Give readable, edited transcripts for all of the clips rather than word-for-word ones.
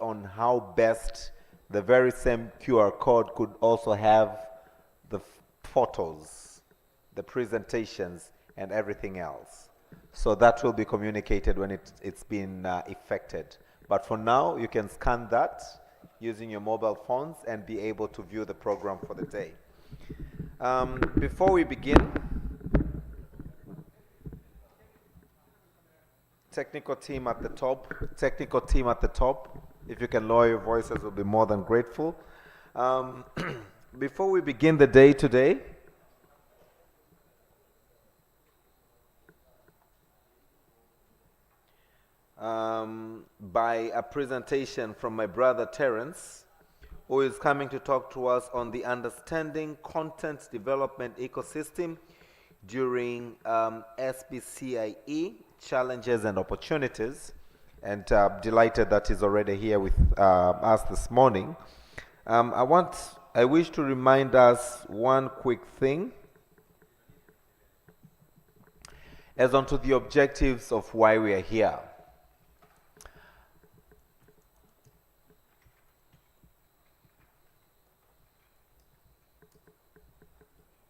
on how best the very same QR code could also have the photos, the presentations, and everything else. So that will be communicated when it's been effected. But for now, you can scan that using your mobile phones and be able to view the program for the day. Before we begin, technical team at the top, if you can lower your voices, we'll be more than grateful. Before we begin the day today, by a presentation from my brother Terence, who is coming to talk to us on the understanding content development ecosystem during SBCiE, challenges and opportunities. And delighted that he's already here with us this morning. I wish to remind us one quick thing as onto the objectives of why we are here.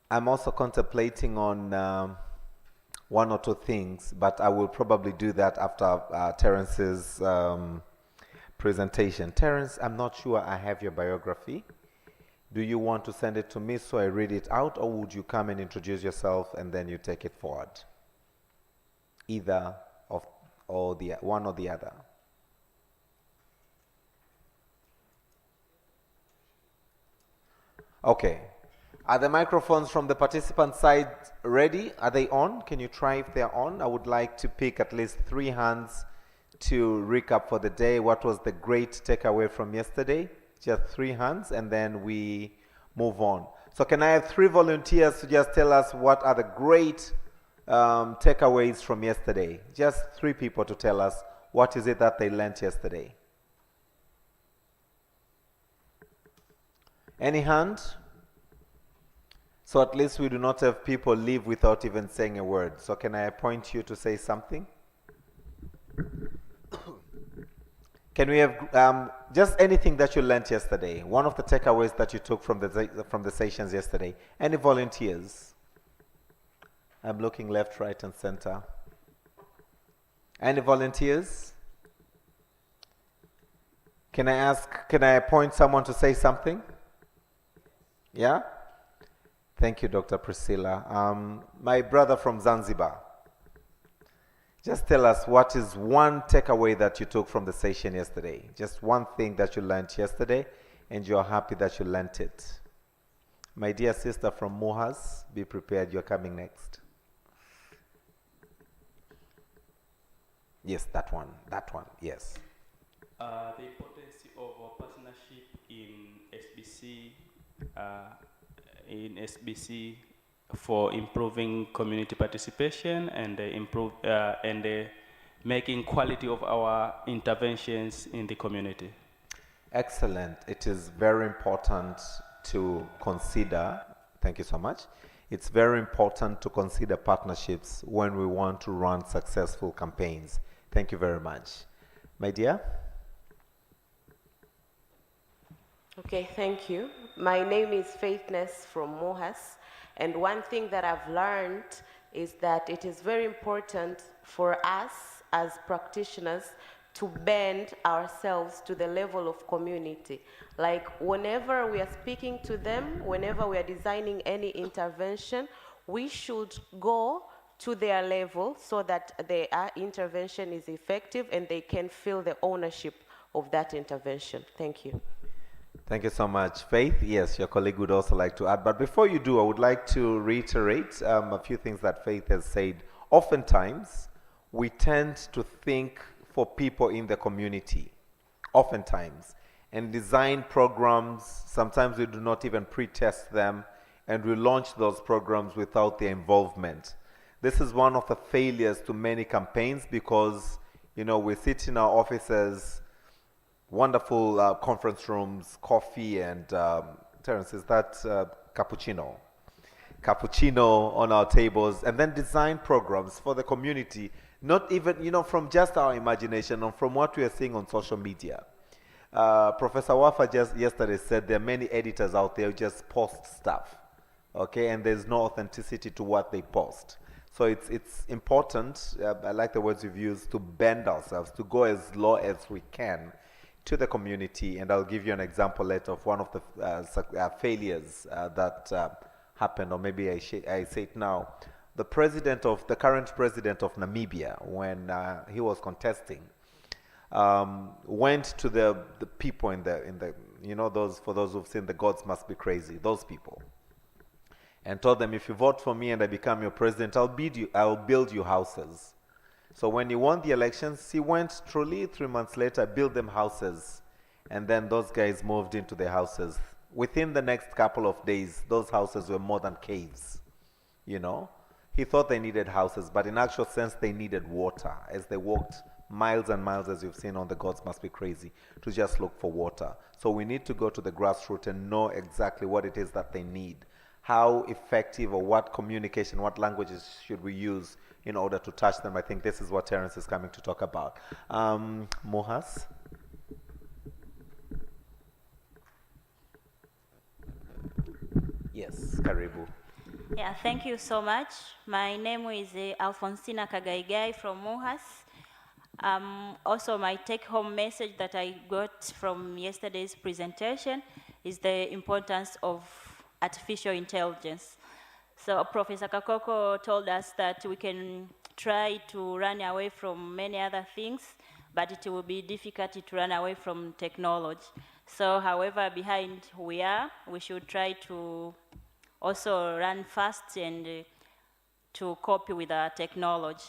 I'm also contemplating on one or two things, but I will probably do that after Terence's presentation. Terence, I'm not sure I have your biography. Do you want to send it to me so I read it out, or would you come and introduce yourself and then you take it forward? Either of or the one or the other. Okay. Are the microphones from the participant side ready? Are they on? Can you try if they're on? I would like to pick at least 3 hands to recap for the day. What was the great takeaway from yesterday? Just 3 hands, and then we move on. So can I have 3 volunteers to just tell us what are the great takeaways from yesterday? Just 3 people to tell us what is it that they learned yesterday. Any hand? So at least we do not have people leave without even saying a word. So can I appoint you to say something? Can we have just anything that you learned yesterday? One of the takeaways that you took from the sessions yesterday. Any volunteers? I'm looking left, right, and center. Any volunteers? Can I appoint someone to say something? Yeah? Thank you, Dr. Priscilla. My brother from Zanzibar, just tell us what is one takeaway that you took from the session yesterday. Just one thing that you learned yesterday and you're happy that you learned it. My dear sister from Muhas, be prepared, you're coming next. Yes, that one, yes. The importance of partnership in SBC for improving community participation and making quality of our interventions in the community. Excellent. It is very important to consider, thank you so much. It's very important to consider partnerships when we want to run successful campaigns. Thank you very much. My dear? Okay, thank you. My name is Faithness from Mohas, and one thing that I've learned is that it is very important for us as practitioners to bend ourselves to the level of community. Like whenever we are speaking to them, whenever we are designing any intervention, we should go to their level so that their intervention is effective and they can feel the ownership of that intervention. Thank you. Thank you so much. Faith, yes, your colleague would also like to add. But before you do, I would like to reiterate a few things that Faith has said. Oftentimes, we tend to think for people in the community, oftentimes, and design programs. Sometimes we do not even pre-test them, and we launch those programs without their involvement. This is one of the failures to many campaigns because, you know, we sit in our offices, wonderful conference rooms, coffee, and Terence, is that cappuccino? Cappuccino on our tables, and then design programs for the community, not even, you know, from just our imagination or from what we are seeing on social media. Professor Wafa just yesterday said there are many editors out there who just post stuff, okay, and there's no authenticity to what they post. So it's important, I like the words you've used, to bend ourselves, to go as low as we can to the community. And I'll give you an example later of one of the failures that happened, or maybe I say it now. The current president of Namibia, when he was contesting, went to the people in the for those who've seen The Gods Must Be Crazy, those people, and told them, if you vote for me and I become your president, I'll build you houses. So when he won the elections, he went truly 3 months later, built them houses, and then those guys moved into their houses. Within the next couple of days, those houses were more than caves. He thought they needed houses, but in actual sense, they needed water as they walked miles and miles, as you've seen on The Gods Must Be Crazy, to just look for water. So we need to go to the grassroots and know exactly what it is that they need. How effective, or what communication, what languages should we use in order to touch them? I think this is what Terence is coming to talk about. Mohas? Yes, Karibu. Yeah, thank you so much. My name is Alfonsina Kagaigai from Mohas. Also, my take-home message that I got from yesterday's presentation is the importance of artificial intelligence. So Professor Kakoko told us that we can try to run away from many other things, but it will be difficult to run away from technology. So however behind we are, we should try to also run fast and to copy with our technology.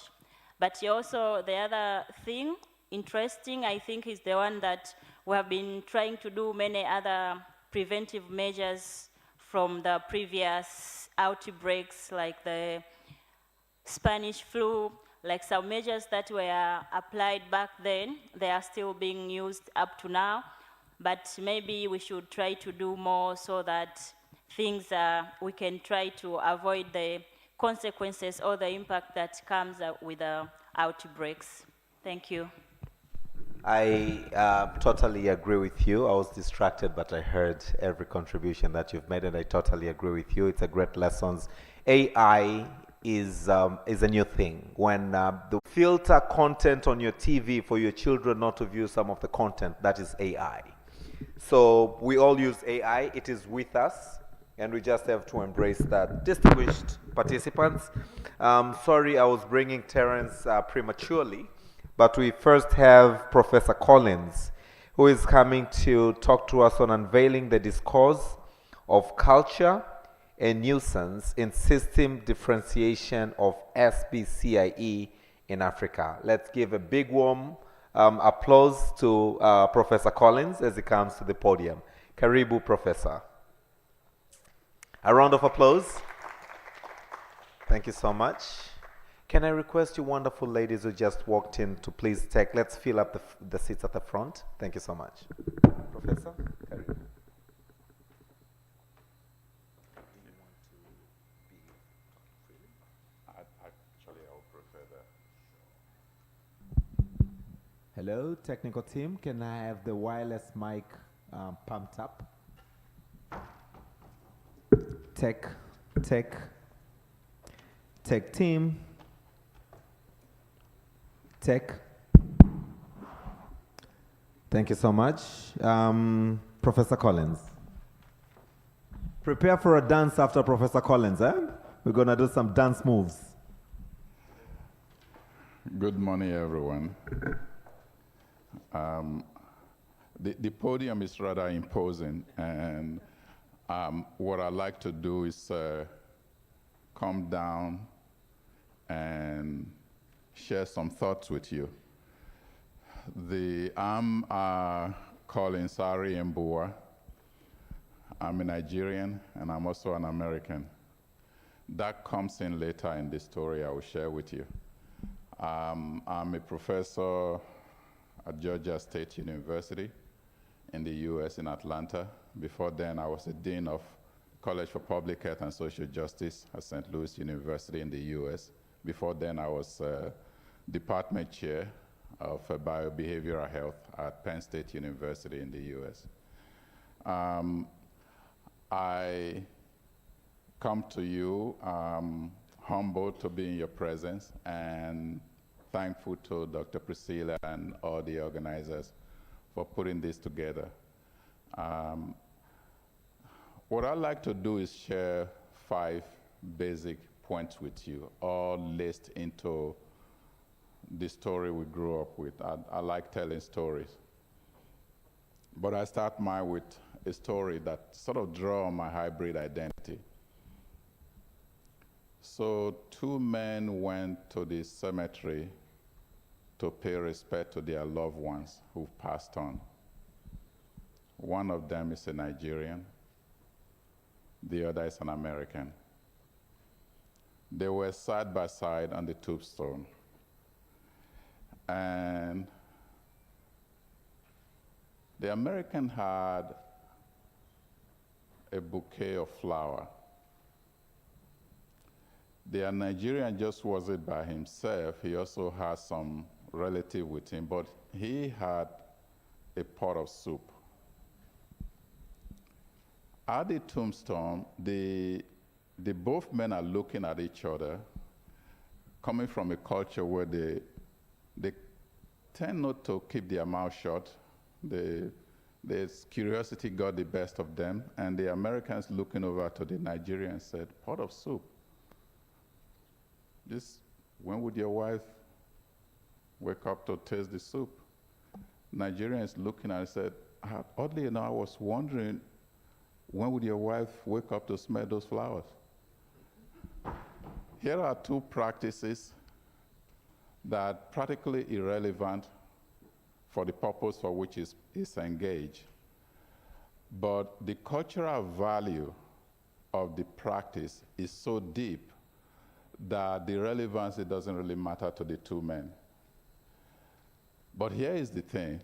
But also the other thing, interesting, I think, is the one that we have been trying to do many other preventive measures from the previous outbreaks, like the Spanish flu, like some measures that were applied back then, they are still being used up to now. But maybe we should try to do more so that we can try to avoid the consequences or the impact that comes with outbreaks. Thank you. I totally agree with you. I was distracted, but I heard every contribution that you've made, and I totally agree with you. It's a great lesson. AI is a new thing. When the filter content on your TV for your children not to view some of the content, that is AI. So we all use AI. It is with us, and we just have to embrace that. Distinguished participants, sorry I was bringing Terence prematurely, but we first have Professor Collins, who is coming to talk to us on unveiling the discourse of culture and nuisance in system differentiation of SBCiE in Africa. Let's give a big warm applause to Professor Collins as he comes to the podium. Karibu, Professor. A round of applause. Thank you so much. Can I request you wonderful ladies who just walked in to please let's fill up the seats at the front. Thank you so much. Professor, Karibu. Actually, I would prefer that. Hello, technical team. Can I have the wireless mic pumped up? Tech team. Tech. Thank you so much. Professor Collins. Prepare for a dance after Professor Collins, eh? We're going to do some dance moves. Good morning, everyone. The podium is rather imposing, and what I'd like to do is come down and share some thoughts with you. I'm Collins Ari Mbua. I'm a Nigerian, and I'm also an American. That comes in later in the story I will share with you. I'm a professor at Georgia State University in the US in Atlanta. Before then, I was a dean of College for Public Health and Social Justice at St. Louis University in the US. Before then, I was department chair of Behavioral Health at Penn State University in the US. I come to you humbled to be in your presence and thankful to Dr. Priscilla and all the organizers for putting this together. What I'd like to do is share 5 basic points with you, all laced into the story we grew up with. I like telling stories. But I start mine with a story that sort of draws on my hybrid identity. So 2 men went to the cemetery to pay respect to their loved ones who've passed on. One of them is a Nigerian, the other is an American. They were side by side on the tombstone. And the American had a bouquet of flowers. The Nigerian just wasn't by himself. He also had some relative with him, but he had a pot of soup. At the tombstone, the both men are looking at each other, coming from a culture where they tend not to keep their mouth shut. The curiosity got the best of them, and the Americans looking over to the Nigerians said, "Pot of soup. When would your wife wake up to taste the soup?" Nigerians looking at it said, "Oddly enough, I was wondering, when would your wife wake up to smell those flowers?" Here are 2 practices that are practically irrelevant for the purpose for which is engaged. But the cultural value of the practice is so deep that the relevance, it doesn't really matter to the 2 men. But here is the thing.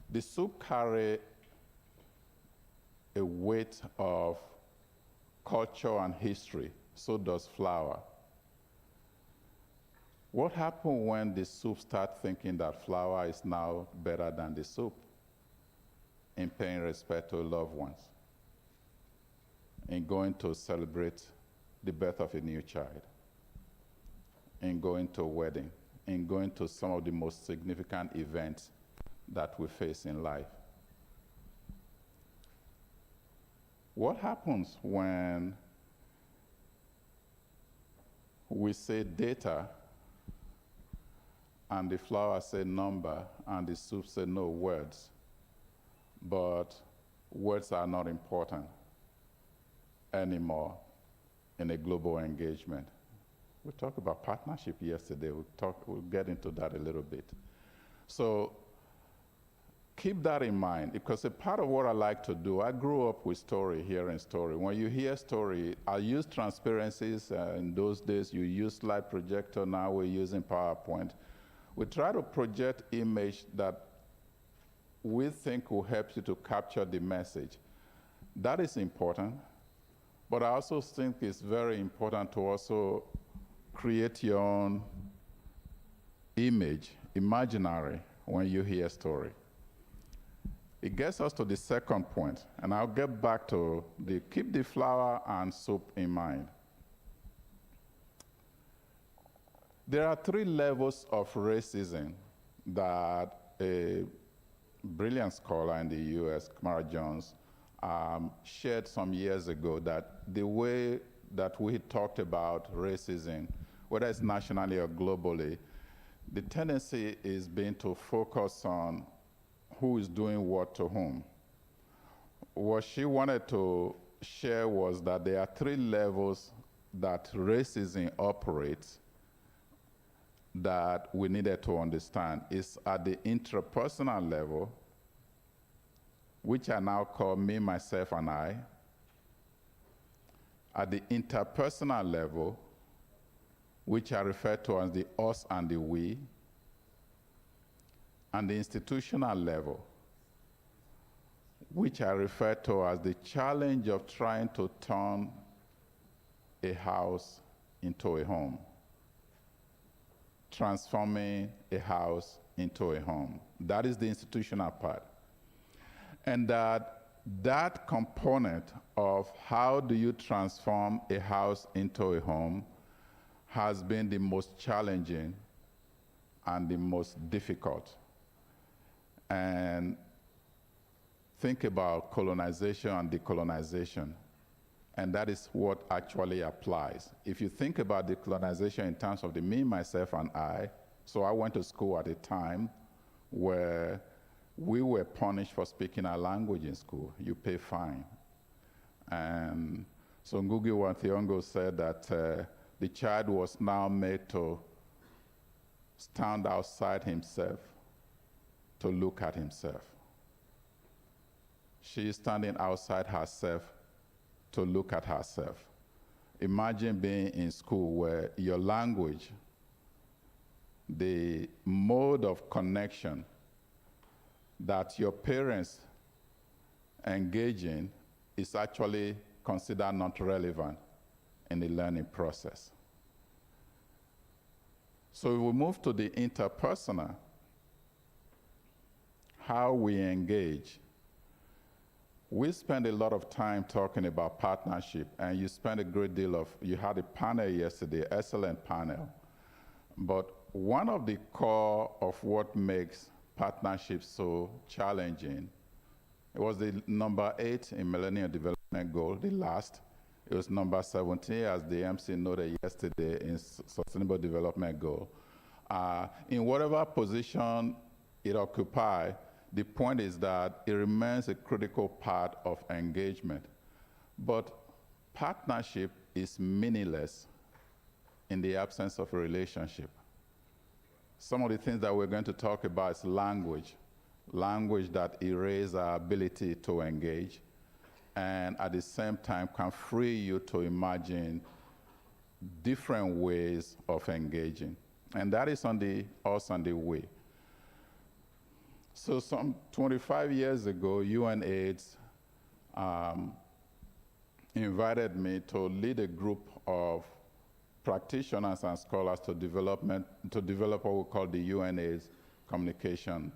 The soup carry a weight of culture and history, so does flour. What happens when the soup starts thinking that flour is now better than the soup in paying respect to loved ones, in going to celebrate the birth of a new child, in going to a wedding, in going to some of the most significant events that we face in life? What happens when we say data and the flour say number and the soup say no words, but words are not important anymore in a global engagement? We talked about partnership yesterday. We'll get into that a little bit. So keep that in mind, because a part of what I like to do, I grew up with story, hearing story. When you hear story, I use transparencies. In those days, you use slide projector. Now we're using PowerPoint. We try to project image that we think will help you to capture the message. That is important, but I also think it's very important to also create your own image, imaginary, when you hear a story. It gets us to the second point, and I'll get back to keep the flour and soup in mind. There are 3 levels of racism that a brilliant scholar in the US, Kamara Jones, shared some years ago, that the way that we talked about racism, whether it's nationally or globally, the tendency is being to focus on who is doing what to whom. What she wanted to share was that there are 3 levels that racism operates that we needed to understand. It's at the intrapersonal level, which I now call me, myself, and I. At the interpersonal level, which I refer to as the us and the we. And the institutional level, which I refer to as the challenge of trying to turn a house into a home. transforming a house into a home. That is the institutional part. And that component of how do you transform a house into a home has been the most challenging and the most difficult. And think about colonization and decolonization, and that is what actually applies. If you think about decolonization in terms of the me, myself, and I, so I went to school at a time where we were punished for speaking our language in school. You pay fine. And so Ngugi wa Thiong'o said that the child was now made to stand outside himself to look at himself. She is standing outside herself to look at herself. Imagine being in school where your language, the mode of connection that your parents engage in is actually considered not relevant in the learning process. So we move to the interpersonal, how we engage. We spend a lot of time talking about partnership, and you spent a great deal of, you had a panel yesterday, excellent panel. But one of the core of what makes partnerships so challenging, it was the number 8 in Millennium Development Goal, the last. It was number 17, as the MC noted yesterday, in Sustainable Development Goal. In whatever position it occupies, the point is that it remains a critical part of engagement. But partnership is meaningless in the absence of a relationship. Some of the things that we're going to talk about is language that erases our ability to engage, and at the same time can free you to imagine different ways of engaging. And that is also on the way. So some 25 years ago, UNAIDS invited me to lead a group of practitioners and scholars to develop what we call the UNAIDS communication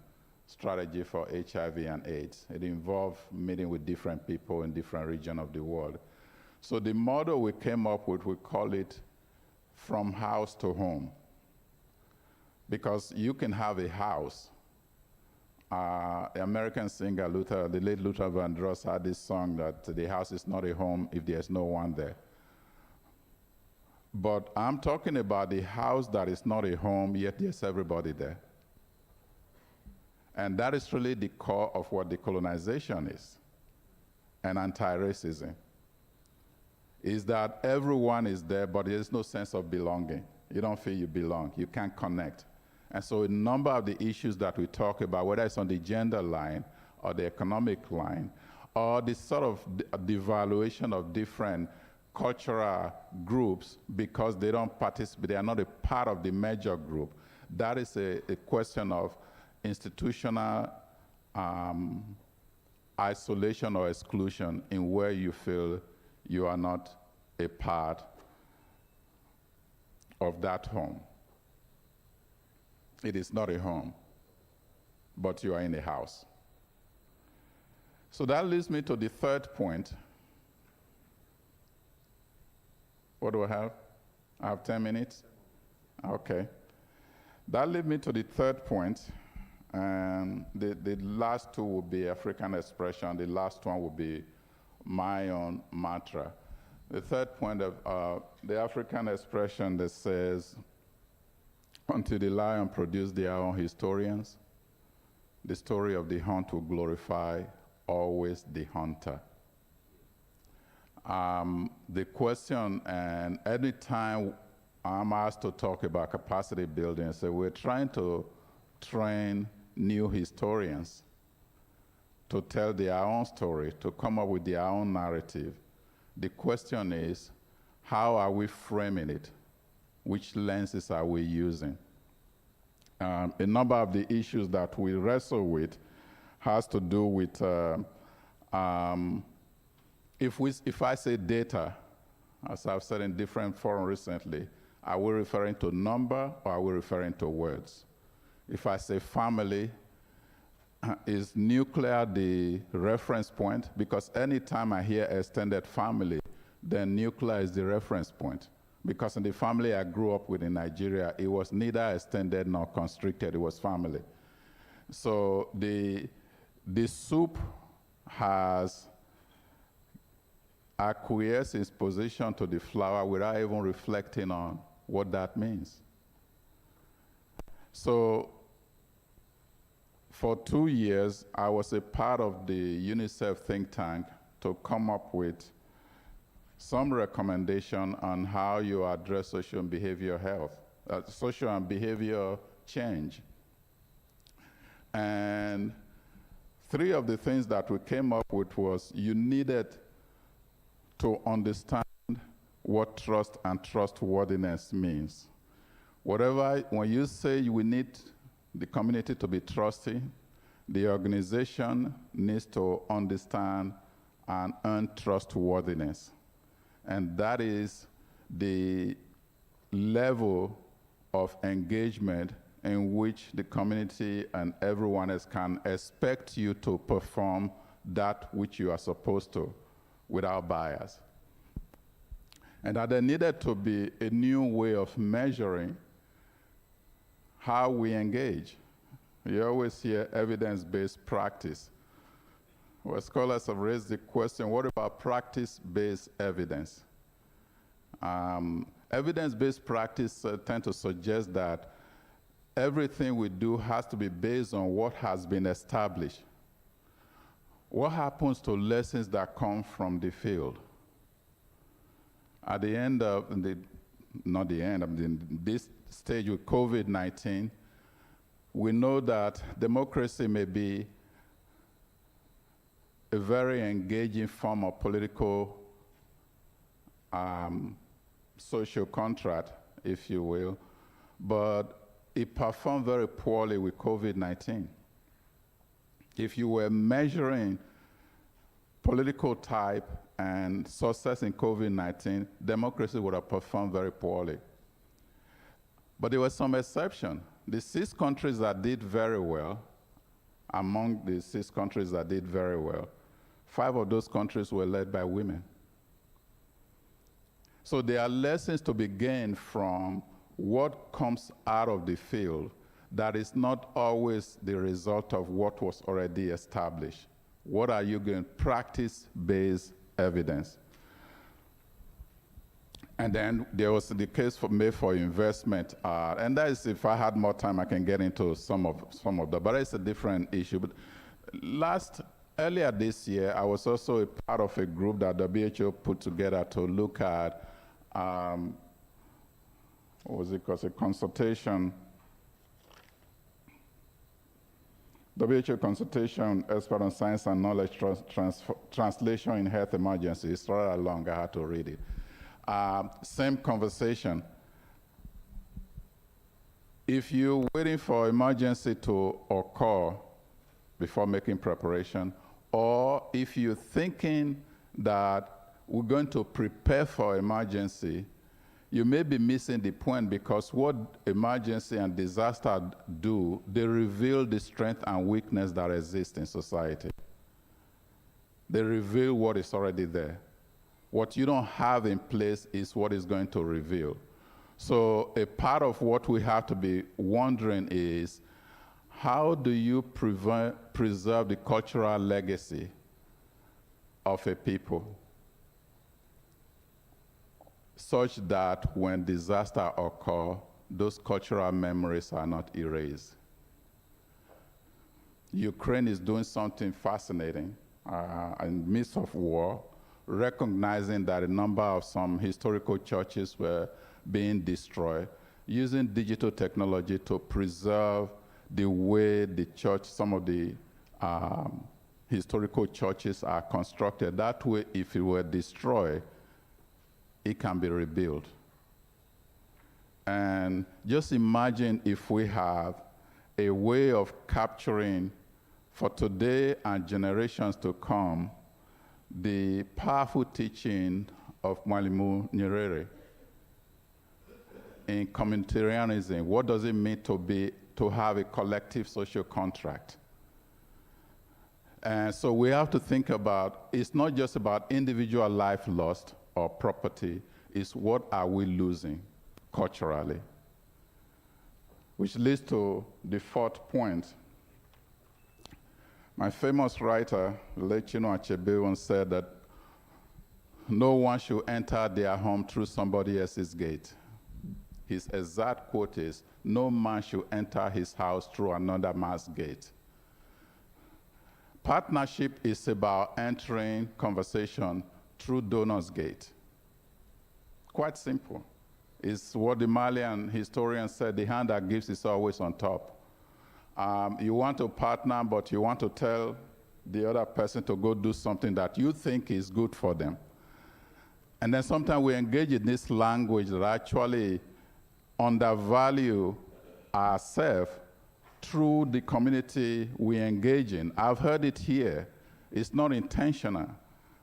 strategy for HIV and AIDS. It involved meeting with different people in different regions of the world. So the model we came up with, we call it from house to home. Because you can have a house. The American singer, the late Luther Vandross, had this song that the house is not a home if there's no one there. But I'm talking about the house that is not a home, yet there's everybody there. And that is really the core of what decolonization is, and anti-racism, is that everyone is there, but there's no sense of belonging. You don't feel you belong, you can't connect. And so a number of the issues that we talk about, whether it's on the gender line or the economic line, or the sort of devaluation of different cultural groups because they don't participate, they are not a part of the major group. That is a question of institutional isolation or exclusion in where you feel you are not a part of that home. It is not a home, but you are in a house. So that leads me to the third point. What do I have? I have 10 minutes? Okay. That leads me to the third point. And the last two will be African expression. The last one will be my own mantra. The third point of the African expression that says, until the lion produce their own historians, the story of the hunt will glorify always the hunter. The question, and every time I'm asked to talk about capacity building, so we're trying to train new historians to tell their own story, to come up with their own narrative. The question is, how are we framing it? Which lenses are we using? A number of the issues that we wrestle with has to do with, if I say data, as I've said in different forums recently, Are we referring to number or are we referring to words? If I say family, is nuclear the reference point? Because anytime I hear extended family, then nuclear is the reference point. Because in the family I grew up with in Nigeria, it was neither extended nor constricted, it was family. So the soup has acquiesced its position to the flour without even reflecting on what that means. So for 2 years, I was a part of the UNICEF think tank to come up with some recommendation on how you address social and behavioral health, social and behavioral change. And 3 of the things that we came up with was you needed to understand what trust and trustworthiness means. When you say we need the community to be trusty, the organization needs to understand and earn trustworthiness. And that is the level of engagement in which the community and everyone else can expect you to perform that which you are supposed to without bias. And that there needed to be a new way of measuring how we engage. You always hear evidence-based practice. Well, scholars have raised the question, what about practice-based evidence? Evidence-based practice tend to suggest that everything we do has to be based on what has been established. What happens to lessons that come from the field? At the end of this stage with COVID-19, we know that democracy may be a very engaging form of political social contract, if you will, but it performed very poorly with COVID-19. If you were measuring political type and success in COVID-19, democracy would have performed very poorly. But there were some exceptions. The 6 countries that did very well, among the 6 countries that did very well, 5 of those countries were led by women. So there are lessons to be gained from what comes out of the field that is not always the result of what was already established. What are you going? Practice-based evidence. And then there was the case made for investment, and that is, if I had more time, I can get into some of that, but it's a different issue. But earlier this year, I was also a part of a group that WHO put together to look at, what was it called, a consultation, WHO consultation expert on science and knowledge translation in health emergencies. It's rather long, I had to read it. Same conversation. If you're waiting for emergency to occur before making preparation, or if you're thinking that we're going to prepare for emergency, you may be missing the point, because what emergency and disaster do, they reveal the strength and weakness that exist in society. They reveal what is already there. What you don't have in place is what is going to reveal. So a part of what we have to be wondering is, how do you preserve the cultural legacy of a people such that when disaster occurs, those cultural memories are not erased? Ukraine is doing something fascinating in the midst of war, recognizing that a number of some historical churches were being destroyed, using digital technology to preserve the way the church, some of the historical churches are constructed. That way, if it were destroyed, it can be rebuilt. And just imagine if we have a way of capturing, for today and generations to come, the powerful teaching of Mwalimu Nyerere. in communitarianism, what does it mean to have a collective social contract? And so we have to think about, it's not just about individual life lost or property, it's what are we losing culturally? Which leads to the fourth point. My famous writer, late Chinua Achebe, once said that no one should enter their home through somebody else's gate. His exact quote is, no man should enter his house through another man's gate. Partnership is about entering conversation through donor's gate. Quite simple. It's what the Malian historian said, the hand that gives is always on top. You want to partner, but you want to tell the other person to go do something that you think is good for them. And then sometimes we engage in this language that actually undervalue ourselves through the community we engage in. I've heard it here. It's not intentional.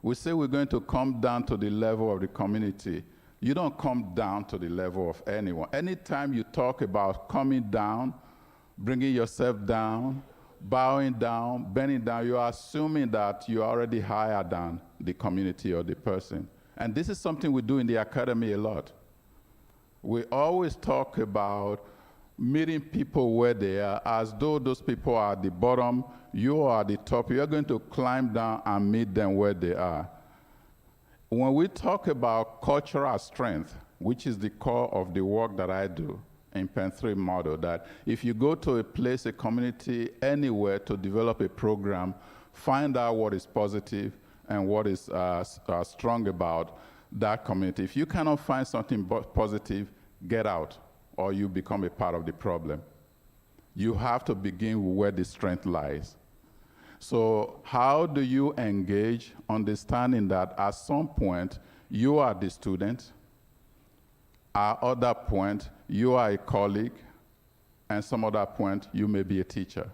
We say we're going to come down to the level of the community. You don't come down to the level of anyone. Anytime you talk about coming down, bringing yourself down, bowing down, bending down, you are assuming that you're already higher than the community or the person. And this is something we do in the academy a lot. We always talk about meeting people where they are, as though those people are at the bottom, you are at the top. You're going to climb down and meet them where they are. When we talk about cultural strength, which is the core of the work that I do in Pen 3 model, that if you go to a place, a community, anywhere to develop a program, find out what is positive and what is strong about that community. If you cannot find something positive, get out, or you become a part of the problem. You have to begin where the strength lies. So how do you engage, understanding that at some point, you are the student, at other point, you are a colleague, and some other point, you may be a teacher.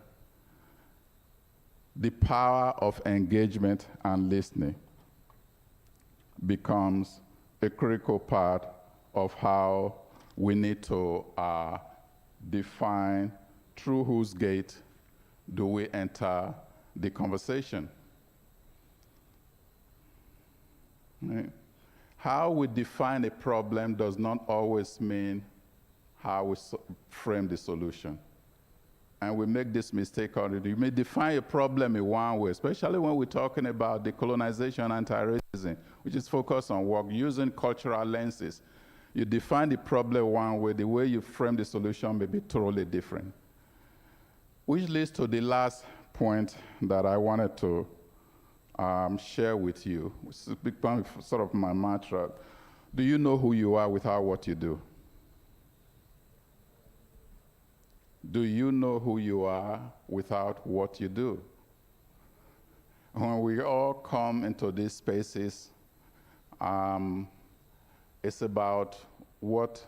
The power of engagement and listening becomes a critical part of how we need to define through whose gate do we enter the conversation. Right? How we define a problem does not always mean how we frame the solution. And we make this mistake already. You may define a problem in one way, especially when we're talking about decolonization, anti-racism, which is focused on work using cultural lenses. You define the problem one way, the way you frame the solution may be totally different. Which leads to the last point that I wanted to share with you. It's sort of my mantra. Do you know who you are without what you do? Do you know who you are without what you do? When we all come into these spaces, it's about what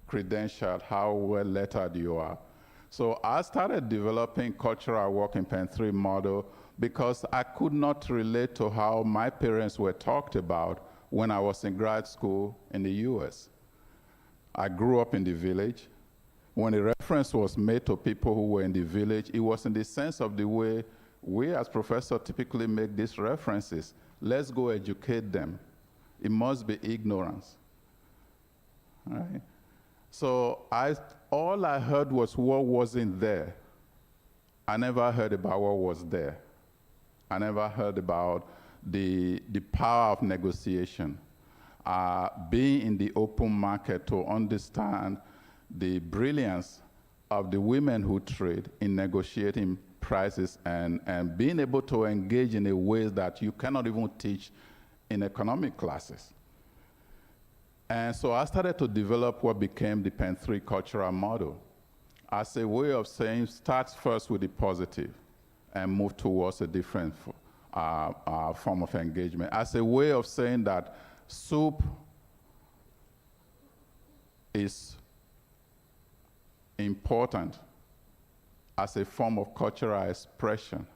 credential, how well lettered you are. So I started developing cultural work in Pen 3 model because I could not relate to how my parents were talked about when I was in grad school in the US. I grew up in the village. When a reference was made to people who were in the village, it was in the sense of the way we as professors typically make these references. Let's go educate them. It must be ignorance. Right? So all I heard was what wasn't there. I never heard about what was there. I never heard about the power of negotiation, being in the open market to understand the brilliance of the women who trade in negotiating prices and being able to engage in a way that you cannot even teach in economic classes. And so I started to develop what became the Pen 3 cultural model as a way of saying, start first with the positive and move towards a different form of engagement. As a way of saying that soup is important as a form of cultural expression.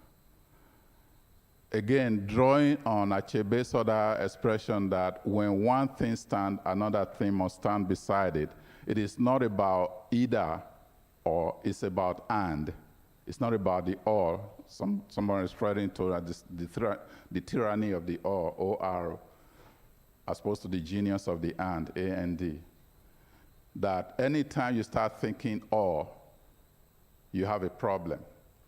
Again, drawing on Achebe's other expression that when one thing stands, another thing must stand beside it. It is not about either or, it's about and. It's not about the or. Someone is referring to the tyranny of the or, O-R, as opposed to the genius of the and, A-N-D. That anytime you start thinking or, you have a problem.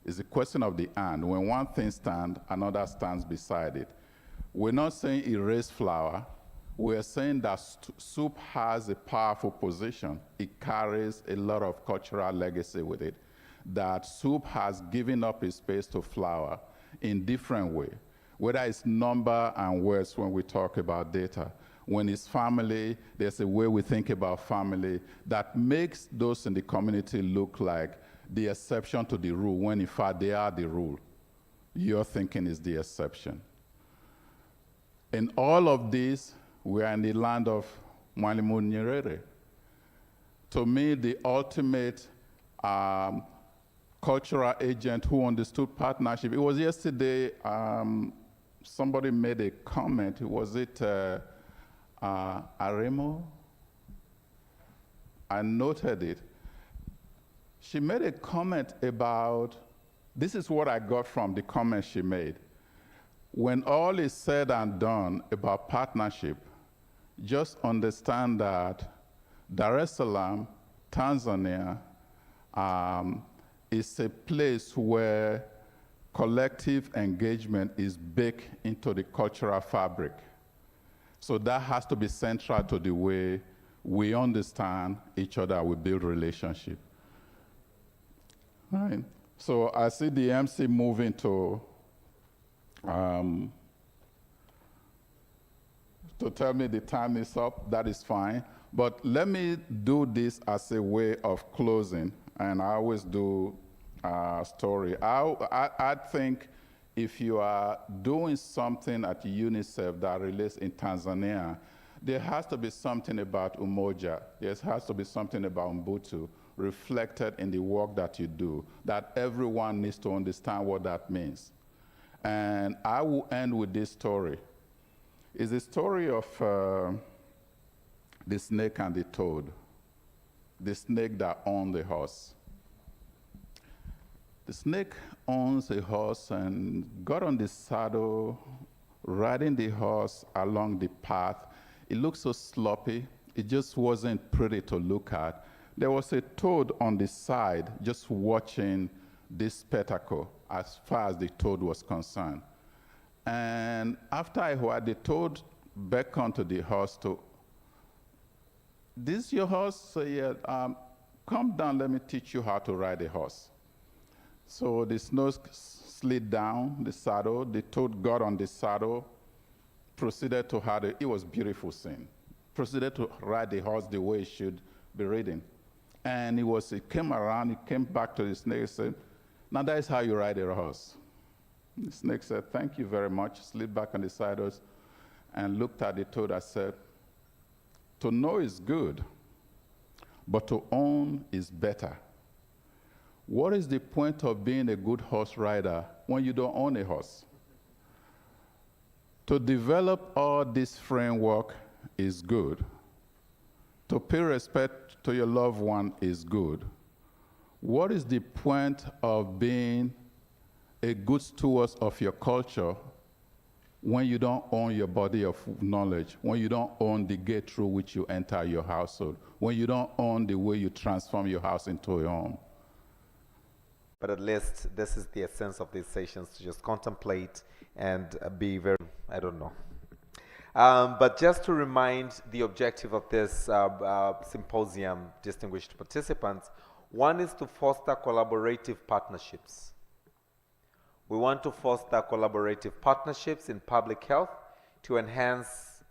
It's a question of the and. When one thing stands, another stands beside it. We're not saying erase flour. We're saying that soup has a powerful position. It carries a lot of cultural legacy with it. That soup has given up its space to flour in different ways. Whether it's number and words when we talk about data. When it's family, there's a way we think about family that makes those in the community look like the exception to the rule, when in fact they are the rule. Your thinking is the exception. In all of this, we are in the land of Mwalimu Nyerere. To me, the ultimate cultural agent who understood partnership. It was yesterday, somebody made a comment. Was it Aremo? I noted it. She made a comment about, this is what I got from the comment she made. When all is said and done about partnership, just understand that Dar es Salaam, Tanzania, is a place where collective engagement is baked into the cultural fabric. So that has to be central to the way we understand each other, we build relationship. All right. So I see the MC moving to tell me the time is up. That is fine. But let me do this as a way of closing, and I always do a story. I think if you are doing something at UNICEF that relates in Tanzania, there has to be something about Umoja. There has to be something about Ubuntu reflected in the work that you do, that everyone needs to understand what that means. And I will end with this story. It's a story of the snake and the toad, the snake that owned the horse. The snake owns a horse and got on the saddle, riding the horse along the path. It looked so sloppy. It just wasn't pretty to look at. There was a toad on the side just watching this spectacle as far as the toad was concerned. And after a while, the toad beckoned to the horse to, "This your horse?" So, "Yeah, come down, let me teach you how to ride a horse." So the snake slid down the saddle. The toad got on the saddle, proceeded to ride it. It was a beautiful scene. Proceeded to ride the horse the way it should be ridden. And it came around, it came back to the snake and said, "Now that is how you ride a horse." The snake said, "Thank you very much," slid back on the saddles and looked at the toad and said, "To know is good, but to own is better. What is the point of being a good horse rider when you don't own a horse? To develop all this framework is good. To pay respect to your loved one is good. What is the point of being a good steward of your culture when you don't own your body of knowledge, when you don't own the gate through which you enter your household, when you don't own the way you transform your house into a home?" But at least this is the essence of these sessions, to just contemplate and be very, I don't know. But just to remind the objective of this symposium, distinguished participants, one is to foster collaborative partnerships. We want to foster collaborative partnerships in public health to enhance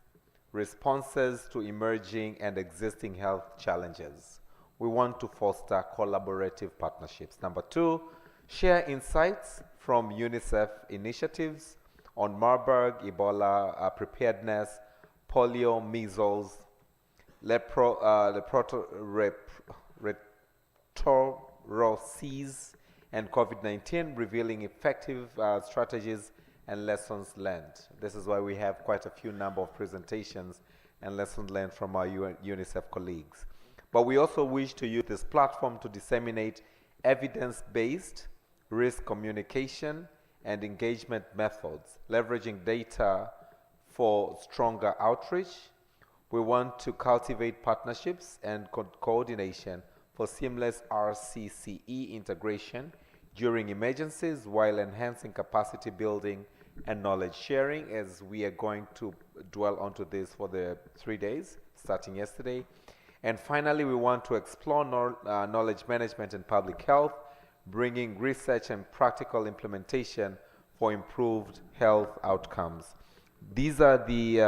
responses to emerging and existing health challenges. We want to foster collaborative partnerships. Number two, share insights from UNICEF initiatives on Marburg, Ebola preparedness, polio, measles, leprosy, and COVID-19, revealing effective strategies and lessons learned. This is why we have quite a few number of presentations and lessons learned from our UNICEF colleagues. But we also wish to use this platform to disseminate evidence-based risk communication and engagement methods, leveraging data for stronger outreach. We want to cultivate partnerships and coordination for seamless SBCiE integration during emergencies while enhancing capacity building and knowledge sharing, as we are going to dwell onto this for the 3 days, starting yesterday. And finally, we want to explore knowledge management and public health, bringing research and practical implementation for improved health outcomes. These are the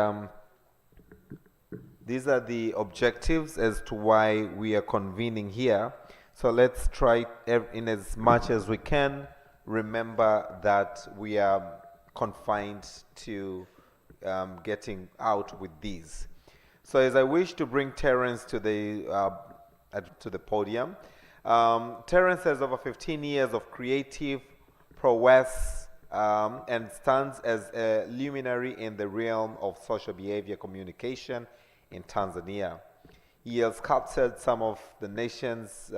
objectives as to why we are convening here. So let's try in as much as we can remember that we are confined to getting out with these. So as I wish to bring Terence to the podium, Terence has over 15 years of creative prowess and stands as a luminary in the realm of social behavior communication in Tanzania. He has captured some of the nation's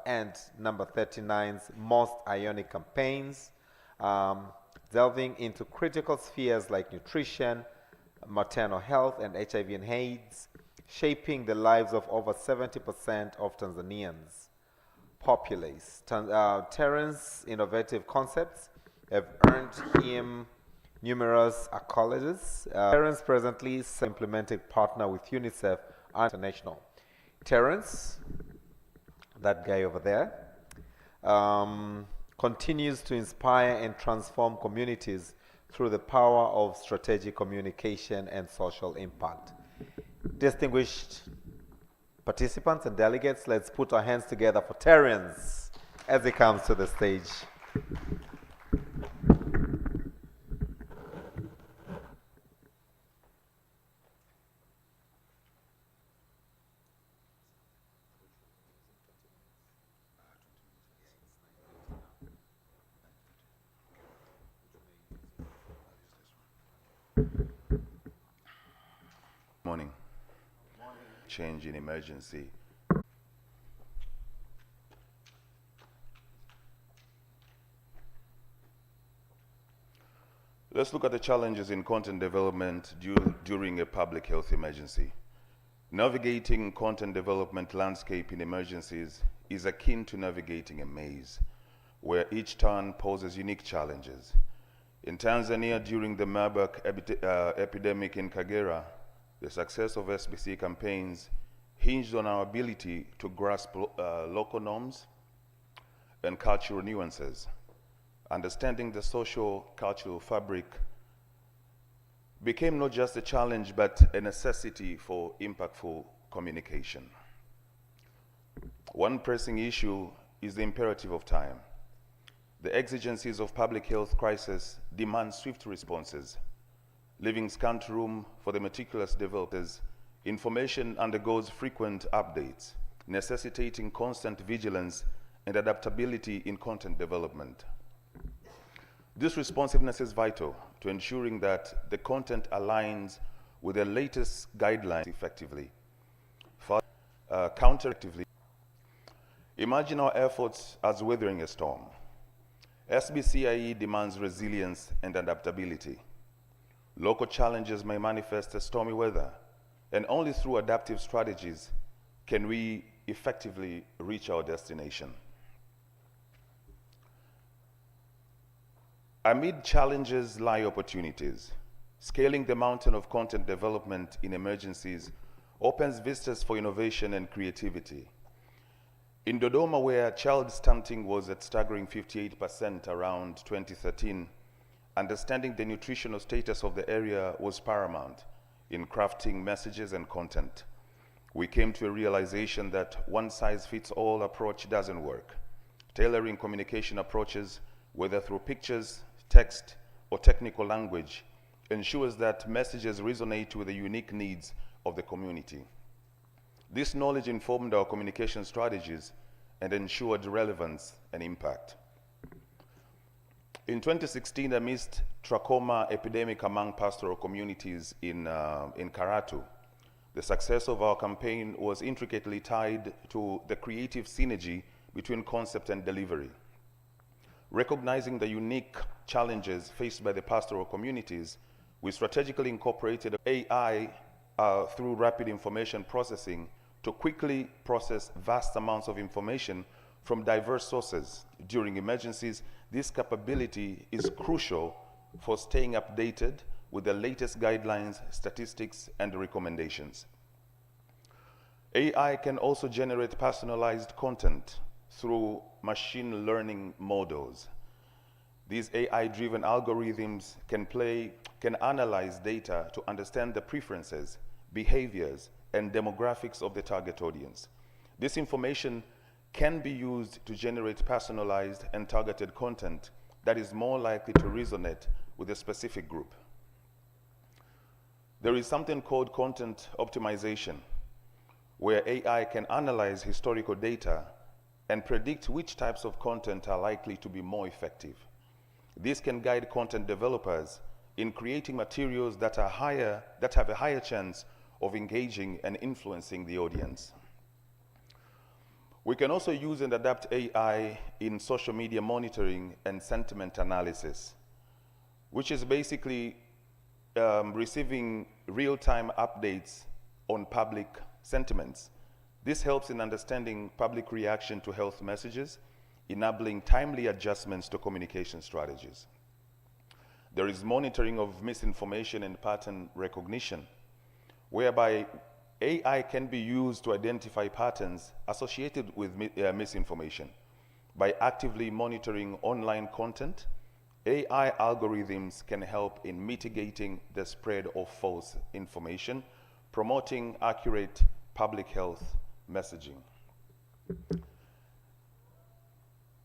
and number 39's most ionic campaigns, delving into critical spheres like nutrition, maternal health, and HIV and AIDS, shaping the lives of over 70% of Tanzanians' populace. Terence's innovative concepts have earned him numerous accolades. Terence presently is an implementing partner with UNICEF International. Terence, that guy over there, continues to inspire and transform communities through the power of strategic communication and social impact. Distinguished participants and delegates, let's put our hands together for Terence as he comes to the stage. Morning. Change in emergency. Let's look at the challenges in content development during a public health emergency. Navigating content development landscape in emergencies is akin to navigating a maze, where each turn poses unique challenges. In Tanzania, during the Marburg epidemic in Kagera, the success of SBCiE campaigns hinged on our ability to grasp local norms and cultural nuances. Understanding the social cultural fabric became not just a challenge, but a necessity for impactful communication. One pressing issue is the imperative of time. The exigencies of public health crisis demand swift responses. Leaving scant room for the meticulous developers, information undergoes frequent updates, necessitating constant vigilance and adaptability in content development. This responsiveness is vital to ensuring that the content aligns with the latest guidelines effectively. Counteractively, imagine our efforts as weathering a storm. SBCiE demands resilience and adaptability. Local challenges may manifest as stormy weather, and only through adaptive strategies can we effectively reach our destination. Amid challenges lie opportunities. Scaling the mountain of content development in emergencies opens vistas for innovation and creativity. In Dodoma, where child stunting was at staggering 58% around 2013, understanding the nutritional status of the area was paramount in crafting messages and content. We came to a realization that one-size-fits-all approach doesn't work. Tailoring communication approaches, whether through pictures, text, or technical language, ensures that messages resonate with the unique needs of the community. This knowledge informed our communication strategies and ensured relevance and impact. In 2016, amidst trachoma epidemic among pastoral communities in Karatu, The success of our campaign was intricately tied to the creative synergy between concept and delivery. Recognizing the unique challenges faced by the pastoral communities, we strategically incorporated AI through rapid information processing to quickly process vast amounts of information from diverse sources. During emergencies, this capability is crucial for staying updated with the latest guidelines, statistics, and recommendations. AI can also generate personalized content through machine learning models. These AI-driven algorithms can analyze data to understand the preferences, behaviors, and demographics of the target audience. This information can be used to generate personalized and targeted content that is more likely to resonate with a specific group. There is something called content optimization, where AI can analyze historical data and predict which types of content are likely to be more effective. This can guide content developers in creating materials that have a higher chance of engaging and influencing the audience. We can also use and adapt AI in social media monitoring and sentiment analysis, which is basically receiving real-time updates on public sentiments. This helps in understanding public reaction to health messages, enabling timely adjustments to communication strategies. There is monitoring of misinformation and pattern recognition, whereby AI can be used to identify patterns associated with misinformation. By actively monitoring online content, AI algorithms can help in mitigating the spread of false information, promoting accurate public health messaging.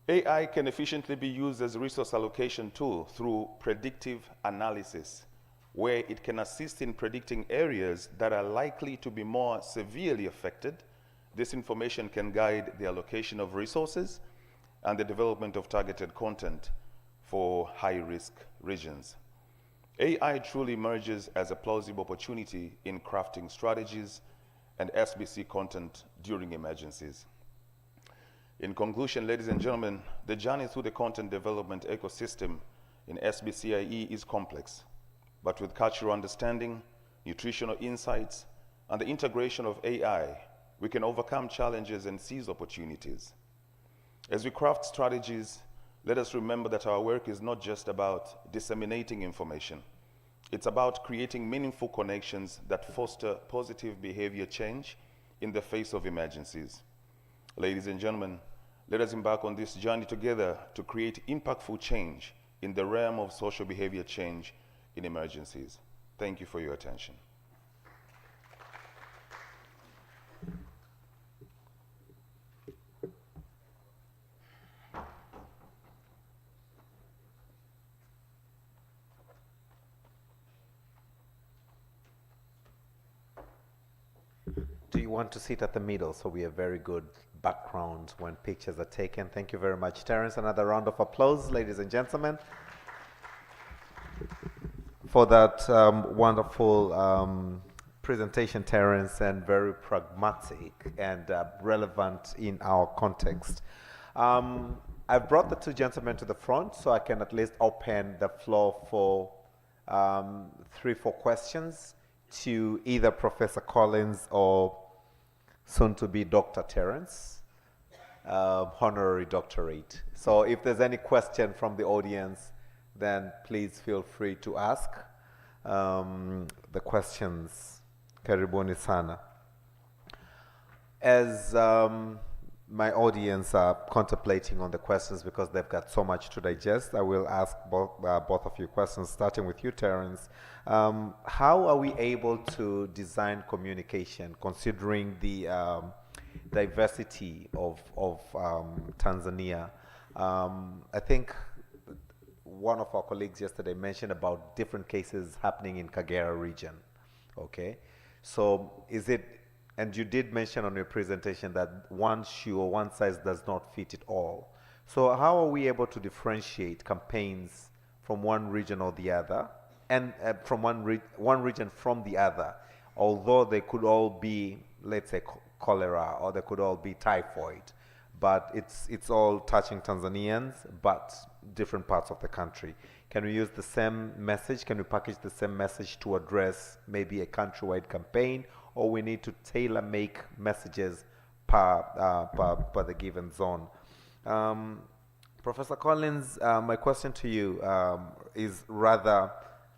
AI can efficiently be used as a resource allocation tool through predictive analysis, where it can assist in predicting areas that are likely to be more severely affected. This information can guide the allocation of resources and the development of targeted content for high-risk regions. AI truly emerges as a plausible opportunity in crafting strategies and SBC content during emergencies. In conclusion, ladies and gentlemen, the journey through the content development ecosystem in SBCiE is complex, but with cultural understanding, nutritional insights, and the integration of AI, we can overcome challenges and seize opportunities. As we craft strategies, let us remember that our work is not just about disseminating information. It's about creating meaningful connections that foster positive behavior change in the face of emergencies. Ladies and gentlemen, let us embark on this journey together to create impactful change in the realm of social behavior change in emergencies. Thank you for your attention. Do you want to sit at the middle so we have very good background when pictures are taken? Thank you very much, Terence. Another round of applause, ladies and gentlemen, for that wonderful presentation, Terence, and very pragmatic and relevant in our context. I've brought the two gentlemen to the front so I can at least open the floor for 3-4 questions to either Professor Collins or soon-to-be Dr. Terence, honorary doctorate. So if there's any question from the audience, then please feel free to ask the questions. Karibuni sana. As my audience are contemplating on the questions because they've got so much to digest, I will ask both of you questions, starting with you, Terence. How are we able to design communication considering the diversity of Tanzania? I think one of our colleagues yesterday mentioned about different cases happening in Kagera region. Okay, so is it, and you did mention on your presentation that one shoe or one size does not fit it all. So how are we able to differentiate campaigns from one region or the other, and from one region from the other, although they could all be, let's say, cholera, or they could all be typhoid, but it's all touching Tanzanians, but different parts of the country. Can we use the same message? Can we package the same message to address maybe a countrywide campaign, or we need to tailor-make messages per the given zone? Professor Collins, my question to you is rather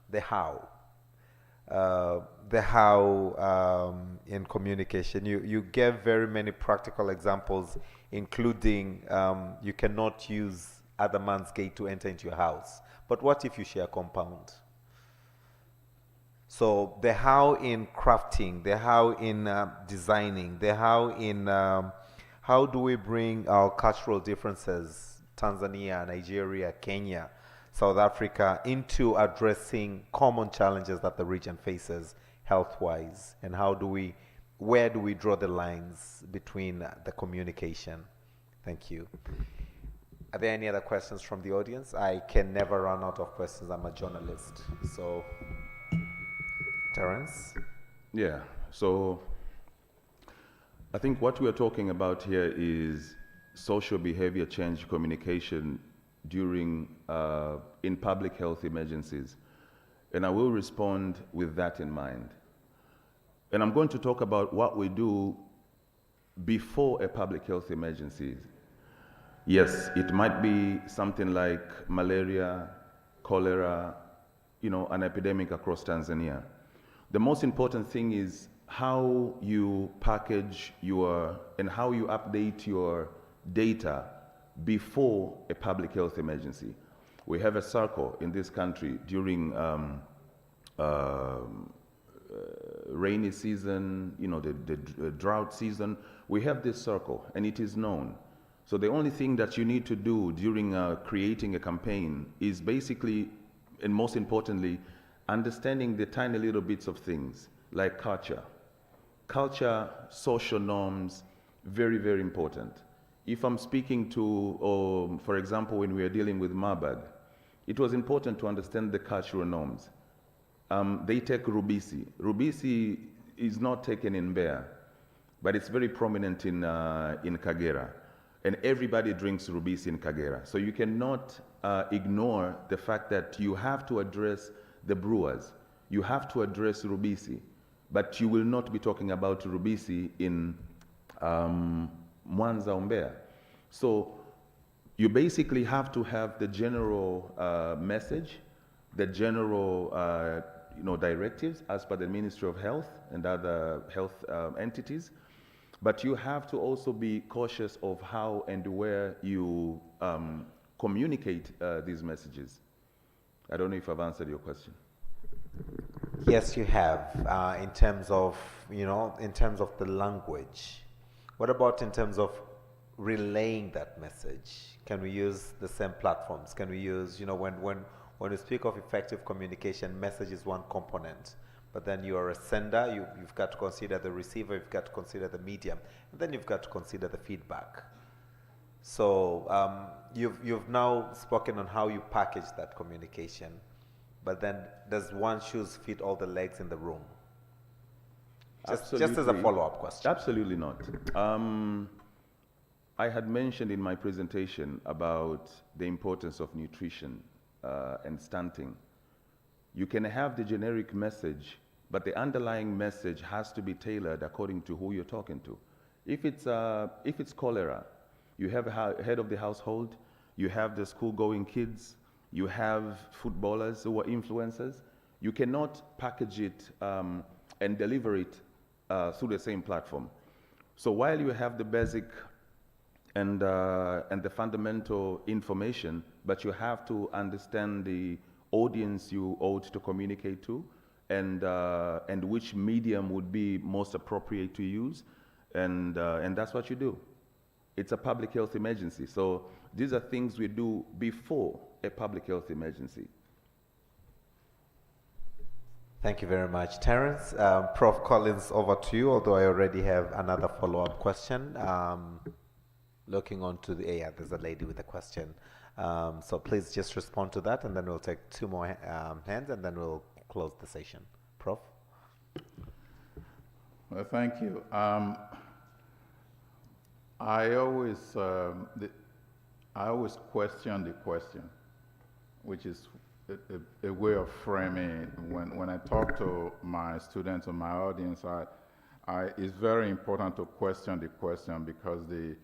the how. The how in communication. You gave very many practical examples, including you cannot use other man's gate to enter into your house. But what if you share a compound? So the how in crafting, the how in designing, the how in how do we bring our cultural differences, Tanzania, Nigeria, Kenya, South Africa, into addressing common challenges that the region faces health-wise, and where do we draw the lines between the communication? Thank you. Are there any other questions from the audience? I can never run out of questions. I'm a journalist. So, Terence? Yeah, so I think what we are talking about here is social behavior change communication during in public health emergencies. And I will respond with that in mind. And I'm going to talk about what we do before a public health emergency. Yes, it might be something like malaria, cholera, an epidemic across Tanzania. The most important thing is how you package and how you update your data before a public health emergency. We have a circle in this country during rainy season, the drought season. We have this circle, and it is known. So the only thing that you need to do during creating a campaign is basically, and most importantly, understanding the tiny little bits of things like culture. Culture, social norms, very, very important. If I'm speaking to, for example, when we are dealing with Marburg, it was important to understand the cultural norms. They take Rubisi. Rubisi is not taken in Mbeya, but it's very prominent in Kagera. And everybody drinks Rubisi in Kagera. So you cannot ignore the fact that you have to address the brewers. You have to address Rubisi, but you will not be talking about Rubisi in Mwanza or Mbeya. So you basically have to have the general message, the general directives as per the Ministry of Health and other health entities. But you have to also be cautious of how and where you communicate these messages. I don't know if I've answered your question. Yes, you have. In terms of the language. What about in terms of relaying that message? Can we use the same platforms? Can we use, when we speak of effective communication, message is one component. But then you're a sender, you've got to consider the receiver, you've got to consider the medium, and then you've got to consider the feedback. So you've now spoken on how you package that communication, but then does one shoes fit all the legs in the room? Just as a follow-up question. Absolutely not. I had mentioned in my presentation about the importance of nutrition and stunting. You can have the generic message, but the underlying message has to be tailored according to who you're talking to. If it's cholera, you have a head of the household, you have the school-going kids, you have footballers who are influencers. You cannot package it and deliver it through the same platform. So while you have the basic and the fundamental information, but you have to understand the audience you ought to communicate to, and which medium would be most appropriate to use, and that's what you do. It's a public health emergency, so these are things we do before a public health emergency. Thank you very much, Terence. Prof. Collins, over to you, although I already have another follow-up question. Looking on to there's a lady with a question. So please just respond to that, and then we'll take two more hands, and then we'll close the session. Prof? Well, thank you. I always, I always question the question, which is a way of framing it. When I talk to my students or my audience, it's very important to question the question because the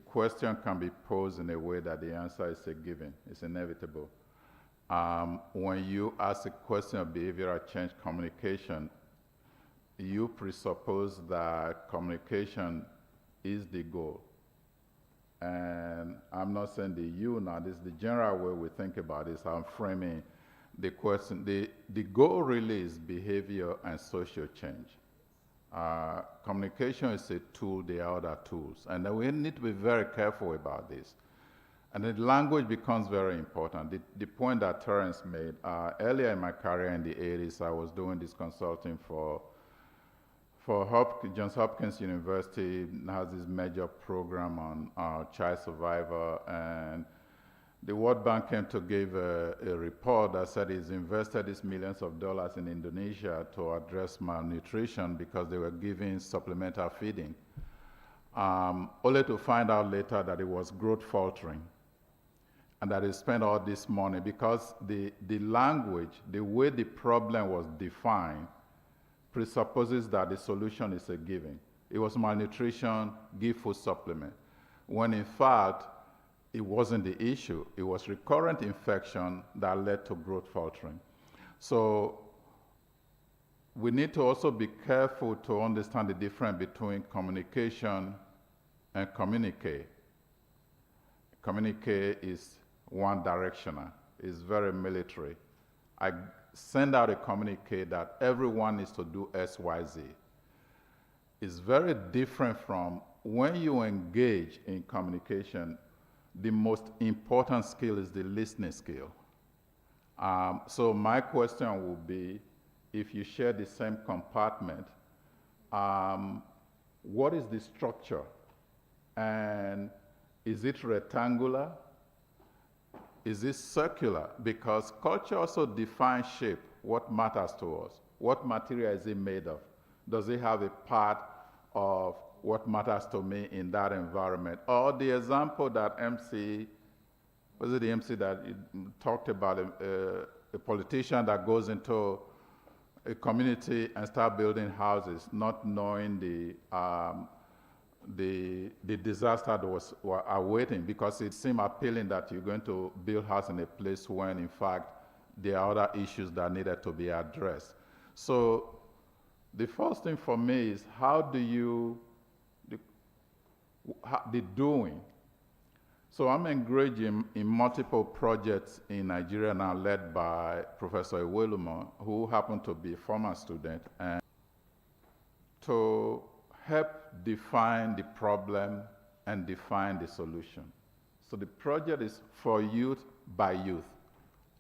question can be posed in a way that the answer is a given, it's inevitable. When you ask a question of behavioral change communication, you presuppose that communication is the goal. And I'm not saying the you now, this is the general way we think about this. I'm framing the question. The goal really is behavior and social change. Communication is a tool, there are other tools. And we need to be very careful about this. And the language becomes very important. The point that Terence made, earlier in my career in the 80s, I was doing this consulting for Johns Hopkins University. Has this major program on child survival, and the World Bank came to give a report that said it's invested these millions of dollars in Indonesia to address malnutrition because they were giving supplemental feeding, only to find out later that it was growth faltering, and that they spent all this money because the language, the way the problem was defined, presupposes that the solution is a given. It was malnutrition, give food supplement, when in fact, it wasn't the issue. It was recurrent infection that led to growth faltering. So we need to also be careful to understand the difference between communication and communicate. Communicate is one directional, it's very military. I send out a communique that everyone needs to do X, Y, Z. It's very different from when you engage in communication, the most important skill is the listening skill. So my question would be, if you share the same compartment, what is the structure? And is it rectangular? Is it circular? Because culture also defines shape, what matters to us. What material is it made of? Does it have a part of what matters to me in that environment? Or the example that MC, was it the MC that talked about a politician that goes into a community and start building houses, not knowing the disaster that was awaiting, because it seemed appealing that you're going to build house in a place when in fact there are other issues that needed to be addressed. So the first thing for me is how do you, the doing. So I'm engaged in multiple projects in Nigeria now led by Professor Iwelumo, who happened to be a former student, and to help define the problem and define the solution. So the project is for youth by youth.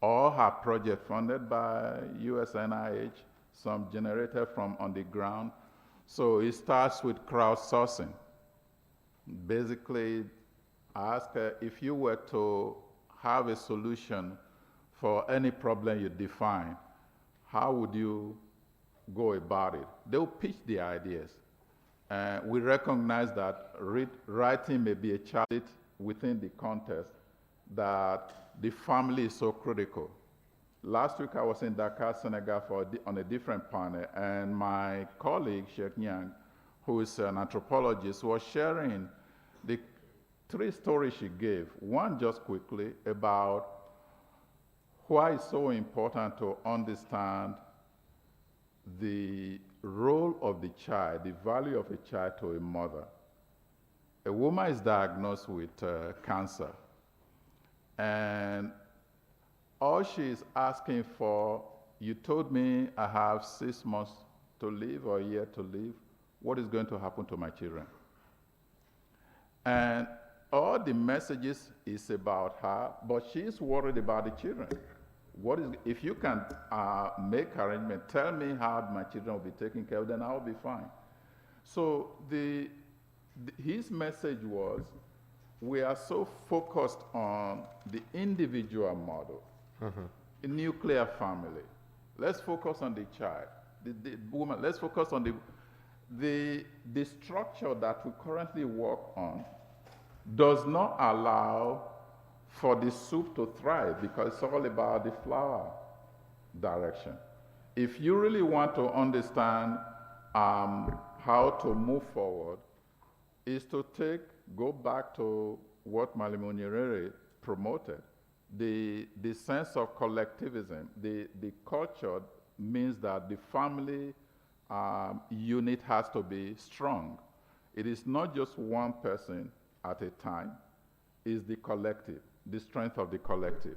All her projects funded by USNIH, some generated from on the ground. So it starts with crowdsourcing. Basically, I ask her, if you were to have a solution for any problem you define, how would you go about it? They'll pitch the ideas. We recognize that writing may be a challenge within the context, that the family is so critical. Last week I was in Dakar, Senegal on a different panel, and my colleague, Sheikh Nyang, who is an anthropologist, was sharing the 3 stories she gave. One, just quickly, about why it's so important to understand the role of the child, the value of a child to a mother. A woman is diagnosed with cancer, and all she is asking for, you told me I have 6 months to live or a year to live. What is going to happen to my children? And all the messages is about her, but she's worried about the children. If you can make arrangement, tell me how my children will be taken care of, then I'll be fine. So his message was, we are so focused on the individual model, a nuclear family. Let's focus on the child. the woman. Let's focus on the structure that we currently work on does not allow for the soup to thrive because it's all about the flower direction. If you really want to understand how to move forward, is to go back to what Mwalimu Nyerere promoted, the sense of collectivism. The culture means that the family unit has to be strong. It is not just one person at a time, it's the collective, the strength of the collective.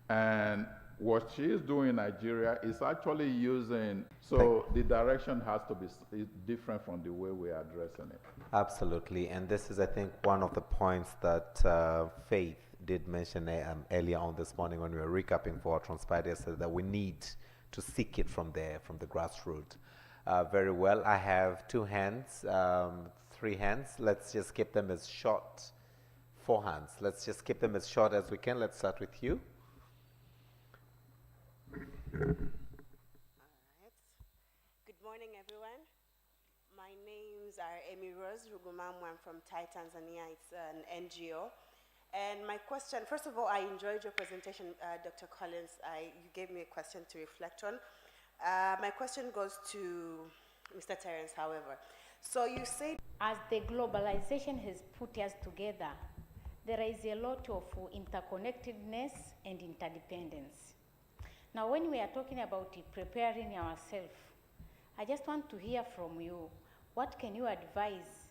And what she is doing in Nigeria is actually using, so the direction has to be different from the way we are addressing it. Absolutely, and this is, I think, one of the points that Faith did mention earlier on this morning when we were recapping for our transpired yesterday, that we need to seek it from there, from the grassroots. Very well, I have 2 hands, 3 hands. Let's just keep them as short. 4 hands. Let's just keep them as short as we can. Let's start with you. All right. Good morning, everyone. My names are Amy Rose Rugumamwa. I'm from Tanzania. It's an NGO. And my question, first of all, I enjoyed your presentation, Dr. Collins. You gave me a question to reflect on. My question goes to Mr. Terence, however. So you said, as the globalization has put us together, there is a lot of interconnectedness and interdependence. Now, when we are talking about preparing ourselves, I just want to hear from you, what can you advise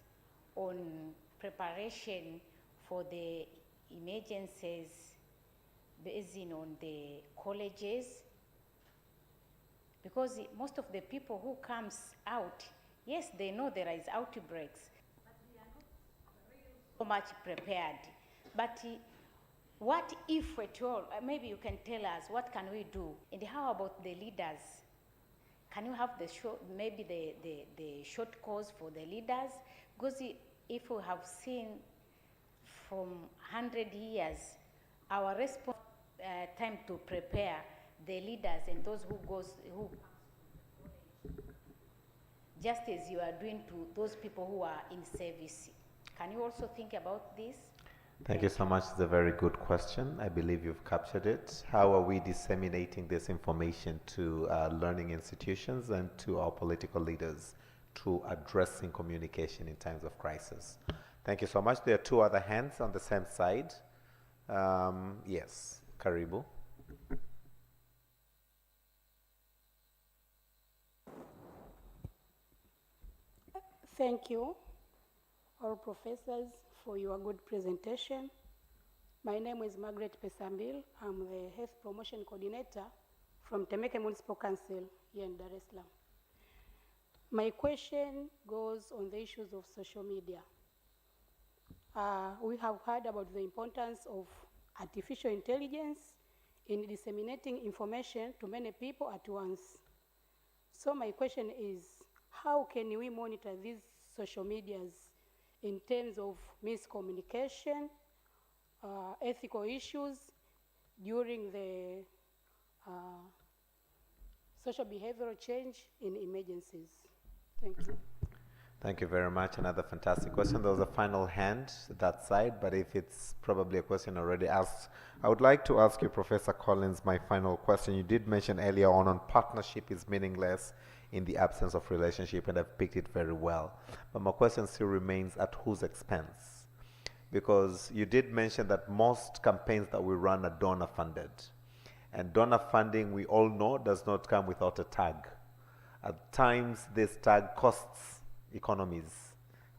on preparation for the emergencies based on the colleges? Because most of the people who comes out, yes, they know there is outbreaks, but we are not so much prepared. But what if at all, maybe you can tell us, what can we do? And how about the leaders? Can you have maybe the short course for the leaders? Because if we have seen from 100 years, our response time to prepare the leaders and those who just as you are doing to those people who are in service. Can you also think about this? Thank you so much. It's a very good question. I believe you've captured it. How are we disseminating this information to learning institutions and to our political leaders to addressing communication in times of crisis? Thank you so much. There are 2 other hands on the same side. Yes, Karibu. Thank you, all professors, for your good presentation. My name is Margaret Pesambil. I'm the Health Promotion Coordinator from Temeke Municipal Council here in Dar es Salaam. My question goes on the issues of social media. We have heard about the importance of artificial intelligence in disseminating information to many people at once. So my question is, how can we monitor these social medias in terms of miscommunication, ethical issues during the social behavioral change in emergencies? Thank you. Thank you very much. Another fantastic question. There was a final hand that side, but if it's probably a question already asked, I would like to ask you, Professor Collins, my final question. You did mention earlier on partnership is meaningless in the absence of relationship, and I've picked it very well. But my question still remains, at whose expense? Because you did mention that most campaigns that we run are donor funded. And donor funding, we all know, does not come without a tag. At times, this tag costs economies,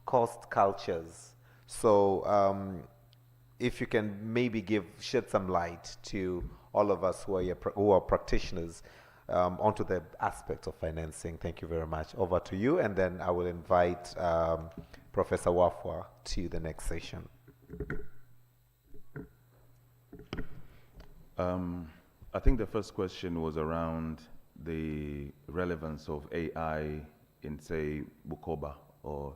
cost cultures. So if you can maybe shed some light to all of us who are practitioners onto the aspects of financing. Thank you very much. Over to you, and then I will invite Professor Wafwa to the next session. I think the first question was around the relevance of AI in, say, Bukoba or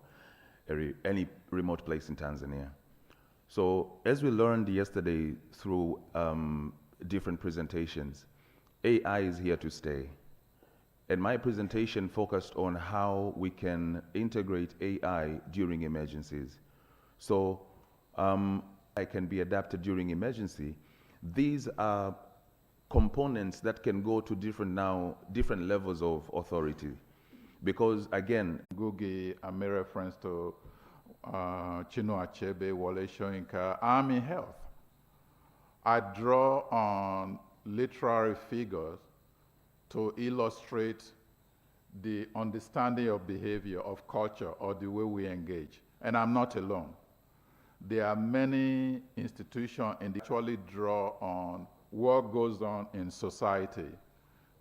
any remote place in Tanzania. So as we learned yesterday through different presentations, AI is here to stay. And my presentation focused on how we can integrate AI during emergencies. So I can be adapted during emergency. These are components that can go to different levels of authority. Because again, Gugi, I made reference to Chinua Achebe, Wole Soyinka. I'm in health. I draw on literary figures to illustrate the understanding of behavior, of culture, or the way we engage. And I'm not alone. There are many institutions and actually draw on what goes on in society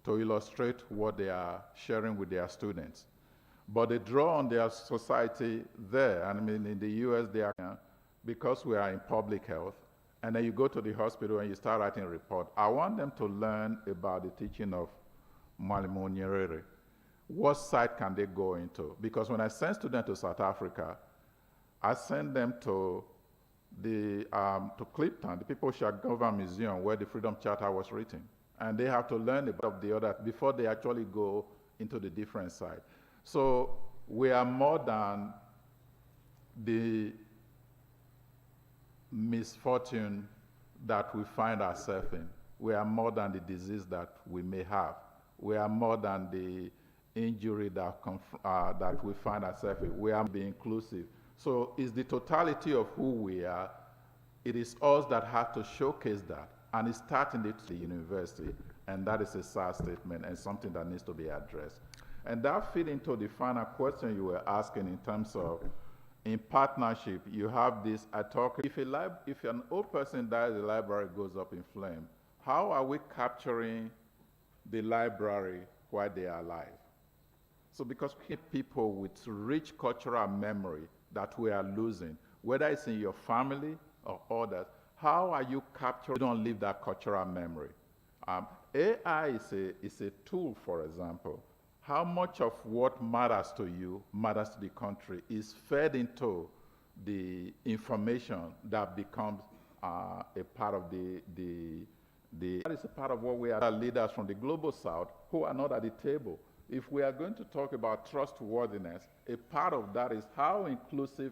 to illustrate what they are sharing with their students. But they draw on their society there. I mean, in the US, they are, because we are in public health, and then you go to the hospital and you start writing a report. I want them to learn about the teaching of Mwalimu Nyerere. What site can they go into? Because when I send students to South Africa, I send them to to Clifton, the People's Government Museum, where the Freedom Charter was written. And they have to learn about the other before they actually go into the different site. So we are more than the misfortune that we find ourselves in. We are more than the disease that we may have. We are more than the injury that we find ourselves in. We are being inclusive. So it's the totality of who we are. It is us that have to showcase that. And it's starting at the university. And that is a sad statement and something that needs to be addressed. And that feeds into the final question you were asking in terms of, in partnership, you have this, if an old person dies, the library goes up in flame. How are we capturing the library while they are alive? So because people with rich cultural memory that we are losing, whether it's in your family or others, how are you capturing, you don't leave that cultural memory? AI is a tool, for example. How much of what matters to you, matters to the country, is fed into the information that becomes a part of that is a part of what we are leaders from the global south who are not at the table. If we are going to talk about trustworthiness, a part of that is how inclusive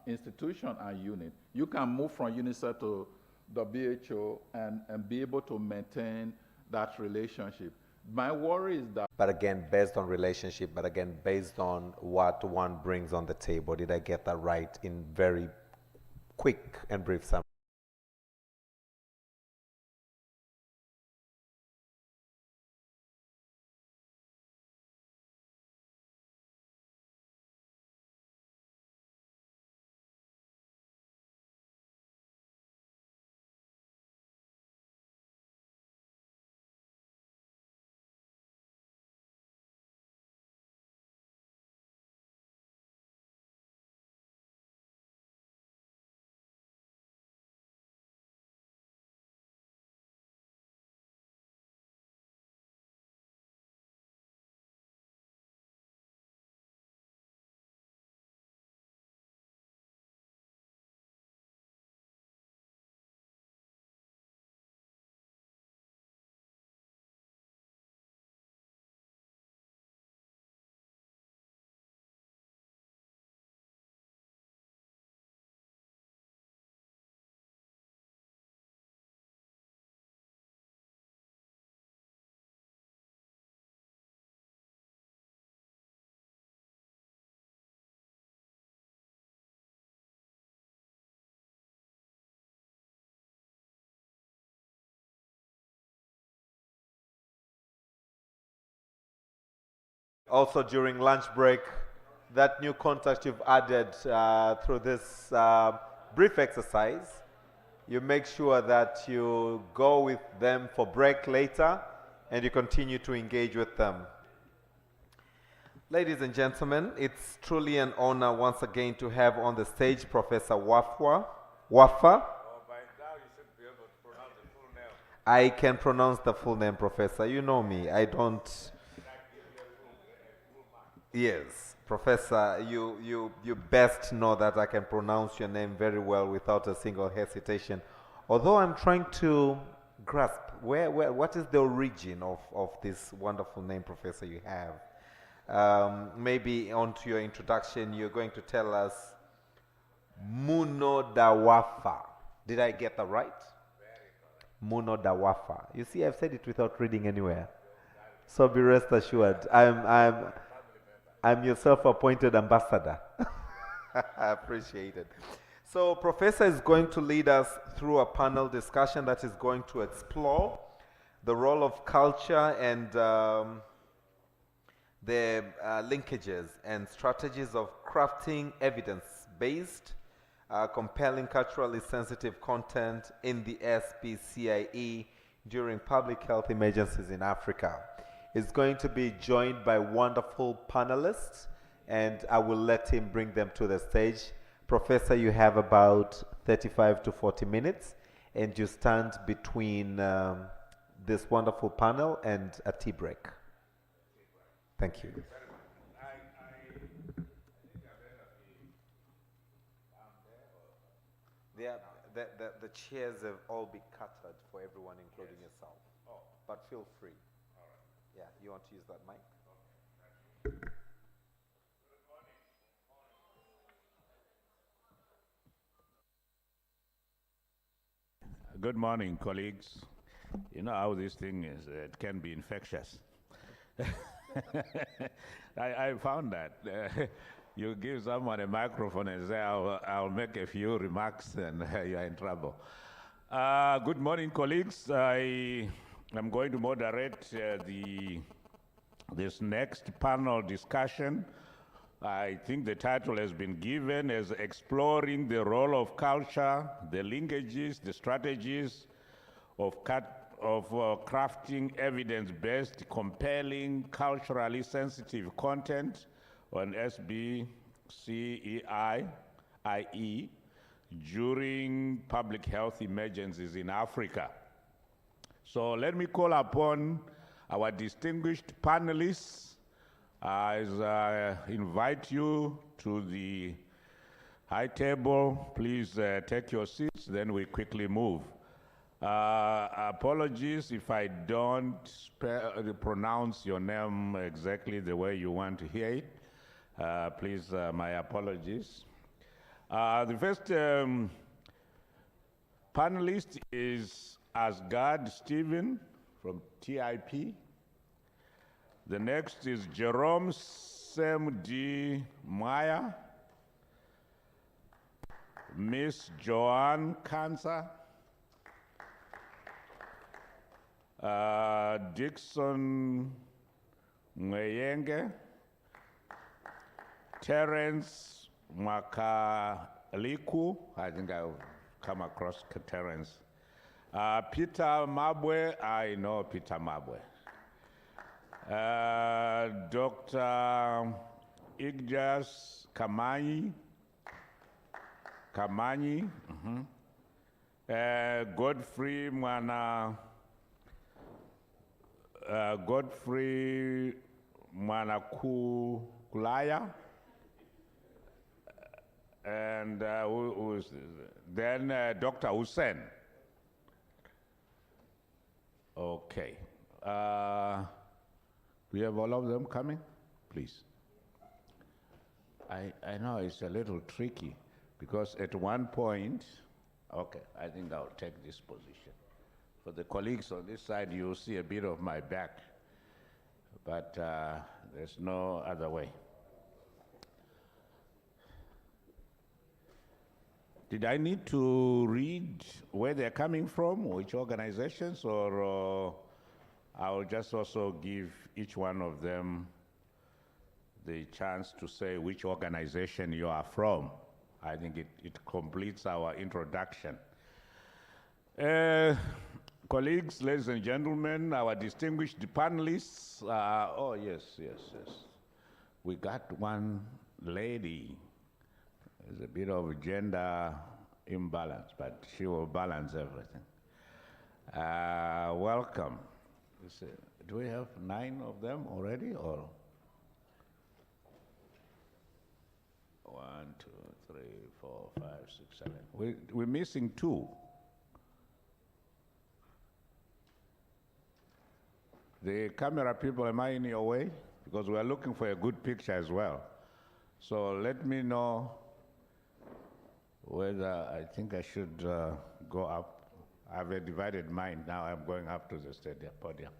institution and unit. You can move from UNICEF to WHO and be able to maintain that relationship. My worry is that... But again, based on relationship, but again, based on what one brings on the table. Did I get that right in very quick and brief summary? Also during lunch break, that new contact you've added through this brief exercise, you make sure that you go with them for break later and you continue to engage with them. Ladies and gentlemen, it's truly an honor once again to have on the stage Professor Wafa. By now you should be able to pronounce the full name. I can pronounce the full name, Professor. You know me. I don't... Yes, Professor, you best know that I can pronounce your name very well without a single hesitation. Although I'm trying to grasp what is the origin of this wonderful name, Professor, you have. Maybe onto your introduction, you're going to tell us Muno Dawafa. Did I get that right? Muno Dawafa. You see, I've said it without reading anywhere. So be rest assured, I'm your self-appointed ambassador. I appreciate it. So Professor is going to lead us through a panel discussion that is going to explore the role of culture and the linkages and strategies of crafting evidence-based, compelling culturally sensitive content in the SBCiE during public health emergencies in Africa. Is going to be joined by wonderful panelists, and I will let him bring them to the stage. Professor, you have about 35 to 40 minutes, and you stand between this wonderful panel and a tea break. Thank you. The chairs have all been catered for everyone, including yourself. But feel free. Yeah, you want to use that mic? Good morning, colleagues. You know how this thing is, it can be infectious. I found that. You give someone a microphone and say, I'll make a few remarks, and you're in trouble. Good morning, colleagues. I am going to moderate this next panel discussion. I think the title has been given as Exploring the Role of Culture, the Linkages, the Strategies of Crafting Evidence-Based, Compelling, Culturally Sensitive Content on SBCiE during public health emergencies in Africa. So let me call upon our distinguished panelists as I invite you to the high table. Please take your seats, then we quickly move. Apologies if I don't pronounce your name exactly the way you want to hear it. Please, my apologies. The first panelist is Asgard Stephen from TIP. The next is Jerome Sam D. Meyer, Miss Joanne Kansa, Dixon Mweyenge, Terence Makaliku, I think I've come across Terence. Peter Mabwe, I know Peter Mabwe. Dr. Igjas Kamanyi, Godfrey Mwanakulaya, and who is this? Then Dr. Hussein. Okay. We have all of them coming, please. I know it's a little tricky because at one point, okay, I think I'll take this position. For the colleagues on this side, you'll see a bit of my back, but there's no other way. Did I need to read where they're coming from, which organizations, or I'll just also give each one of them the chance to say which organization you are from? I think it completes our introduction. Colleagues, ladies and gentlemen, our distinguished panelists. Oh, yes. We got one lady. There's a bit of gender imbalance, but she will balance everything. Welcome. Do we have 9 of them already, or? 1, 2, 3, 4, 5, 6, 7. We're missing 2. The camera people, am I in your way? Because we are looking for a good picture as well. So let me know whether I think I should go up. I have a divided mind. Now I'm going up to the stadium podium.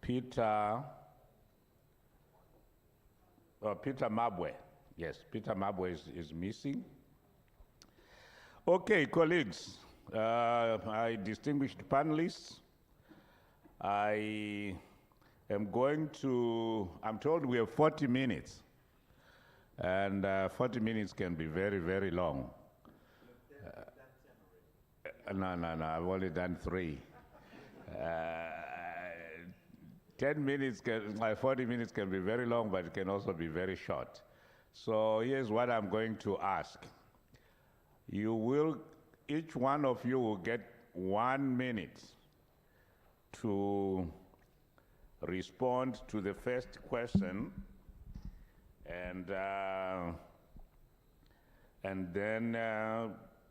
Peter Mabwe. Yes, Peter Mabwe is missing. Okay, colleagues, my distinguished panelists, I am going to, I'm told we have 40 minutes, and 40 minutes can be very, very long. No, I've only done 3. 10 minutes, 40 minutes can be very long, but it can also be very short. So here's what I'm going to ask. Each one of you will get 1 minute to respond to the first question, and then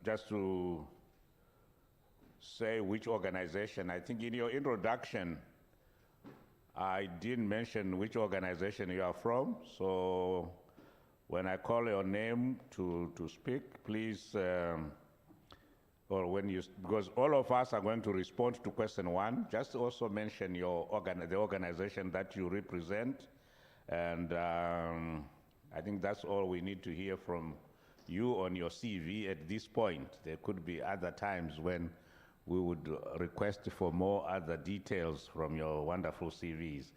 just to say which organization. I think in your introduction, I didn't mention which organization you are from, so when I call your name to speak, please, because all of us are going to respond to question 1, just also mention the organization that you represent, and I think that's all we need to hear from you on your CV at this point. There could be other times when we would request for more other details from your wonderful CVs.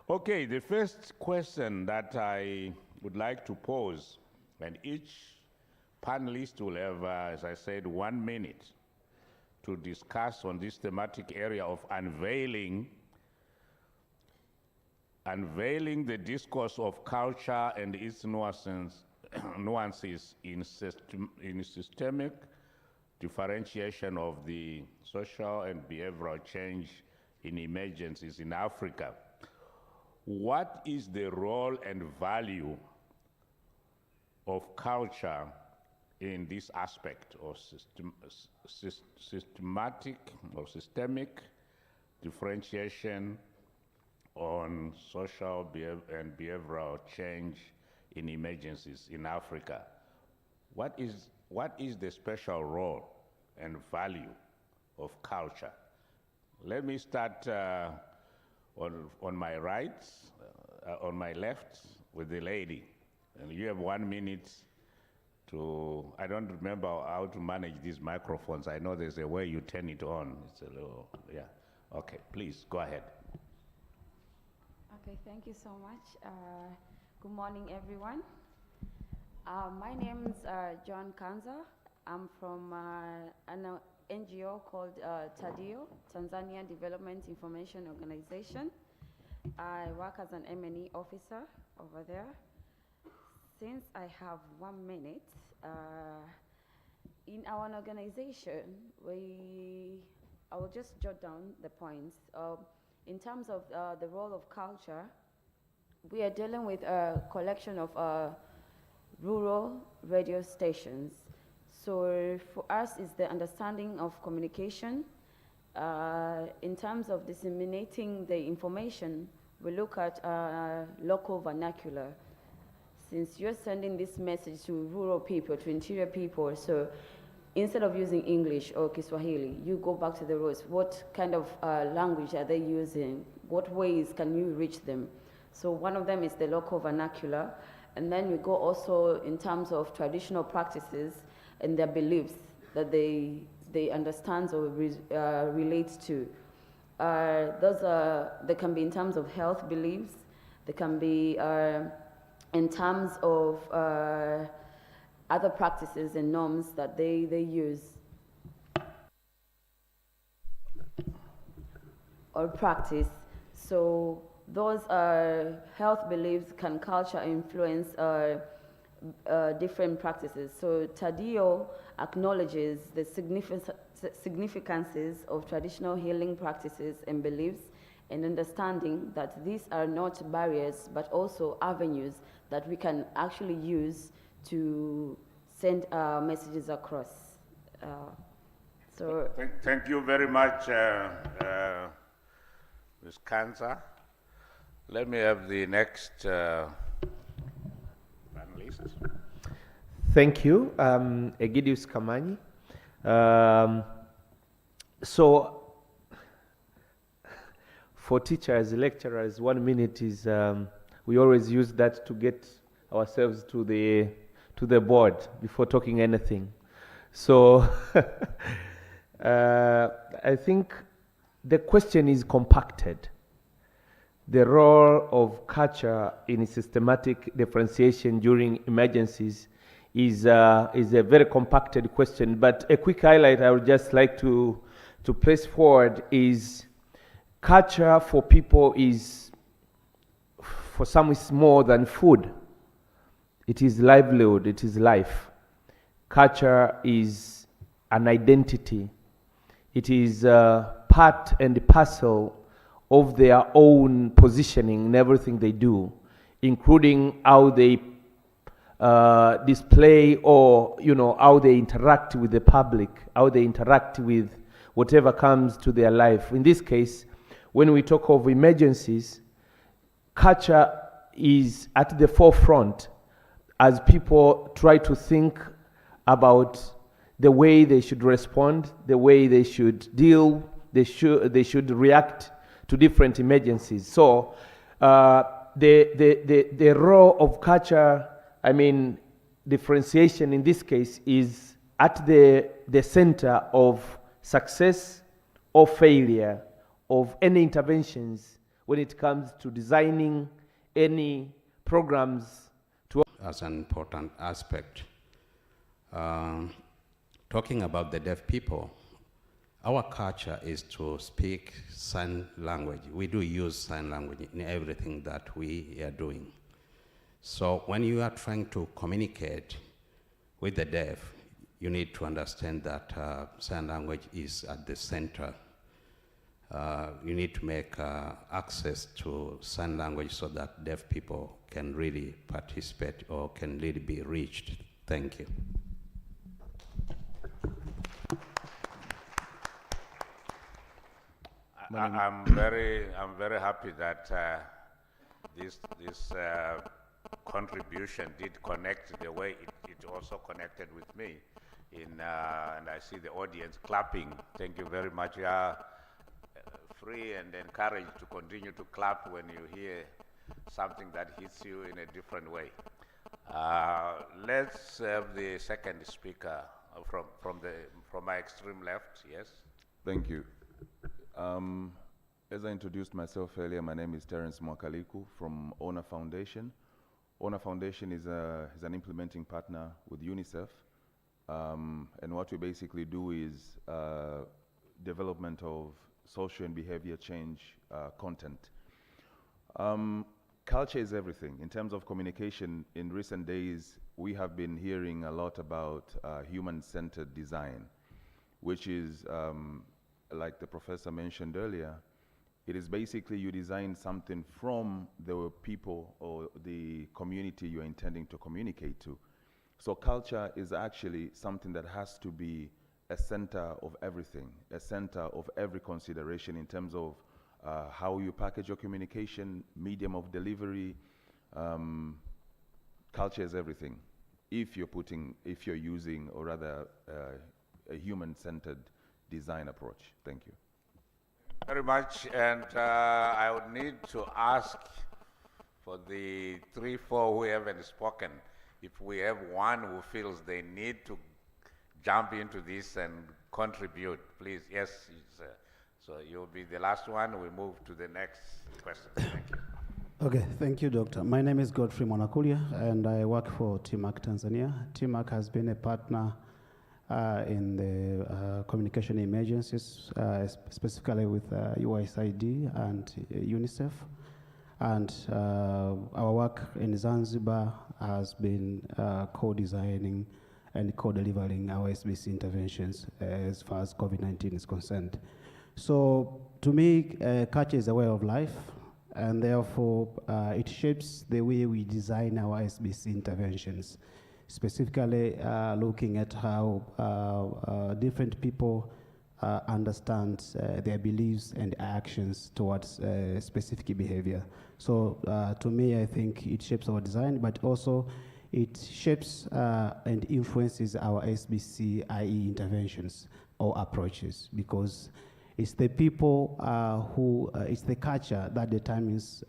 Okay, the first question that I would like to pose, and each panelist will have, as I said, 1 minute to discuss on this thematic area of unveiling the discourse of culture and its nuances in systemic differentiation of the social and behavioral change in emergencies in Africa. What is the role and value of culture in this aspect of systemic differentiation on social and behavioral change in emergencies in Africa? What is the special role and value of culture? Let me start on my right, on my left with the lady. And you have 1 minute to, I don't remember how to manage these microphones. I know there's a way you turn it on. It's a little, yeah. Okay, please, go ahead. Okay, thank you so much. Good morning, everyone. My name is John Kanza. I'm from an NGO called TADIO, Tanzania Development Information Organization. I work as an M&E officer over there. Since I have 1 minute, in our organization, I will just jot down the points. In terms of the role of culture, we are dealing with a collection of rural radio stations. So for us, it's the understanding of communication. In terms of disseminating the information, we look at local vernacular. Since you're sending this message to rural people, to interior people, so instead of using English or Kiswahili, you go back to the roots. What kind of language are they using? What ways can you reach them? So one of them is the local vernacular. And then we go also in terms of traditional practices and their beliefs that they understand or relate to. They can be in terms of health beliefs. They can be in terms of other practices and norms that they use or practice. So those health beliefs can culture influence different practices. So TADIO acknowledges the significances of traditional healing practices and beliefs, and understanding that these are not barriers but also avenues that we can actually use to send messages across. Thank you very much, Ms. Kanza. Let me have the next panelist. Thank you, Egidius Kamanyi. So, for teachers, lecturers, 1 minute is, we always use that to get ourselves to the board before talking anything. So, I think the question is compacted. The role of culture in systematic differentiation during emergencies is a very compacted question, but a quick highlight I would just like to place forward is culture for people is, for some, is more than food. It is livelihood, it is life. Culture is an identity. It is part and parcel of their own positioning in everything they do, including how they display or, how they interact with the public, how they interact with whatever comes to their life. In this case, when we talk of emergencies, culture is at the forefront as people try to think about the way they should respond, the way they should deal, they should react to different emergencies. So the role of culture, differentiation in this case, is at the center of success or failure of any interventions when it comes to designing any programs to... As an important aspect. Talking about the deaf people, our culture is to speak sign language. We do use sign language in everything that we are doing. So when you are trying to communicate with the deaf, you need to understand that sign language is at the center. You need to make access to sign language so that deaf people can really participate or can really be reached. Thank you. I'm very happy that this contribution did connect the way it also connected with me. And I see the audience clapping. Thank you very much. You are free and encouraged to continue to clap when you hear something that hits you in a different way. Let's have the second speaker from my extreme left. Yes. Thank you. As I introduced myself earlier, my name is Terence Mwakaliku from Honor Foundation. Honor Foundation is an implementing partner with UNICEF, and what we basically do is development of social and behavior change content. Culture is everything. In terms of communication, in recent days, we have been hearing a lot about human-centered design, which is, like the professor mentioned earlier, it is basically you design something from the people or the community you're intending to communicate to. So culture is actually something that has to be a center of everything, a center of every consideration in terms of how you package your communication, medium of delivery. Culture is everything. If you're using, or rather, a human-centered design approach. Thank you. Very much, and I would need to ask for the 3, 4 who haven't spoken, if we have one who feels they need to jump into this and contribute, please. Yes, so you'll be the last one. We move to the next question. Thank you. Okay, thank you, Doctor. My name is Godfrey Mwanakulia, and I work for TMAC Tanzania. TMAC has been a partner in the communication emergencies, specifically with USAID and UNICEF. And our work in Zanzibar has been co-designing and co-delivering our SBC interventions as far as COVID-19 is concerned. So to me, culture is a way of life, and therefore it shapes the way we design our SBC interventions, specifically looking at how different people understand their beliefs and actions towards specific behavior. So to me, I think it shapes our design, but also it shapes and influences our SBCiE interventions or approaches, because it's the people it's the culture that determines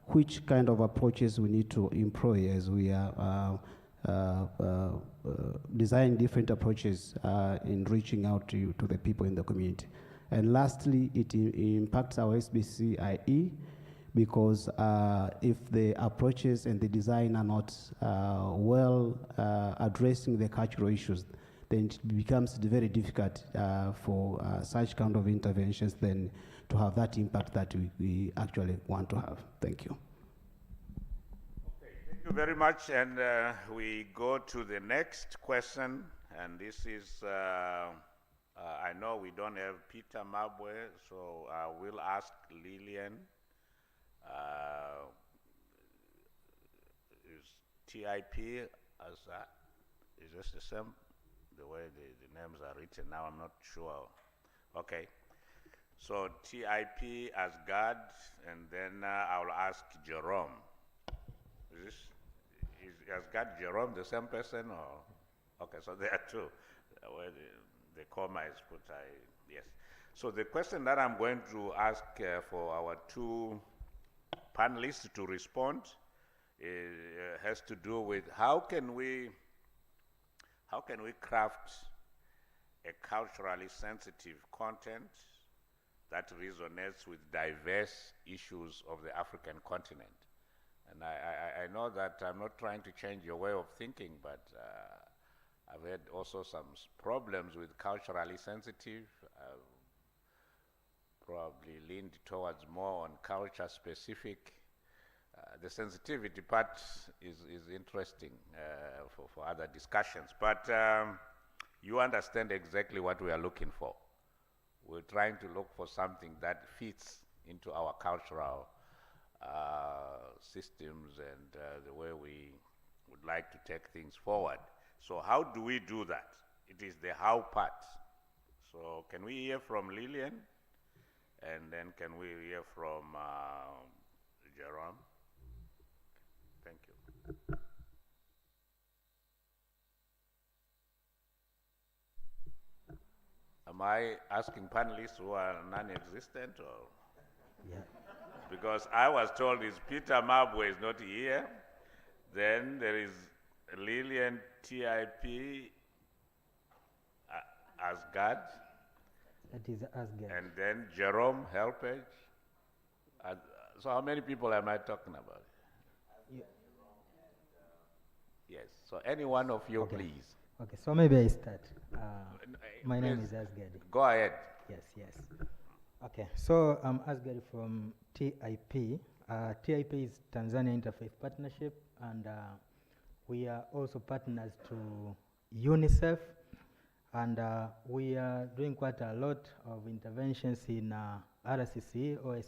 which kind of approaches we need to employ as we are design different approaches in reaching out to the people in the community. And lastly, it impacts our SBCiE, because if the approaches and the design are not well addressing the cultural issues, then it becomes very difficult for such kind of interventions then to have that impact that we actually want to have. Thank you. Okay, thank you very much. And we go to the next question. And this is, I know we don't have Peter Mabwe, so I will ask Lillian. Is TIP as is this the same? The way the names are written now, I'm not sure. Okay, so TIP as God, and then I'll ask Jerome. Is God Jerome the same person, or? Okay, so there are two. Where the comma is put, yes. So the question that I'm going to ask for our two panelists to respond has to do with how can we craft a culturally sensitive content that resonates with diverse issues of the African continent. And I know that I'm not trying to change your way of thinking, but I've had also some problems with culturally sensitive, probably leaned towards more on culture specific. The sensitivity part is interesting for other discussions, but you understand exactly what we are looking for. We're trying to look for something that fits into our cultural systems and the way we would like to take things forward. So how do we do that? It is the how part. So can we hear from Lillian? And then can we hear from Jerome? Thank you. Am I asking panelists who are non-existent, or? Yeah. Because I was told is Peter Mabwe is not here. Then there is Lillian TIP Asgard. That is Asgard. And then Jerome Helpage. So how many people am I talking about? Yes, so any one of you, okay. Please. Okay, so maybe I start. My name is Asgard. Go ahead. Yes. Okay, so I'm Asgard from TIP. TIP is Tanzania Interfaith Partnership, and we are also partners to UNICEF, and we are doing quite a lot of interventions in RCCE or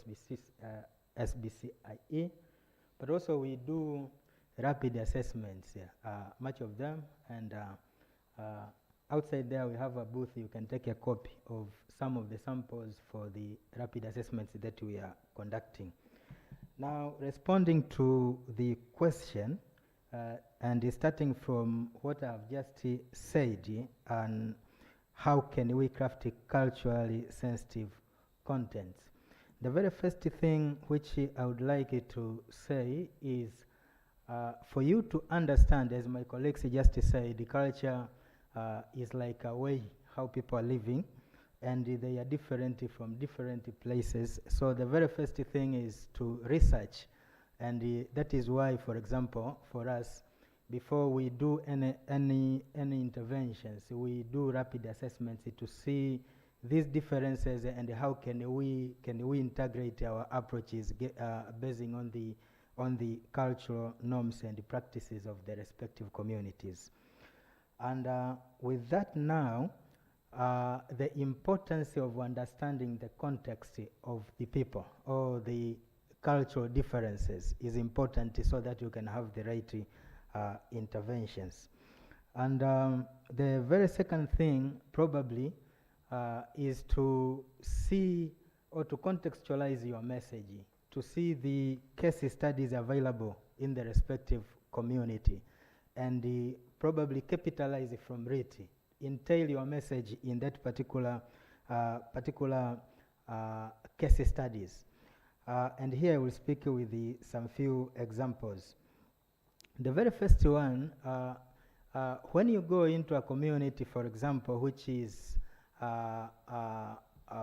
SBCiE, but also we do rapid assessments, much of them, and outside there we have a booth. You can take a copy of some of the samples for the rapid assessments that we are conducting. Now, responding to the question, and starting from what I've just said, and how can we craft culturally sensitive contents? The very first thing which I would like to say is for you to understand, as my colleagues just said, the culture is like a way how people are living, and they are different from different places. So the very first thing is to research, and that is why, for example, for us, before we do any interventions, we do rapid assessments to see these differences and how can we integrate our approaches basing on the cultural norms and practices of the respective communities. And with that now, the importance of understanding the context of the people or the cultural differences is important so that you can have the right interventions. And the very second thing probably is to see or to contextualize your message, to see the case studies available in the respective community, and probably capitalize from it, entail your message in that particular case studies. And here I will speak with some few examples. The very first one, when you go into a community, for example, which is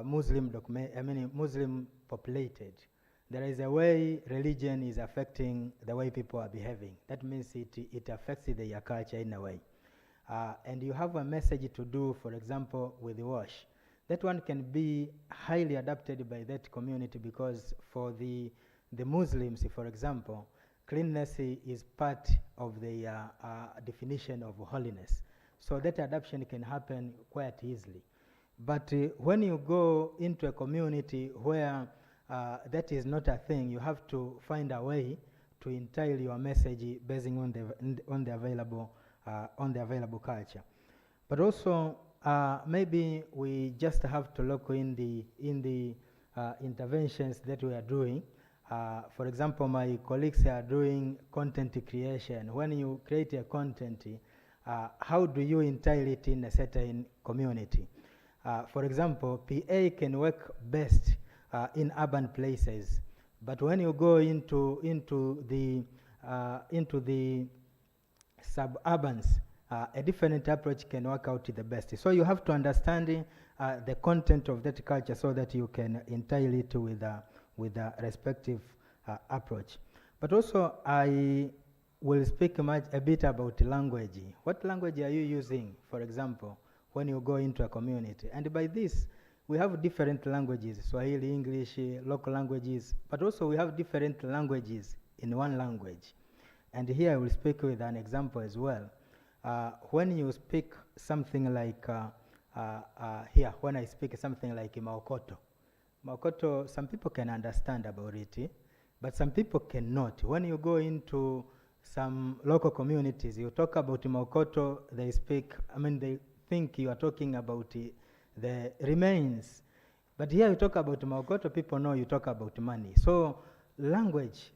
Muslim populated, there is a way religion is affecting the way people are behaving. That means it affects their culture in a way. And you have a message to do, for example, with the wash. That one can be highly adapted by that community because for the Muslims, for example, cleanliness is part of the definition of holiness. So that adaptation can happen quite easily. But when you go into a community where that is not a thing, you have to find a way to entail your message based on the available culture. But also, maybe we just have to look in the interventions that we are doing. For example, my colleagues are doing content creation. When you create a content, how do you entail it in a certain community? For example, PA can work best in urban places, but when you go into the suburbans, a different approach can work out the best. So you have to understand the content of that culture so that you can entail it with a respective approach. But also, I will speak a bit about language. What language are you using, for example, when you go into a community? And by this, we have different languages, Swahili, English, local languages, but also we have different languages in one language. And here I will speak with an example as well. When you speak something like, here, when I speak something like Maokoto, some people can understand about it, but some people cannot. When you go into some local communities, you talk about Maokoto, they think you are talking about the remains. But here you talk about Maokoto, people know you talk about money. So the language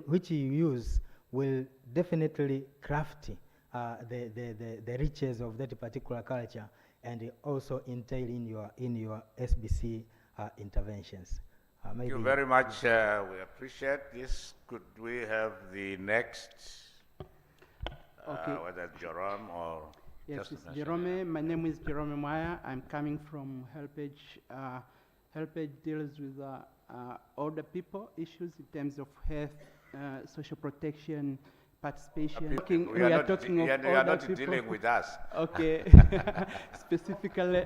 which you use will definitely craft the riches of that particular culture and also entail in your SBCiE interventions. Thank you very much. We appreciate this. Could we have the next, whether Jerome or... Yes, it's Jerome. My name is Jerome Maya. I'm coming from HelpAge. HelpAge deals with older people issues in terms of health, social protection, participation. You are not dealing with us. Okay. Specifically,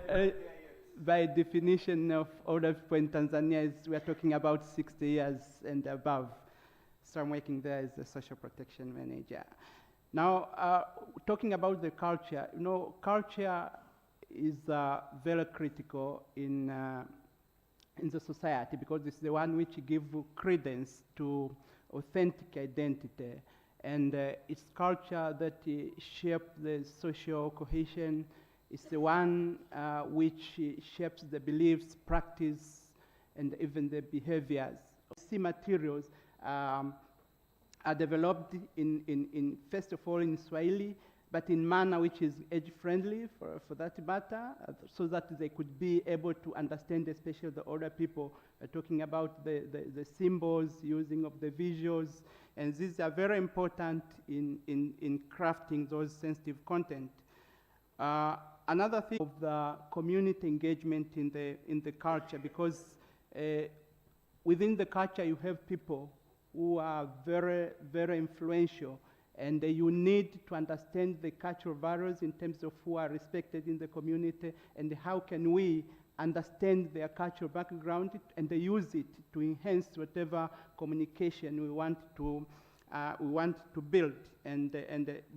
by definition of older people in Tanzania, we are talking about 60 years and above. So I'm working there as a social protection manager. Now, talking about the culture, culture is very critical in the society because it's the one which gives credence to authentic identity. And it's culture that shapes the social cohesion. It's the one which shapes the beliefs, practice, and even the behaviors. SBCiE materials are developed first of all in Swahili, but in manner which is age-friendly for that matter, so that they could be able to understand, especially the older people, talking about the symbols, using of the visuals, and these are very important in crafting those sensitive content. Another thing of the community engagement in the culture, because within the culture you have people who are very, very influential, and you need to understand the cultural values in terms of who are respected in the community, and how can we understand their cultural background and use it to enhance whatever communication we want to build. And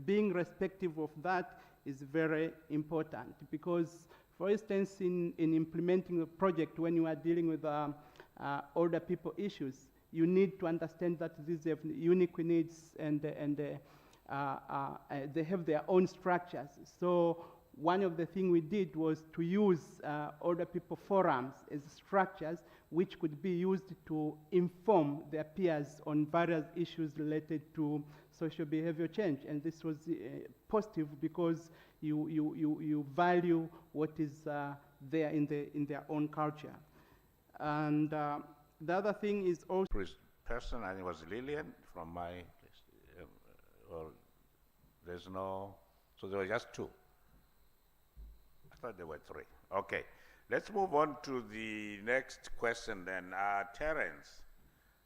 being respective of that is very important because, for instance, in implementing a project, when you are dealing with older people issues, you need to understand that these have unique needs and they have their own structures. So one of the things we did was to use older people forums as structures which could be used to inform their peers on various issues related to social behavior change. And this was positive because you value what is there in their own culture. And the other thing is also... Person, and it was Lillian from my place. Or there's no... So there were just two. I thought there were three. Okay. Let's move on to the next question then. Terence,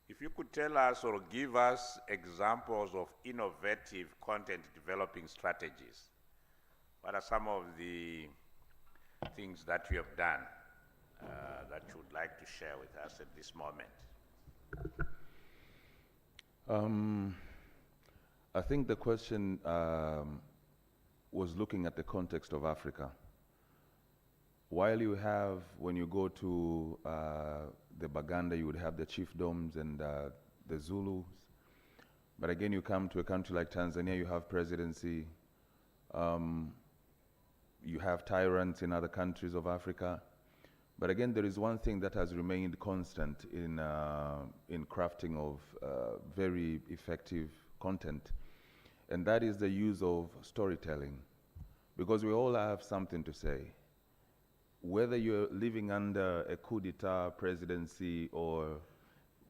if you could tell us or give us examples of innovative content developing strategies. What are some of the things that you have done that you would like to share with us at this moment? I think the question was looking at the context of Africa. While you have, when you go to the Baganda, you would have the chiefdoms and the Zulus. But again, you come to a country like Tanzania, you have presidency. You have tyrants in other countries of Africa. But again, there is one thing that has remained constant in crafting of very effective content, and that is the use of storytelling. Because we all have something to say. Whether you're living under a coup d'etat presidency or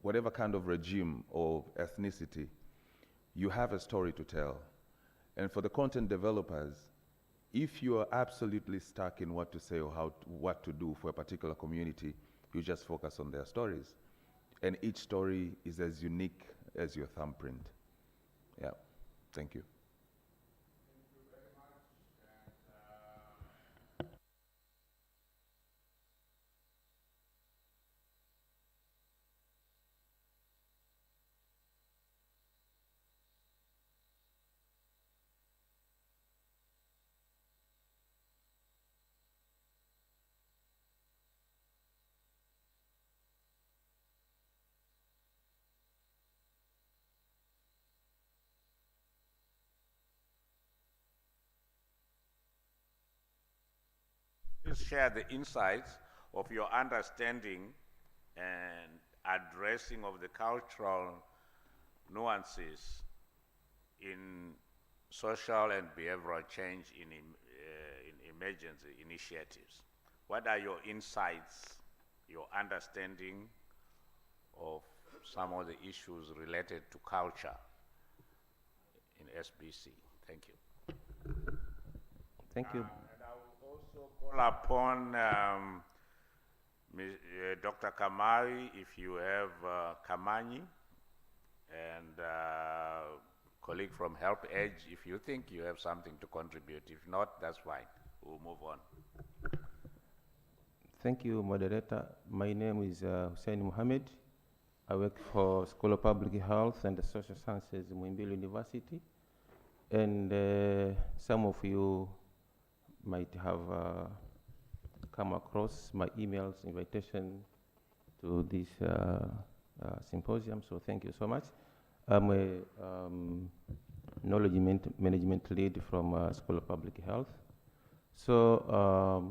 whatever kind of regime or ethnicity, you have a story to tell. And for the content developers, if you are absolutely stuck in what to say or what to do for a particular community, you just focus on their stories. And each story is as unique as your thumbprint. Yeah, thank you. Please share the insights of your understanding and addressing of the cultural nuances in social and behavioral change in emergency initiatives. What are your insights, your understanding of some of the issues related to culture in SBC? Thank you. Thank you. And I will also call upon Dr. Kamari, if you have Kamanyi, and colleague from Help Edge, if you think you have something to contribute. If not, that's fine. We'll move on. Thank you, moderator. My name is Hussein Mohammed. I work for School of Public Health and Social Sciences, Muhimbili University. And some of you might have come across my emails invitation to this symposium, so thank you so much. I'm a knowledge management lead from School of Public Health. So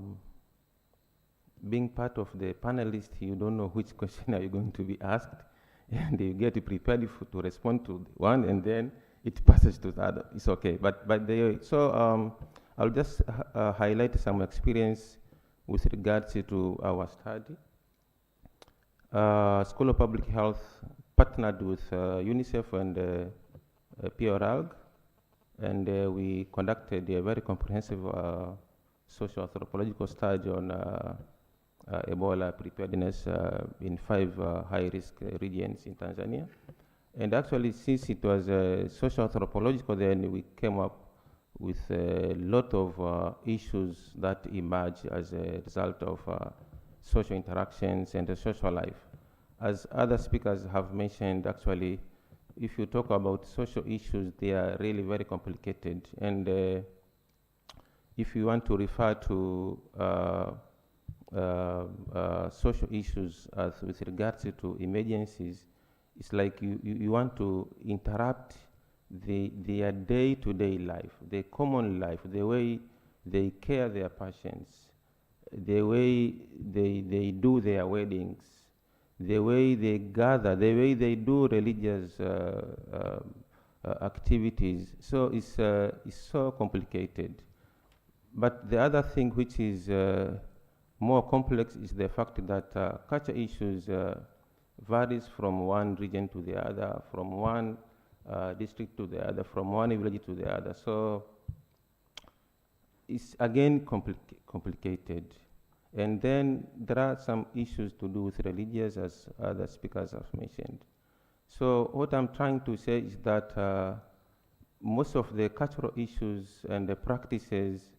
being part of the panelists, you don't know which question are you going to be asked, and you get prepared to respond to one, and then it passes to the other. It's okay. I'll just highlight some experience with regards to our study. School of Public Health partnered with UNICEF and Behavioural, and we conducted a very comprehensive social anthropological study on Ebola preparedness in 5 high-risk regions in Tanzania. And actually, since it was social anthropological, then we came up with a lot of issues that emerge as a result of social interactions and the social life. As other speakers have mentioned, actually, if you talk about social issues, they are really very complicated. And if you want to refer to social issues as with regards to emergencies, it's like you want to interrupt their day-to-day life, their common life, the way they care their patients, the way they do their weddings, the way they gather, the way they do religious activities. So it's so complicated. But the other thing which is more complex is the fact that culture issues varies from one region to the other, from one district to the other, from one village to the other. So it's again complicated. And then there are some issues to do with religious, as other speakers have mentioned. So what I'm trying to say is that most of the cultural issues and the practices,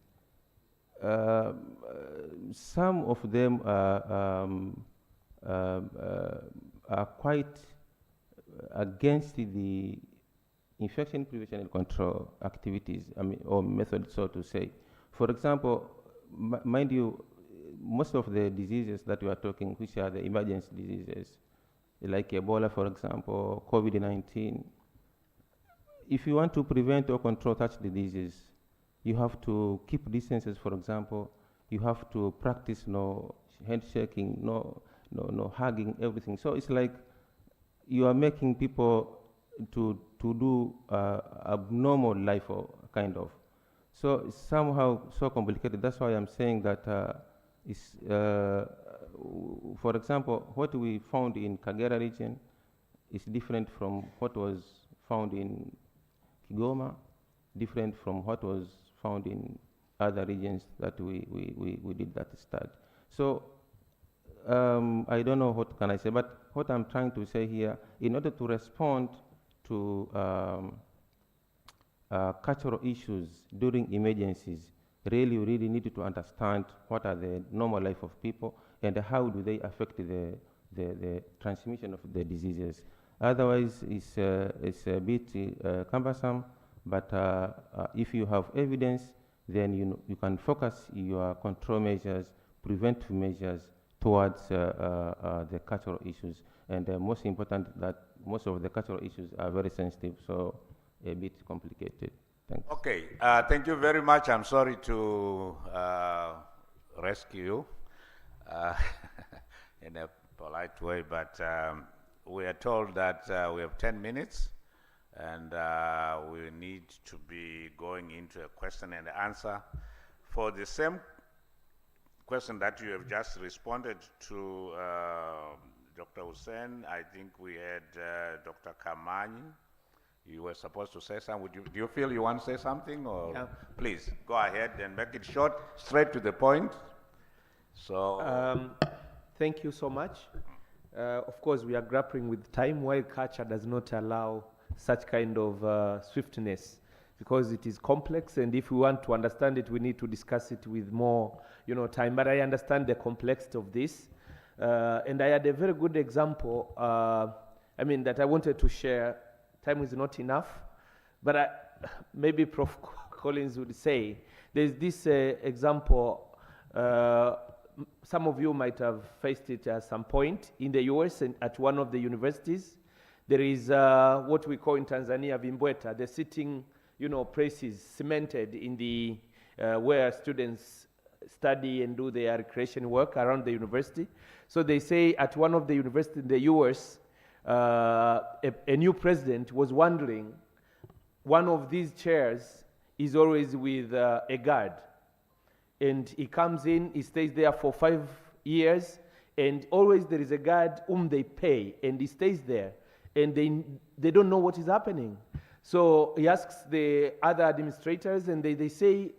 some of them are quite against the infection prevention and control activities, or methods, so to say. For example, mind you, most of the diseases that we are talking, which are the emergency diseases, like Ebola, for example, COVID-19, if you want to prevent or control such diseases, you have to keep distances, for example. You have to practice no handshaking, no hugging, everything. So it's like you are making people to do abnormal life, or kind of. So it's somehow so complicated. That's why I'm saying that for example, what we found in Kagera region is different from what was found in Kigoma, different from what was found in other regions that we did that study. So I don't know what can I say, but what I'm trying to say here, in order to respond to cultural issues during emergencies, really, we really need to understand what are the normal life of people and how do they affect the transmission of the diseases. Otherwise, it's a bit cumbersome, but if you have evidence, then you can focus your control measures, preventive measures towards the cultural issues. And most important, that most of the cultural issues are very sensitive, so a bit complicated. Thanks. Okay, thank you very much. I'm sorry to rescue you in a polite way, but we are told that we have 10 minutes and we need to be going into a question and answer. For the same question that you have just responded to Dr. Hussein, I think we had Dr. Kamani. You were supposed to say something. Do you feel you want to say something? Or Yeah. Please, go ahead and make it short, straight to the point. So, thank you so much. Of course, we are grappling with time, while culture does not allow such kind of swiftness, because it is complex, and if we want to understand it, we need to discuss it with more time. But I understand the complexity of this. And I had a very good example, that I wanted to share. Time is not enough, but maybe Prof. Collins would say, there's this example, some of you might have faced it at some point in the US and at one of the universities. There is what we call in Tanzania vimbweta, the sitting, places cemented in the where students study and do their recreation work around the university. So they say at one of the universities in the US, a new president was wondering, one of these chairs is always with a guard. And he comes in, he stays there for 5 years, and always there is a guard whom they pay, and he stays there. And they don't know what is happening. So he asks the other administrators, and they say,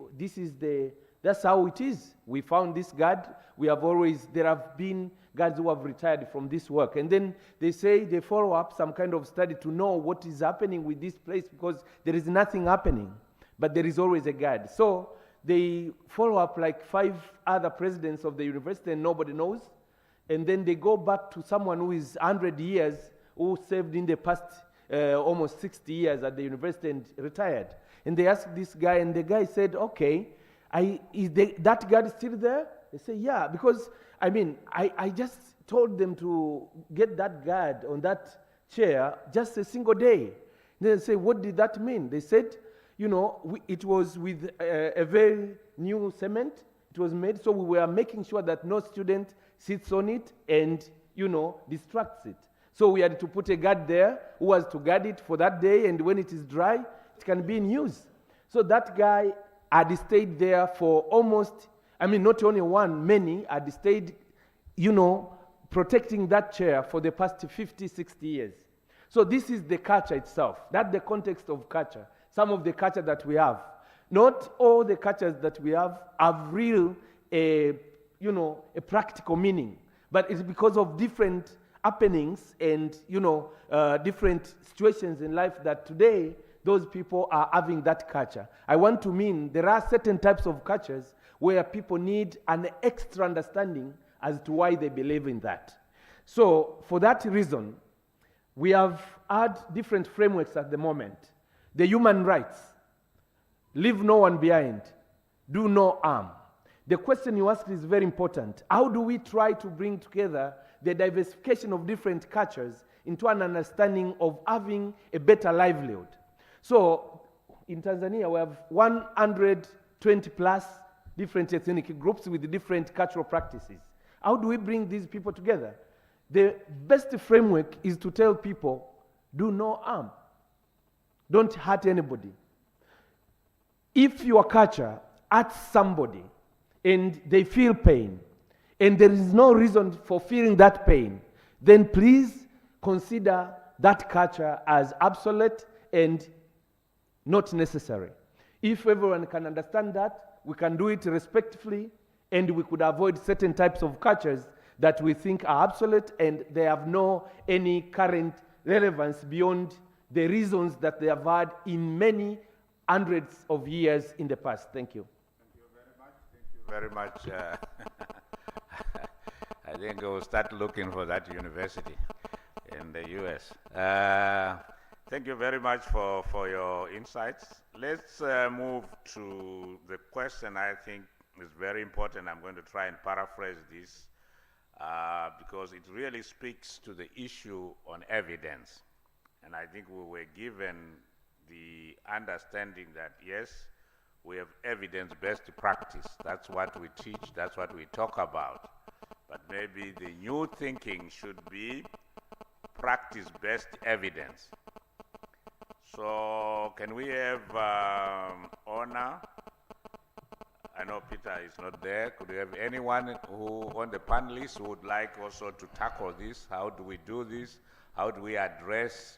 that's how it is. We found this guard. There have been guards who have retired from this work. And then they say they follow up some kind of study to know what is happening with this place, because there is nothing happening, but there is always a guard. So they follow up like 5 other presidents of the university, and nobody knows. And then they go back to someone who is 100 years, who served in the past almost 60 years at the university and retired. And they asked this guy, and the guy said, okay, That guard still there? They say, yeah, because, I mean, I just told them to get that guard on that chair just a single day. Then they say, what did that mean? They said, you know, it was with a very new cement. It was made, so we were making sure that no student sits on it and, you know, distracts it. So we had to put a guard there who was to guard it for that day, and when it is dry, it can be in use. So that guy had stayed there for almost, I mean, not only one, many had stayed, you know, protecting that chair for the past 50, 60 years. So this is the culture itself. That's the context of culture. Some of the culture that we have. Not all the cultures that we have real, you know, a practical meaning. But it's because of different happenings and, you know, different situations in life that today those people are having that culture. I want to mean there are certain types of cultures where people need an extra understanding as to why they believe in that. So for that reason, we have had different frameworks at the moment. The human rights, leave no one behind, do no harm. The question you asked is very important. How do we try to bring together the diversification of different cultures into an understanding of having a better livelihood? So in Tanzania, we have 120 plus different ethnic groups with different cultural practices. How do we bring these people together? The best framework is to tell people, do no harm. Don't hurt anybody. If your culture hurts somebody and they feel pain, and there is no reason for feeling that pain, then please consider that culture as obsolete and not necessary. If everyone can understand that, we can do it respectfully, and we could avoid certain types of cultures that we think are obsolete and they have no any current relevance beyond the reasons that they have had in many hundreds of years in the past. Thank you. Thank you very much. I think we'll start looking for that university in the US. Thank you very much for your insights. Let's move to the question I think is very important. I'm going to try and paraphrase this because it really speaks to the issue on evidence. And I think we were given the understanding that, yes, we have evidence-based practice. That's what we teach, that's what we talk about. But maybe the new thinking should be practice-based evidence. So can we have honor? I know Peter is not there. Could we have anyone who on the panelists who would like also to tackle this? How do we do this? How do we address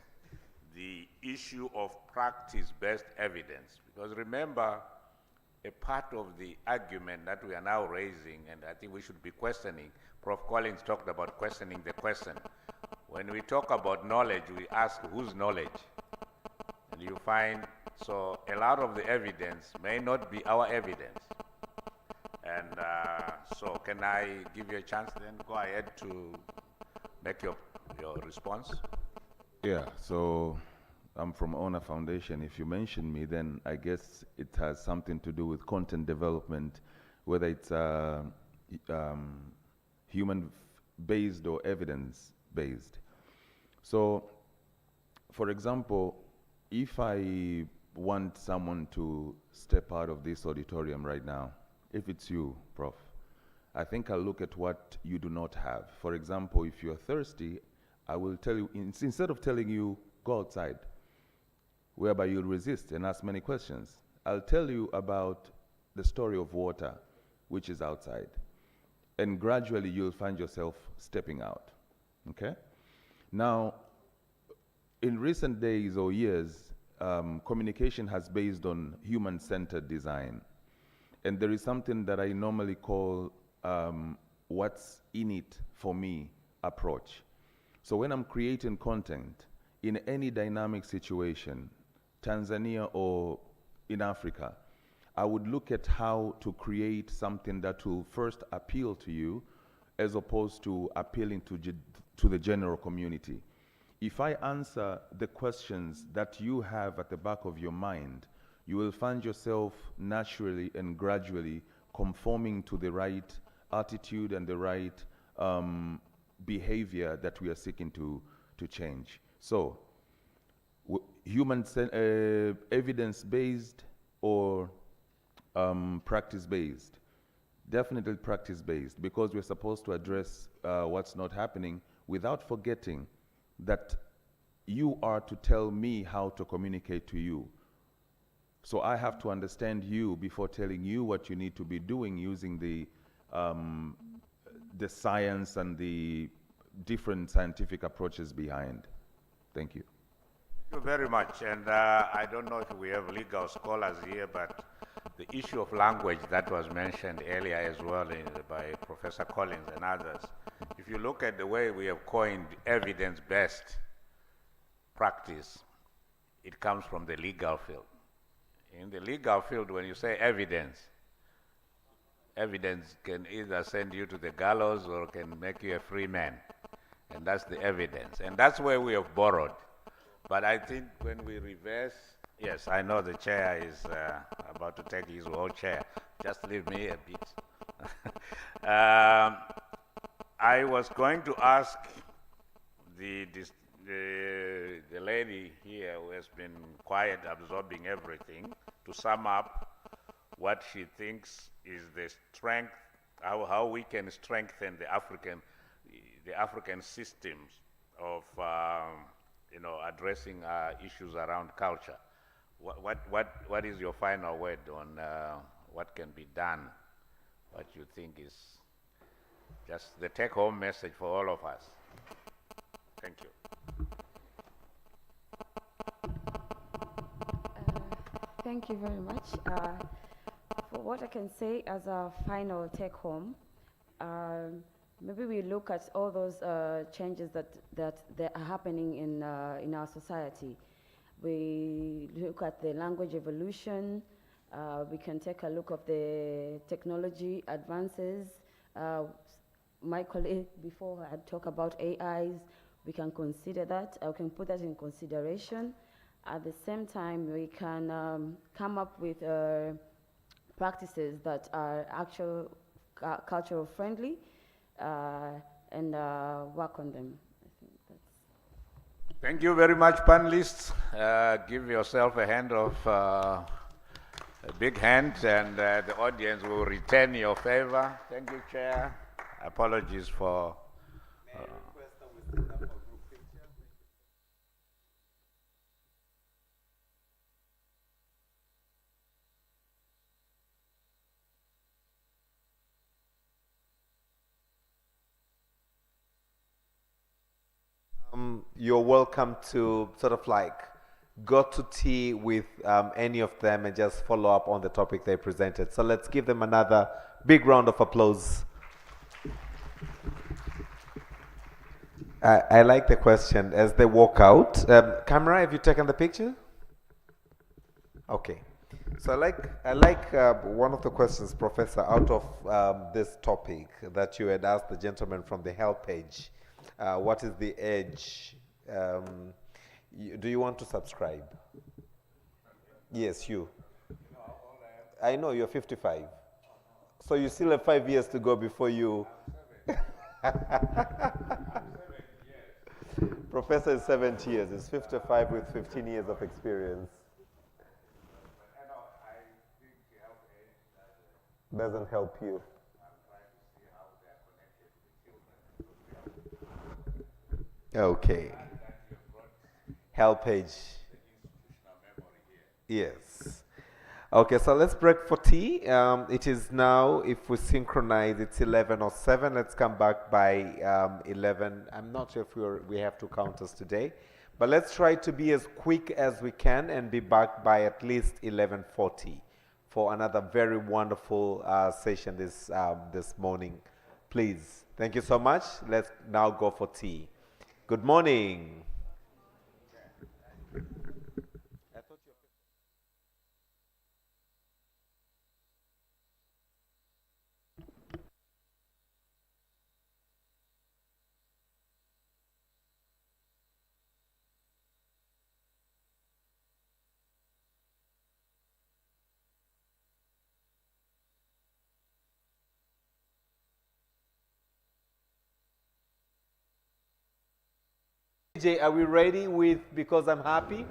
the issue of practice-based evidence? Because remember, a part of the argument that we are now raising, and I think we should be questioning, Prof. Collins talked about questioning the question. When we talk about knowledge, we ask whose knowledge? And you find, so a lot of the evidence may not be our evidence. And so can I give you a chance then? Go ahead to make your response. Yeah, so I'm from Honor Foundation. If you mention me, then I guess it has something to do with content development, whether it's human-based or evidence-based. So, for example, if I want someone to step out of this auditorium right now, if it's you, Prof, I think I'll look at what you do not have. For example, if you're thirsty, I will tell you, instead of telling you, go outside, whereby you'll resist and ask many questions, I'll tell you about the story of water, which is outside. And gradually you'll find yourself stepping out, okay? Now, in recent days or years, communication has based on human-centered design. And there is something that I normally call what's in it for me approach. So when I'm creating content in any dynamic situation, Tanzania or in Africa, I would look at how to create something that will first appeal to you as opposed to appealing to the general community. If I answer the questions that you have at the back of your mind, you will find yourself naturally and gradually conforming to the right attitude and the right behavior that we are seeking to change. So, evidence-based or practice-based? Definitely practice-based, because we're supposed to address what's not happening without forgetting that you are to tell me how to communicate to you. So I have to understand you before telling you what you need to be doing using the science and the different scientific approaches behind. Thank you. Thank you very much. And I don't know if we have legal scholars here, but the issue of language that was mentioned earlier as well by Professor Collins and others, if you look at the way we have coined evidence-based practice, it comes from the legal field. In the legal field, when you say evidence, evidence can either send you to the gallows or can make you a free man. And that's the evidence. And that's where we have borrowed. But I think when we reverse, yes, I know the chair is about to take his whole chair. Just leave me a bit. I was going to ask the lady here who has been quiet, absorbing everything, to sum up what she thinks is the strength, how we can strengthen the African systems of addressing issues around culture. What is your final word on what can be done? What you think is just the take-home message for all of us? Thank you. Thank you very much. For what I can say as a final take-home, maybe we look at all those changes that are happening in our society. We look at the language evolution. We can take a look at the technology advances. My colleague before had talked about AIs. We can consider that. We can put that in consideration. At the same time, we can come up with practices that are actual cultural friendly and work on them. I think that's. Thank you very much, panelists. Give yourself a hand of a big hand, and the audience will return your favor. Thank you, Chair. Apologies for. You're welcome to sort of like go to tea with any of them and just follow up on the topic they presented. So let's give them another big round of applause. I like the question as they walk out. Camera, have you taken the picture? Okay. So I like one of the questions, Professor, out of this topic that you had asked the gentleman from the help page. What is the age? Do you want to subscribe? Yes, you. I know you're 55. So you still have 5 years to go before you. Professor is 70 years. He's 55 with 15 years of experience. Doesn't help you. Okay. Help page. Yes. Okay, so let's break for tea. It is now, if we synchronize, it's 11:07. Let's come back by 11. I'm not sure if we have 2 counters today, but let's try to be as quick as we can and be back by at least 11:40 for another very wonderful session this morning. Please. Thank you so much. Let's now go for tea. Good morning. Jay, are we ready with Because I'm Happy?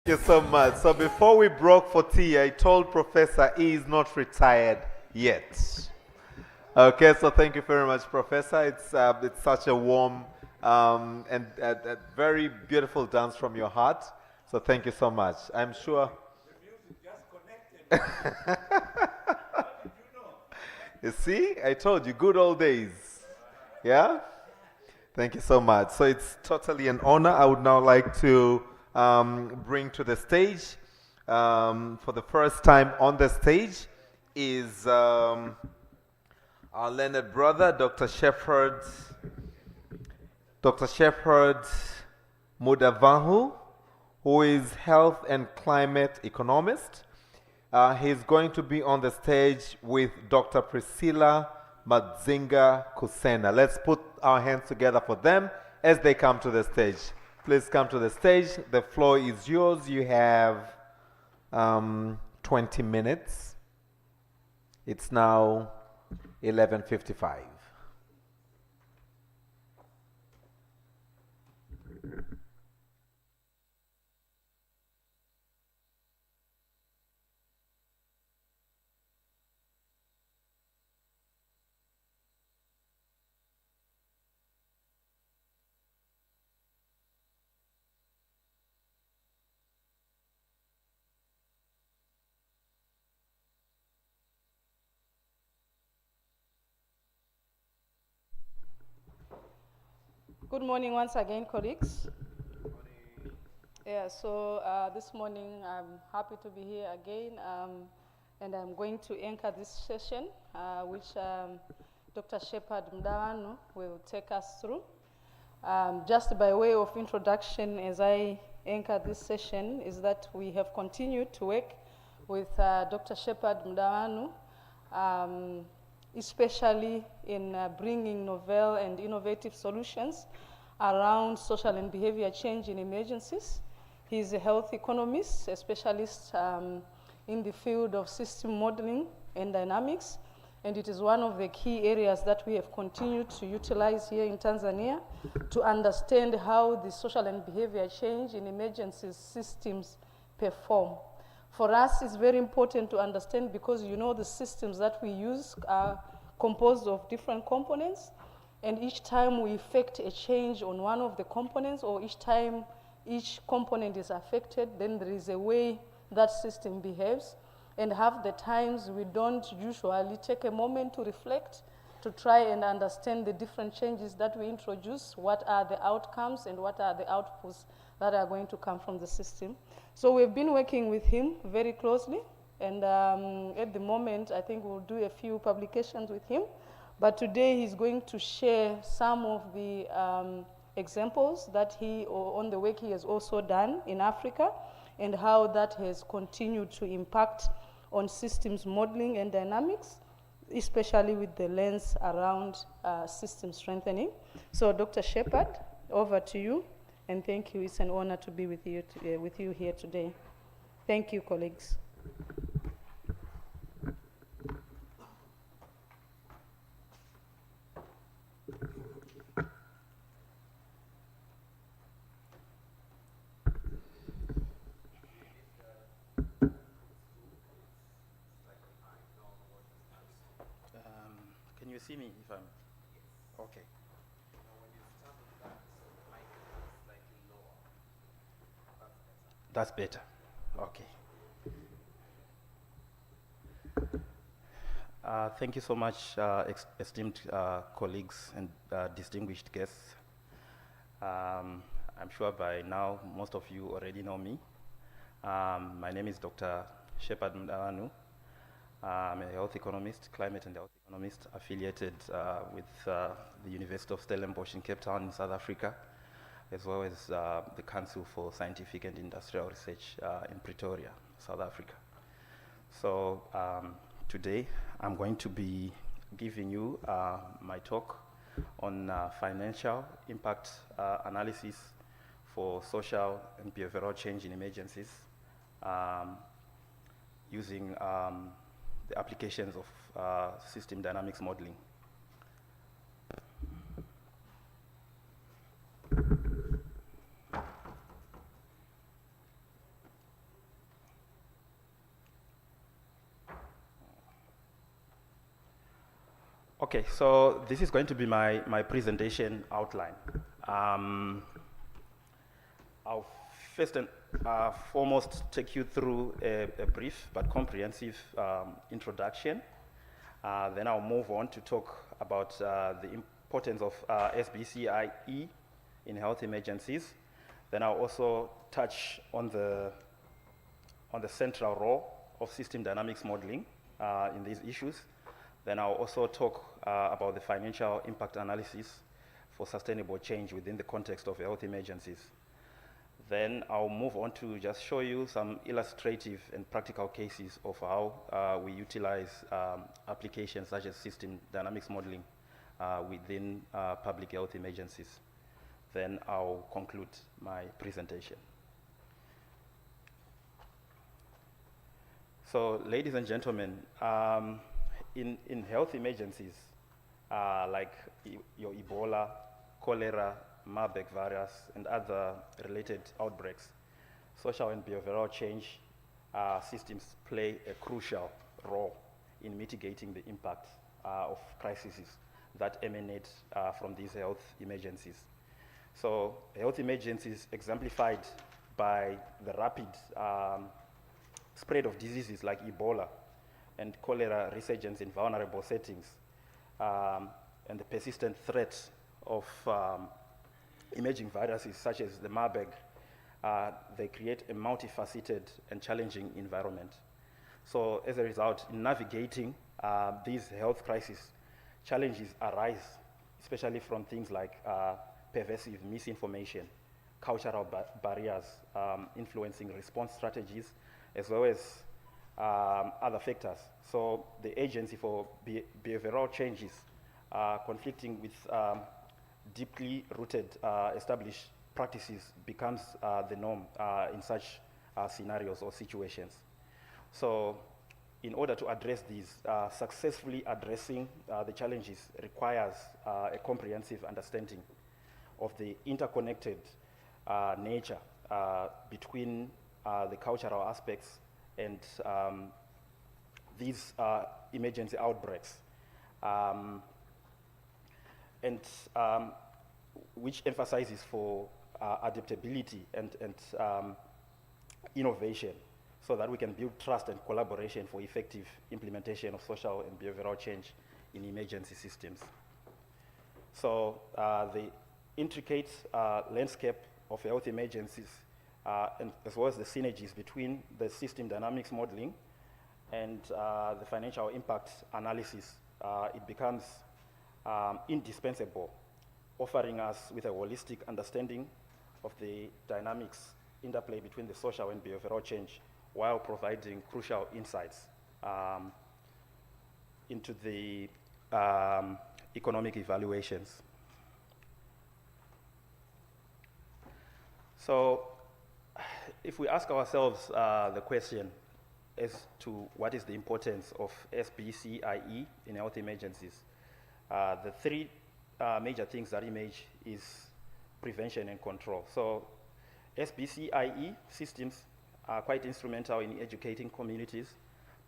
Thank you so much. So before we broke for tea, I told Professor he is not retired yet. Okay, so thank you very much, Professor. It's such a warm and a very beautiful dance from your heart. So thank you so much. I'm sure. You see, I told you, good old days. Yeah? Thank you so much. So it's totally an honor. I would now like to bring to the stage, for the first time on the stage, is our learned brother, Dr. Shepherd Mudavahu, who is health and climate economist. He's going to be on the stage with Dr. Priscilla Madzinga Kusena. Let's put our hands together for them as they come to the stage. Please come to the stage. The floor is yours. You have 20 minutes. It's now 11:55. Good morning once again, colleagues. Yeah, so this morning I'm happy to be here again, and I'm going to anchor this session, which Dr. Shepherd Mdawanu will take us through. Just by way of introduction, as I anchor this session, is that we have continued to work with Dr. Shepherd Mdawanu, especially in bringing novel and innovative solutions around social and behavior change in emergencies. He's a health economist, a specialist in the field of system modeling and dynamics, And it is one of the key areas that we have continued to utilize here in Tanzania to understand how the social and behavior change in emergency systems perform. For us, it's very important to understand because you know the systems that we use are composed of different components, and each time we effect a change on one of the components, or each time each component is affected, then there is a way that system behaves. And half the times we don't usually take a moment to reflect, to try and understand the different changes that we introduce, what are the outcomes and what are the outputs that are going to come from the system. So we've been working with him very closely, and at the moment I think we'll do a few publications with him. But today he's going to share some of the examples that on the work he has also done in Africa, and how that has continued to impact on systems modeling and dynamics, especially with the lens around system strengthening. So Dr. Shepard, over to you, and thank you. It's an honor to be with you here today. Thank you, colleagues. Can you see me if I'm okay? That's better. Okay. Thank you so much, esteemed colleagues and distinguished guests. I'm sure by now most of you already know me. My name is Dr. Shepard Mdawanu. I'm a health economist, climate and health economist, affiliated with the University of Stellenbosch in Cape Town in South Africa, as well as the Council for Scientific and Industrial Research in Pretoria, South Africa. So today I'm going to be giving you my talk on financial impact analysis for social and behavioral change in emergencies using the applications of system dynamics modeling. Okay, so this is going to be my presentation outline. I'll first and foremost take you through a brief but comprehensive introduction. Then I'll move on to talk about the importance of SBCiE in health emergencies. Then I'll also touch on the central role of system dynamics modeling in these issues. Then I'll also talk about the financial impact analysis for sustainable change within the context of health emergencies. Then I'll move on to just show you some illustrative and practical cases of how we utilize applications such as system dynamics modeling within public health emergencies. Then I'll conclude my presentation. So, ladies and gentlemen, in health emergencies like your Ebola, cholera, Marburg virus, and other related outbreaks, social and behavioral change systems play a crucial role in mitigating the impact of crises that emanate from these health emergencies. So, health emergencies exemplified by the rapid spread of diseases like Ebola and cholera resurgence in vulnerable settings, and the persistent threat of emerging viruses such as the Marburg, they create a multifaceted and challenging environment. So as a result, in navigating these health crises, challenges arise, especially from things like pervasive misinformation, cultural barriers influencing response strategies, as well as other factors. So the agency for behavioral changes conflicting with deeply rooted established practices becomes the norm in such scenarios or situations. So in order to address these, successfully addressing the challenges requires a comprehensive understanding of the interconnected nature between the cultural aspects and these emergency outbreaks, and which emphasizes for adaptability and innovation, so that we can build trust and collaboration for effective implementation of social and behavioral change in emergency systems. So the intricate landscape of health emergencies, and as well as the synergies between the system dynamics modeling and the financial impact analysis, it becomes indispensable, offering us with a holistic understanding of the dynamics interplay between the social and behavioral change, while providing crucial insights into the economic evaluations. So if we ask ourselves the question as to what is the importance of SBCiE in health emergencies, the three major things that emerge is prevention and control. So SBCiE systems are quite instrumental in educating communities,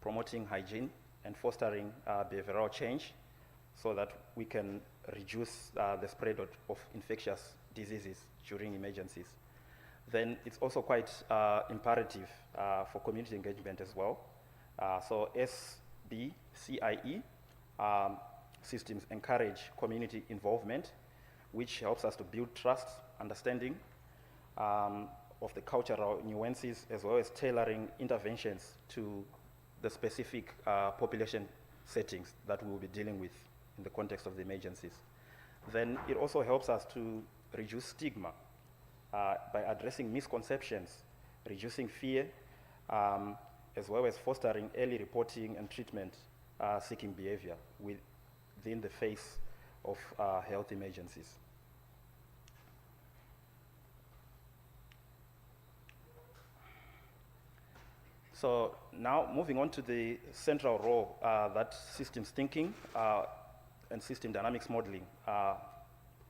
promoting hygiene, and fostering behavioral change, so that we can reduce the spread of infectious diseases during emergencies. Then it's also quite imperative for community engagement as well. So SBCiE systems encourage community involvement, which helps us to build trust, understanding of the cultural nuances, as well as tailoring interventions to the specific population settings that we will be dealing with in the context of the emergencies. Then it also helps us to reduce stigma by addressing misconceptions, reducing fear, as well as fostering early reporting and treatment seeking behavior within the face of health emergencies. So now moving on to the central role that systems thinking and system dynamics modeling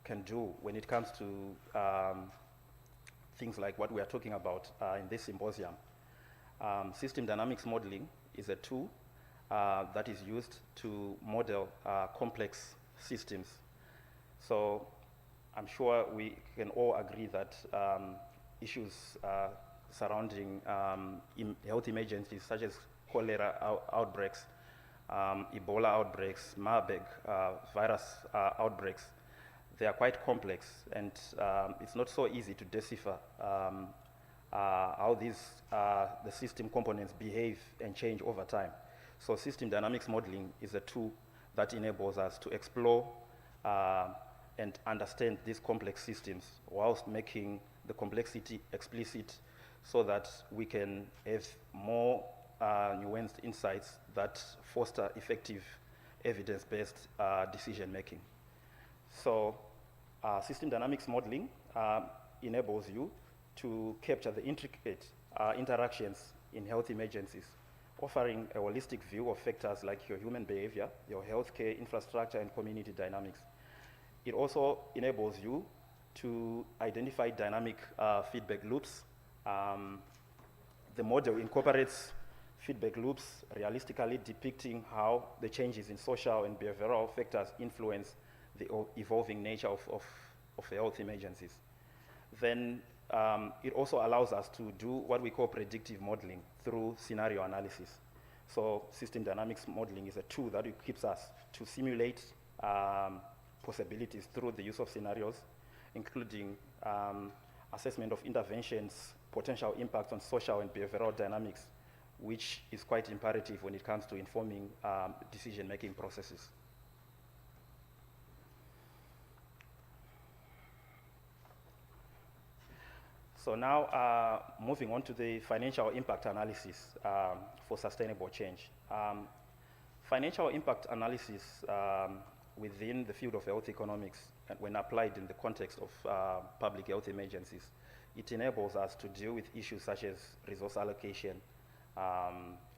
can do when it comes to things like what we are talking about in this symposium. System dynamics modeling is a tool that is used to model complex systems. So I'm sure we can all agree that issues surrounding health emergencies such as cholera outbreaks, Ebola outbreaks, Marburg virus outbreaks, they are quite complex, and it's not so easy to decipher how the system components behave and change over time. So system dynamics modeling is a tool that enables us to explore and understand these complex systems whilst making the complexity explicit, so that we can have more nuanced insights that foster effective evidence-based decision making. So system dynamics modeling enables you to capture the intricate interactions in health emergencies, offering a holistic view of factors like your human behavior, your healthcare infrastructure, and community dynamics. It also enables you to identify dynamic feedback loops. The model incorporates feedback loops, realistically depicting how the changes in social and behavioral factors influence the evolving nature of health emergencies. Then it also allows us to do what we call predictive modeling through scenario analysis. So system dynamics modeling is a tool that equips us to simulate possibilities through the use of scenarios, including assessment of interventions, potential impacts on social and behavioral dynamics, which is quite imperative when it comes to informing decision-making processes. So now moving on to the financial impact analysis for sustainable change. Financial impact analysis within the field of health economics, and when applied in the context of public health emergencies, it enables us to deal with issues such as resource allocation,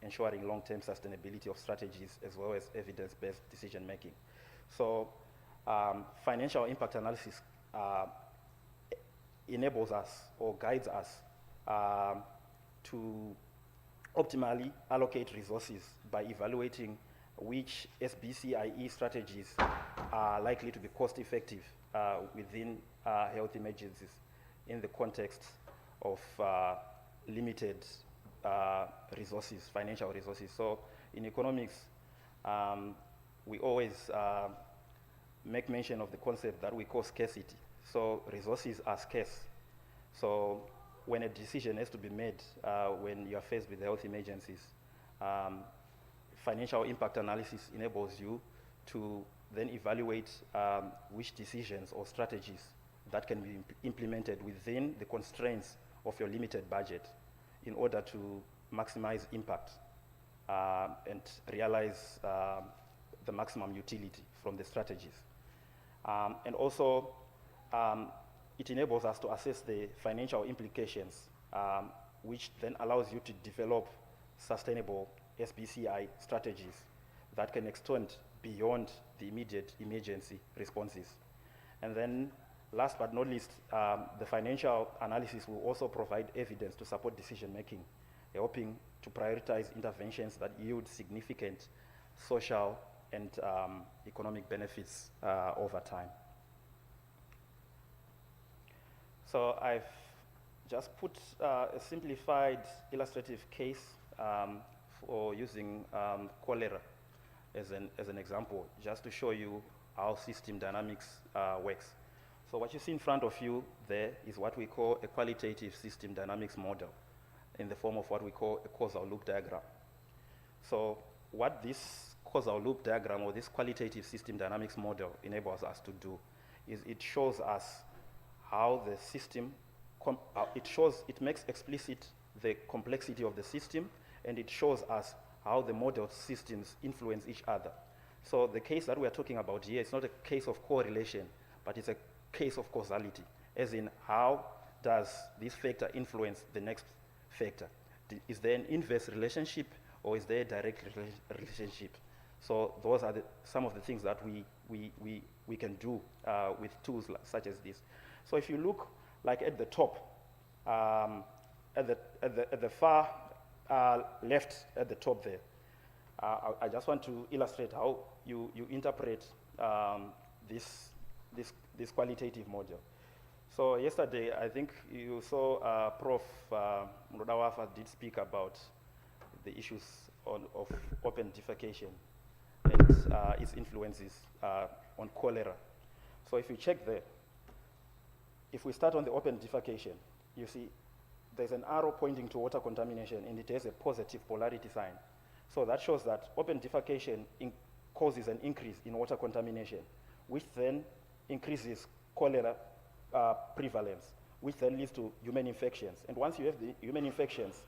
ensuring long-term sustainability of strategies as well as evidence-based decision-making. So financial impact analysis enables us or guides us to optimally allocate resources by evaluating which SBCiE strategies are likely to be cost-effective within health emergencies in the context of limited resources, financial resources. So in economics, we always make mention of the concept that we call scarcity. So resources are scarce. So when a decision has to be made when you are faced with health emergencies, financial impact analysis enables you to then evaluate which decisions or strategies that can be implemented within the constraints of your limited budget in order to maximize impact and realize the maximum utility from the strategies. And also, it enables us to assess the financial implications, which then allows you to develop sustainable SBCiE strategies that can extend beyond the immediate emergency responses. And then, last but not least, the financial analysis will also provide evidence to support decision-making, helping to prioritize interventions that yield significant social and economic benefits over time. So I've just put a simplified illustrative case for using cholera as an example, just to show you how system dynamics works. So what you see in front of you there is what we call a qualitative system dynamics model in the form of what we call a causal loop diagram. So what this causal loop diagram or this qualitative system dynamics model enables us to do is it shows us how the system, it makes explicit the complexity of the system, and it shows us how the model systems influence each other. So the case that we are talking about here is not a case of correlation, but it's a case of causality, as in how does this factor influence the next factor? Is there an inverse relationship or is there a direct relationship? So those are some of the things that we can do with tools such as this. So if you look like at the top, at the far left at the top there, I just want to illustrate how you interpret this qualitative model. So yesterday, I think you saw Prof. Mrodawafa did speak about the issues of open defecation and its influences on cholera. So if you check there, if we start on the open defecation, you see there's an arrow pointing to water contamination, and it has a positive polarity sign. So that shows that open defecation causes an increase in water contamination, which then increases cholera prevalence, which then leads to human infections. And once you have the human infections,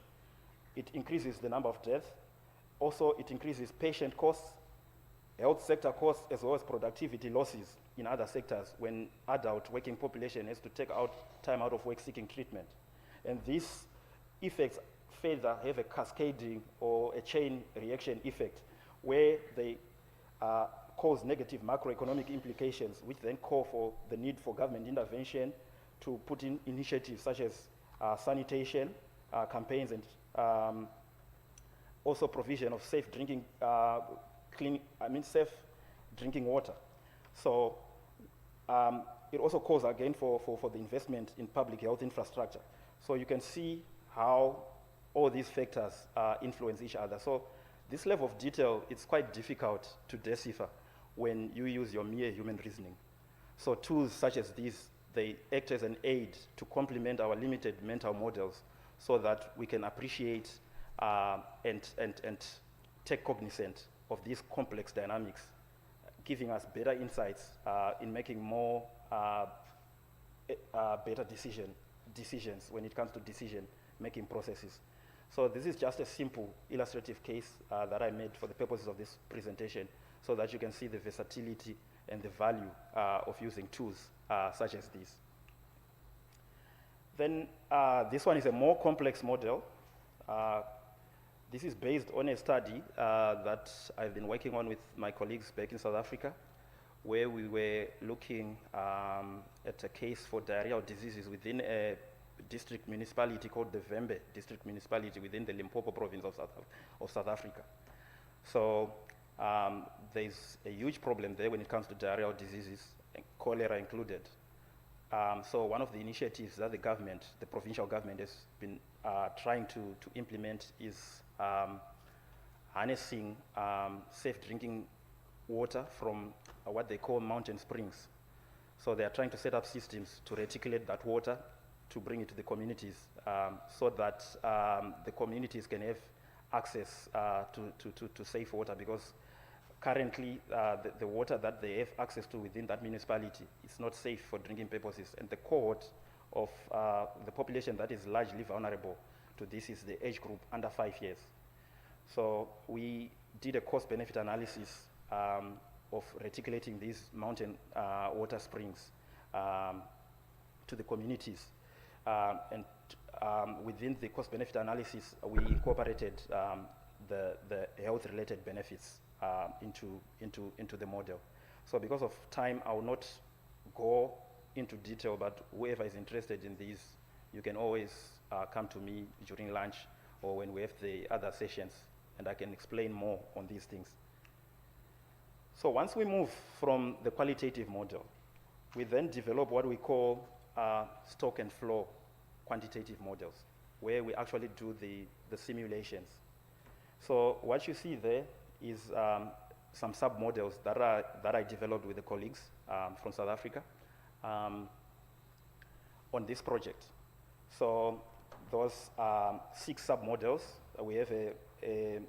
it increases the number of deaths. Also, it increases patient costs, health sector costs, as well as productivity losses in other sectors when adult working population has to take time out of work seeking treatment. And these effects further have a cascading or a chain reaction effect where they cause negative macroeconomic implications, which then call for the need for government intervention to put in initiatives such as sanitation campaigns and also provision of safe drinking, safe drinking water. So it also calls again for the investment in public health infrastructure. So you can see how all these factors influence each other. So this level of detail, it's quite difficult to decipher when you use your mere human reasoning. So tools such as these, they act as an aid to complement our limited mental models so that we can appreciate and take cognizance of these complex dynamics, giving us better insights in making more better decisions when it comes to decision-making processes. So this is just a simple illustrative case that I made for the purposes of this presentation so that you can see the versatility and the value of using tools such as this. Then this one is a more complex model This is based on a study that I've been working on with my colleagues back in South Africa, where we were looking at a case for diarrheal diseases within a district municipality called the Vembe district municipality within the Limpopo province of South Africa. So there's a huge problem there when it comes to diarrheal diseases, cholera included. So one of the initiatives that the government, the provincial government, has been trying to implement is harnessing safe drinking water from what they call mountain springs. So they are trying to set up systems to reticulate that water, to bring it to the communities, so that the communities can have access to safe water, because currently the water that they have access to within that municipality is not safe for drinking purposes. And the cohort of the population that is largely vulnerable to this is the age group under 5 years. So we did a cost-benefit analysis of reticulating these mountain water springs to the communities. And within the cost-benefit analysis, we incorporated the health-related benefits into the model. So because of time, I will not go into detail, but whoever is interested in these, you can always come to me during lunch or when we have the other sessions, and I can explain more on these things. So once we move from the qualitative model, we then develop what we call stock and flow quantitative models, where we actually do the simulations. So what you see there is some sub-models that I developed with the colleagues from South Africa on this project. So those 6 sub-models. We have a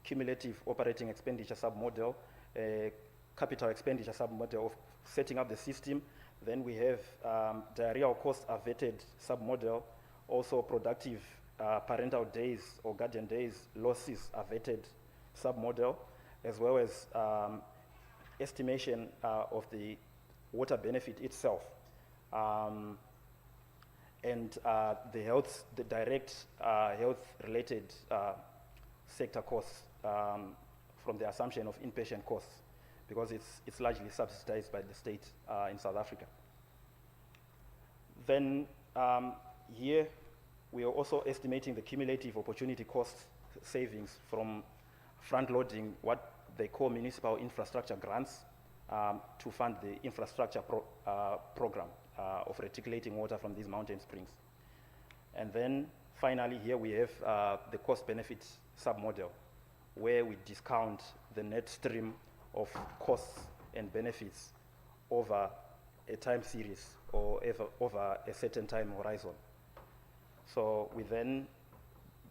cumulative operating expenditure sub-model, a capital expenditure sub-model of setting up the system. Then we have diarrheal cost averted sub-model, also productive parental days or guardian days losses averted sub-model, as well as estimation of the water benefit itself, and the direct health-related sector costs from the assumption of inpatient costs, because it's largely subsidized by the state in South Africa. Then here we are also estimating the cumulative opportunity cost savings from front-loading what they call municipal infrastructure grants to fund the infrastructure program of reticulating water from these mountain springs. And then finally here we have the cost-benefit sub-model, where we discount the net stream of costs and benefits over a time series or over a certain time horizon. So we then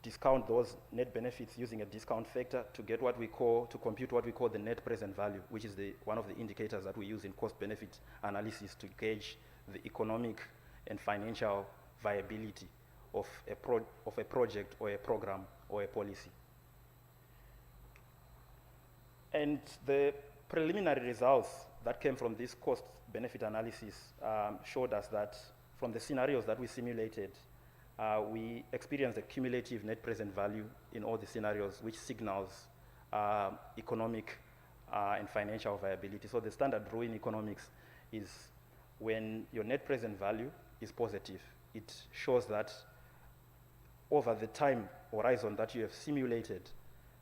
discount those net benefits using a discount factor to get what we call, to compute what we call the net present value, which is one of the indicators that we use in cost-benefit analysis to gauge the economic and financial viability of a project or a program or a policy. And the preliminary results that came from this cost-benefit analysis showed us that from the scenarios that we simulated, we experienced a cumulative net present value in all the scenarios, which signals economic and financial viability. So the standard rule in economics is when your net present value is positive, it shows that over the time horizon that you have simulated,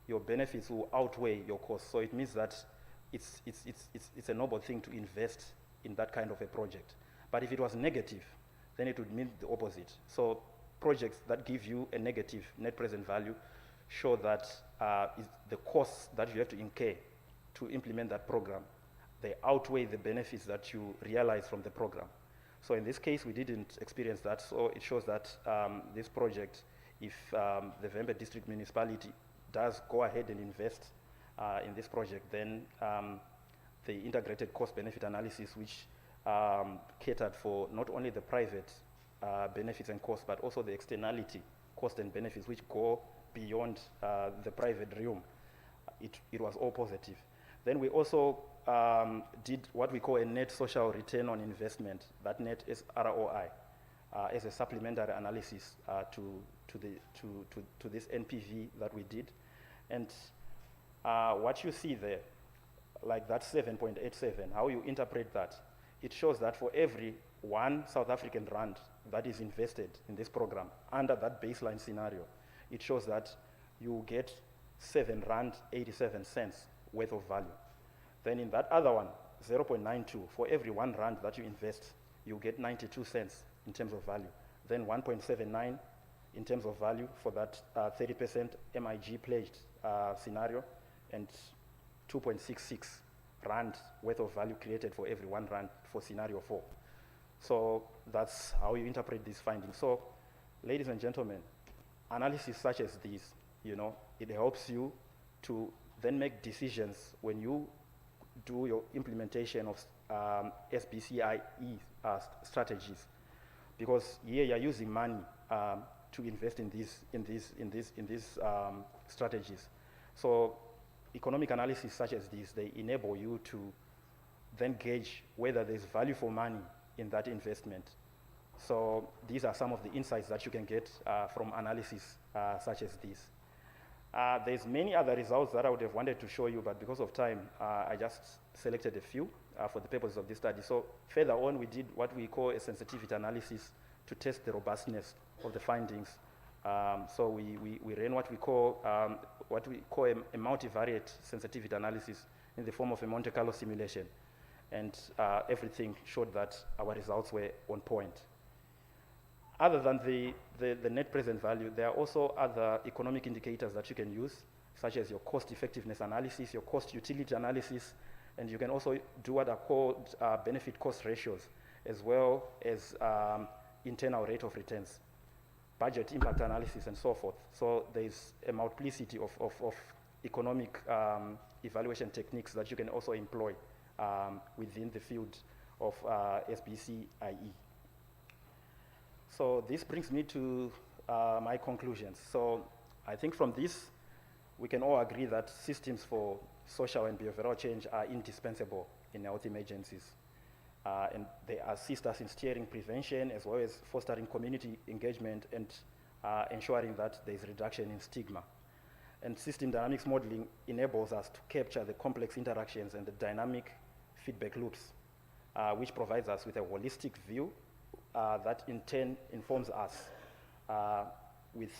your benefits will outweigh your costs. So it means that it's a noble thing to invest in that kind of a project. But if it was negative, then it would mean the opposite. So projects that give you a negative net present value show that the costs that you have to incur to implement that program, they outweigh the benefits that you realize from the program. So in this case, we didn't experience that. So it shows that this project, if the Vembe district municipality does go ahead and invest in this project, then the integrated cost-benefit analysis, which catered for not only the private benefits and costs, but also the externality cost and benefits, which go beyond the private realm, it was all positive. Then we also did what we call a net social return on investment, that net is ROI, as a supplementary analysis to this NPV that we did. And what you see there, like that 7.87, how you interpret that, it shows that for every 1 South African rand that is invested in this program under that baseline scenario, it shows that you get 7 rand 87 cents worth of value. Then in that other one, 0.92, for every 1 rand that you invest, you get 92 cents in terms of value. Then 1.79 in terms of value for that 30% MIG pledged scenario, and 2.66 rand worth of value created for every 1 rand for scenario 4. So that's how you interpret these findings. So, ladies and gentlemen, analysis such as these, it helps you to then make decisions when you do your implementation of SBCiE strategies, because here you're using money to invest in these strategies. So economic analysis such as these, they enable you to then gauge whether there's value for money in that investment. So these are some of the insights that you can get from analysis such as this. There's many other results that I would have wanted to show you, but because of time, I just selected a few for the purposes of this study. So further on, we did what we call a sensitivity analysis to test the robustness of the findings. So we ran what we call a multivariate sensitivity analysis in the form of a Monte Carlo simulation. And everything showed that our results were on point. Other than the net present value, there are also other economic indicators that you can use, such as your cost effectiveness analysis, your cost utility analysis, and you can also do what are called benefit cost ratios, as well as internal rate of returns, budget impact analysis, and so forth. So there's a multiplicity of economic evaluation techniques that you can also employ within the field of SBCiE. So this brings me to my conclusions. So I think from this, we can all agree that systems for social and behavioral change are indispensable in health emergencies. And they assist us in steering prevention, as well as fostering community engagement and ensuring that there's reduction in stigma. And system dynamics modeling enables us to capture the complex interactions and the dynamic feedback loops, which provides us with a holistic view that in turn informs us with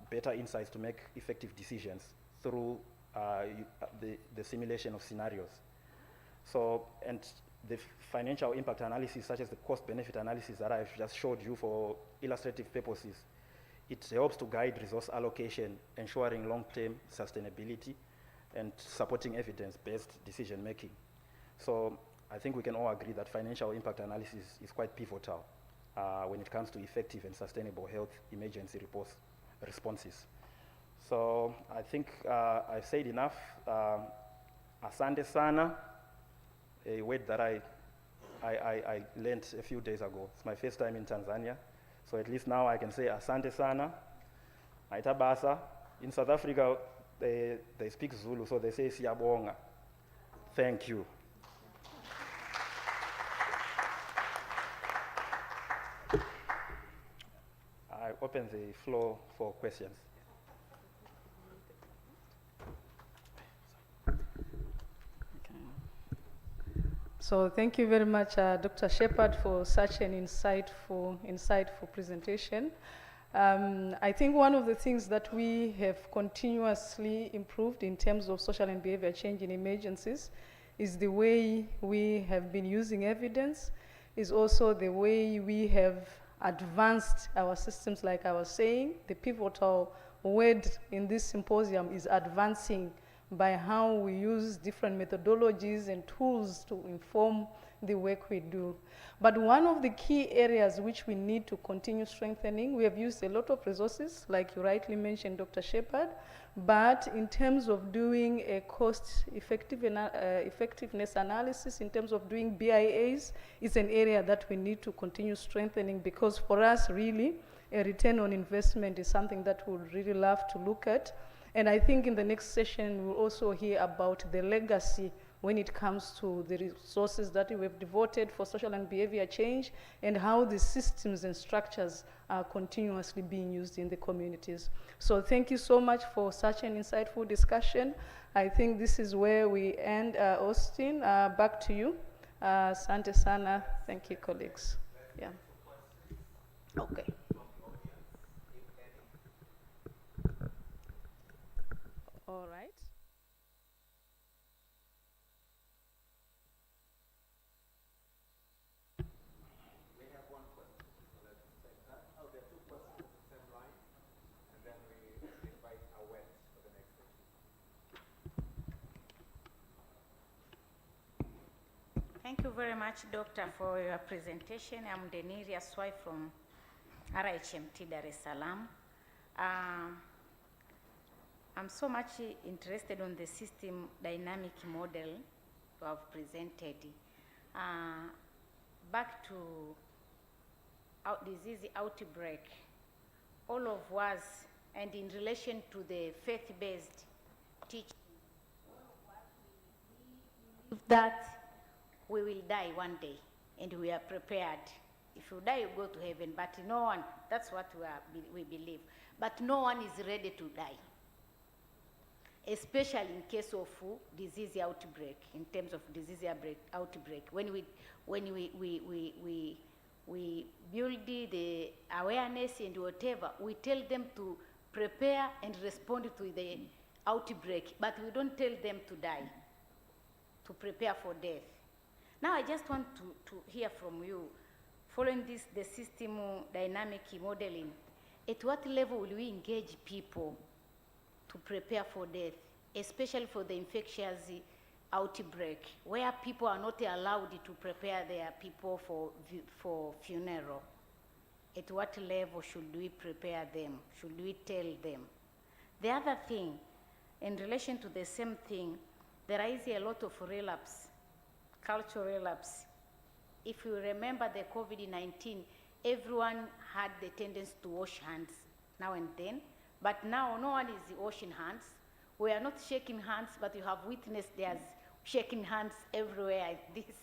better insights to make effective decisions through the simulation of scenarios. So, and the financial impact analysis, such as the cost-benefit analysis that I've just showed you for illustrative purposes, it helps to guide resource allocation, ensuring long-term sustainability and supporting evidence-based decision-making. So I think we can all agree that financial impact analysis is quite pivotal when it comes to effective and sustainable health emergency responses. So I think I've said enough. Asante sana, a word that I learned a few days ago. It's my first time in Tanzania, so at least now I can say asante sana. Aitabasa. In South Africa, they speak Zulu, so they say siyabonga. Thank you. I open the floor for questions. So thank you very much, Dr. Shepard, for such an insightful presentation. I think one of the things that we have continuously improved in terms of social and behavior change in emergencies is the way we have been using evidence, is also the way we have advanced our systems. Like I was saying, the pivotal word in this symposium is advancing, by how we use different methodologies and tools to inform the work we do. But one of the key areas which we need to continue strengthening, we have used a lot of resources, like you rightly mentioned, Dr. Shepard, but in terms of doing a effectiveness analysis, in terms of doing BIAs, is an area that we need to continue strengthening, because for us, really, a return on investment is something that we'd really love to look at. And I think in the next session, we'll also hear about the legacy when it comes to the resources that we have devoted for social and behavior change, and how the systems and structures are continuously being used in the communities. So thank you so much for such an insightful discussion. I think this is where we end. Austin, back to you. Asante sana. Thank you, colleagues. Yeah. Okay. All right. We have one question, so let's take that. Oh, there are two questions on the same line, and then we invite Awet for the next section. Thank you very much, Doctor, for your presentation. I'm Deniria Swai from RHMT Dar es Salaam. I'm so much interested on the system dynamic model you have presented. Back to disease outbreak, all of us, and in relation to the faith-based teaching, that we will die one day, and we are prepared. If you die, you go to heaven, but no one, that's what we believe, but no one is ready to die, especially in case of disease outbreak, in terms of disease outbreak. When we build the awareness and whatever, we tell them to prepare and respond to the outbreak, but we don't tell them to die, to prepare for death. Now I just want to hear from you, following this, the system dynamic modeling, at what level will we engage people to prepare for death, especially for the infectious outbreak, where people are not allowed to prepare their people for funeral? At what level should we prepare them? Should we tell them? The other thing, in relation to the same thing, there is a lot of relapse, cultural relapse. If you remember the COVID-19, everyone had the tendency to wash hands now and then, but now no one is washing hands. We are not shaking hands, but you have witnessed there's shaking hands everywhere like this.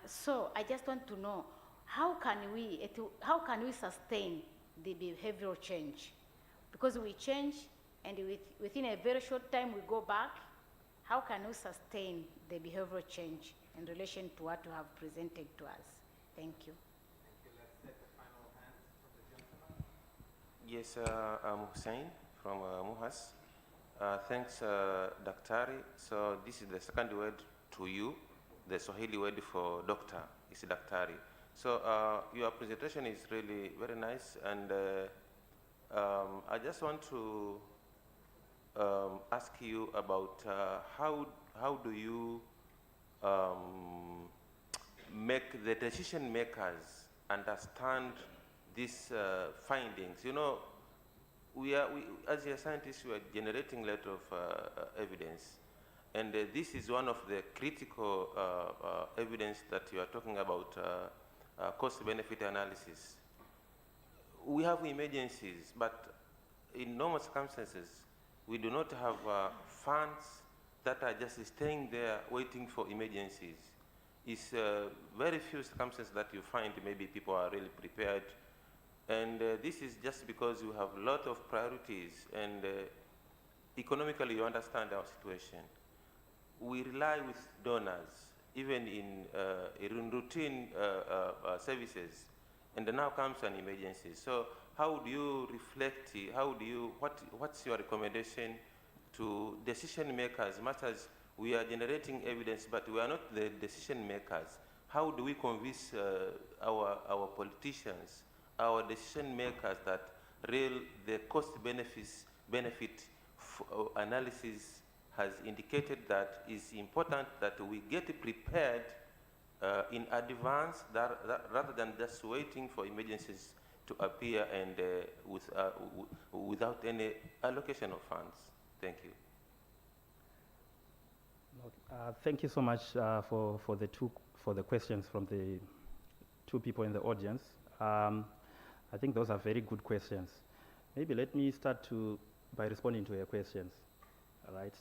So I just want to know, how can we sustain the behavioral change? Because we change, and within a very short time we go back. How can we sustain the behavioral change in relation to what you have presented to us? Thank you. Thank you. Let's take the final hand from the gentleman. Yes, I'm Hussein from MUHAS. Thanks, Daktari. So this is the second word to you. The Swahili word for doctor is Daktari. So your presentation is really very nice, and I just want to ask you about how do you make the decision makers understand these findings? You know, as a scientist, we are generating a lot of evidence, and this is one of the critical evidence that you are talking about, cost-benefit analysis. We have emergencies, but in normal circumstances, we do not have funds that are just staying there waiting for emergencies. It's very few circumstances that you find maybe people are really prepared. And this is just because you have a lot of priorities, and economically you understand our situation. We rely with donors, even in routine services, and now comes an emergency. So how do you reflect, what's your recommendation to decision makers, much as we are generating evidence, but we are not the decision makers? How do we convince our politicians, our decision makers, that the cost benefit analysis has indicated that it's important that we get prepared in advance rather than just waiting for emergencies to appear and without any allocation of funds? Thank you. Thank you so much for the questions from the two people in the audience. I think those are very good questions. Maybe let me start by responding to your questions. All right.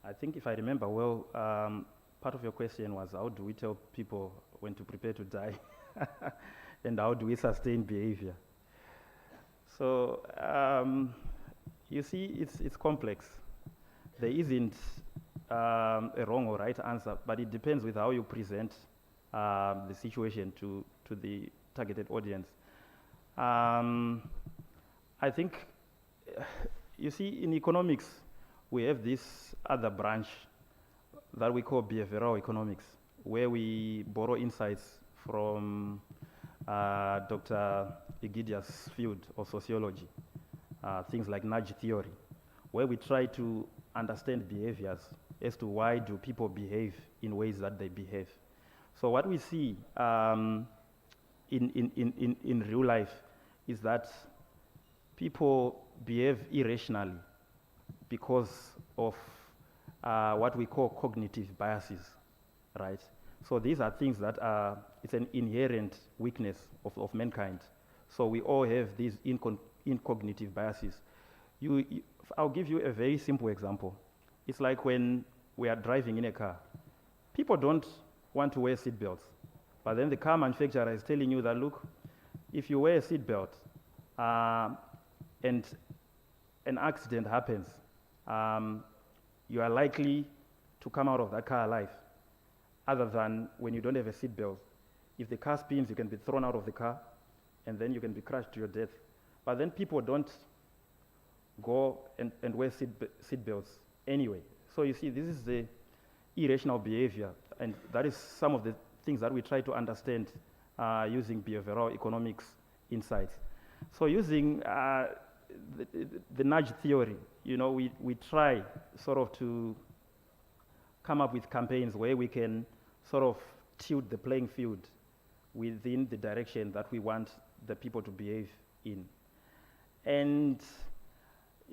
I think if I remember well, part of your question was how do we tell people when to prepare to die and how do we sustain behavior? So you see, it's complex. There isn't a wrong or right answer, but it depends with how you present the situation to the targeted audience. I think, you see, in economics, we have this other branch that we call behavioral economics, where we borrow insights from Dr. Egidia's field of sociology, things like nudge theory, where we try to understand behaviors as to why do people behave in ways that they behave. So what we see in real life is that people behave irrationally because of what we call cognitive biases, right? So these are things that it's an inherent weakness of mankind. So we all have these cognitive biases. I'll give you a very simple example. It's like when we are driving in a car. People don't want to wear seatbelts, but then the car manufacturer is telling you that, look, if you wear a seatbelt and an accident happens, you are likely to come out of that car alive, other than when you don't have a seatbelt. If the car spins, you can be thrown out of the car, and then you can be crushed to your death. But then people don't go and wear seatbelts anyway. So you see, this is the irrational behavior, and that is some of the things that we try to understand using behavioral economics insights. So using the nudge theory, you know, we try sort of to come up with campaigns where we can sort of tilt the playing field within the direction that we want the people to behave in. And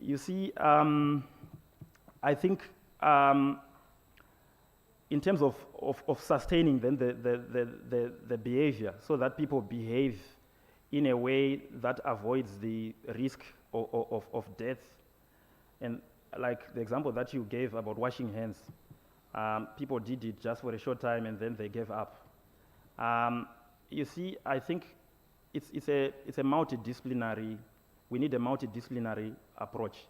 you see, I think in terms of sustaining then the behavior so that people behave in a way that avoids the risk of death. And like the example that you gave about washing hands, people did it just for a short time and then they gave up. You see, I think it's a multidisciplinary, we need a multidisciplinary approach.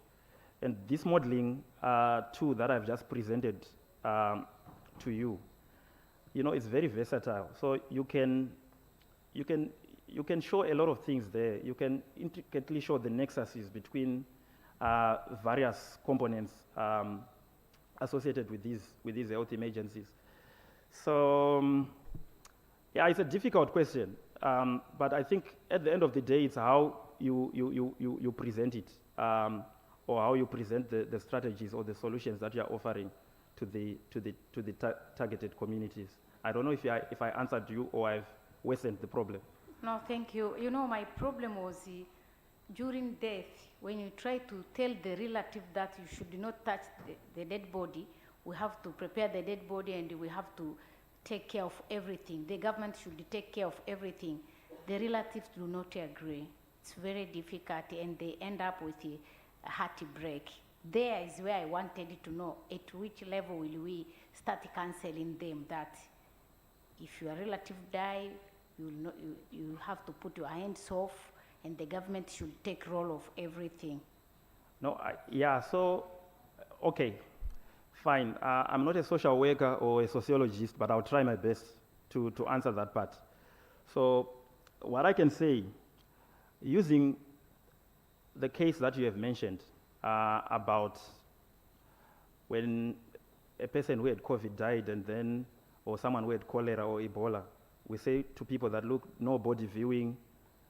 And this modeling tool that I've just presented to you, you know, it's very versatile. So you can show a lot of things there. You can intricately show the nexuses between various components associated with these health emergencies. So yeah, it's a difficult question, but I think at the end of the day, it's how you present it, or how you present the strategies or the solutions that you are offering to the targeted communities. I don't know if I answered you or I've worsened the problem. No, thank you. You know, my problem was during death, when you try to tell the relative that you should not touch the dead body, we have to prepare the dead body and we have to take care of everything. The government should take care of everything. The relatives do not agree. It's very difficult and they end up with a heartbreak. There is where I wanted to know at which level will we start counseling them that if your relative die, you have to put your hands off and the government should take role of everything. No, yeah, so, okay, fine. I'm not a social worker or a sociologist, but I'll try my best to answer that part. So what I can say, using the case that you have mentioned about when a person who had COVID died and then, or someone who had cholera or Ebola, we say to people that, look, no body viewing,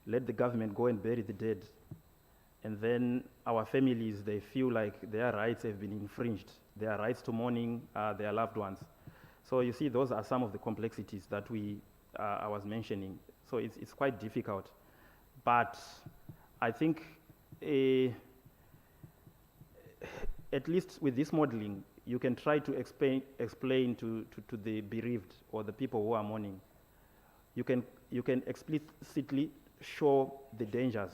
let the government go and bury the dead. And then our families, they feel like their rights have been infringed, their rights to mourning their loved ones. So you see, those are some of the complexities that I was mentioning. So it's quite difficult. But I think at least with this modeling, you can try to explain to the bereaved or the people who are mourning. You can explicitly show the dangers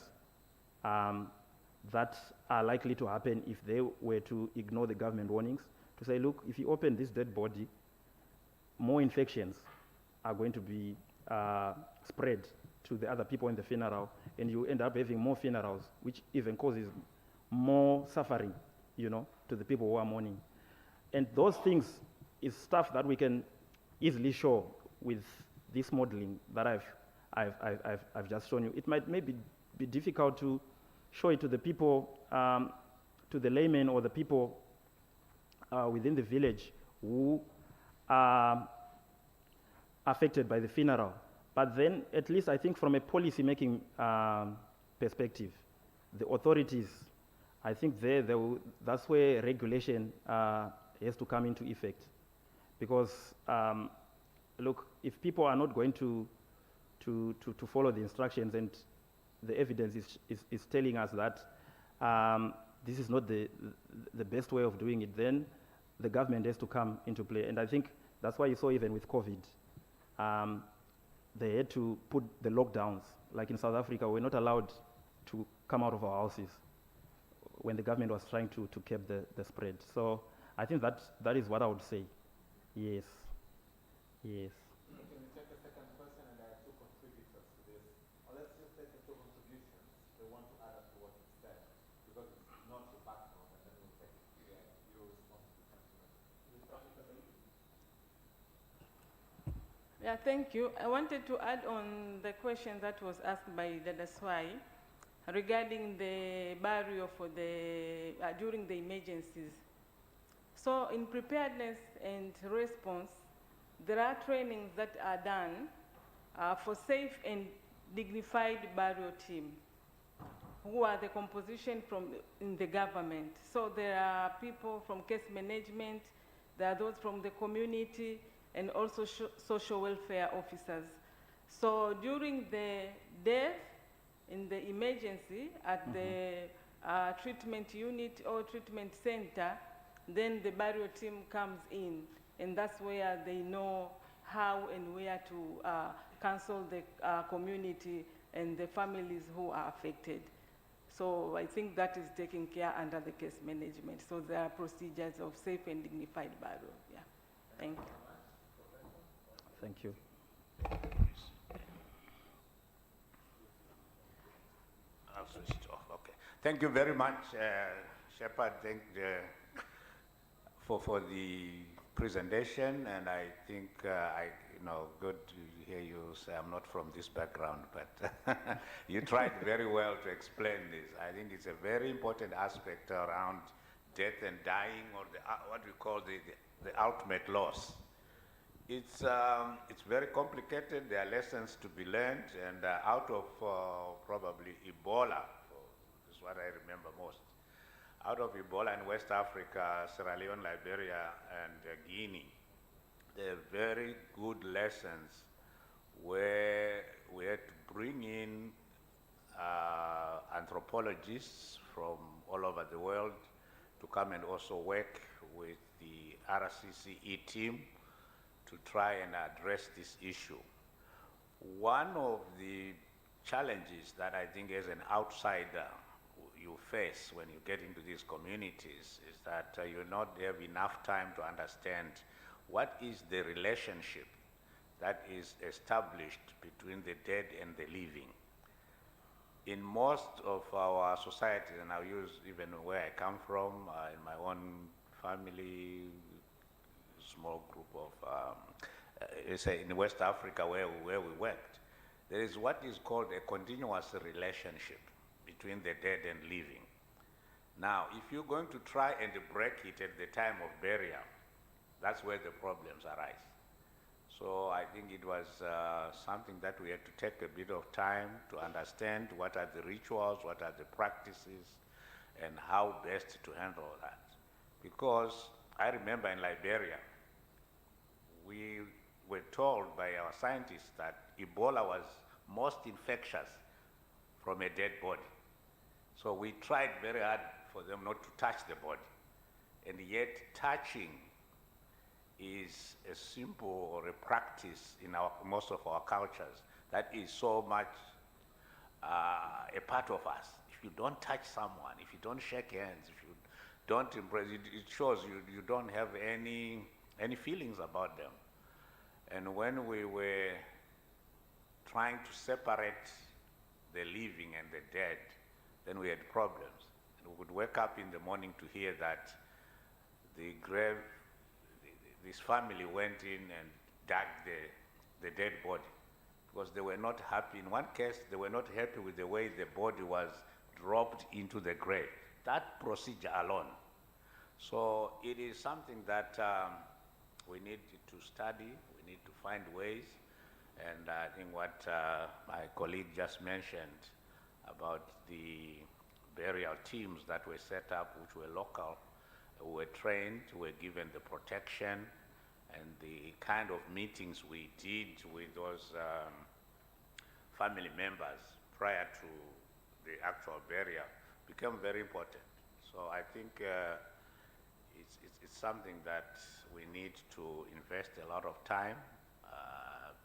that are likely to happen if they were to ignore the government warnings. to say, look, if you open this dead body, more infections are going to be spread to the other people in the funeral, and you end up having more funerals, which even causes more suffering, you know, to the people who are mourning. And those things is stuff that we can easily show with this modeling that I've just shown you. It might maybe be difficult to show it to the people, to the laymen or the people within the village who are affected by the funeral. But then, at least I think from a policy-making perspective, the authorities, I think that's where regulation has to come into effect. Because, look, if people are not going to follow the instructions, and the evidence is telling us that this is not the best way of doing it, then the government has to come into play. And I think that's why you saw even with COVID, they had to put the lockdowns. Like in South Africa, we're not allowed to come out of our houses when the government was trying to curb the spread. So I think that is what I would say. Yes. Yes. Can we take a second question? And I have two contributors to this. Or let's just take the two contributions. They want to add up to what you said, because it's not your background, and then we'll take your response to the question. Yeah, thank you. I wanted to add on the question that was asked by Dada Swai regarding the burial for the during the emergencies. So in preparedness and response, there are trainings that are done for safe and dignified burial team, who are the composition in the government. So there are people from case management, there are those from the community, and also social welfare officers. So during the death in the emergency at the treatment unit or treatment center, then the burial team comes in, and that's where they know how and where to counsel the community and the families who are affected. So I think that is taken care under the case management. So there are procedures of safe and dignified burial. Yeah. Thank you. Thank you. I'll switch it off. Okay. Thank you very much, Shepard. Thank for the presentation, and I think good to hear you say I'm not from this background, but you tried very well to explain this. I think it's a very important aspect around death and dying, or what we call the ultimate loss. It's very complicated. There are lessons to be learned, and out of probably Ebola, is what I remember most. Out of Ebola in West Africa, Sierra Leone, Liberia, and Guinea, there are very good lessons where we had to bring in anthropologists from all over the world to come and also work with the SBCiE team to try and address this issue. One of the challenges that I think as an outsider you face when you get into these communities is that you not have enough time to understand what is the relationship that is established between the dead and the living. In most of our societies, and I'll use even where I come from, in my own family, small group of, say in West Africa where we worked, there is what is called a continuous relationship between the dead and living. Now, if you're going to try and break it at the time of burial, that's where the problems arise. So I think it was something that we had to take a bit of time to understand what are the rituals, what are the practices, and how best to handle that. Because I remember in Liberia, we were told by our scientists that Ebola was most infectious from a dead body. So we tried very hard for them not to touch the body. And yet touching is a symbol or a practice in most of our cultures that is so much a part of us. If you don't touch someone, if you don't shake hands, if you don't impress. It shows you don't have any feelings about them. And when we were trying to separate the living and the dead, then we had problems. And we would wake up in the morning to hear that the grave, this family went in and dug the dead body because they were not happy. In one case, they were not happy with the way the body was dropped into the grave. That procedure alone. So it is something that we need to study, we need to find ways, and I think what my colleague just mentioned about the burial teams that were set up, which were local, were trained, were given the protection, and the kind of meetings we did with those family members prior to the actual burial became very important. So I think it's something that we need to invest a lot of time,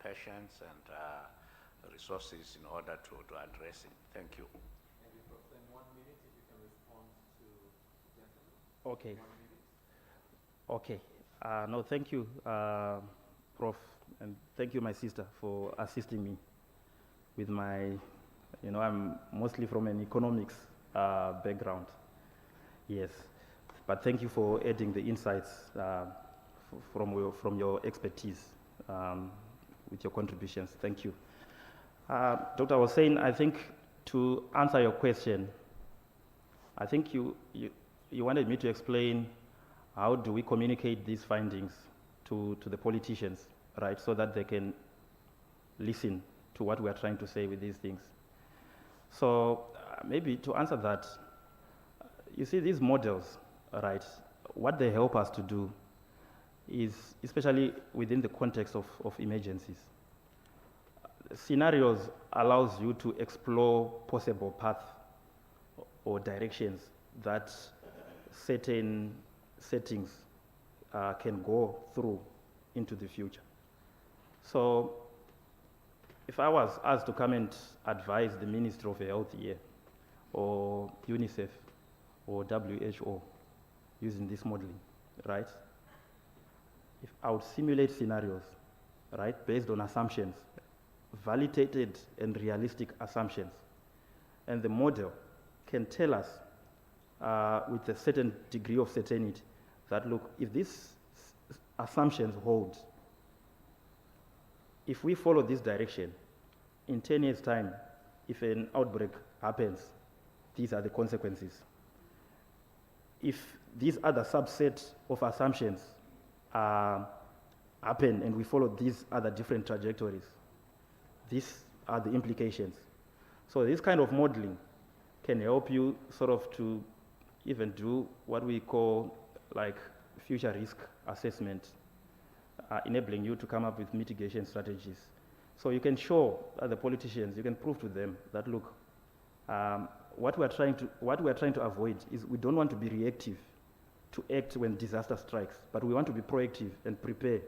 patience, and resources in order to address it. Thank you. Maybe for 1 minute, if you can respond to the gentleman. Okay. 1 minute. Okay. No, thank you, Prof. And thank you, my sister, for assisting me with my, I'm mostly from an economics background. Yes. But thank you for adding the insights from your expertise with your contributions. Thank you. Doctor, I was saying, I think to answer your question, I think you wanted me to explain how do we communicate these findings to the politicians, right, so that they can listen to what we are trying to say with these things. So maybe to answer that, you see these models, right, what they help us to do is, especially within the context of emergencies, scenarios allows you to explore possible paths or directions that certain settings can go through into the future. So if I was asked to come and advise the Ministry of Health here, or UNICEF, or WHO, using this modeling, right? If I would simulate scenarios, right, based on assumptions, validated and realistic assumptions, and the model can tell us with a certain degree of certainty that, look, if these assumptions hold, if we follow this direction, in 10 years' time, if an outbreak happens, these are the consequences. If these other subset of assumptions happen and we follow these other different trajectories, these are the implications. So this kind of modeling can help you sort of to even do what we call like future risk assessment, enabling you to come up with mitigation strategies. So you can show the politicians, you can prove to them that, look, what we are trying to avoid is we don't want to be reactive to act when disaster strikes, but we want to be proactive and prepare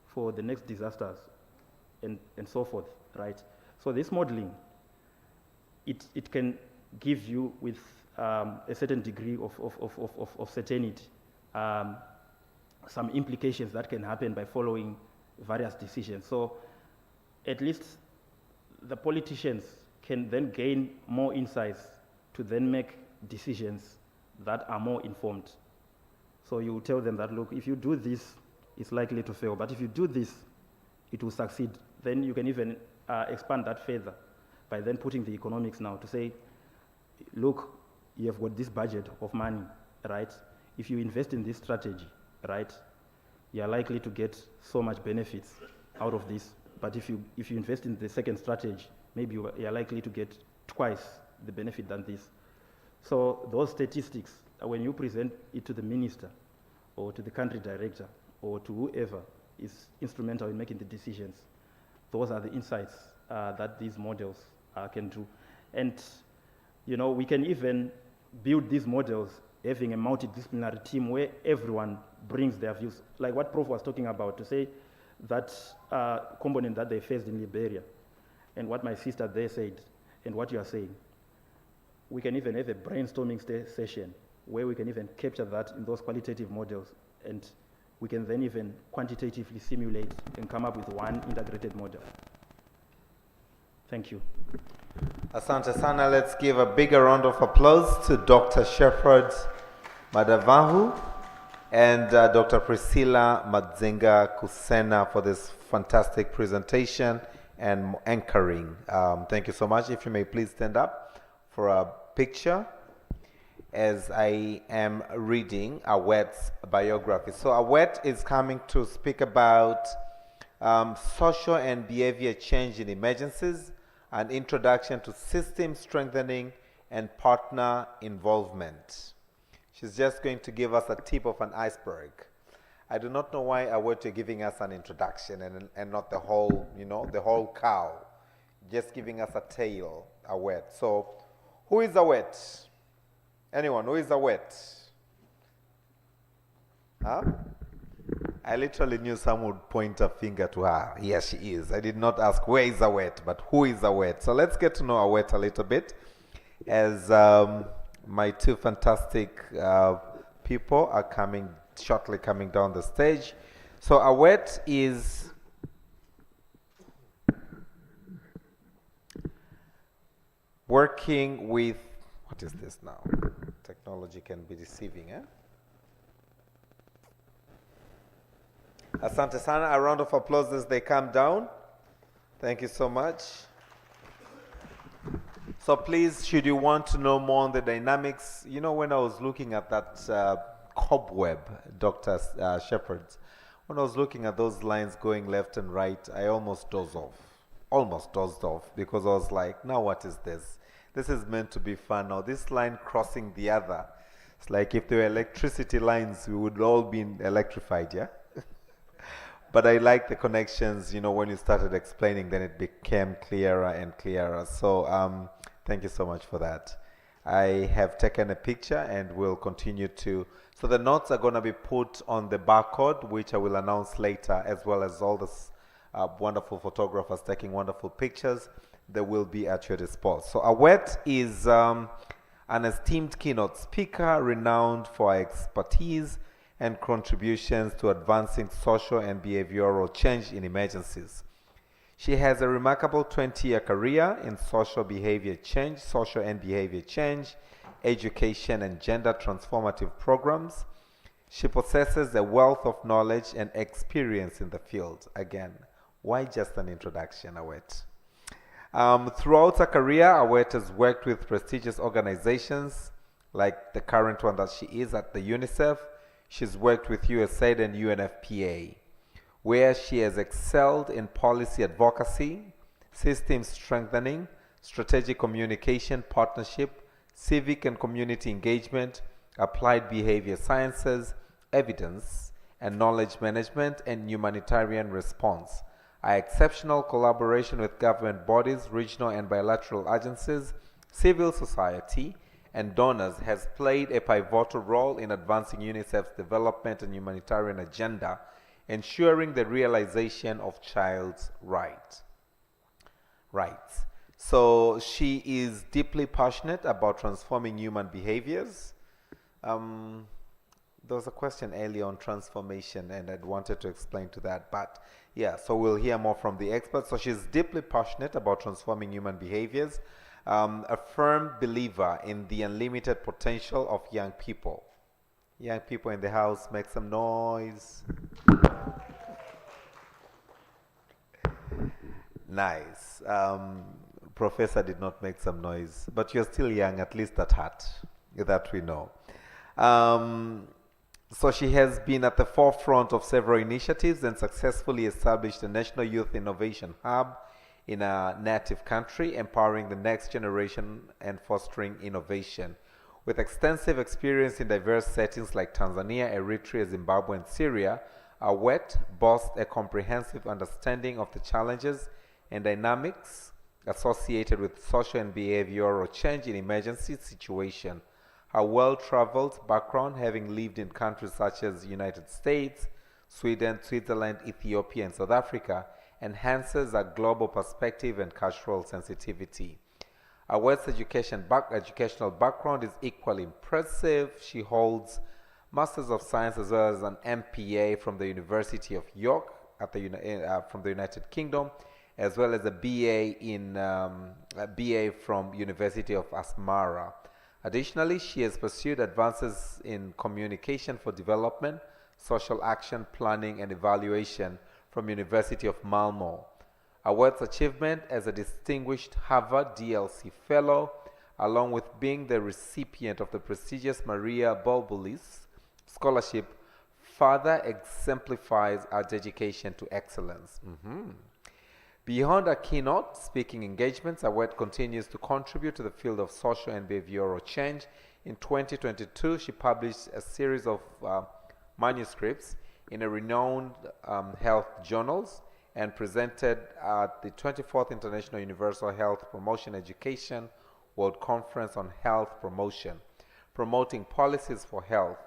for the next disasters and so forth, right? So this modeling, it can give you with a certain degree of certainty some implications that can happen by following various decisions. So at least the politicians can then gain more insights to then make decisions that are more informed. So you tell them that, look, if you do this, it's likely to fail. But if you do this, it will succeed. Then you can even expand that further by then putting the economics now to say, look, you have got this budget of money, right? If you invest in this strategy, right, you are likely to get so much benefits out of this. But if you invest in the second strategy, maybe you are likely to get twice the benefit than this. So those statistics, when you present it to the minister or to the country director or to whoever is instrumental in making the decisions, those are the insights that these models can do. And we can even build these models having a multidisciplinary team where everyone brings their views, like what Prof was talking about, to say that component that they faced in Liberia, and what my sister there said, and what you are saying. We can even have a brainstorming session where we can even capture that in those qualitative models, and we can then even quantitatively simulate and come up with one integrated model. Thank you. Asante sana. Let's give a bigger round of applause to Dr. Shepherd Madavahu and Dr. Priscilla Madzenga Kusena for this fantastic presentation and anchoring. Thank you so much. If you may please stand up for a picture as I am reading Awet's biography. So Awet is coming to speak about social and behavior change in emergencies, an introduction to system strengthening and partner involvement. She's just going to give us a tip of an iceberg. I do not know why Awet, you're giving us an introduction and not the whole, the whole cow. Just giving us a tail, Awet. So, who is Awet? Anyone, who is Awet? Huh? I literally knew someone would point a finger to her. Yes, she is. I did not ask where is Awet, but who is Awet? So let's get to know Awet a little bit as my two fantastic people are shortly coming down the stage. So Awet is working with, what is this now? Technology can be deceiving, eh? Asante sana. A round of applause as they come down. Thank you so much. So please, should you want to know more on the dynamics, when I was looking at that cobweb, Dr. Shepherd, when I was looking at those lines going left and right, I almost dozed off because I was like, now what is this? This is meant to be fun. Now this line crossing the other, it's like if there were electricity lines, we would all be electrified, yeah? But I like the connections, when you started explaining, then it became clearer and clearer. So thank you so much for that. I have taken a picture and will continue to. So the notes are going to be put on the barcode, which I will announce later, as well as all the wonderful photographers taking wonderful pictures. They will be at your disposal. So Awet is an esteemed keynote speaker, renowned for her expertise and contributions to advancing social and behavioral change in emergencies. She has a remarkable 20-year career in social and behavior change, education, and gender transformative programs. She possesses a wealth of knowledge and experience in the field. Again, why just an introduction, Awet? Throughout her career, Awet has worked with prestigious organizations like the current one that she is at the UNICEF. She's worked with USAID and UNFPA, where she has excelled in policy advocacy, system strengthening, strategic communication, partnership, civic and community engagement, applied behavior sciences, evidence and knowledge management, and humanitarian response. Our exceptional collaboration with government bodies, regional and bilateral agencies, civil society, and donors has played a pivotal role in advancing UNICEF's development and humanitarian agenda, ensuring the realization of child's rights. So she is deeply passionate about transforming human behaviors. There was a question earlier on transformation, and I'd wanted to explain to that, but yeah, so we'll hear more from the experts. So she's deeply passionate about transforming human behaviors, a firm believer in the unlimited potential of young people. Young people in the house, make some noise. Nice. Professor did not make some noise, but you're still young, at least at heart. That we know. So she has been at the forefront of several initiatives and successfully established a National Youth Innovation Hub in a native country, empowering the next generation and fostering innovation. With extensive experience in diverse settings like Tanzania, Eritrea, Zimbabwe, and Syria, Awet boasts a comprehensive understanding of the challenges and dynamics associated with social and behavioral change in emergency situations. Her well-traveled background, having lived in countries such as the United States, Sweden, Switzerland, Ethiopia, and South Africa, enhances a global perspective and cultural sensitivity. Awet's educational background is equally impressive. She holds Masters of Science as well as an MPA from the University of York from the United Kingdom, as well as a BA from University of Asmara. Additionally, she has pursued advances in communication for development, social action planning and evaluation from University of Malmo. Awet's achievement as a distinguished Harvard DLC Fellow, along with being the recipient of the prestigious Maria Boulboulis Scholarship, further exemplifies our dedication to excellence. Beyond our keynote speaking engagements, Awet continues to contribute to the field of social and behavioral change. In 2022, she published a series of manuscripts in a renowned health journals and presented at the 24th International Universal Health Promotion Education World Conference on Health Promotion, promoting policies for health,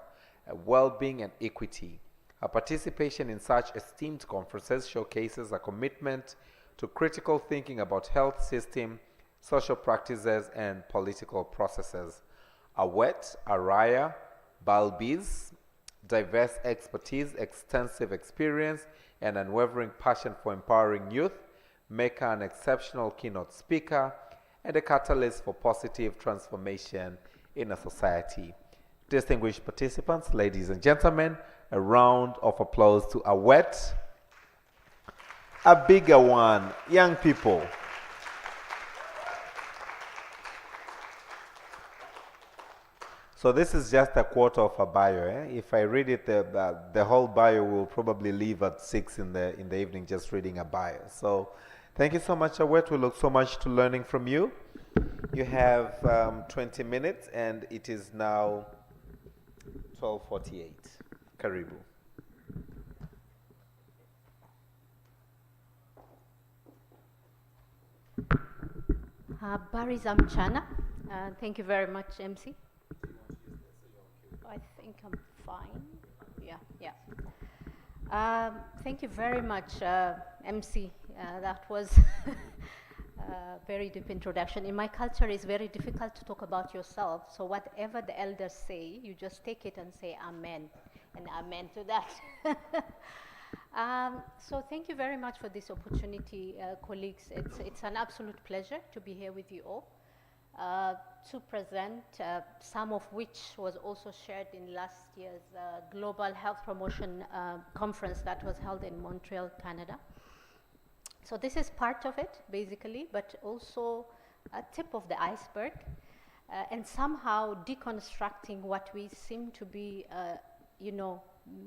well-being and equity. Her participation in such esteemed conferences showcases a commitment to critical thinking about health system, social practices, and political processes. Awet, Araya, Balbiz, diverse expertise, extensive experience, and unwavering passion for empowering youth make her an exceptional keynote speaker and a catalyst for positive transformation in a society. Distinguished participants, ladies and gentlemen, a round of applause to Awet. A bigger one, young people. So this is just a quarter of a bio. If I read it, the whole bio will probably leave at 6 in the evening just reading a bio. So thank you so much, Awet. We look so much to learning from you. You have 20 minutes and it is now 12:48. Karibu. Habari za mchana. Thank you very much, MC. I think I'm fine. Yeah. Thank you very much, MC. That was a very deep introduction. In my culture, it's very difficult to talk about yourself. So whatever the elders say, you just take it and say amen. And amen to that. So thank you very much for this opportunity, colleagues. It's an absolute pleasure to be here with you all. To present, some of which was also shared in last year's Global Health Promotion Conference that was held in Montreal, Canada. So this is part of it, basically, but also a tip of the iceberg, and somehow deconstructing what we seem to be,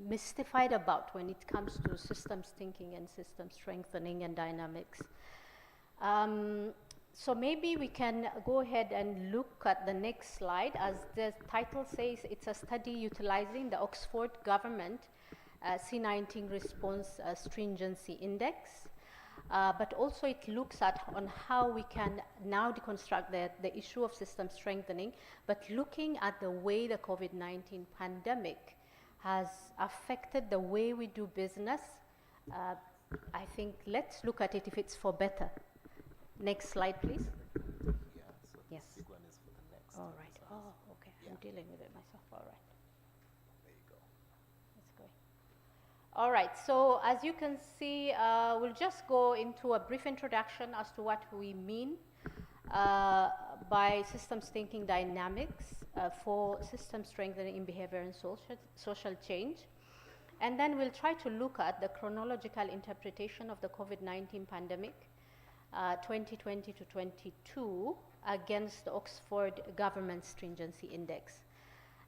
mystified about when it comes to systems thinking and system strengthening and dynamics. So maybe we can go ahead and look at the next slide. As the title says, it's a study utilizing the Oxford Government C19 Response Stringency Index. But also it looks at on how we can now deconstruct the issue of system strengthening, but looking at the way the COVID-19 pandemic has affected the way we do business. I think let's look at it if it's for better. Next slide, please. Yeah, so yes. This one is for the next. All right. Oh, okay. Yeah. I'm dealing with it myself. All right. There you go. Let's go. All right. So as you can see, we'll just go into a brief introduction as to what we mean by systems thinking dynamics for system strengthening in behavior and social change. And then we'll try to look at the chronological interpretation of the COVID-19 pandemic 2020 to 22 against the Oxford Government Stringency Index.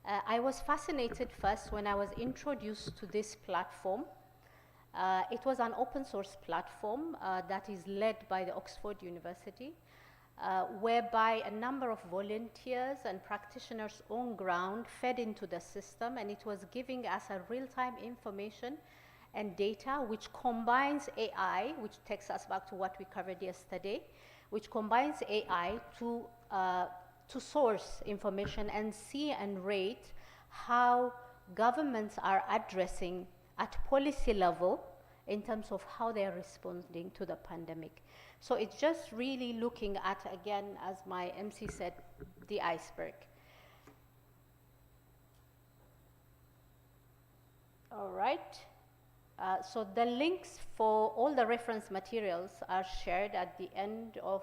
I was fascinated first when I was introduced to this platform. It was an open source platform that is led by the Oxford University, whereby a number of volunteers and practitioners on ground fed into the system, and it was giving us a real-time information and data which combines AI, which takes us back to what we covered yesterday, which combines AI to source information and see and rate how governments are addressing at policy level in terms of how they are responding to the pandemic. So it's just really looking at, again, as my MC said, the iceberg. All right. So the links for all the reference materials are shared at the end of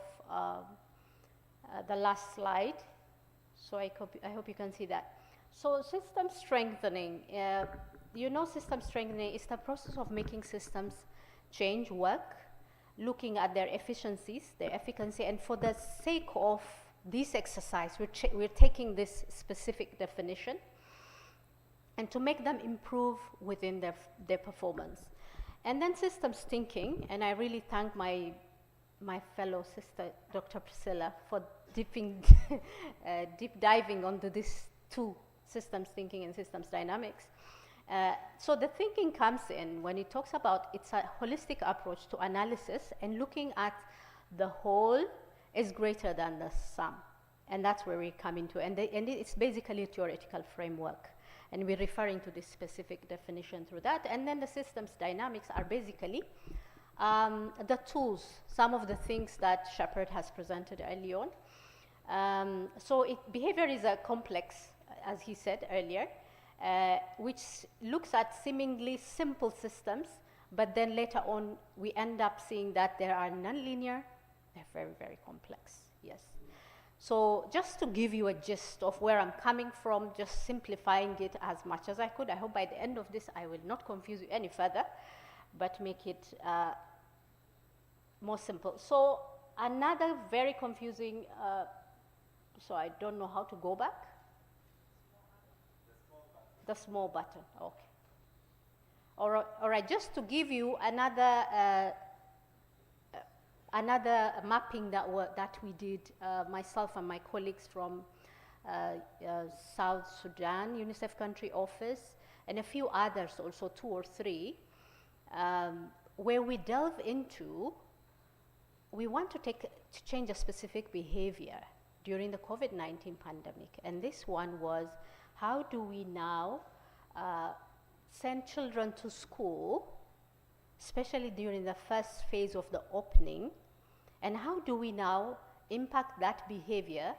the last slide. So I hope you can see that. So system strengthening. You know, system strengthening is the process of making systems change, work, looking at their efficiencies, their efficacy, and for the sake of this exercise, we're taking this specific definition and to make them improve within their performance. And then systems thinking, and I really thank my fellow sister, Dr. Priscilla, for deep diving onto these two, systems thinking and systems dynamics. So the thinking comes in when it talks about it's a holistic approach to analysis and looking at the whole is greater than the sum. And that's where we come into, and it's basically a theoretical framework. And we're referring to this specific definition through that. And then the systems dynamics are basically the tools, some of the things that Shepard has presented early on. So behavior is a complex, as he said earlier, which looks at seemingly simple systems, but then later on we end up seeing that there are nonlinear, they're very, very complex, yes. So just to give you a gist of where I'm coming from, just simplifying it as much as I could. I hope by the end of this I will not confuse you any further, but make it more simple. So another very confusing, so I don't know how to go back. The small button, okay. All right, just to give you another another mapping that we did, myself and my colleagues from South Sudan, UNICEF country office, and a few others also, 2 or 3, where we delve into, we want to change a specific behavior during the COVID-19 pandemic. And this one was, how do we now send children to school, especially during the first phase of the opening, and how do we now impact that behavior,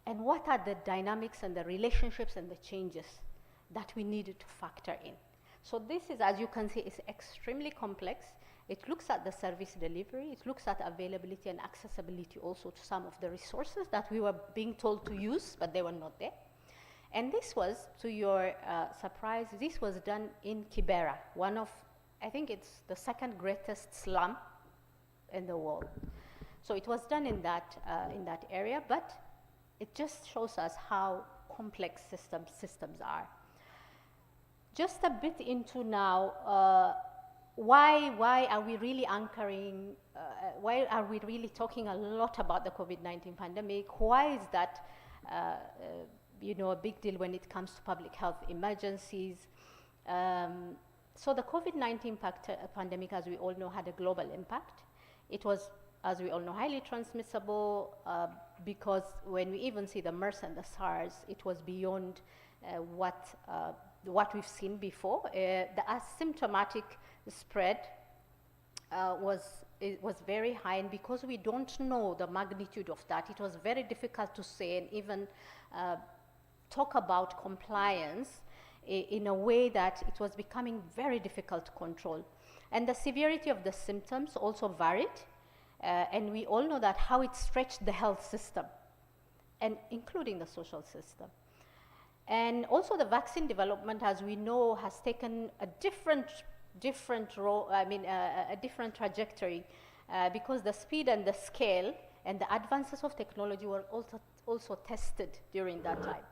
and what are the dynamics and the relationships and the changes that we needed to factor in. So this is, as you can see, is extremely complex. It looks at the service delivery, it looks at availability and accessibility also to some of the resources that we were being told to use, but they were not there. And this was, to your surprise, this was done in Kibera, one of, I think it's the 2nd greatest slum in the world. So it was done in that area, but it just shows us how complex systems are. Just a bit into now, why are we really anchoring, why are we really talking a lot about the COVID-19 pandemic? Why is that you know, a big deal when it comes to public health emergencies? So the COVID-19 pandemic, as we all know, had a global impact. It was, as we all know, highly transmissible because when we even see the MERS and the SARS, it was beyond what we've seen before. The asymptomatic spread was very high, and because we don't know the magnitude of that, it was very difficult to say and even talk about compliance in a way that it was becoming very difficult to control. And the severity of the symptoms also varied, and we all know that how it stretched the health system, and including the social system. And also the vaccine development, as we know, has taken a different role, I mean, a different trajectory, because the speed and the scale and the advances of technology were also tested during that time.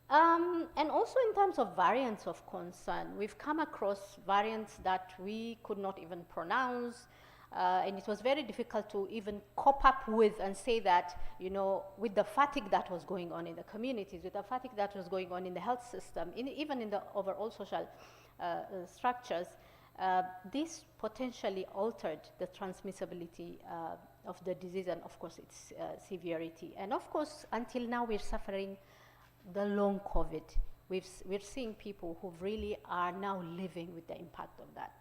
And also in terms of variants of concern, we've come across variants that we could not even pronounce, and it was very difficult to even cope up with and say that, you know, with the fatigue that was going on in the communities, with the fatigue that was going on in the health system, even in the overall social structures, this potentially altered the transmissibility of the disease and, of course, its severity. And, of course, until now, we're suffering the long COVID. We're seeing people who really are now living with the impact of that.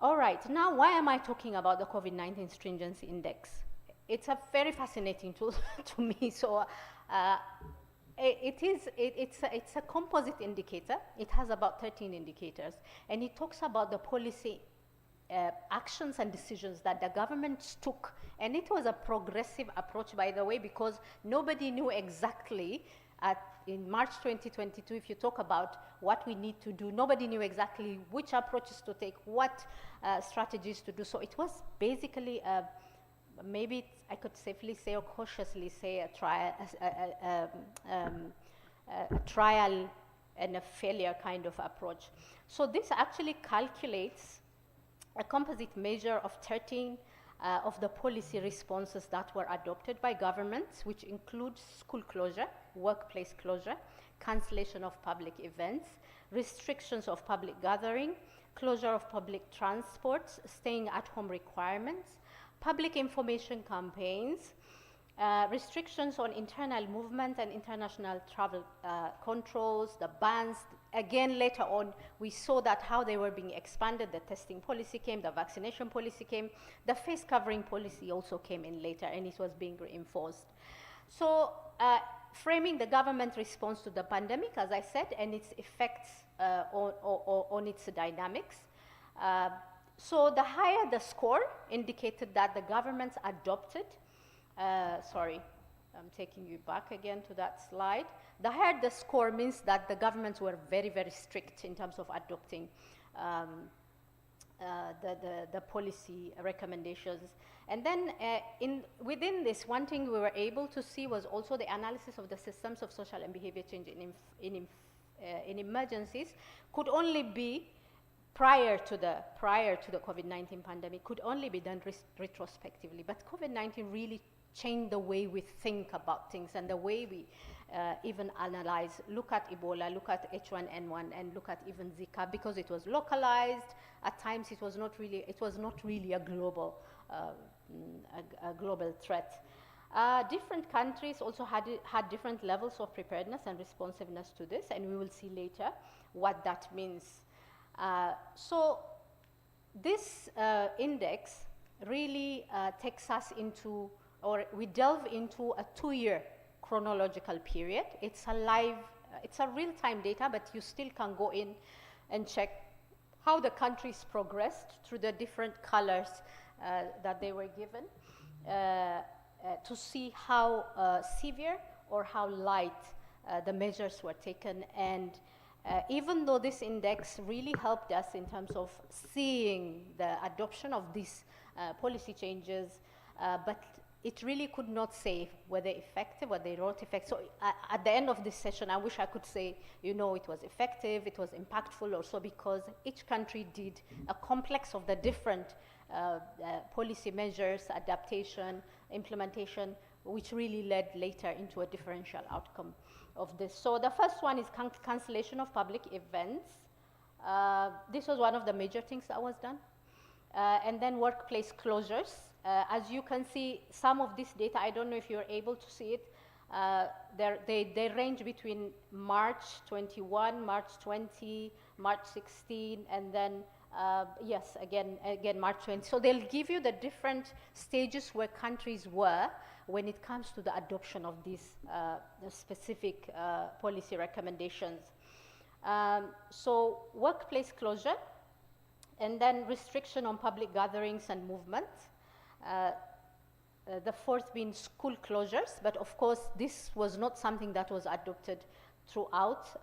All right, now why am I talking about the COVID-19 Stringency Index? It's a very fascinating tool to me. So it's a composite indicator. It has about 13 indicators, and it talks about the policy actions and decisions that the government took. And it was a progressive approach, by the way, because nobody knew exactly in March 2022, if you talk about what we need to do, nobody knew exactly which approaches to take, what strategies to do. So it was basically maybe I could safely say or cautiously say a trial and a failure kind of approach. So this actually calculates a composite measure of 13 of the policy responses that were adopted by governments, which includes school closure, workplace closure, cancellation of public events, restrictions of public gathering, closure of public transports, staying at home requirements, public information campaigns, restrictions on internal movement and international travel controls, the bans. Again, later on, we saw that how they were being expanded. The testing policy came, the vaccination policy came, the face covering policy also came in later, and it was being reinforced. So framing the government response to the pandemic, as I said, and its effects on its dynamics. So the higher the score indicated that the governments adopted, sorry, I'm taking you back again to that slide. The higher the score means that the governments were very, very strict in terms of adopting the policy recommendations. And then within this, one thing we were able to see was also the analysis of the systems of social and behavior change in emergencies could only be prior to the COVID-19 pandemic, could only be done retrospectively. But COVID-19 really changed the way we think about things and the way we even analyze, look at Ebola, look at H1N1, and look at even Zika, because it was localized. At times it was not really a global threat. Different countries also had different levels of preparedness and responsiveness to this, and we will see later what that means. So this index really takes us into, or we delve into a 2-year chronological period. It's a real-time data, but you still can go in and check how the countries progressed through the different colors that they were given to see how severe or how light the measures were taken. And even though this index really helped us in terms of seeing the adoption of these policy changes, but it really could not say were they effective, were they not effective. So at the end of this session, I wish I could say, you know, it was effective, it was impactful also, because each country did a complex of the different policy measures, adaptation, implementation, which really led later into a differential outcome of this. So the first one is cancellation of public events. This was one of the major things that was done. And then workplace closures. As you can see, some of this data, I don't know if you're able to see it, they range between March 21, March 20, March 16, and then, yes, again March 20. So they'll give you the different stages where countries were when it comes to the adoption of these the specific policy recommendations. So workplace closure, and then restriction on public gatherings and movement. The fourth being school closures, but of course this was not something that was adopted throughout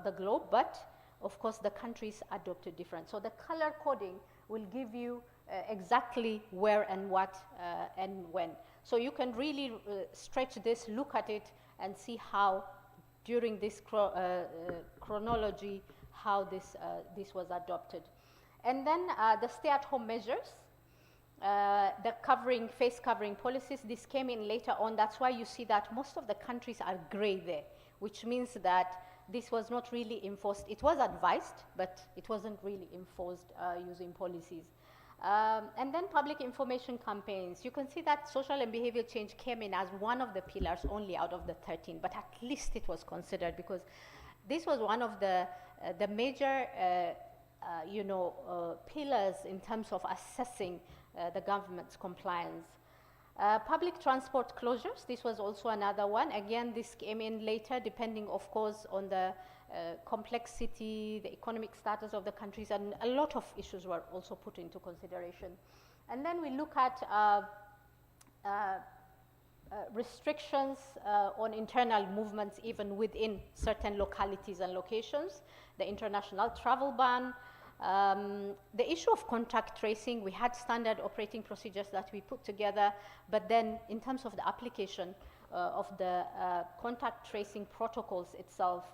the globe, but of course the countries adopted different. So the color coding will give you exactly where and what and when. So you can really stretch this, look at it, and see how during this chronology how this was adopted. And then the stay-at-home measures, the face covering policies, this came in later on. That's why you see that most of the countries are gray there, which means that this was not really enforced. It was advised, but it wasn't really enforced using policies. And then public information campaigns. You can see that social and behavior change came in as one of the pillars only out of the 13, but at least it was considered, because this was one of the major pillars in terms of assessing the government's compliance. Public transport closures, this was also another one. Again, this came in later, depending, of course, on the complexity, the economic status of the countries, and a lot of issues were also put into consideration. And then we look at restrictions on internal movements even within certain localities and locations, the international travel ban, the issue of contact tracing. We had standard operating procedures that we put together, but then in terms of the application of the contact tracing protocols itself,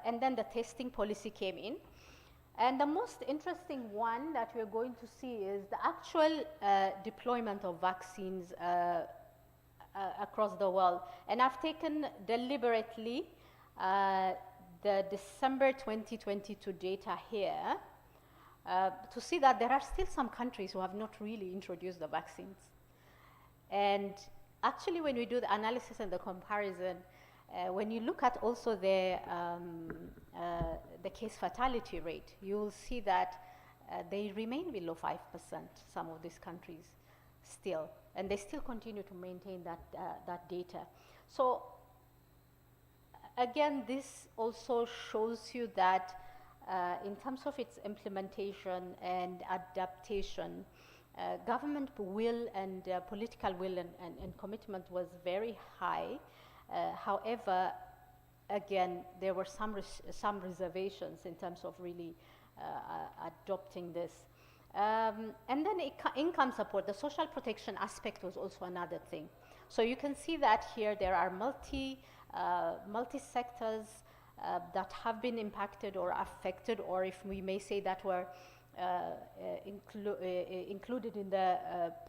and then the testing policy came in. And the most interesting one that we're going to see is the actual deployment of vaccines across the world. And I've taken deliberately the December 2022 data here to see that there are still some countries who have not really introduced the vaccines. And actually, when we do the analysis and the comparison, when you look at also the case fatality rate, you will see that they remain below 5%, some of these countries still, and they still continue to maintain that data. So again, this also shows you that in terms of its implementation and adaptation, government will and political will and commitment was very high. However, again, there were some reservations in terms of really adopting this. And then income support, the social protection aspect was also another thing. So you can see that here there are multi-sectors that have been impacted or affected, or if we may say that were included in the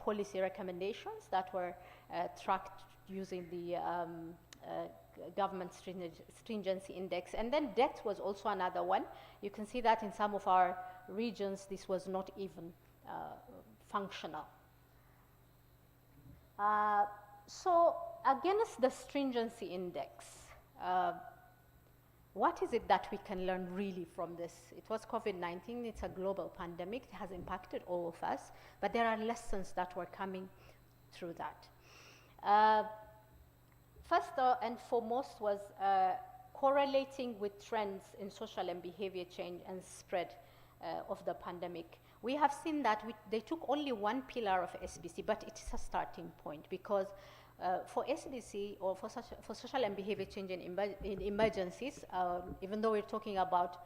policy recommendations that were tracked using the government stringency index. And then debt was also another one. You can see that in some of our regions this was not even functional. So against the stringency index, what is it that we can learn really from this? It was COVID-19, it's a global pandemic, it has impacted all of us, but there are lessons that were coming through that. First and foremost was correlating with trends in social and behavior change and spread of the pandemic. We have seen that they took only one pillar of SBCiE, but it is a starting point, because for SBCiE, or for social and behavior change in emergencies, even though we're talking about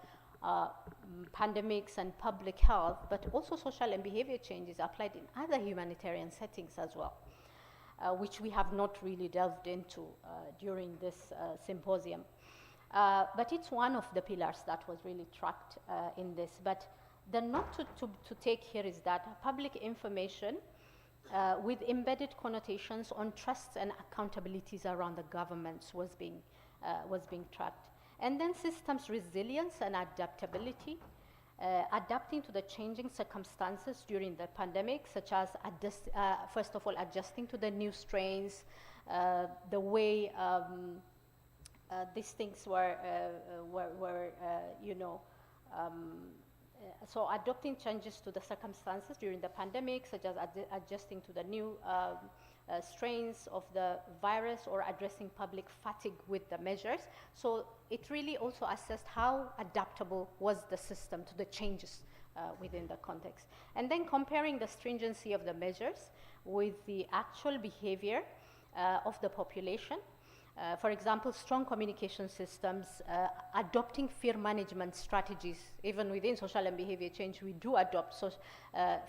pandemics and public health, but also social and behavior change is applied in other humanitarian settings as well, which we have not really delved into during this symposium. But it's one of the pillars that was really tracked in this. But the note to take here is that public information with embedded connotations on trusts and accountabilities around the governments was being tracked. And then systems resilience and adaptability, adapting to the changing circumstances during the pandemic, such as first of all adjusting to the new strains, the way these things were so adopting changes to the circumstances during the pandemic, such as adjusting to the new strains of the virus, or addressing public fatigue with the measures. So it really also assessed how adaptable was the system to the changes within the context. And then comparing the stringency of the measures with the actual behavior of the population. For example, strong communication systems, adopting fear management strategies. Even within social and behavior change, we do adopt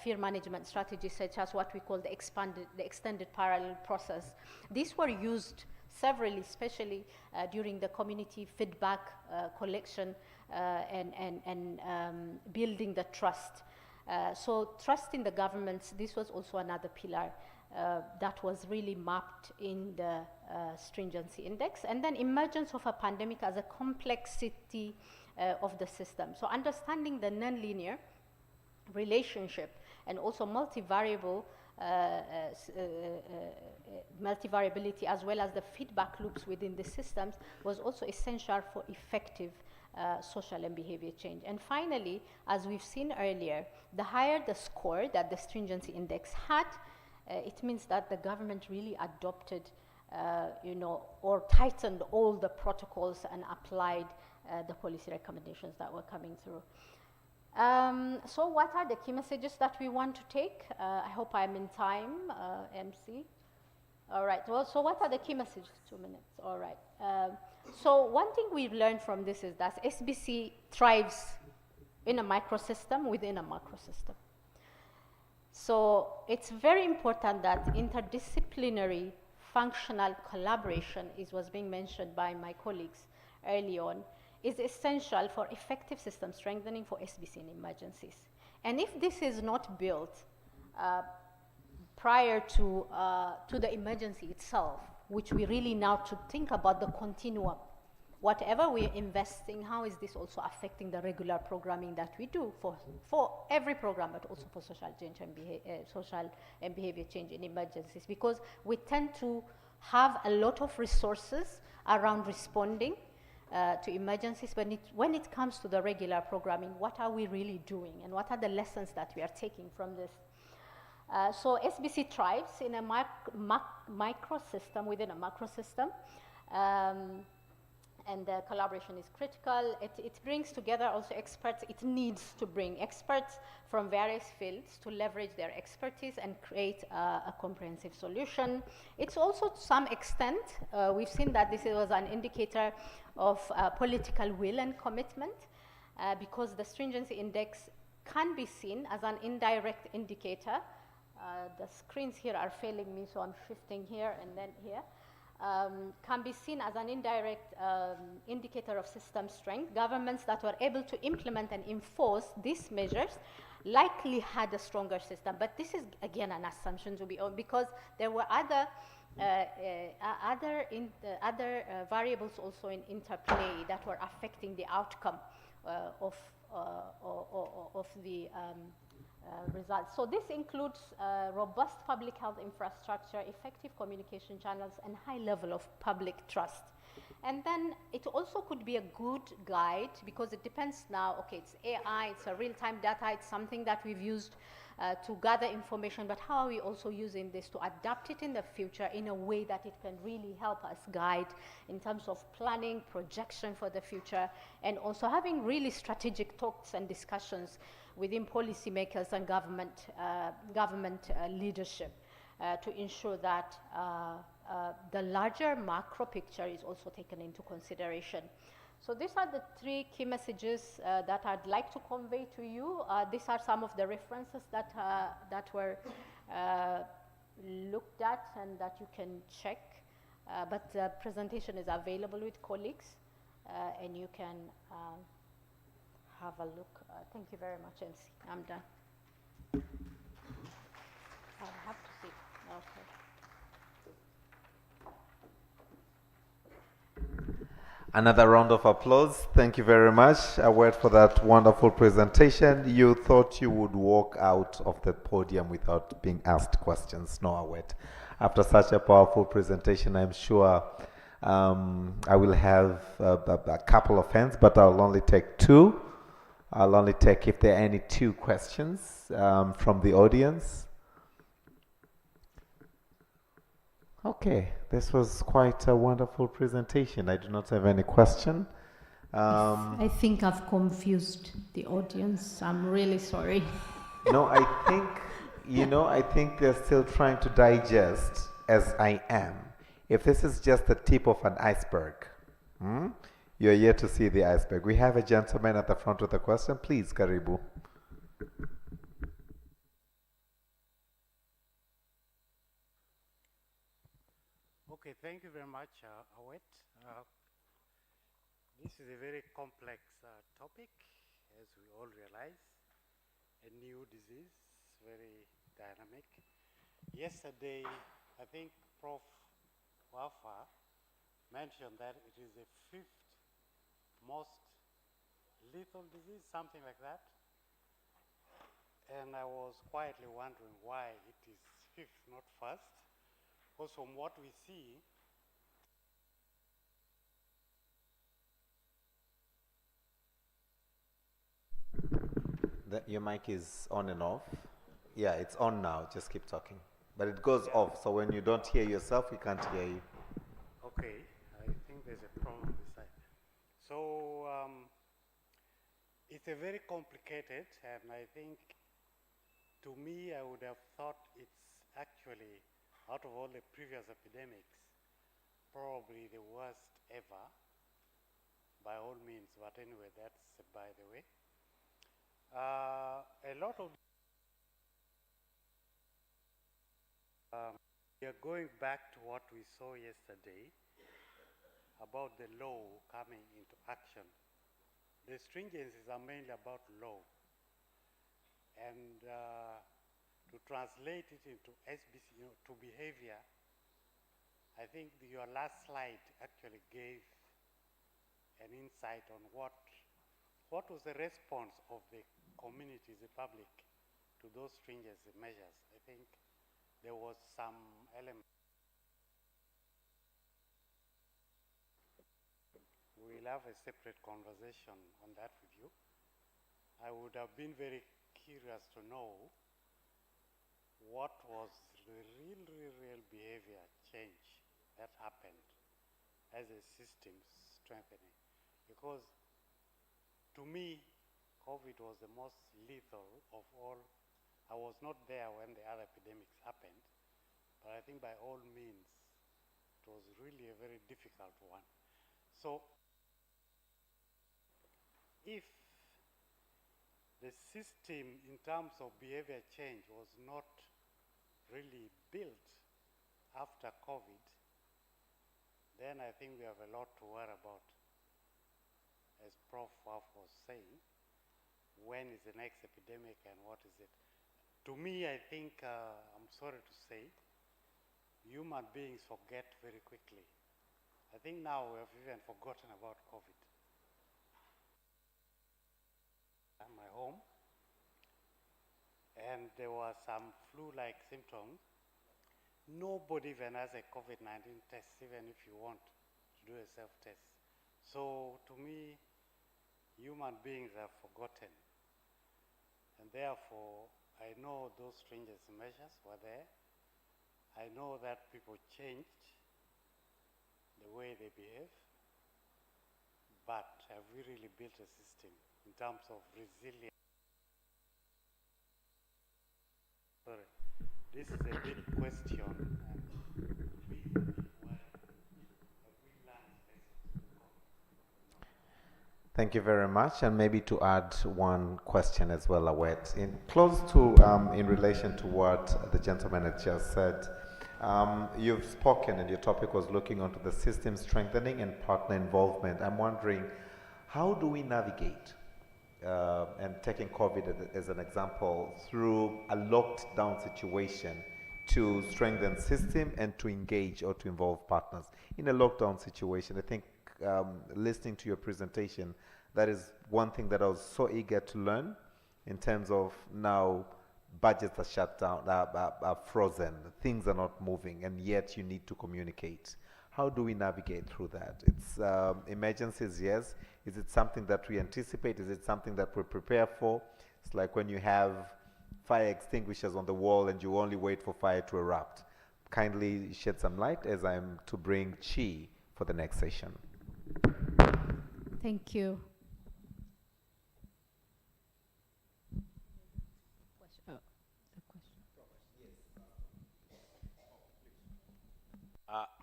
fear management strategies, such as what we call the extended parallel process. These were used severally, especially during the community feedback collection and building the trust. So trust in the governments, this was also another pillar that was really mapped in the stringency index. And then emergence of a pandemic as a complexity of the system. So understanding the nonlinear relationship and also multivariability, as well as the feedback loops within the systems, was also essential for effective social and behavior change. And finally, as we've seen earlier, the higher the score that the stringency index had, it means that the government really adopted, or tightened all the protocols and applied the policy recommendations that were coming through. So what are the key messages that we want to take? I hope I'm in time, MC. All right, well, so what are the key messages? 2 minutes, all right. So one thing we've learned from this is that SBC thrives in a microsystem within a macrosystem. So it's very important that interdisciplinary functional collaboration was being mentioned by my colleagues early on, is essential for effective system strengthening for SBC in emergencies. And if this is not built prior to the emergency itself, which we really now to think about the continuum, whatever we're investing, how is this also affecting the regular programming that we do for every program, but also for social change and social and behavior change in emergencies, because we tend to have a lot of resources around responding to emergencies, but when it comes to the regular programming, what are we really doing and what are the lessons that we are taking from this? So SBC thrives in a microsystem within a macrosystem, and the collaboration is critical. It brings together also experts. It needs to bring experts from various fields to leverage their expertise and create a comprehensive solution. It's also, to some extent, we've seen that this was an indicator of political will and commitment, because the stringency index can be seen as an indirect indicator. The screens here are failing me, so I'm shifting here and then here. Can be seen as an indirect indicator of system strength. Governments that were able to implement and enforce these measures likely had a stronger system. But this is, again, an assumption to be on, because there were other variables also in interplay that were affecting the outcome of the results. So this includes robust public health infrastructure, effective communication channels, and high level of public trust. And then it also could be a good guide, because it depends now, okay, it's AI, it's a real-time data, it's something that we've used to gather information, but how are we also using this to adapt it in the future in a way that it can really help us guide in terms of planning, projection for the future, and also having really strategic talks and discussions within policymakers and government leadership to ensure that the larger macro picture is also taken into consideration. So these are the three key messages that I'd like to convey to you. These are some of the references that were looked at and that you can check. But the presentation is available with colleagues, and you can have a look. Thank you very much, MC. I'm done. I'll have to see. Okay. Another round of applause. Thank you very much, Awet, for that wonderful presentation. You thought you would walk out of the podium without being asked questions. No, Awet. After such a powerful presentation, I'm sure I will have a couple of hands, but I'll only take two. I'll only take if there are any two questions from the audience. Okay, this was quite a wonderful presentation. I do not have any question. I think I've confused the audience. I'm really sorry. No, I think, I think they're still trying to digest, as I am. If this is just the tip of an iceberg, you're yet to see the iceberg. We have a gentleman at the front with a question. Please, Karibu. Okay, thank you very much, Awet. This is a very complex topic, as we all realize. A new disease, very dynamic. Yesterday, I think Prof. Wafa mentioned that it is the 5th most lethal disease, something like that. And I was quietly wondering why it is 5th, not 1st. Because from what we see, . Your mic is on and off. Yeah, it's on now. Just keep talking. But it goes off, so when you don't hear yourself, we can't hear you. Okay, I think there's a problem this side. So it's a very complicated, and I think to me, I would have thought it's actually, out of all the previous epidemics, probably the worst ever, by all means, but anyway, that's by the way. A lot of we are going back to what we saw yesterday about the law coming into action. The stringencies are mainly about law. And to translate it into SBC, to behavior, I think your last slide actually gave an insight on what was the response of the community, the public, to those stringency measures. I think there was some element. We'll have a separate conversation on that with you. I would have been very curious to know what was the real behavior change that happened as a system strengthening. Because to me, COVID was the most lethal of all. I was not there when the other epidemics happened, but I think by all means, it was really a very difficult one. So if the system in terms of behavior change was not really built after COVID, then I think we have a lot to worry about. As Prof. Waf was saying, when is the next epidemic and what is it? To me, I think, I'm sorry to say, human beings forget very quickly. I think now we have even forgotten about COVID. At my home, and there were some flu-like symptoms. Nobody even has a COVID-19 test, even if you want to do a self-test. So to me, human beings have forgotten. And therefore, I know those stringency measures were there. I know that people changed the way they behave. But have we really built a system in terms of resilience? Sorry, this is a big question. Thank you very much. And maybe to add one question as well, Awet, in relation to what the gentleman had just said. You've spoken and your topic was looking onto the system strengthening and partner involvement. I'm wondering, how do we navigate, and taking COVID as an example, through a locked down situation to strengthen system and to engage or to involve partners? In a lockdown situation, I think listening to your presentation, that is one thing that I was so eager to learn in terms of now budgets are shut down, are frozen, things are not moving, and yet you need to communicate. How do we navigate through that? It's emergencies, yes. Is it something that we anticipate? Is it something that we prepare for? It's like when you have fire extinguishers on the wall and you only wait for fire to erupt. Kindly shed some light as I'm to bring Chi for the next session. Thank you.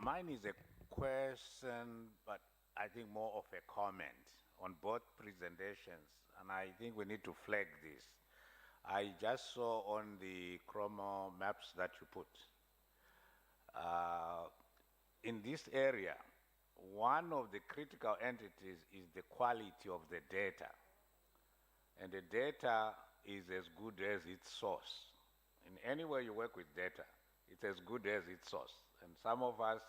Mine is a question, but I think more of a comment on both presentations, and I think we need to flag this. I just saw on the chromo maps that you put. In this area, one of the critical entities is the quality of the data. And the data is as good as its source. In any way you work with data, it's as good as its source. And some of us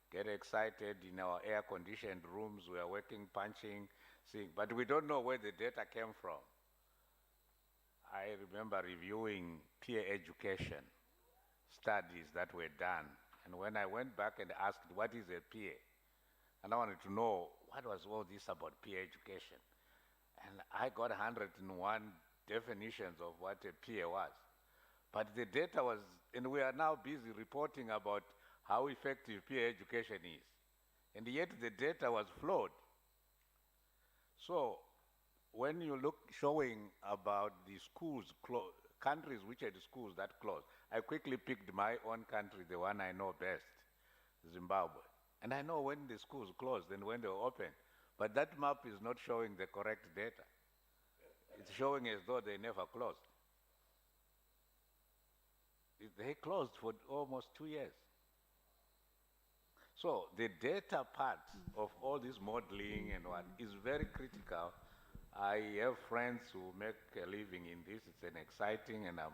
get excited in our air-conditioned rooms, we are working, punching, seeing, but we don't know where the data came from. I remember reviewing peer education studies that were done. And when I went back and asked, what is a peer? And I wanted to know, what was all this about peer education? And I got 101 definitions of what a peer was. But the data was, and we are now busy reporting about how effective peer education is. And yet the data was flawed. So when you look showing about the schools, countries which had schools that closed, I quickly picked my own country, the one I know best, Zimbabwe. And I know when the schools closed and when they were open. But that map is not showing the correct data. It's showing as though they never closed. They closed for almost 2 years. So the data part of all this modeling and what is very critical. I have friends who make a living in this. It's an exciting, and I'm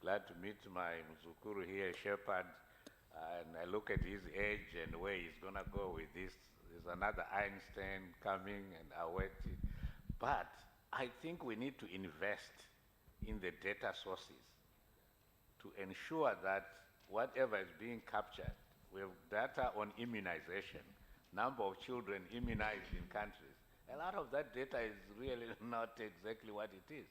glad to meet my Mzukuru here, Shepard, and I look at his age and where he's going to go with this. There's another Einstein coming, and I wait. But I think we need to invest in the data sources to ensure that whatever is being captured, we have data on immunization, number of children immunized in countries. A lot of that data is really not exactly what it is.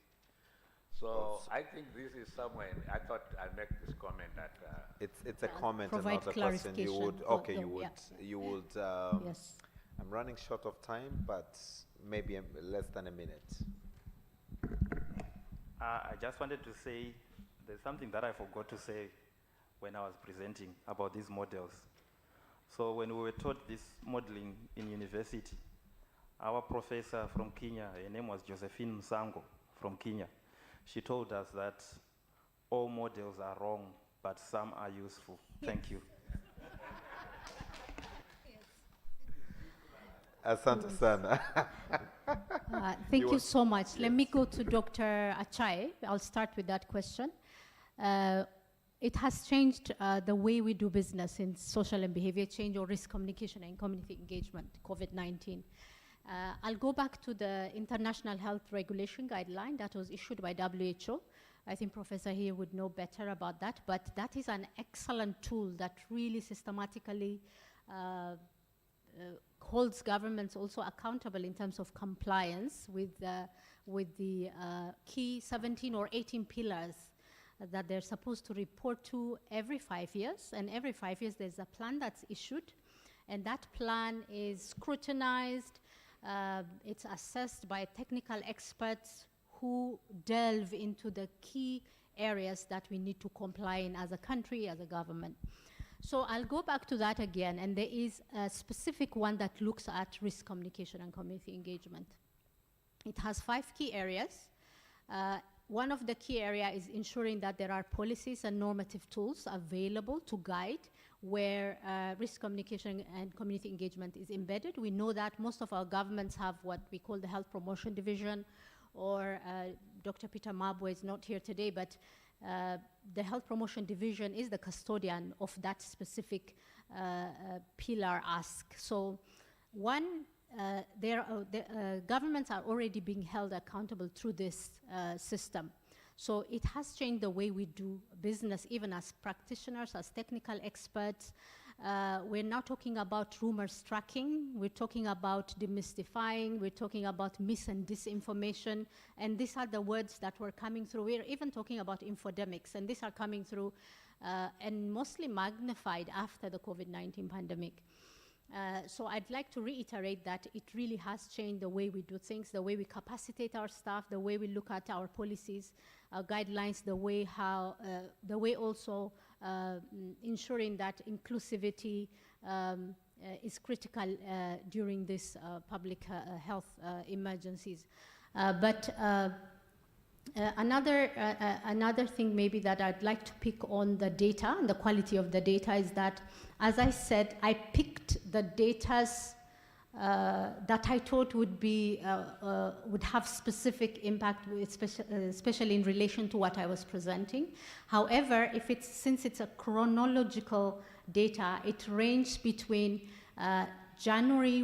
So I think this is somewhere, I thought I'd make this comment that... it's a comment and not a question. You would, okay, you would, yes. I'm running short of time, but maybe less than a minute. I just wanted to say, there's something that I forgot to say when I was presenting about these models. So when we were taught this modeling in university, our professor from Kenya, her name was Josephine Msango from Kenya, she told us that all models are wrong, but some are useful. Thank you. Asante sana. Thank you so much. Yes. Let me go to Dr. Achai. I'll start with that question. It has changed the way we do business in social and behavior change or risk communication and community engagement, COVID-19. I'll go back to the International Health Regulation Guideline that was issued by WHO. I think Professor here would know better about that, but that is an excellent tool that really systematically holds governments also accountable in terms of compliance with the key 17 or 18 pillars that they're supposed to report to every 5 years. And every 5 years there's a plan that's issued, and that plan is scrutinized. It's assessed by technical experts who delve into the key areas that we need to comply in as a country, as a government. So I'll go back to that again, and there is a specific one that looks at risk communication and community engagement. It has 5 key areas. One of the key areas is ensuring that there are policies and normative tools available to guide where risk communication and community engagement is embedded. We know that most of our governments have what we call the Health Promotion Division, or Dr. Peter Mabwe is not here today, but the Health Promotion Division is the custodian of that specific pillar ask. So one, governments are already being held accountable through this system. So it has changed the way we do business, even as practitioners, as technical experts. We're now talking about rumors tracking, we're talking about demystifying, we're talking about mis and disinformation, and these are the words that were coming through. We're even talking about infodemics, and these are coming through and mostly magnified after the COVID-19 pandemic. So I'd like to reiterate that it really has changed the way we do things, the way we capacitate our staff, the way we look at our policies, our guidelines, the way also ensuring that inclusivity is critical during this public health emergencies. Another thing maybe that I'd like to pick on the data and the quality of the data is that, as I said, I picked the datas that I thought would have specific impact, especially in relation to what I was presenting. However, since it's a chronological data, it ranged between January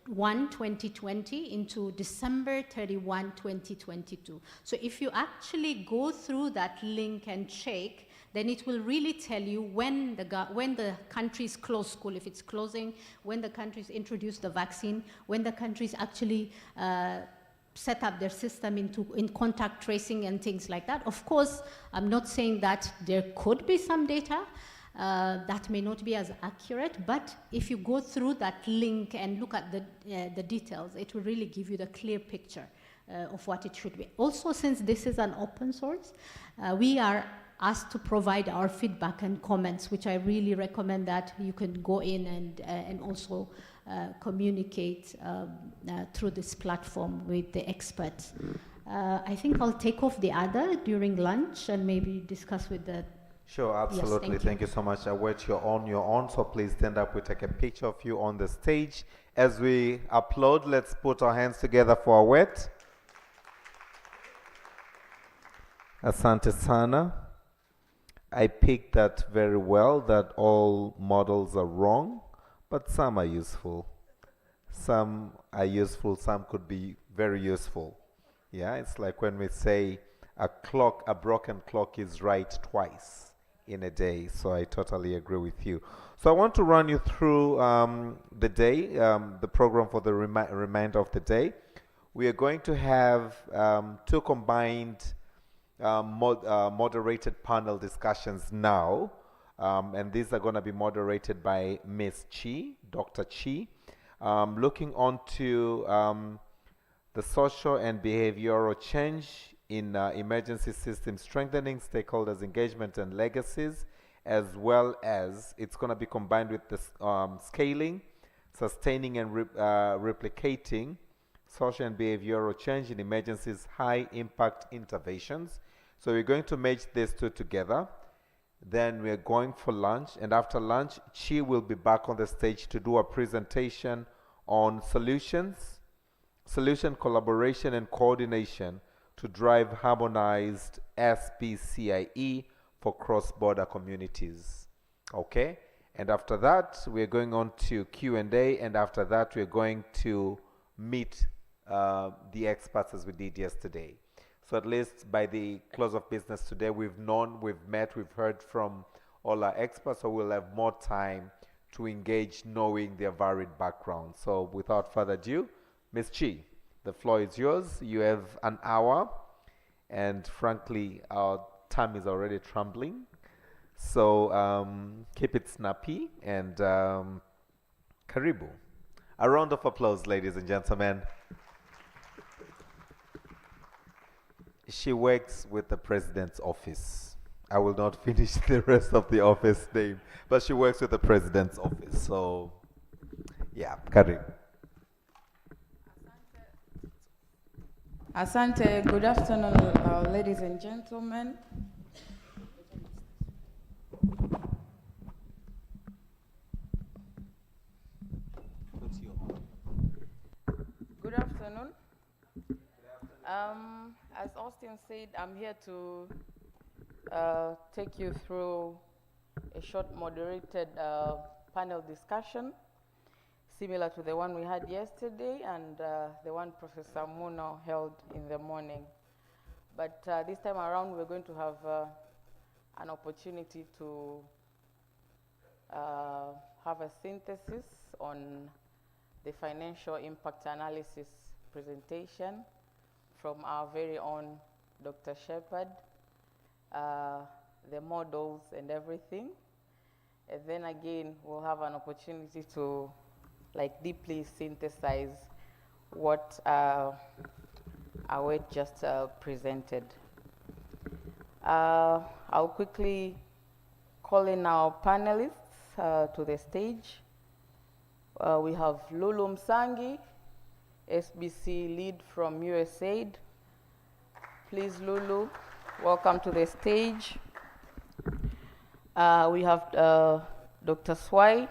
1, 2020 into December 31, 2022. So if you actually go through that link and check, then it will really tell you when the countries close school, if it's closing, when the countries introduce the vaccine, when the countries actually set up their system in contact tracing and things like that. Of course, I'm not saying that there could be some data that may not be as accurate, but if you go through that link and look at the details, it will really give you the clear picture of what it should be. Also, since this is an open source, we are asked to provide our feedback and comments, which I really recommend that you can go in and also communicate through this platform with the experts. I think I'll take off the other during lunch and maybe discuss with the... Sure, absolutely. Yes, thank you so much. Await you're on, so please stand up. We take a picture of you on the stage. As we upload, let's put our hands together for Await. Asante sana. I picked that very well, that all models are wrong, but some are useful. Some are useful, some could be very useful. Yeah, it's like when we say a broken clock is right twice in a day. So I totally agree with you. So I want to run you through the day, the program for the remainder of the day. We are going to have two combined moderated panel discussions now, and these are going to be moderated by Ms. Chi, Dr. Chi, looking onto the social and behavioral change in emergency system strengthening, stakeholders engagement and legacies, as well as it's going to be combined with the scaling, sustaining and replicating social and behavioral change in emergencies, high impact interventions. So we're going to merge these two together. Then we're going for lunch, and after lunch, Chi will be back on the stage to do a presentation on solution collaboration and coordination to drive harmonized SBCiE for cross-border communities. Okay? And after that, we're going on to Q&A, and after that, we're going to meet the experts as we did yesterday. So at least by the close of business today, we've met, we've heard from all our experts, so we'll have more time to engage knowing their varied backgrounds. So without further ado, Ms. Chi, the floor is yours. You have an hour, and frankly, our time is already trembling. So keep it snappy, and karibu. A round of applause, ladies and gentlemen. She works with the president's office. I will not finish the rest of the office name, but she works with the president's office. So, yeah, Karim. Asante, good afternoon, ladies and gentlemen. Good afternoon. As Austin said, I'm here to take you through a short moderated panel discussion, similar to the one we had yesterday and the one Professor Muno held in the morning. But this time around, we're going to have an opportunity to have a synthesis on the financial impact analysis presentation from our very own Dr. Shepard, the models and everything. And then again, we'll have an opportunity to deeply synthesize what Await just presented. I'll quickly call in our panelists to the stage. We have Lulu Msangi, SBCiE lead from USAID. Please, Lulu, welcome to the stage. We have Dr. Swai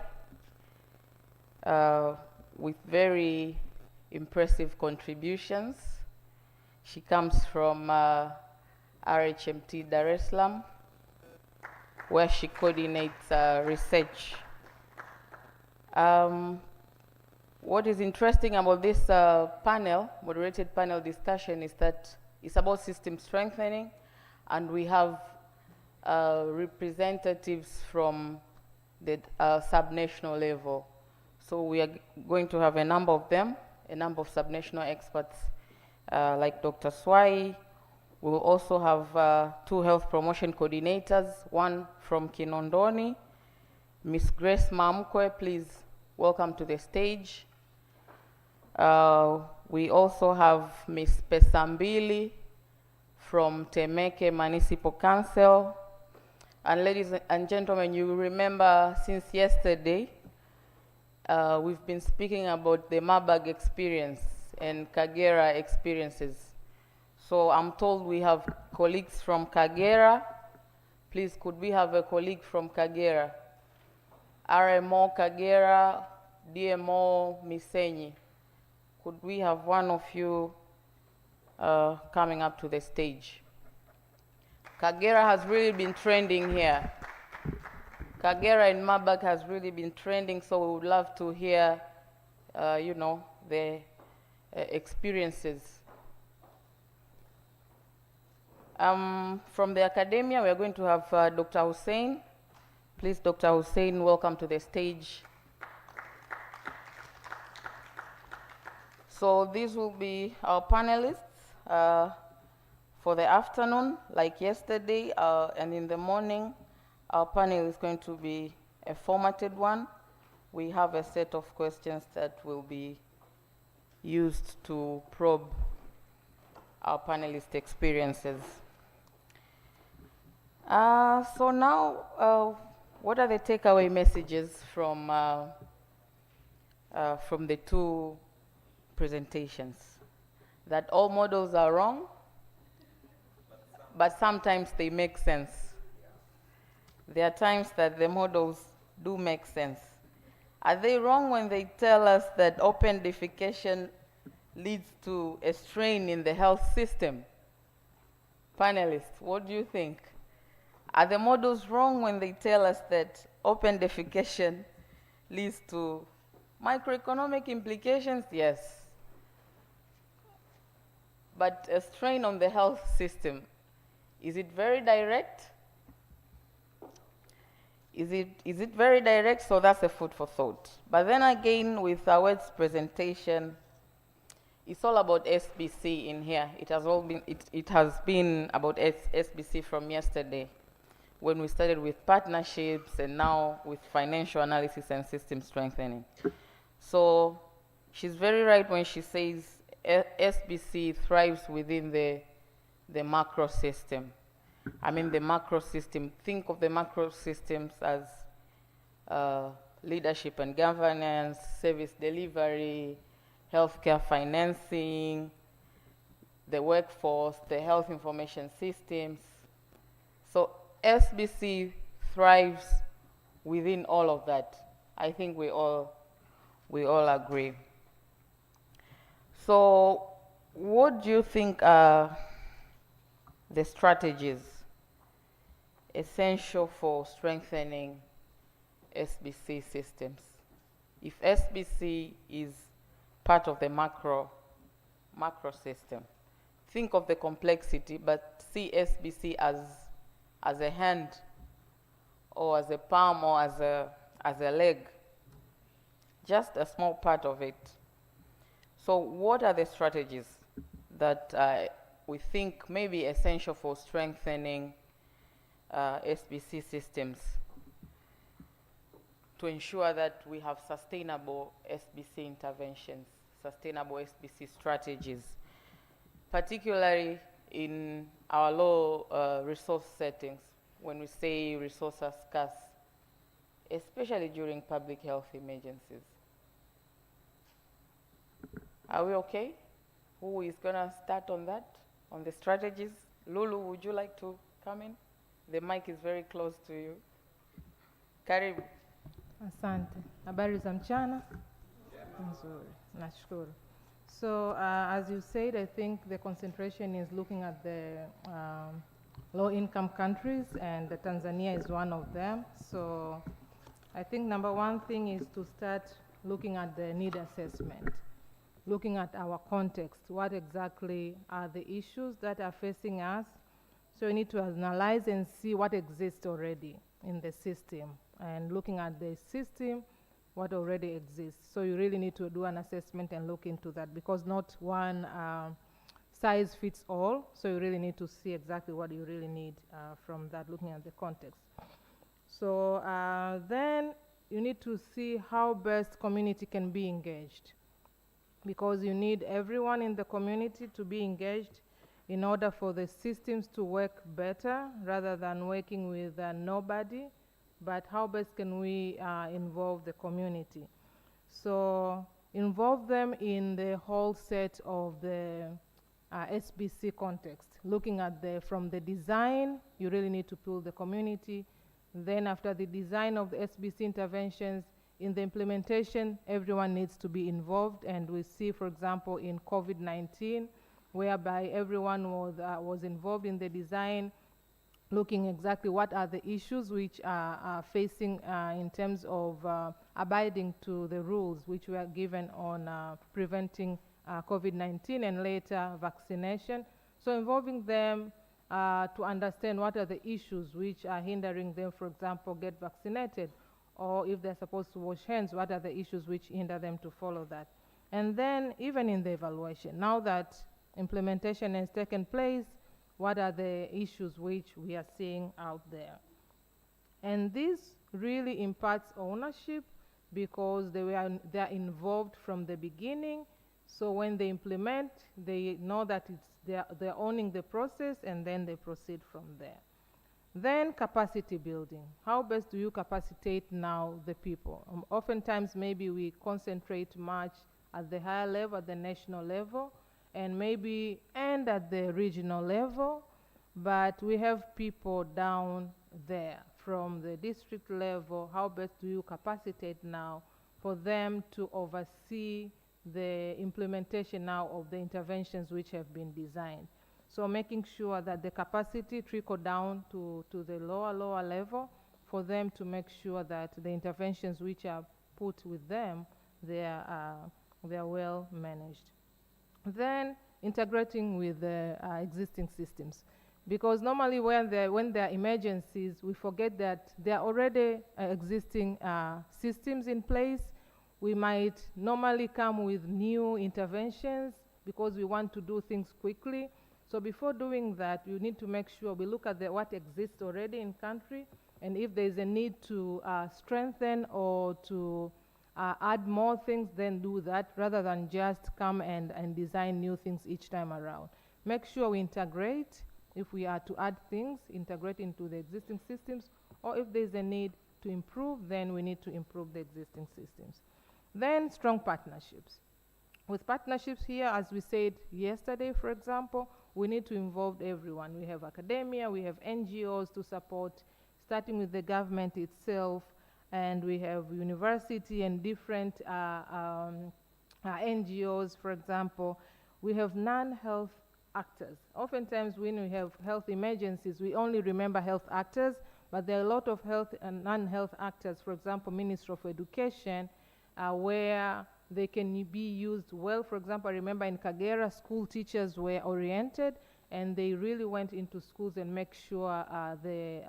with very impressive contributions. She comes from RHMT Dar es Salaam, where she coordinates research. What is interesting about this moderated panel discussion, is that it's about system strengthening, and we have representatives from the subnational level. So we are going to have a number of them, a number of subnational experts like Dr. Swai. We will also have 2 health promotion coordinators, one from Kinondoni. Miss Grace Mamkwe, please welcome to the stage. We also have Miss Pesambili from Temeke Municipal Council. And ladies and gentlemen, you remember since yesterday, we've been speaking about the Marburg experience and Kagera experiences. So I'm told we have colleagues from Kagera. Please, could we have a colleague from Kagera? RMO Kagera, DMO Misenyi. Could we have one of you coming up to the stage? Kagera has really been trending here. Kagera and Marburg has really been trending, so we would love to hear, you know, the experiences. From the academia, we are going to have Dr. Hussein. Please, Dr. Hussein, welcome to the stage. So these will be our panelists for the afternoon, like yesterday, and in the morning, our panel is going to be a formatted one. We have a set of questions that will be used to probe our panelist experiences. So now, what are the takeaway messages from the 2 presentations? That all models are wrong, but sometimes they make sense. There are times that the models do make sense. Are they wrong when they tell us that open defecation leads to a strain in the health system? Panelists, what do you think? Are the models wrong when they tell us that open defecation leads to microeconomic implications? Yes. But a strain on the health system, is it very direct? Is it very direct? So that's a food for thought. But then again, with Awed's presentation, it's all about SBCiE in here. It has been about SBCiE from yesterday, when we started with partnerships and now with financial analysis and system strengthening. So she's very right when she says SBCiE thrives within the macro system. I mean, the macro system, think of the macro systems as leadership and governance, service delivery, healthcare financing, the workforce, the health information systems. So SBCiE thrives within all of that. I think we all agree. So what do you think are the strategies essential for strengthening SBCiE systems? If SBCiE is part of the macro system, think of the complexity, but see SBCiE as a hand, or as a palm, or as a leg, just a small part of it. So what are the strategies that we think may be essential for strengthening SBCiE systems to ensure that we have sustainable SBCiE interventions, sustainable SBCiE strategies, particularly in our low resource settings, when we say resources are scarce, especially during public health emergencies? Are we okay? Who is going to start on that, on the strategies? Lulu, would you like to come in? The mic is very close to you. Karibu. Asante. Habari za mchana? Nzuri. Nashukuru. So as you said, I think the concentration is looking at the low-income countries, and Tanzania is one of them. So I think number one thing is to start looking at the need assessment, looking at our context. What exactly are the issues that are facing us? So we need to analyze and see what exists already in the system, and looking at the system, what already exists. So you really need to do an assessment and look into that, because not one size fits all, so you really need to see exactly what you really need from that, looking at the context. So then you need to see how best community can be engaged, because you need everyone in the community to be engaged in order for the systems to work better, rather than working with nobody. But how best can we involve the community? So involve them in the whole set of the SBC context. Looking at from the design, you really need to pull the community. Then after the design of the SBC interventions, in the implementation, everyone needs to be involved. And we see, for example, in COVID-19, whereby everyone was involved in the design, looking exactly what are the issues which are facing in terms of abiding to the rules which were given on preventing COVID-19 and later vaccination. So involving them to understand what are the issues which are hindering them, for example, get vaccinated, or if they're supposed to wash hands, what are the issues which hinder them to follow that. And then even in the evaluation, now that implementation has taken place, what are the issues which we are seeing out there? And this really imparts ownership, because they are involved from the beginning. So when they implement, they know that they're owning the process, and then they proceed from there. Then capacity building. How best do you capacitate now the people? Oftentimes maybe we concentrate much at the higher level, at the national level, and maybe and at the regional level, but we have people down there from the district level. How best do you capacitate now for them to oversee the implementation now of the interventions which have been designed? So making sure that the capacity trickle down to the lower level, for them to make sure that the interventions which are put with them, they are well managed. Then integrating with the existing systems, because normally when there are emergencies, we forget that there are already existing systems in place. We might normally come with new interventions because we want to do things quickly. So before doing that, you need to make sure we look at what exists already in country, and if there's a need to strengthen or to add more things, then do that, rather than just come and design new things each time around. Make sure we integrate. If we are to add things, integrate into the existing systems, or if there's a need to improve, then we need to improve the existing systems. Then strong partnerships. With partnerships here, as we said yesterday, for example, we need to involve everyone. We have academia, we have NGOs to support, starting with the government itself, and we have university and different NGOs, for example. We have non-health actors. Oftentimes when we have health emergencies, we only remember health actors, but there are a lot of health and non-health actors, for example, Ministry of Education, where they can be used well. For example, I remember in Kagera, school teachers were oriented, and they really went into schools and make sure the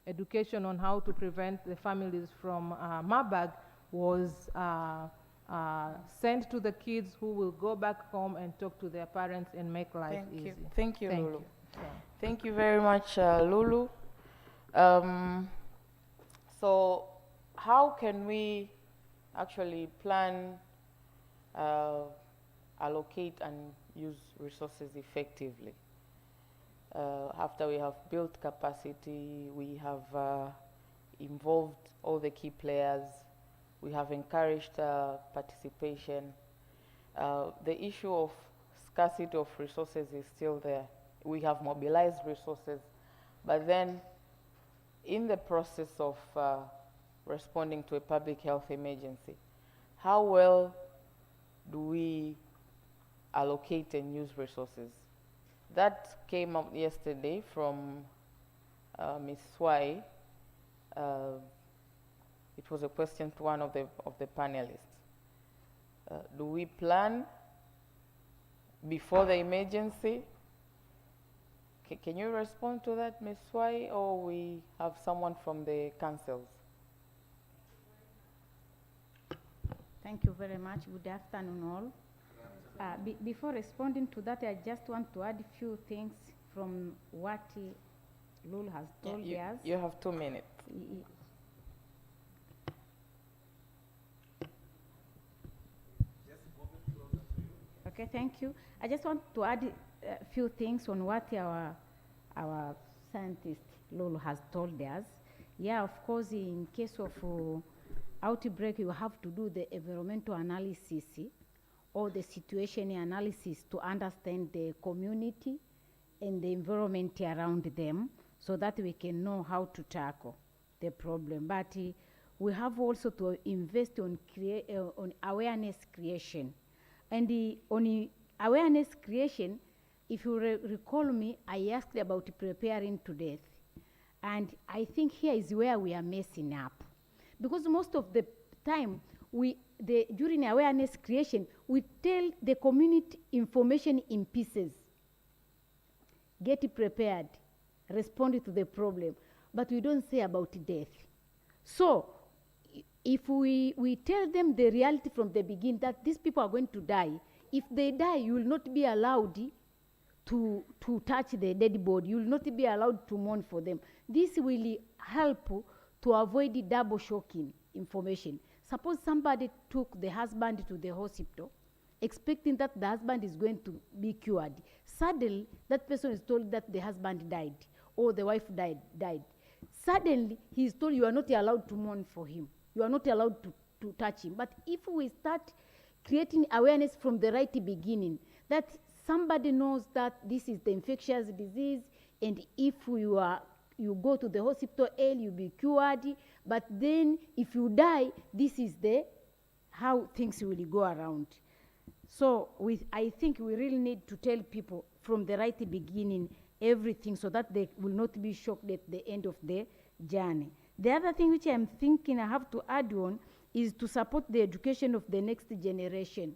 education on how to prevent the families from Marburg was sent to the kids, who will go back home and talk to their parents and make life easy. Thank you, Lulu. You. Yeah. Thank you very much, Lulu. So how can we actually plan, allocate and use resources effectively? After we have built capacity, we have involved all the key players, we have encouraged participation. The issue of scarcity of resources is still there. We have mobilized resources, but then in the process of responding to a public health emergency, how well do we allocate and use resources? That came up yesterday from Ms. Swai. It was a question to one of the panelists. Do we plan before the emergency? Can you respond to that, Ms. Swai, or we have someone from the councils? Thank you very much. Good afternoon all. Before responding to that, I just want to add a few things from what Lul has told us. You have 2 minutes. Okay, thank you. I just want to add a few things on what our scientist Lulu has told us. Yeah, of course, in case of outbreak, you have to do the environmental analysis or the situation analysis to understand the community and the environment around them so that we can know how to tackle the problem. But we have also to invest on awareness creation. And on awareness creation, if you recall me, I asked about preparing to death. And I think here is where we are messing up. Because most of the time, during awareness creation, we tell the community information in pieces. Get prepared, respond to the problem, but we don't say about death. So, if we tell them the reality from the beginning that these people are going to die, if they die, you will not be allowed to touch the dead body. You will not be allowed to mourn for them. This will help to avoid the double shocking information. Suppose somebody took the husband to the hospital, expecting that the husband is going to be cured. Suddenly, that person is told that the husband died or the wife died. Suddenly, he is told you are not allowed to mourn for him. You are not allowed to touch him. But if we start creating awareness from the right beginning, that somebody knows that this is the infectious disease, and if you go to the hospital, you'll be cured, but then if you die, this is how things will go around. So I think we really need to tell people from the right beginning everything so that they will not be shocked at the end of the journey. The other thing which I'm thinking I have to add on is to support the education of the next generation.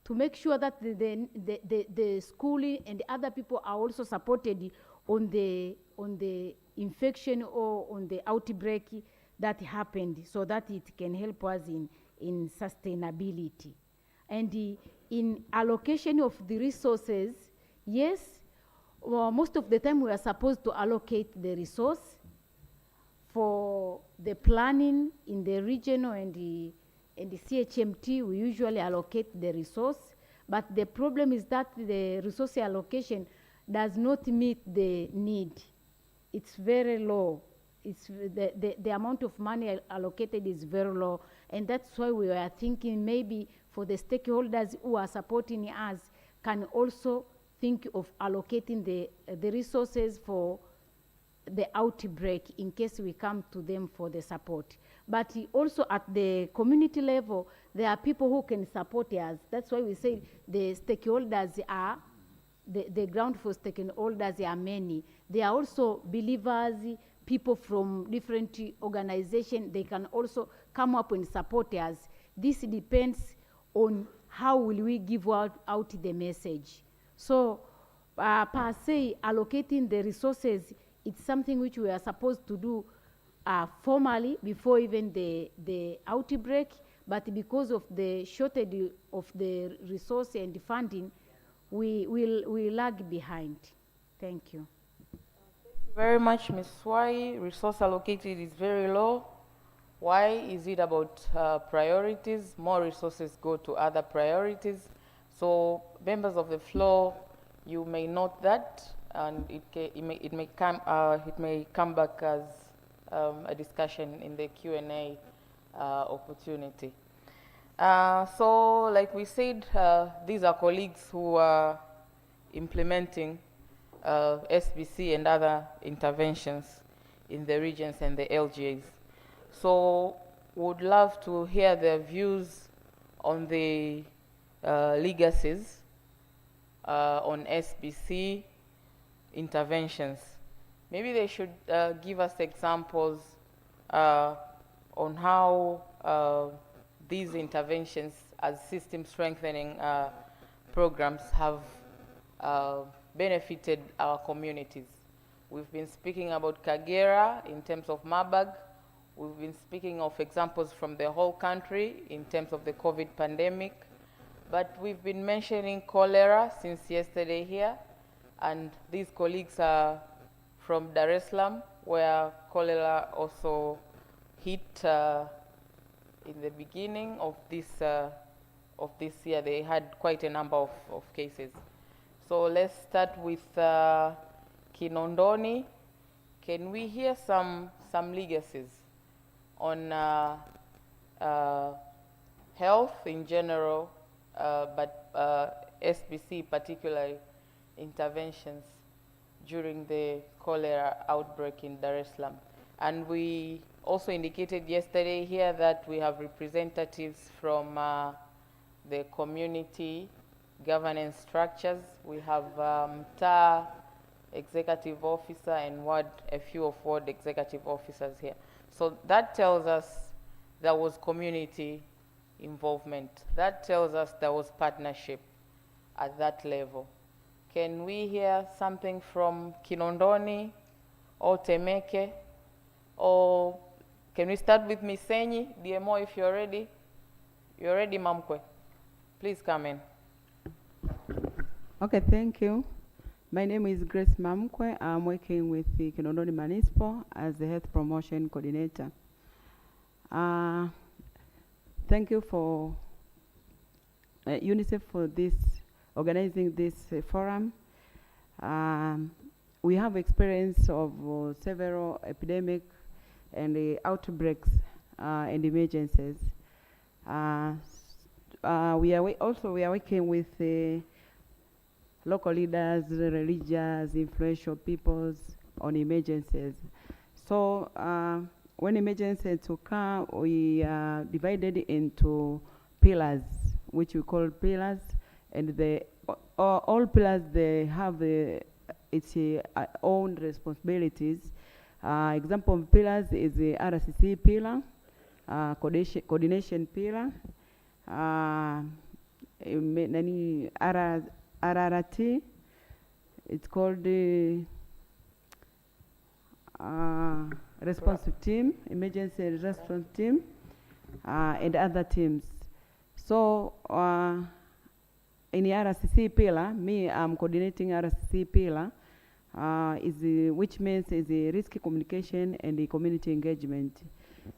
To make sure that the schooling and the other people are also supported on the infection or on the outbreak that happened, so that it can help us in sustainability. And in allocation of the resources, yes, well, most of the time we are supposed to allocate the resource for the planning in the regional and the CHMT. We usually allocate the resource, but the problem is that the resource allocation does not meet the need. It's very low. It's the amount of money allocated is very low, and that's why we are thinking maybe for the stakeholders who are supporting us can also think of allocating the resources for the outbreak in case we come to them for the support. But also at the community level, there are people who can support us. That's why we say the stakeholders are, the ground for stakeholders are many. There are also believers, people from different organizations. They can also come up and support us. This depends on how will we give out the message. So per se, allocating the resources, it's something which we are supposed to do formally before even the outbreak, but because of the shortage of the resource and the funding, we lag behind. Thank you. Thank you very much, Ms. Swai. Resource allocated is very low. Why is it about priorities? More resources go to other priorities. So members of the floor, you may note that, and it may come back as a discussion in the Q&A opportunity. So, like we said, these are colleagues who are implementing SBCiE and other interventions in the regions and the LGAs. So, would love to hear their views on the legacies on SBCiE interventions. Maybe they should give us examples on how these interventions as system strengthening programs have benefited our communities. We've been speaking about Kagera in terms of Marburg. We've been speaking of examples from the whole country in terms of the COVID pandemic. but we've been mentioning cholera since yesterday here, and these colleagues are from Dar es Salaam, where cholera also hit in the beginning of this year. They had quite a number of cases. So let's start with Kinondoni. Can we hear some legacies on health in general, but SBCiE particularly interventions during the cholera outbreak in Dar es Salaam? And we also indicated yesterday here that we have representatives from the community governance structures. We have MTA executive officer and a few of ward executive officers here. So that tells us there was community involvement. That tells us there was partnership at that level. Can we hear something from Kinondoni or Temeke? Or can we start with Misenyi, DMO, if you're ready? You're ready, Mamkwe. Please come in. Okay, thank you. My name is Grace Mamkwe. I'm working with the Kinondoni Municipal as the Health Promotion Coordinator. Thank you for UNICEF for organizing this forum. We have experience of several epidemics and outbreaks and emergencies. We are working with local leaders, religious, influential peoples on emergencies. So when emergencies occur, we are divided into pillars, which we call pillars, and all pillars, they have its own responsibilities. Example of pillars is the RCC pillar, coordination pillar, RRT, it's called the response team, emergency response team, and other teams. So in the RCC pillar, I'm coordinating RCC pillar, which means is the risk communication and the community engagement.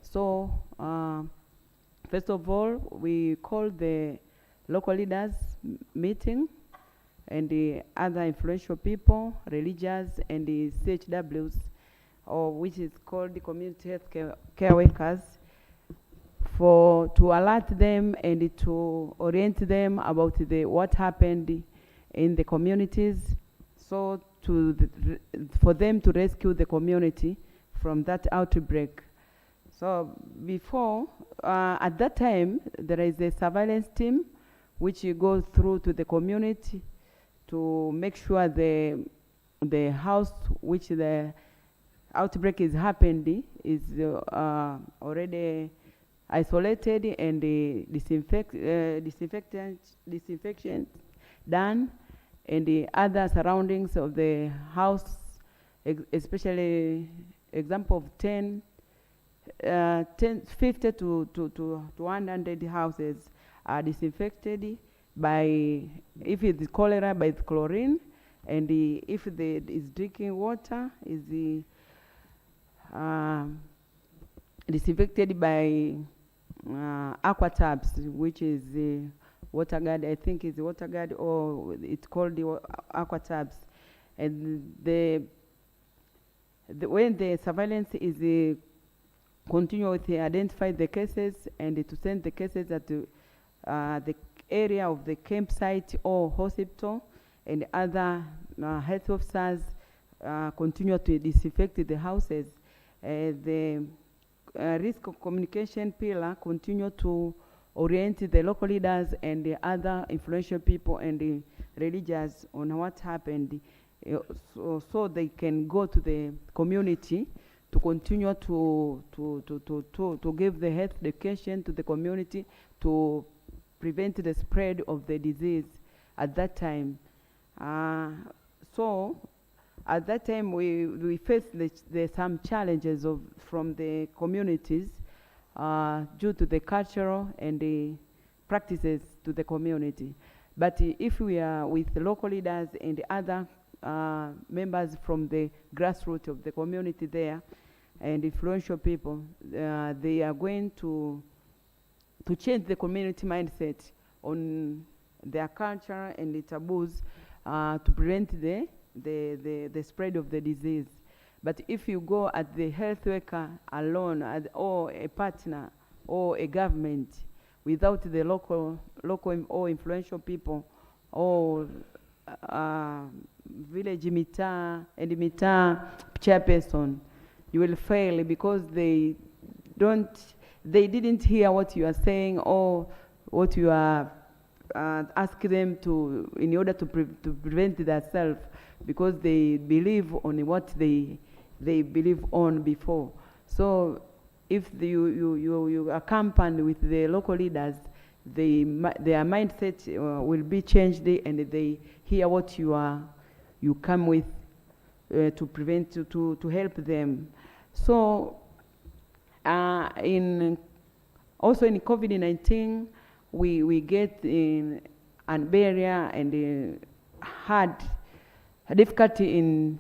So first of all, we call the local leaders meeting and the other influential people, religious, and the CHWs, or which is called the community health care workers, to alert them and to orient them about what happened in the communities, so for them to rescue the community from that outbreak. So before, at that time, there is a surveillance team which you go through to the community to make sure the house which the outbreak is happening is already isolated and disinfection done, and the other surroundings of the house, especially example of 50 to 100 houses are disinfected by, if it's cholera, by chlorine, and if is drinking water, is disinfected by aqua tabs, which is water guard. I think it's water guard, or it's called the aqua tabs. And when the surveillance is continue to identify the cases and to send the cases at the area of the campsite or hospital, and other health officers continue to disinfect the houses. The risk of communication pillar continue to orient the local leaders and the other influential people and the religious on what happened, so they can go to the community to continue to give the health education to the community to prevent the spread of the disease at that time. So at that time we faced some challenges from the communities due to the cultural and the practices to the community. But if we are with local leaders and other members from the grassroots of the community there and influential people, they are going to change the community mindset on their culture and the taboos to prevent the spread of the disease. But if you go at the health worker alone, or a partner or a government, without the local or influential people or village mitaa and mitaa chairperson, you will fail because they didn't hear what you are saying or what you are asking them to, in order to prevent themselves, because they believe on what they believe on before. So if you accompany with the local leaders, their mindset will be changed, and they hear what you come with to prevent, to help them. So also in COVID-19, we get in an barrier and had a difficulty in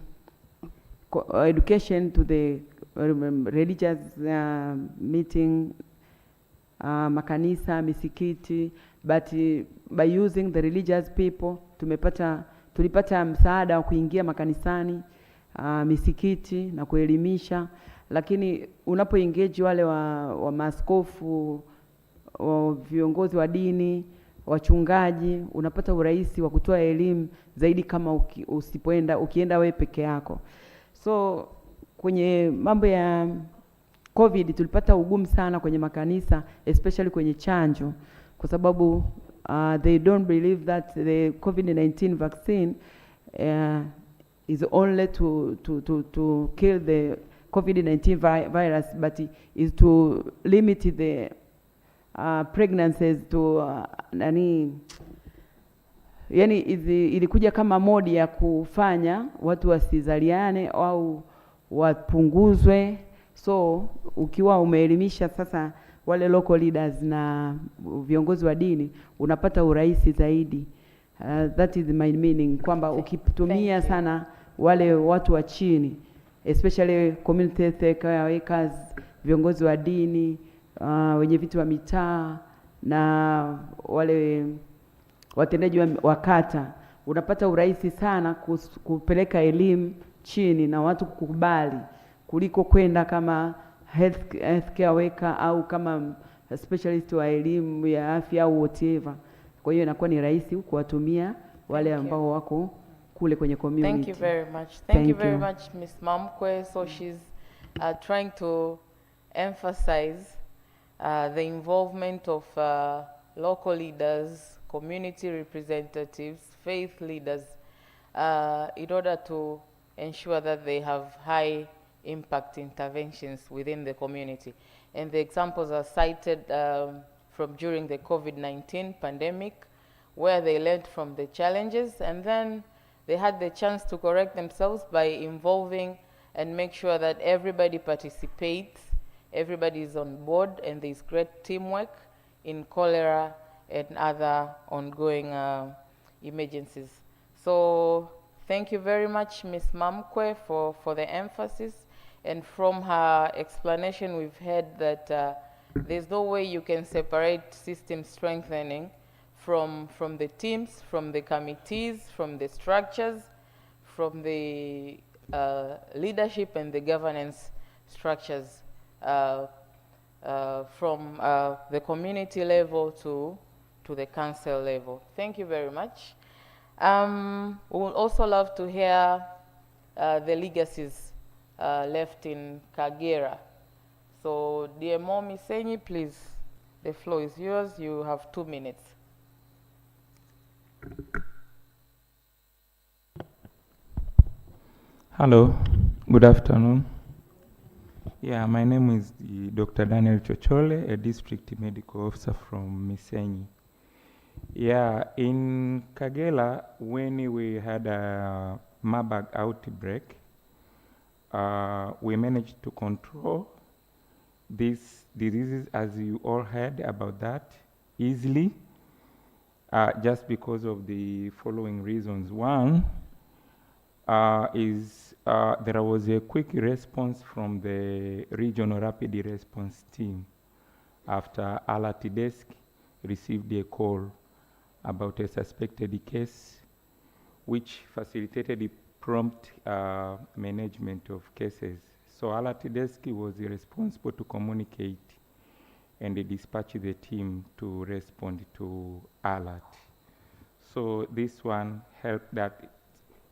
education to the religious meeting, makanisa, misikiti, but by using the religious people tulipata msaada wa kuingia makanisani, misikiti na kuelimisha. Lakini unapoengage wale wa maaskofu, viongozi wa dini, wachungaji, unapata urahisi wa kutoa elimu zaidi kama ukienda wewe peke yako. So kwenye mambo ya COVID tulipata ugumu sana kwenye makanisa, especially kwenye chanjo, kwa sababu they don't believe that the COVID-19 vaccine is only to kill the COVID-19 virus, but is to limit the pregnancies to yani ilikuja kama modi ya kufanya watu wasizaliane au wapunguzwe. So ukiwa umeelimisha sasa wale local leaders na viongozi wa dini, unapata urahisi zaidi. That is my meaning, kwamba ukitumia sana wale watu wa chini, especially community health workers, viongozi wa dini, wenye viti wa mitaa na wale watendaji wa kata, unapata urahisi sana kupeleka elimu chini na watu kukubali, kuliko kwenda kama healthcare worker au kama specialist wa elimu ya afya au whatever. Kwa hiyo inakuwa ni rahisi kuwatumia wale ambao wako kule kwenye community. Thank you very much. Thank you very much, Ms. Mamkwe. So she's trying to emphasize the involvement of local leaders, community representatives, faith leaders, in order to ensure that they have high impact interventions within the community. And the examples are cited from during the COVID-19 pandemic, where they learned from the challenges, and then they had the chance to correct themselves by involving and make sure that everybody participates, everybody is on board, and there's great teamwork in cholera and other ongoing emergencies. So thank you very much, Ms. Mamkwe, for the emphasis. And from her explanation, we've heard that there's no way you can separate system strengthening from the teams, from the committees, from the structures, from the leadership and the governance structures, from the community level to the council level. Thank you very much. We would also love to hear the legacies left in Kagera. So, dear Momi Senyi, please, the floor is yours. You have 2 minutes. Hello, good afternoon. Yeah, my name is Dr. Daniel Chochole, a district medical officer from Misenyi. Yeah, in Kagera, when we had a Marburg outbreak, we managed to control these diseases, as you all heard about that. easily, just because of the following reasons. One is there was a quick response from the regional rapid response team after Alert Desk received a call about a suspected case, which facilitated the prompt management of cases. So Alert Desk was responsible to communicate and dispatch the team to respond to alert. So this one helped that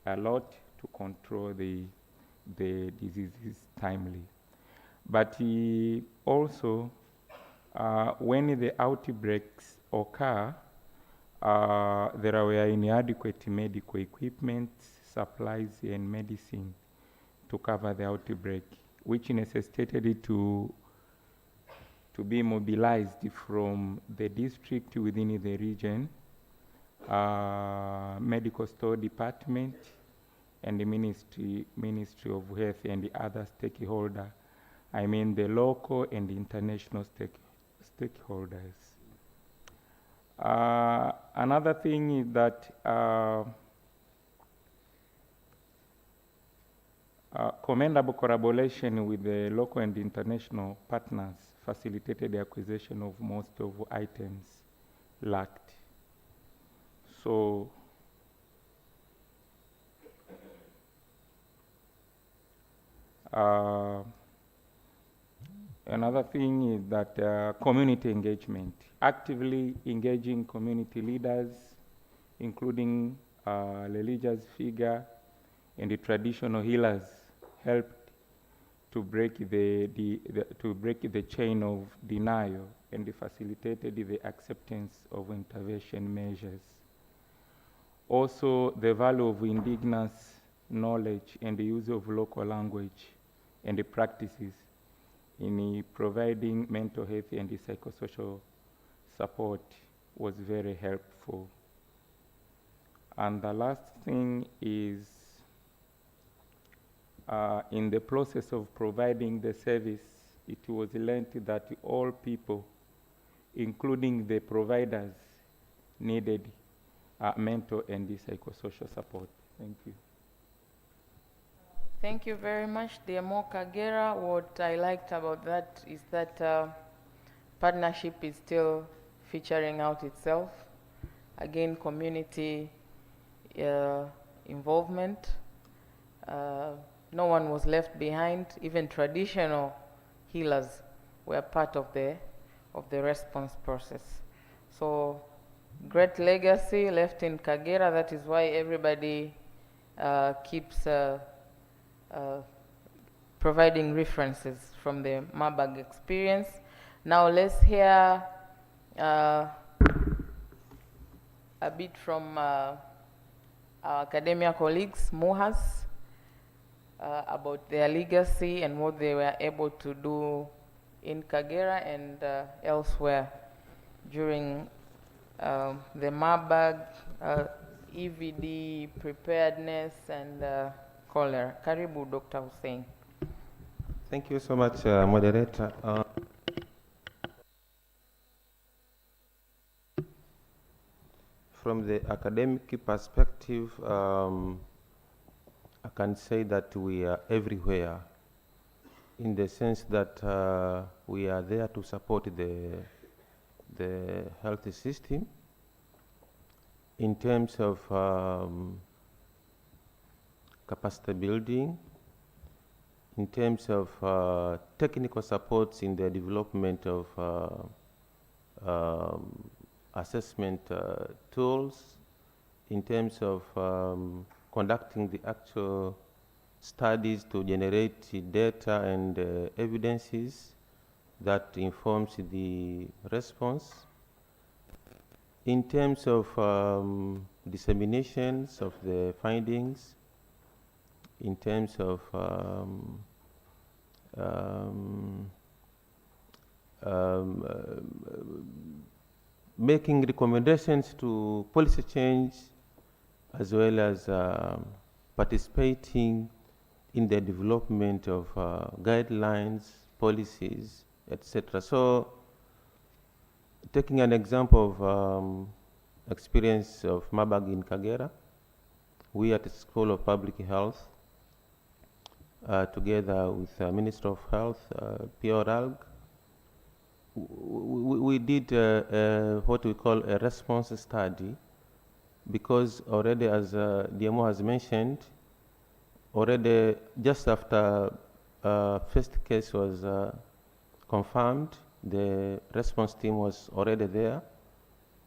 a lot to control the diseases timely. But also, when the outbreaks occur, there were inadequate medical equipment, supplies, and medicine to cover the outbreak, which necessitated it to be mobilized from the district within the region, medical store department, and the Ministry of Health and the other stakeholders. I mean the local and the international stakeholders. Another thing is that commendable collaboration with the local and international partners facilitated the acquisition of most of items lacked. So another thing is that community engagement, actively engaging community leaders, including religious figures and the traditional healers, helped to break the chain of denial and facilitated the acceptance of intervention measures. Also, the value of indigenous knowledge and the use of local language and the practices in providing mental health and the psychosocial support was very helpful. And the last thing is, in the process of providing the service, it was learned that all people, including the providers, needed mental and the psychosocial support. Thank you. Thank you very much, dear Mo Kagera. What I liked about that is that partnership is still featuring out itself. Again, community involvement. No one was left behind. Even traditional healers were part of the response process. So, great legacy left in Kagera. That is why everybody keeps providing references from the Marburg experience. Now let's hear a bit from our academia colleagues, MUHAS, about their legacy and what they were able to do in Kagera and elsewhere during the Marburg EVD preparedness and cholera. Karibu, Dr. Hussein. Thank you so much, moderator. From the academic perspective, I can say that we are everywhere in the sense that we are there to support the health system in terms of capacity building, in terms of technical supports in the development of assessment tools, in terms of conducting the actual studies to generate data and evidences that informs the response, in terms of disseminations of the findings, in terms of making recommendations to policy change, as well as participating in the development of guidelines, policies, etc. So taking an example of experience of Marburg in Kagera, we at the School of Public Health, together with Minister of Health, Behavioural, we did what we call a response study, because already, as DMO has mentioned, already just after first case was confirmed, the response team was already there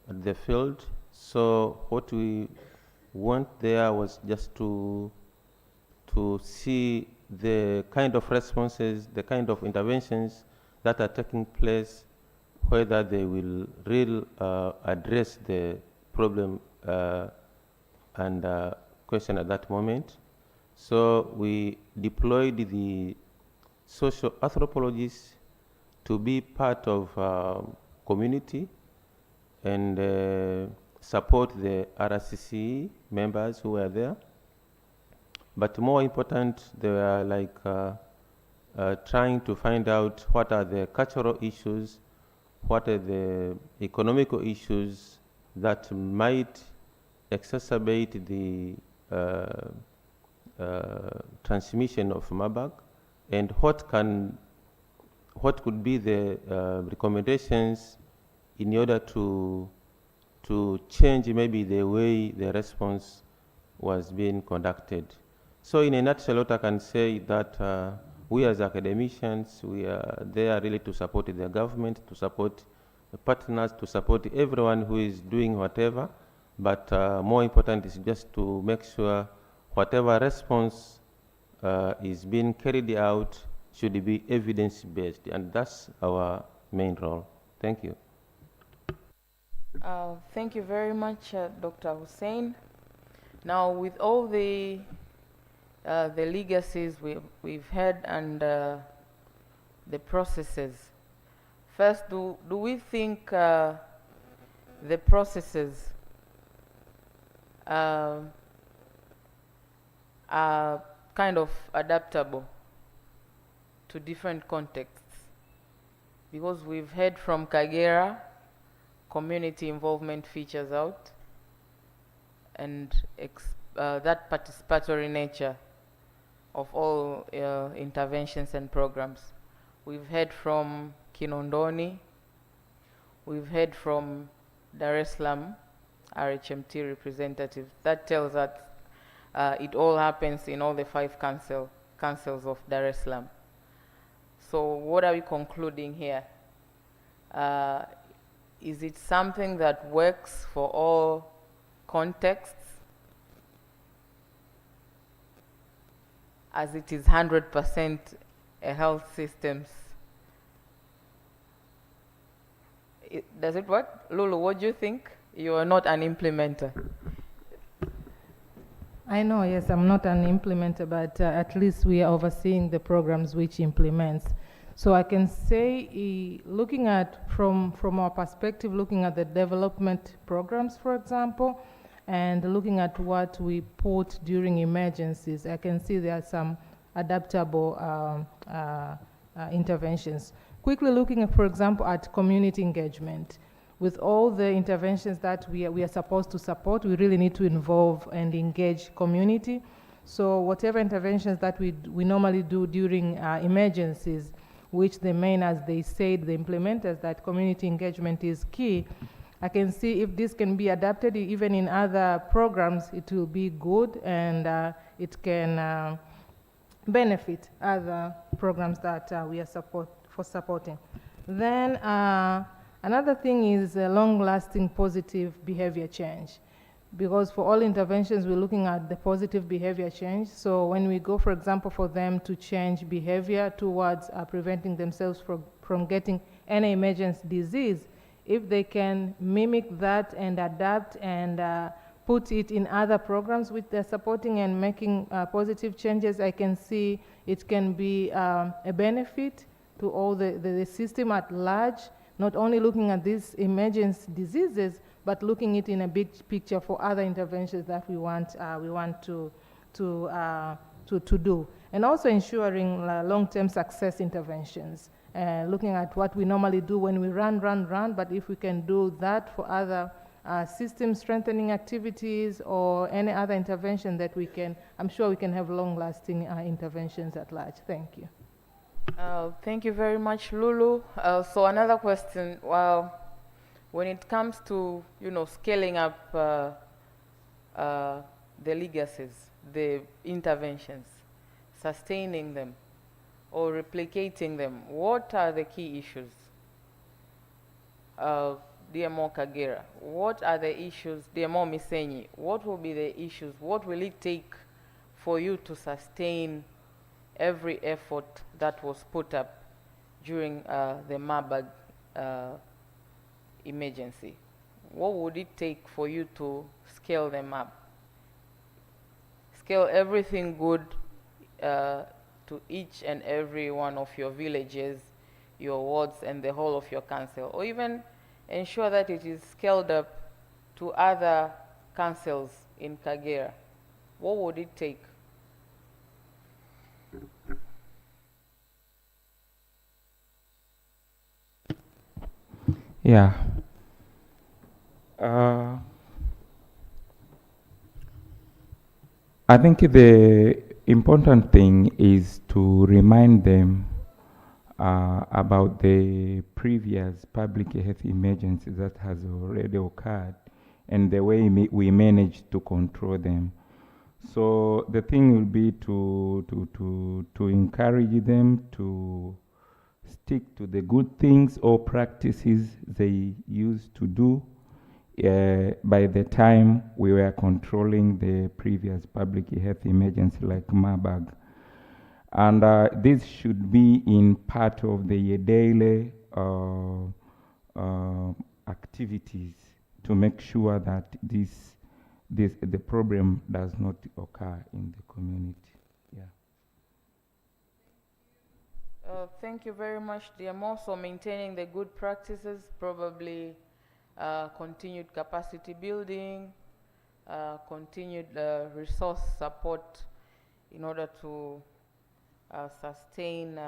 at the field. So what we went there was just to see the kind of responses, the kind of interventions that are taking place, whether they will really address the problem and question at that moment. So we deployed the social anthropologists to be part of community and support the RCCE members who were there. But more important, they were like trying to find out what are the cultural issues, what are the economical issues that might exacerbate the transmission of Marburg, and what could be the recommendations in order to change maybe the way the response was being conducted. So in a nutshell, what I can say that we as academicians, we are there really to support the government, to support the partners, to support everyone who is doing whatever, but more important is just to make sure whatever response is being carried out should be evidence-based, and that's our main role. Thank you. Thank you very much, Dr. Hussein. Now, with all the legacies we've had and the processes, first, do we think the processes are kind of adaptable to different contexts? Because we've heard from Kagera, community involvement features out, and that participatory nature of all interventions and programs. We've heard from Kinondoni, we've heard from Dar es Salaam, RHMT representative. That tells us it all happens in all the 5 councils of Dar es Salaam. So what are we concluding here? Is it something that works for all contexts, as it is 100% a health systems? Does it work? Lulu, what do you think? You are not an implementer. I know, yes, I'm not an implementer, but at least we are overseeing the programs which implements. So I can say, looking at, from our perspective, looking at the development programs, for example, and looking at what we put during emergencies, I can see there are some adaptable interventions. Quickly looking at, for example, at community engagement. With all the interventions that we are supposed to support, we really need to involve and engage community. So whatever interventions that we normally do during emergencies, which the main, as they said, the implementers, that community engagement is key. I can see if this can be adapted even in other programs, it will be good, and it can benefit other programs that we are supporting. Then another thing is long-lasting positive behavior change. Because for all interventions, we're looking at the positive behavior change. So when we go, for example, for them to change behavior towards preventing themselves from getting any emergency disease, if they can mimic that and adapt and put it in other programs which they're supporting and making positive changes, I can see it can be a benefit to all the system at large, not only looking at these emergency diseases, but looking it in a big picture for other interventions that we want to do, and also ensuring long-term success interventions. looking at what we normally do when we run, but if we can do that for other system strengthening activities or any other intervention that we can, I'm sure we can have long-lasting interventions at large. Thank you. Thank you very much, Lulu. So another question, when it comes to, scaling up the legacies, the interventions, sustaining them or replicating them, what are the key issues? DMO Kagera, what are the issues? DMO Misenyi, what will be the issues? What will it take for you to sustain every effort that was put up during the Marburg emergency? What would it take for you to scale them up? Scale everything good to each and every one of your villages, your wards, and the whole of your council, or even ensure that it is scaled up to other councils in Kagera. What would it take? Yeah. I think the important thing is to remind them about the previous public health emergencies that has already occurred and the way we managed to control them. So the thing will be to encourage them to stick to the good things or practices they used to do by the time we were controlling the previous public health emergency like Marburg. And this should be in part of the daily activities to make sure that the problem does not occur in the community. Yeah. Thank you very much, DMO. So maintaining the good practices, probably continued capacity building, continued resource support in order to sustain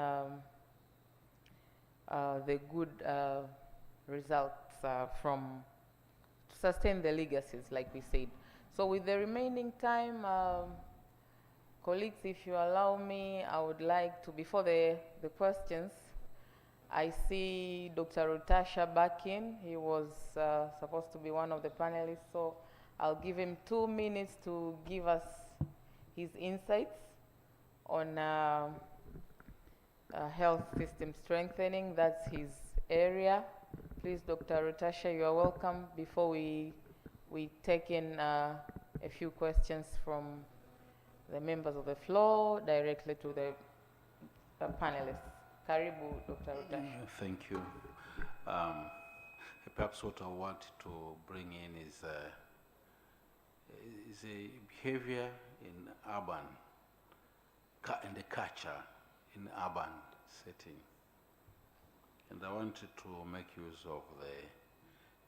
the good results from, to sustain the legacies, like we said. So with the remaining time, colleagues, if you allow me, I would like to, before the questions, I see Dr. Rutasha back in. He was supposed to be one of the panelists, so I'll give him 2 minutes to give us his insights on health system strengthening. That's his area. Please, Dr. Rutasha, you are welcome. Before we take in a few questions from the members of the floor directly to the panelists. Karibu, Dr. Rutasha. Thank you. Perhaps what I want to bring in is a behavior in urban and the culture in urban setting. And I wanted to make use of the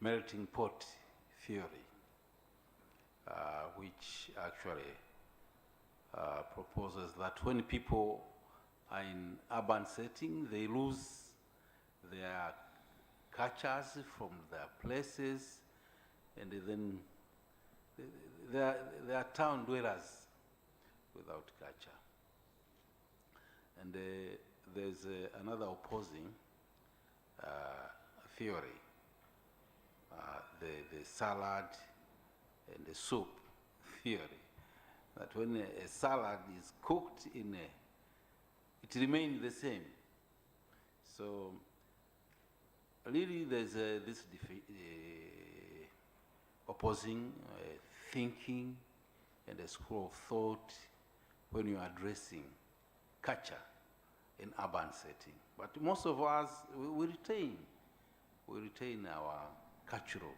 melting pot theory, which actually proposes that when people are in urban setting, they lose their cultures from their places, and then they are town dwellers without culture. And there's another opposing theory, the salad and the soup theory, that when a salad is cooked in it remains the same. So really there's this opposing thinking and a school of thought when you're addressing culture in urban setting. But most of us, we retain our cultural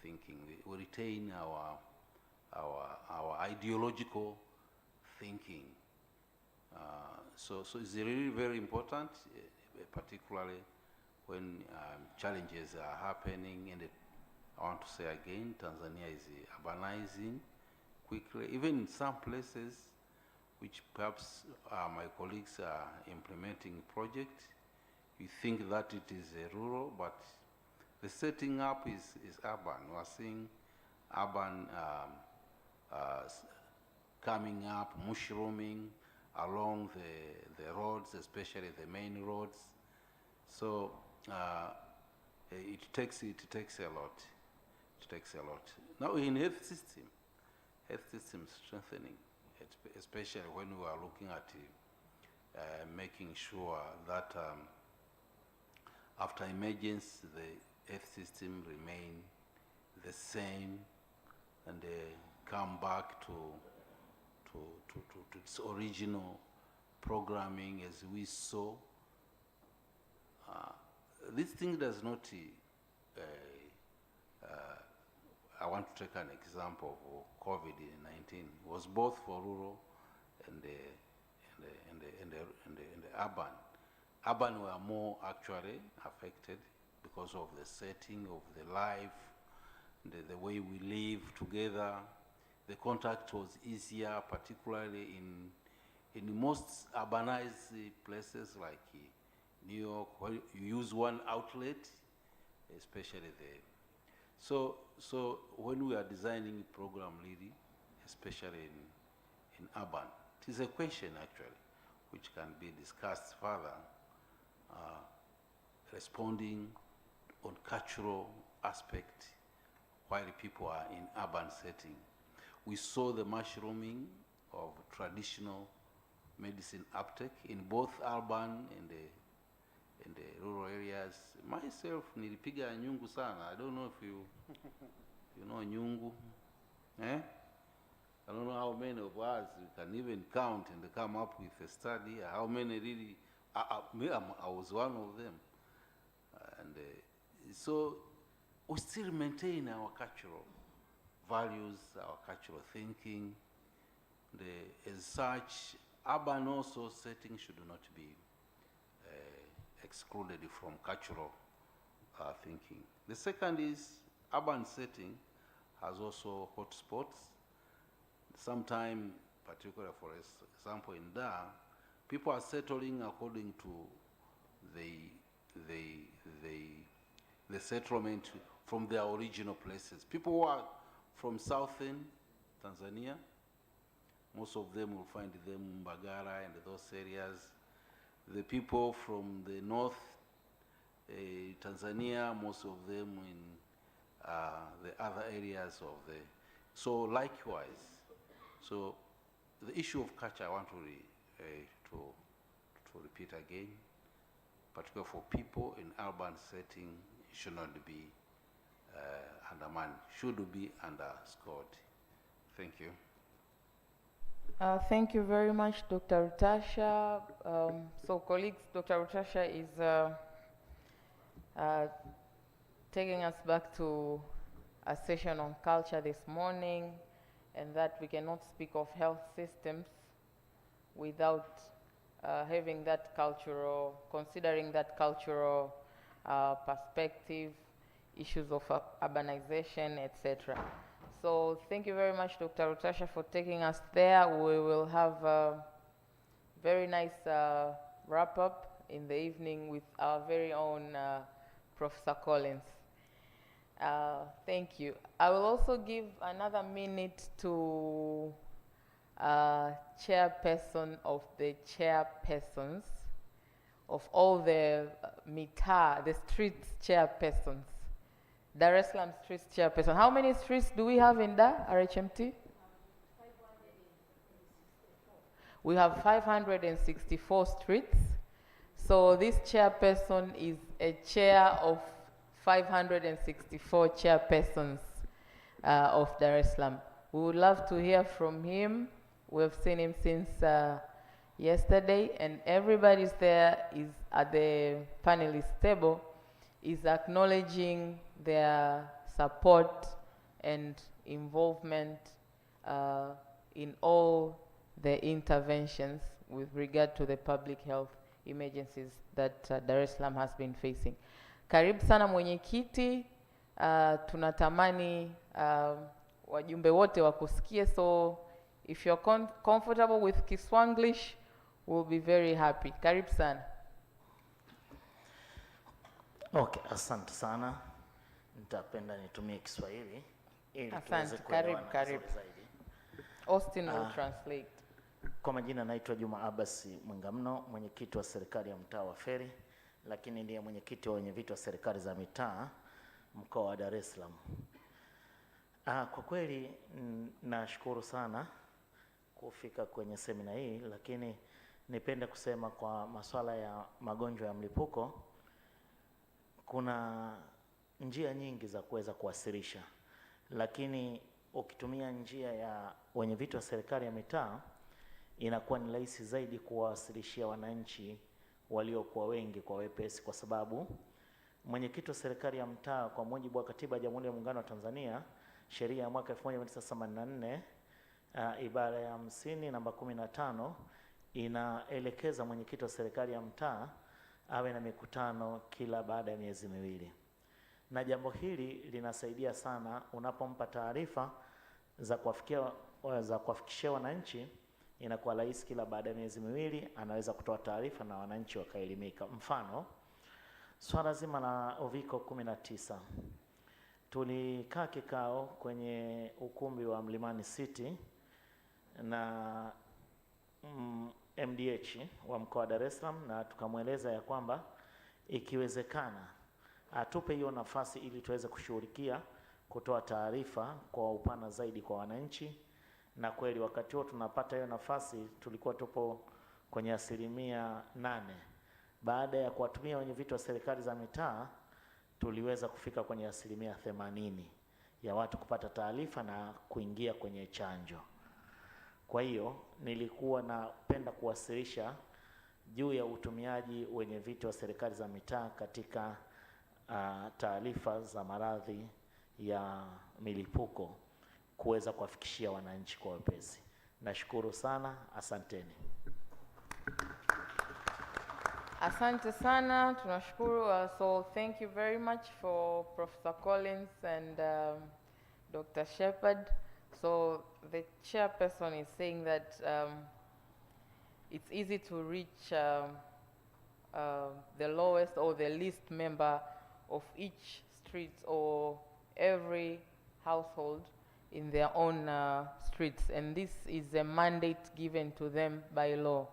thinking. We retain our ideological thinking. So it's really very important, particularly when challenges are happening. And I want to say again, Tanzania is urbanizing quickly. Even in some places, which perhaps my colleagues are implementing projects, we think that it is rural, but the setting up is urban. We are seeing urban coming up, mushrooming along the roads, especially the main roads. So it takes a lot. It takes a lot. Now in health system strengthening, especially when we are looking at making sure that after emergency, the health system remain the same and come back to its original programming as we saw. This thing does not, I want to take an example of COVID-19. It was both for rural and the urban. Urban were more actually affected because of the setting of the life, the way we live together. The contact was easier, particularly in most urbanized places like New York, where you use one outlet, especially there. So when we are designing a program, really, especially in urban, it is a question actually, which can be discussed further, responding on cultural aspect while people are in urban setting. We saw the mushrooming of traditional medicine uptake in both urban and the rural areas. Myself, nilipiga nyungu sana. I don't know if you know nyungu. I don't know how many of us can even count and come up with a study. How many really? I was one of them. And so we still maintain our cultural values, our cultural thinking. As such, urban also setting should not be excluded from cultural thinking. The second is urban setting has also hotspots. Sometimes, particularly for example in Dar, people are settling according to the settlement from their original places. People who are from southern Tanzania, most of them will find them in Mbagala and those areas. The people from the north Tanzania, most of them in the other areas of the. So likewise, so the issue of culture, I want to repeat again, particularly for people in urban setting, it should not be undermined, should be underscored. Thank you. Thank you very much, Dr. Rutasha. So colleagues, Dr. Rutasha is taking us back to a session on culture this morning, and that we cannot speak of health systems without having that cultural, considering that cultural perspective, issues of urbanization, etc. So thank you very much, Dr. Rutasha, for taking us there. We will have a very nice wrap-up in the evening with our very own Professor Collins. Thank you. I will also give another minute to chairperson of the chairpersons of all the mitaa, the street chairpersons. Dar es Salaam streets chairperson. How many streets do we have in Dar, RHMT? We have 564 streets. So this chairperson is a chair of 564 chairpersons of Dar es Salaam. We would love to hear from him. We've seen him since yesterday, and everybody's there is at the panelist table is acknowledging their support and involvement in all the interventions with regard to the public health emergencies that Dar es Salaam has been facing. Karibu sana mwenyekiti, tunatamani wajumbe wote wakusikie, so if you're comfortable with Kiswanglish, we'll be very happy. Karibu sana. Okay, asante sana. Nitapenda nitumie Kiswahili ili tuweze Asante, kuelewana karibu. vizuri zaidi. Austin will translate. Kwa majina naitwa Juma Abasi Mwingamno, mwenyekiti wa serikali ya mtaa wa Feri, lakini ndiye mwenyekiti wa wenyeviti wa serikali za mitaa mkoa wa Dar es Salaam. Kwa kweli nashukuru sana kufika kwenye semina hii, lakini nipende kusema kwa masuala ya magonjwa ya mlipuko kuna njia nyingi za kuweza kuwasilisha, lakini ukitumia njia ya wenyeviti wa serikali ya mitaa inakuwa ni rahisi zaidi kuwawasilishia wananchi waliokuwa wengi kwa wepesi, kwa sababu mwenyekiti wa serikali ya mtaa kwa mujibu wa Katiba ya Jamhuri ya Muungano wa Tanzania, sheria ya mwaka 1984 ibara ya 50 namba 15 inaelekeza mwenyekiti wa serikali ya mtaa awe na mikutano kila baada ya miezi miwili, na jambo hili linasaidia sana unapompa taarifa za kuwafikishia wananchi. Inakuwa rahisi, kila baada ya miezi miwili anaweza kutoa taarifa na wananchi wakaelimika. Mfano, swala zima la Uviko 19, tulikaa kikao kwenye ukumbi wa Mlimani City na MDH wa mkoa wa Dar es Salaam, na tukamweleza ya kwamba ikiwezekana atupe hiyo nafasi ili tuweze kushughulikia kutoa taarifa kwa upana zaidi kwa wananchi. Na kweli wakati huo tunapata hiyo nafasi tulikuwa tupo kwenye 8%. Baada ya kuwatumia wenyeviti wa serikali za mitaa tuliweza kufika kwenye 80% ya watu kupata taarifa na kuingia kwenye chanjo. Kwa hiyo nilikuwa napenda kuwasilisha juu ya utumiaji wenyeviti wa serikali za mitaa katika taarifa za maradhi ya milipuko kuweza kuwafikishia wananchi kwa wepesi. Nashukuru sana, asanteni. Asante sana, tunashukuru. So thank you very much for Professor Collins and Dr. Shepard. So the chairperson is saying that it's easy to reach the lowest or the least member of each street or every household in their own streets, and this is a mandate given to them by law.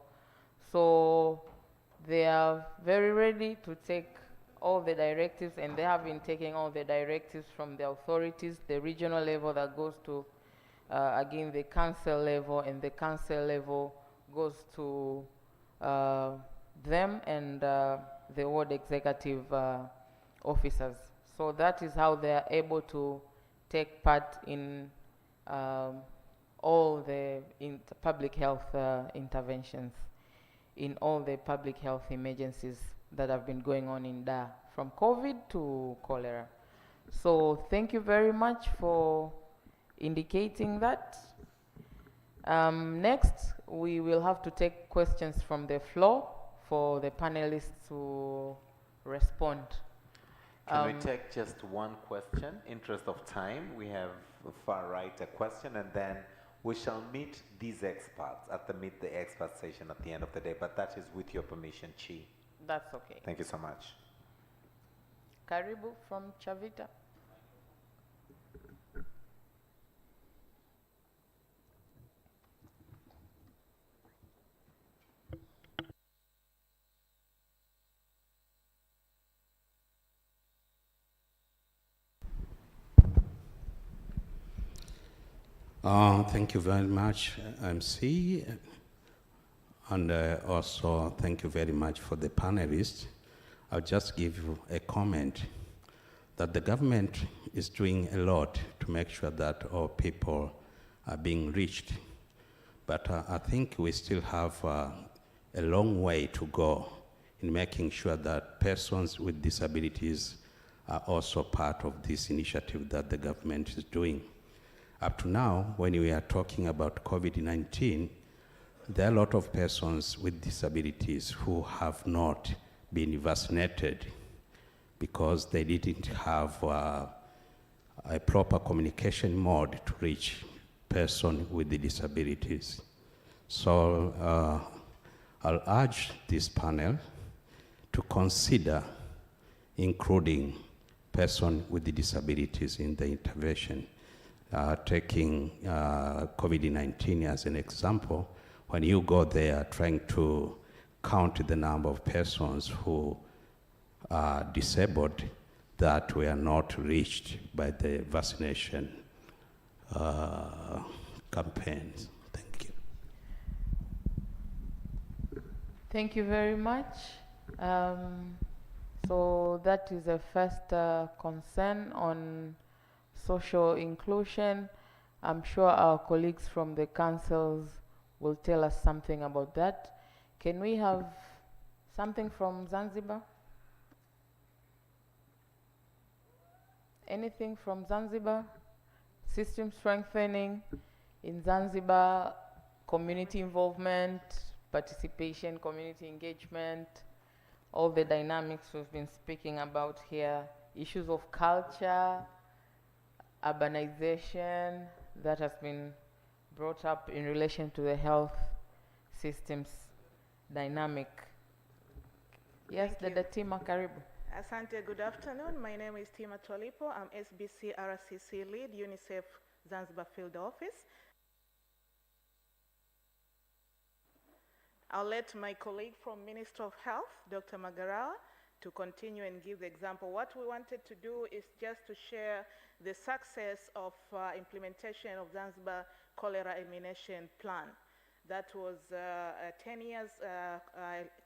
So they are very ready to take all the directives, and they have been taking all the directives from the authorities, the regional level that goes to again the council level, and the council level goes to them and the ward executive officers. So that is how they are able to take part in all the public health interventions, in all the public health emergencies that have been going on in Dar, from COVID to cholera. So thank you very much for indicating that. Next, we will have to take questions from the floor for the panelists to respond. Can we take just one question? Interest of time, we have far right a question, and then we shall meet these experts at the Meet the Experts session at the end of the day, but that is with your permission, Chi. That's okay. Thank you so much. Karibu from Chavita. Thank you very much, MC, and also thank you very much for the panelists. I'll just give you a comment that the government is doing a lot to make sure that all people are being reached, but I think we still have a long way to go in making sure that persons with disabilities are also part of this initiative that the government is doing. Up to now, when we are talking about COVID-19, there are a lot of persons with disabilities who have not been vaccinated because they didn't have a proper communication mode to reach person with the disabilities. So I'll urge this panel to consider including persons with disabilities in the intervention. Taking COVID-19 as an example, when you go there trying to count the number of persons who are disabled that were not reached by the vaccination campaigns. Thank you. Thank you very much. So that is the first concern on social inclusion. I'm sure our colleagues from the councils will tell us something about that. Can we have something from Zanzibar? Anything from Zanzibar? System strengthening in Zanzibar, community involvement, participation, community engagement, all the dynamics we've been speaking about here, issues of culture, urbanization that has been brought up in relation to the health systems dynamic. Yes, Dada Tima, karibu. Asante, good afternoon. My name is Tima Twalipo. I'm SBCiE RCC lead, UNICEF Zanzibar Field Office. I'll let my colleague from Ministry of Health, Dr. Magarawa, to continue and give the example. What we wanted to do is just to share the success of implementation of Zanzibar Cholera Elimination Plan. That was a 10 years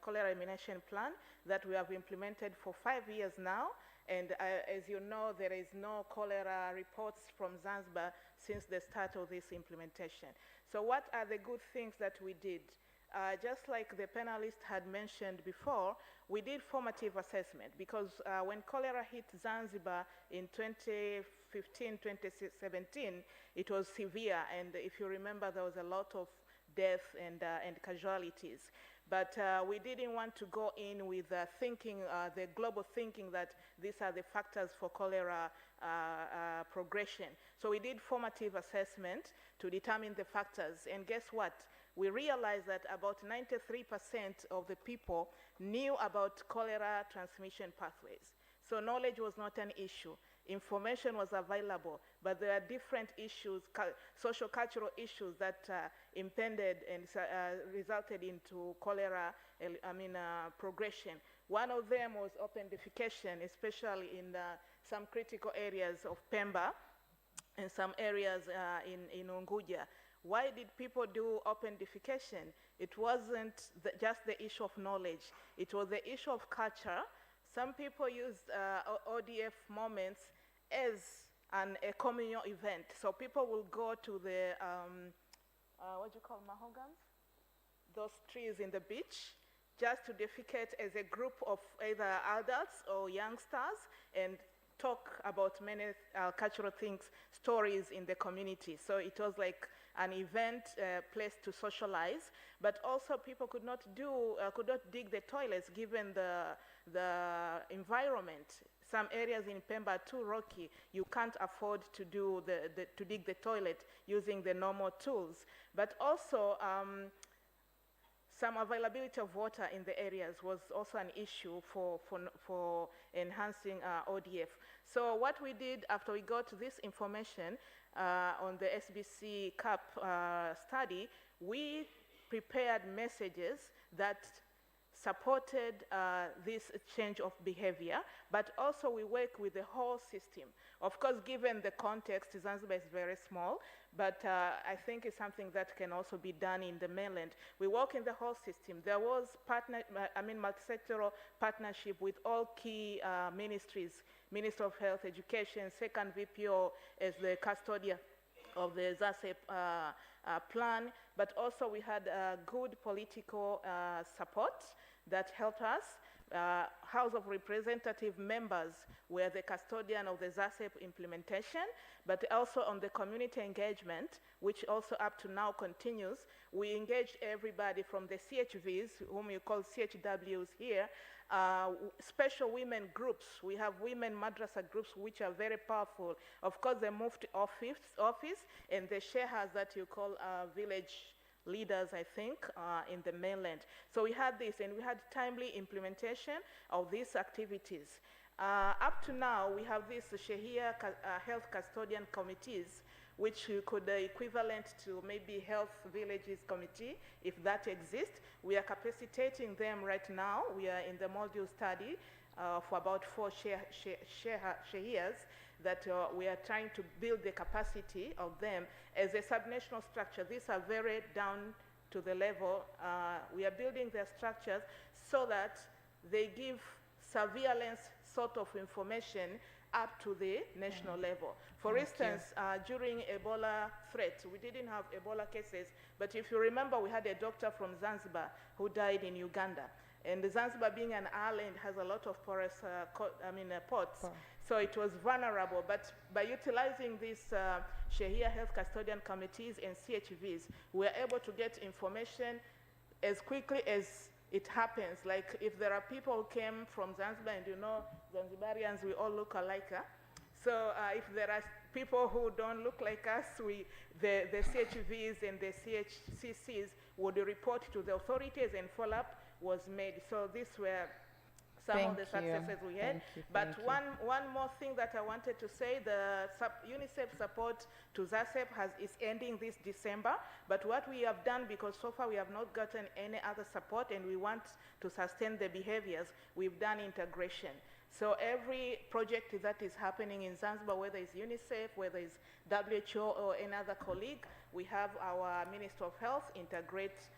cholera elimination plan that we have implemented for 5 years now. And as you know, there is no cholera reports from Zanzibar since the start of this implementation. So what are the good things that we did? Just like the panelist had mentioned before, we did formative assessment because when cholera hit Zanzibar in 2015, 2017, it was severe. And if you remember, there was a lot of death and casualties. But we didn't want to go in with thinking, the global thinking that these are the factors for cholera progression. So we did formative assessment to determine the factors. And guess what? We realized that about 93% of the people knew about cholera transmission pathways. So knowledge was not an issue. Information was available, but there are different issues, social cultural issues that impended and resulted into cholera progression. One of them was open defecation, especially in some critical areas of Pemba and some areas in Unguja. Why did people do open defecation? It wasn't just the issue of knowledge. It was the issue of culture. Some people used ODF moments as a communal event. So people will go to the, what do you call mahogans? Those trees in the beach, just to defecate as a group of either adults or youngsters and talk about many cultural things, stories in the community. So it was like an event, place to socialize, but also people could not dig the toilets given the environment. Some areas in Pemba are too rocky. You can't afford to do to dig the toilet using the normal tools. But also, some availability of water in the areas was also an issue for enhancing ODF. So what we did after we got this information on the SBCiE CAP study, we prepared messages that supported this change of behavior, but also we work with the whole system. Of course, given the context, Zanzibar is very small, but I think it's something that can also be done in the mainland. We work in the whole system. There was multi-sectoral partnership with all key ministries, Minister of Health, Education, second VPO as the custodian of the ZASEP plan, but also we had good political support that helped us. House of Representative members were the custodian of the ZASEP implementation, but also on the community engagement, which also up to now continues. We engaged everybody from the CHVs, whom you call CHWs here, special women groups. We have women madrasa groups which are very powerful. Of course, they moved to office and the shehas that you call village leaders, I think, in the mainland. So we had this, and we had timely implementation of these activities. Up to now, we have these Shehia health custodian committees, which could equivalent to maybe health villages committee, if that exists. We are capacitating them right now. We are in the module study for about 4 Shehias that we are trying to build the capacity of them as a subnational structure. These are very down to the level. We are building their structures so that they give surveillance sort of information up to the national level. For instance, during Ebola threat, we didn't have Ebola cases, but if you remember, we had a doctor from Zanzibar who died in Uganda. And Zanzibar, being an island, has a lot of porous ports. So it was vulnerable. But by utilizing these Shehia health custodian committees and CHVs, we are able to get information as quickly as it happens. Like if there are people who came from Zanzibar, and you know, Zanzibarians, we all look alike. So if there are people who don't look like us, the CHVs and the CHCCs would report to the authorities and follow-up was made. So these were some of the successes we had. But one more thing that I wanted to say, the UNICEF support to ZASEP is ending this December. But what we have done, because so far we have not gotten any other support and we want to sustain the behaviors, we've done integration. So every project that is happening in Zanzibar, whether it's UNICEF, whether it's WHO or another colleague, we have our Minister of Health integrate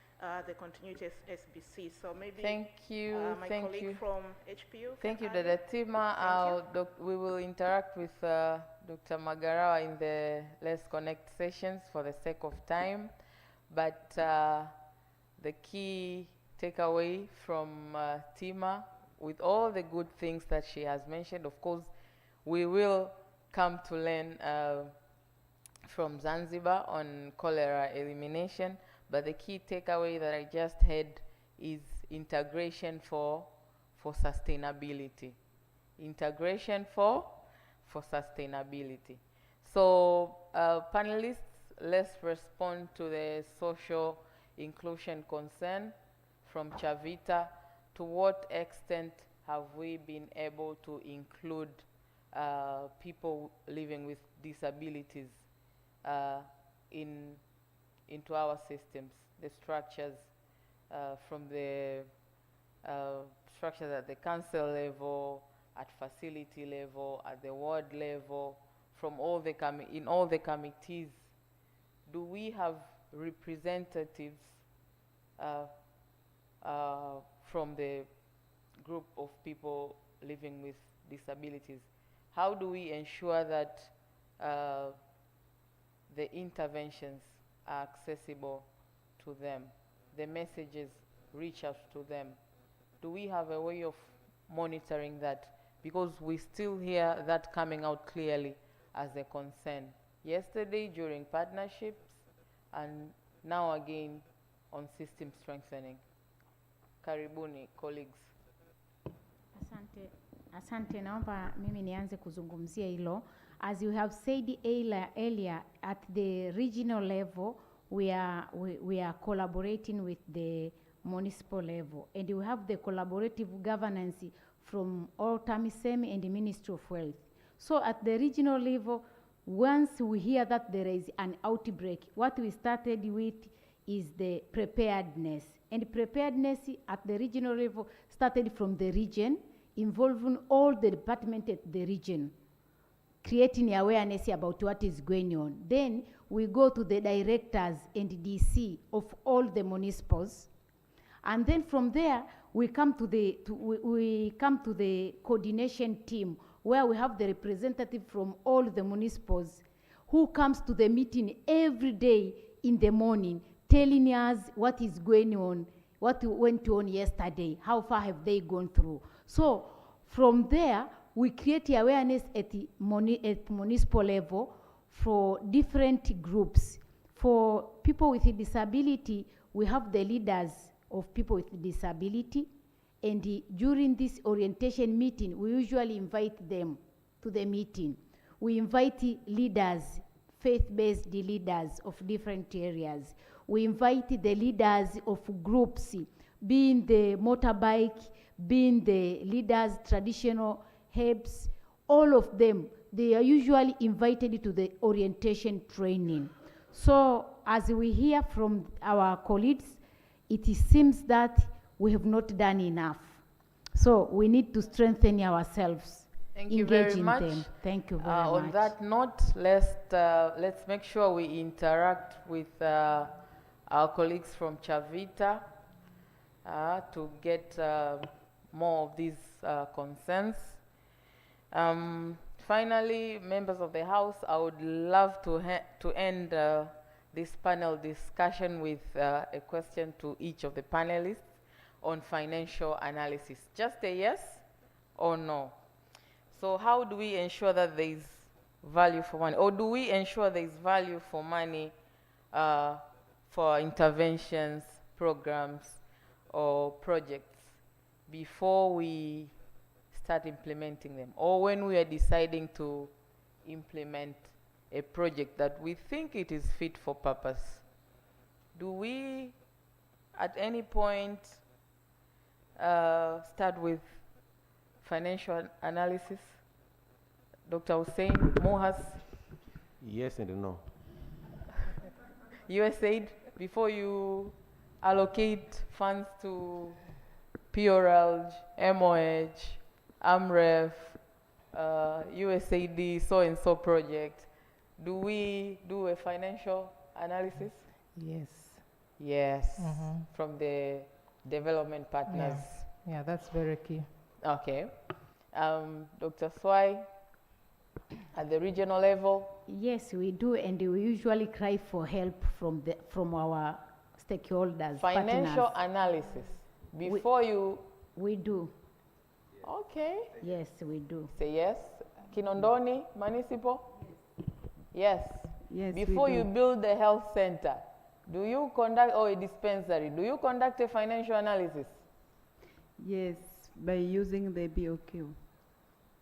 the continuity SBC. So maybe thank you, my colleague from HPU. Thank you, Dada Tima. We will interact with Dr. Magarawa in the Let's Connect sessions for the sake of time. But the key takeaway from Tima, with all the good things that she has mentioned, of course, we will come to learn from Zanzibar on cholera elimination. But the key takeaway that I just had is integration for sustainability. Integration for sustainability. So panelists, let's respond to the social inclusion concern from Chavita. To what extent have we been able to include people living with disabilities into our systems, the structures, from the structures at the council level, at facility level, at the ward level, from all the in all the committees? Do we have representatives from the group of people living with disabilities? How do we ensure that the interventions are accessible to them, the messages reach out to them? Do we have a way of monitoring that? Because we still hear that coming out clearly as a concern. Yesterday during partnerships, and now again on system strengthening. Karibuni, colleagues. Asante, naomba mimi nianze kuzungumzia hilo. As you have said earlier, at the regional level, we are collaborating with the municipal level, and we have the collaborative governance from TAMISEMI and the Ministry of Health. So at the regional level, once we hear that there is an outbreak, what we started with is the preparedness. And preparedness at the regional level started from the region, involving all the departments at the region, creating awareness about what is going on. Then we go to the directors and DC of all the municipals, and then from there we come to the coordination team, where we have the representative from all the municipals who comes to the meeting every day in the morning, telling us what is going on, what went on yesterday, how far have they gone through. So from there, we create awareness at the municipal level for different groups. For people with a disability, we have the leaders of people with disability, and during this orientation meeting, we usually invite them to the meeting. We invite leaders, faith-based leaders of different areas. We invite the leaders of groups, being the motorbike, being the leaders, traditional HEBs, all of them, they are usually invited to the orientation training. So as we hear from our colleagues, it seems that we have not done enough. So we need to strengthen ourselves. Thank you very engage in much. them. Thank you very On much. that note, let's make sure we interact with our colleagues from Chavita to get more of these concerns. Finally, members of the House, I would love to end this panel discussion with a question to each of the panelists on financial analysis. Just a yes or no. So how do we ensure that there is value for money? Or do we ensure there is value for money for interventions, programs, or projects before we start implementing them? Or when we are deciding to implement a project that we think it is fit for purpose? Do we at any point start with financial analysis? Dr. Hussein, Mohas? Yes and no. USAID, before you allocate funds to Behavioural, MOH, AMREF, USAID, so-and-so project, do we do a financial analysis? Yes. Yes, from the development partners. Yeah, that's very key. Okay. Dr. Swai, at the regional level? Yes, we do, and we usually cry for help from our stakeholders. Financial partners. analysis before we do. Okay. Yes, we do. Say yes. Kinondoni Municipal? Yes. Yes. Before you build a health center, do you conduct, or a dispensary, do you conduct a financial analysis? Yes, by using the BOQ.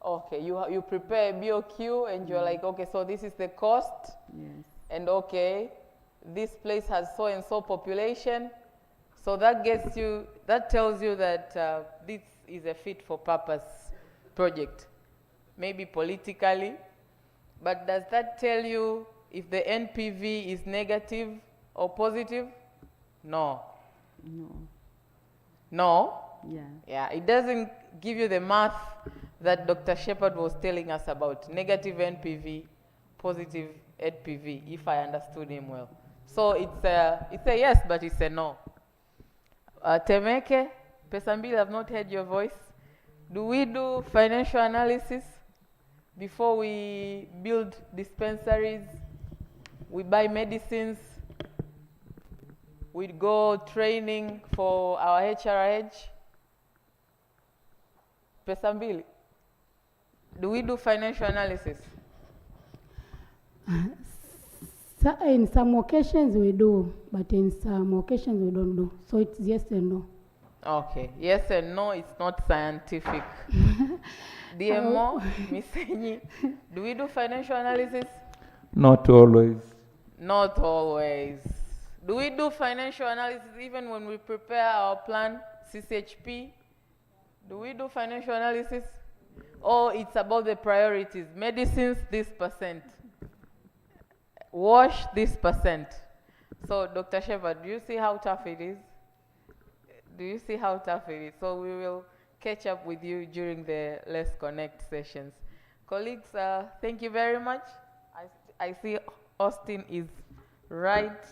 Okay, you prepare a BOQ and you're like, okay, so this is the cost. Yes. And okay, this place has so and so population. So that gets you, that tells you that this is a fit for purpose project. Maybe politically, but does that tell you if the NPV is negative or positive? No. No. No? Yeah. Yeah, it doesn't give you the math that Dr. Shepard was telling us about, negative NPV, positive NPV, if I understood him well. So it's a yes, but it's a no. Temeke, Pesambili, I've not heard your voice. Do we do financial analysis before we build dispensaries? We buy medicines? We go training for our HRH? Pesambili, do we do financial analysis? In some occasions we do, but in some occasions we don't do. So it's yes and no. Okay, yes and no, it's not scientific. DMO, Misenyi, do we do financial analysis? Not always. Not always. Do we do financial analysis even when we prepare our plan, CCHP? Do we do financial analysis? Or it's about the priorities? Medicines, this %. Wash, this %. So, Dr. Shepard, do you see how tough it is? Do you see how tough it is? So we will catch up with you during the Let's Connect sessions. Colleagues, thank you very much. I see Austin is right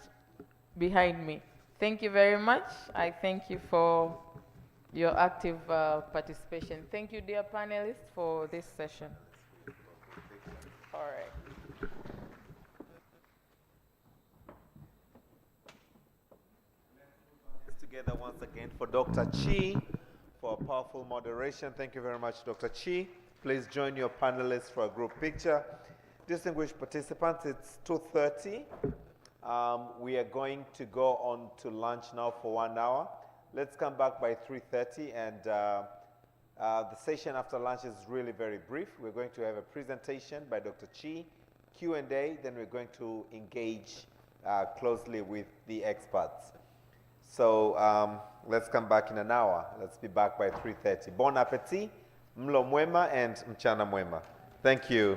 behind me. Thank you very much. I thank you for your active participation. Thank you, dear panelists, for this session. All right. Together once again for Dr. Chi for a powerful moderation. Thank you very much, Dr. Chi. Please join your panelists for a group picture. Distinguished participants, it's 2:30. We are going to go on to lunch now for 1 hour. Let's come back by 3:30, and the session after lunch is really very brief. We're going to have a presentation by Dr. Chi, Q&A, then we're going to engage closely with the experts. So let's come back in an hour. Let's be back by 3:30. Bon appetit. Mlo mwema and mchana mwema. Thank you.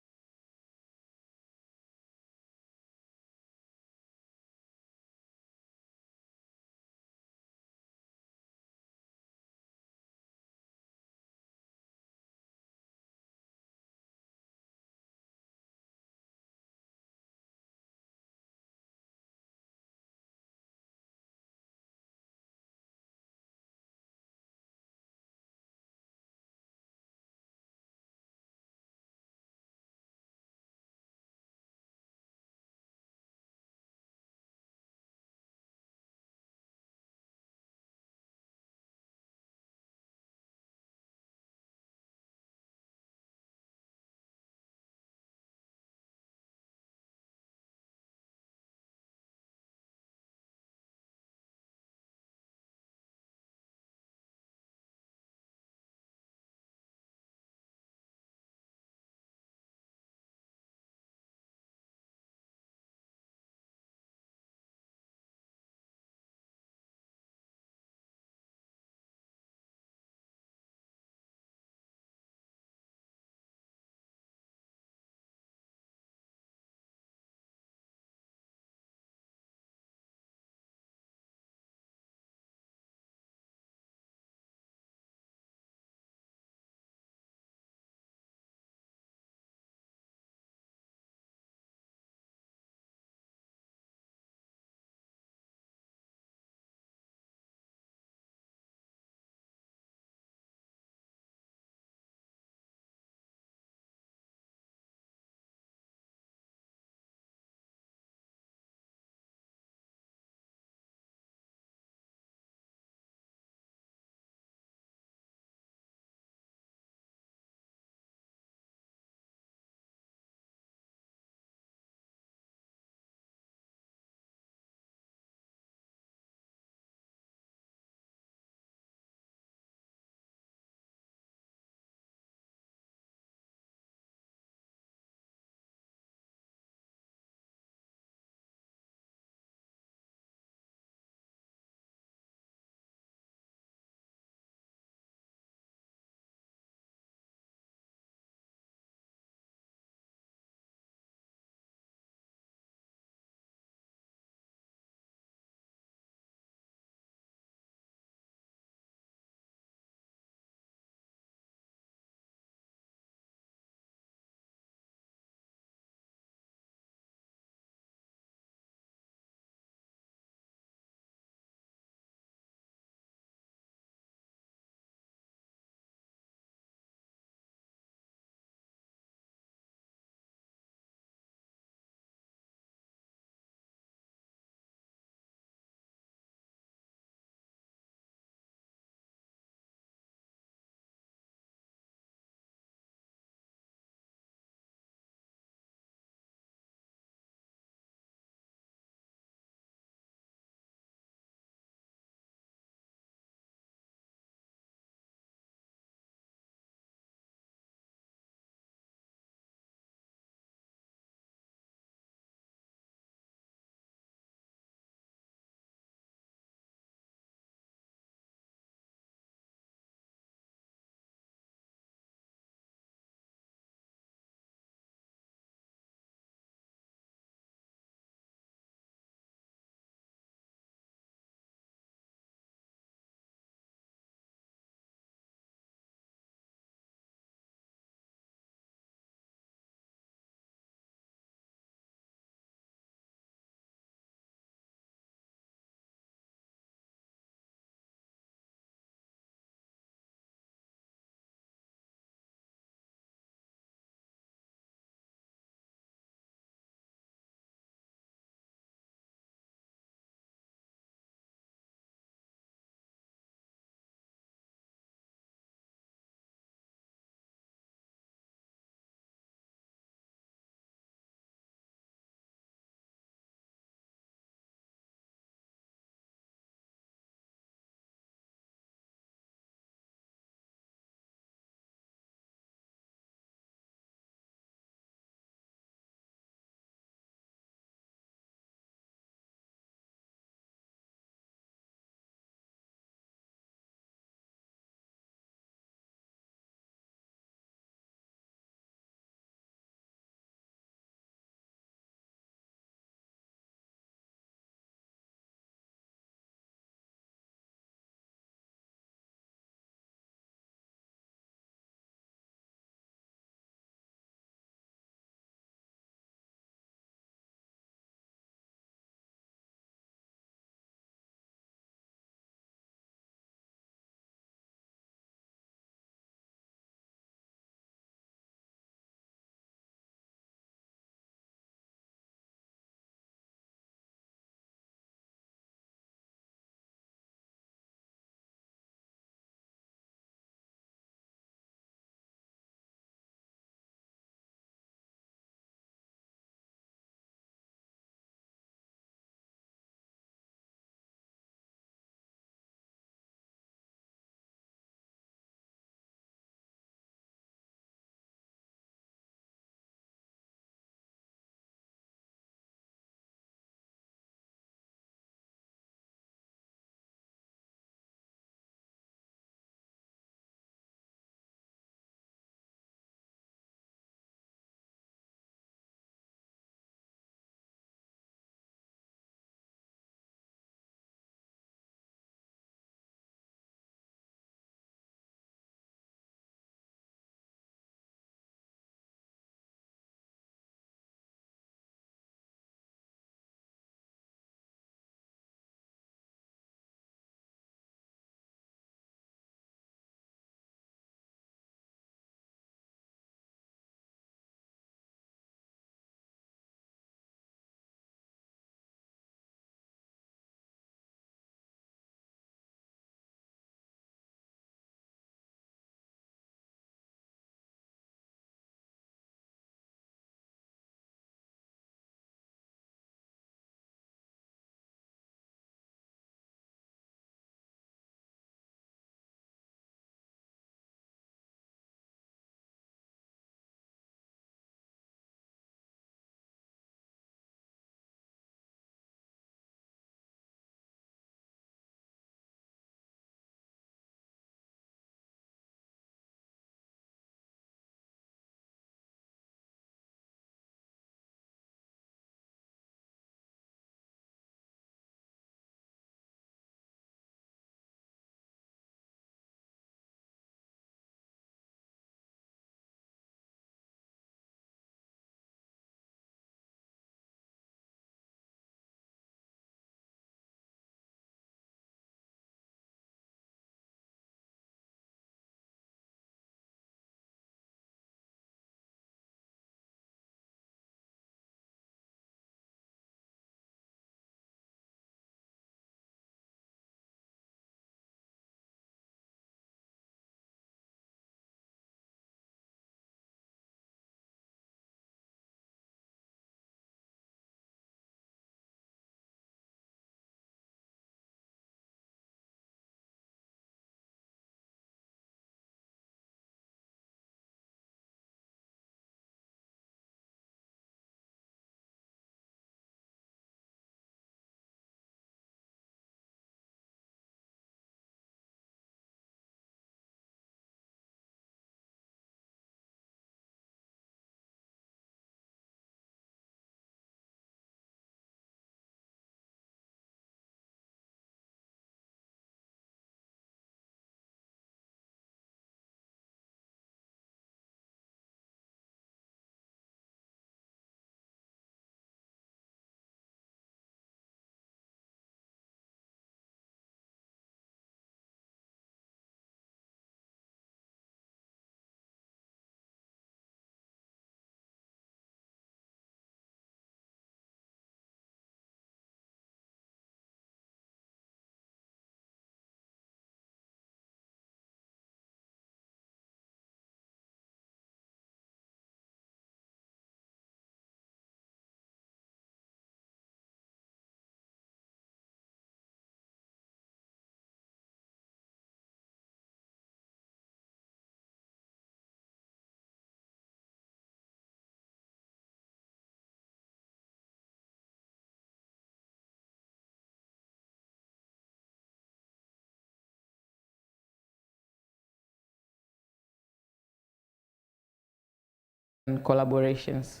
and collaborations.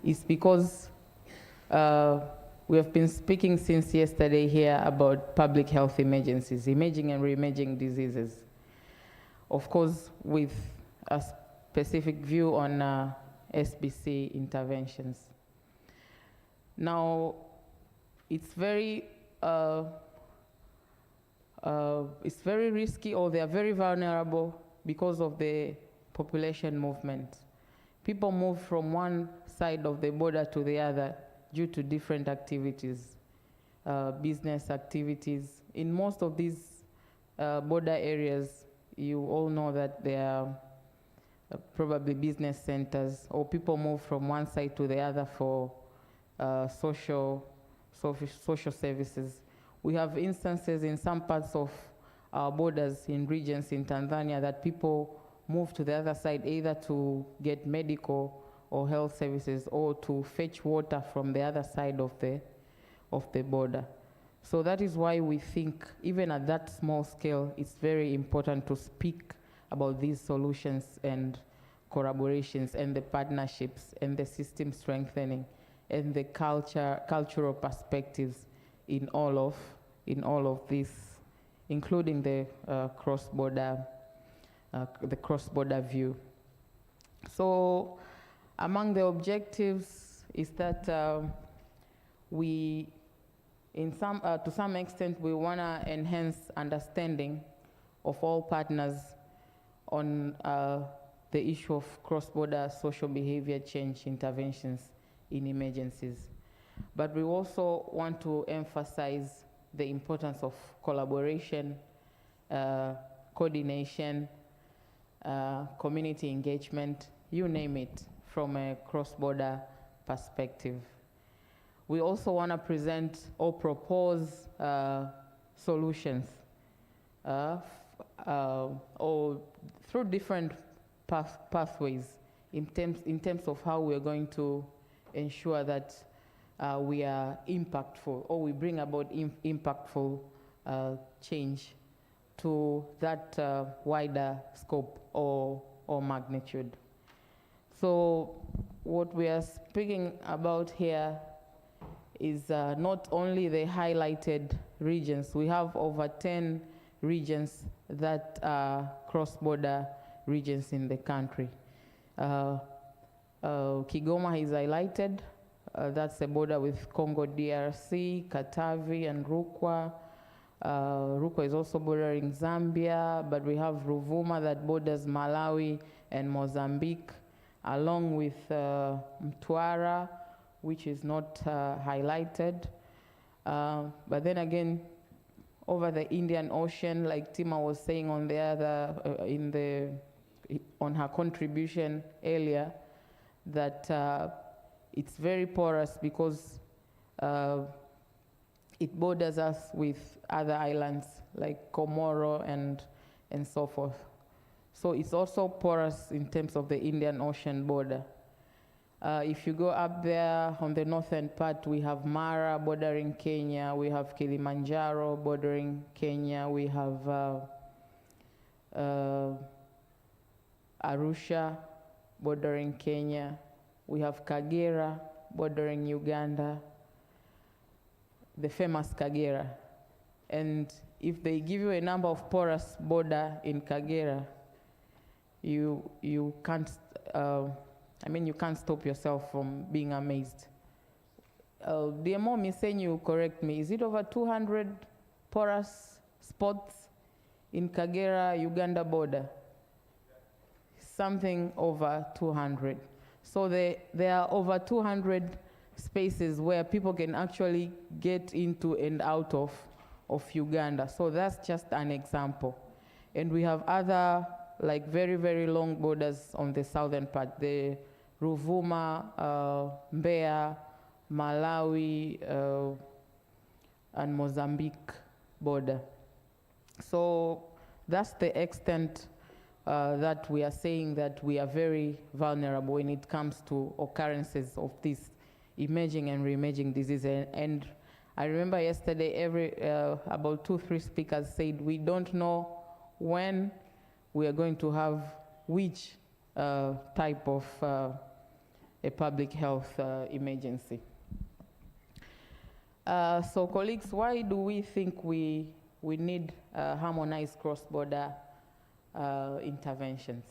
It's because we have been speaking since yesterday here about public health emergencies, emerging and re-emerging diseases. Of course, with a specific view on SBCiE interventions. Now, it's very risky, or they are very vulnerable because of the population movement. People move from one side of the border to the other due to different activities, business activities. In most of these border areas, you all know that they are probably business centers, or people move from one side to the other for social services. We have instances in some parts of our borders in regions in Tanzania that people move to the other side either to get medical or health services, or to fetch water from the other side of the border. So that is why we think, even at that small scale, it's very important to speak about these solutions and collaborations and the partnerships and the system strengthening and the cultural perspectives in all of this, including the cross-border view. So among the objectives is that we, to some extent, we want to enhance understanding of all partners on the issue of cross-border social behavior change interventions in emergencies. But we also want to emphasize the importance of collaboration, coordination, community engagement, you name it, from a cross-border perspective. We also want to present or propose solutions or through different pathways in terms of how we're going to ensure that we are impactful, or we bring about impactful change to that wider scope or magnitude. So what we are speaking about here is not only the highlighted regions. We have over 10 regions that are cross-border regions in the country. Kigoma is highlighted. That's the border with Congo DRC, Katavi, and Rukwa. Rukwa is also bordering Zambia, but we have Ruvuma that borders Malawi and Mozambique, along with Mtwara, which is not highlighted. But then again, over the Indian Ocean, like Tima was saying on the other, on her contribution earlier, that it's very porous because it borders us with other islands like Komoro and so forth. So it's also porous in terms of the Indian Ocean border. If you go up there on the northern part, we have Mara bordering Kenya, we have Kilimanjaro bordering Kenya, we have Arusha bordering Kenya, we have Kagera bordering Uganda, the famous Kagera. And if they give you a number of porous border in Kagera, you can't, you can't stop yourself from being amazed. DMO Misenyu, correct me, is it over 200 porous spots in Kagera, Uganda border? Something over 200. So there are over 200 spaces where people can actually get into and out of Uganda. So that's just an example. And we have other, like, very, very long borders on the southern part, the Ruvuma, Mbeya, Malawi, and Mozambique border. So that's the extent that we are saying that we are very vulnerable when it comes to occurrences of these emerging and re-emerging diseases. And I remember yesterday, about 2-3 speakers said we don't know when we are going to have which type of a public health emergency. So colleagues, why do we think we need harmonized cross-border interventions?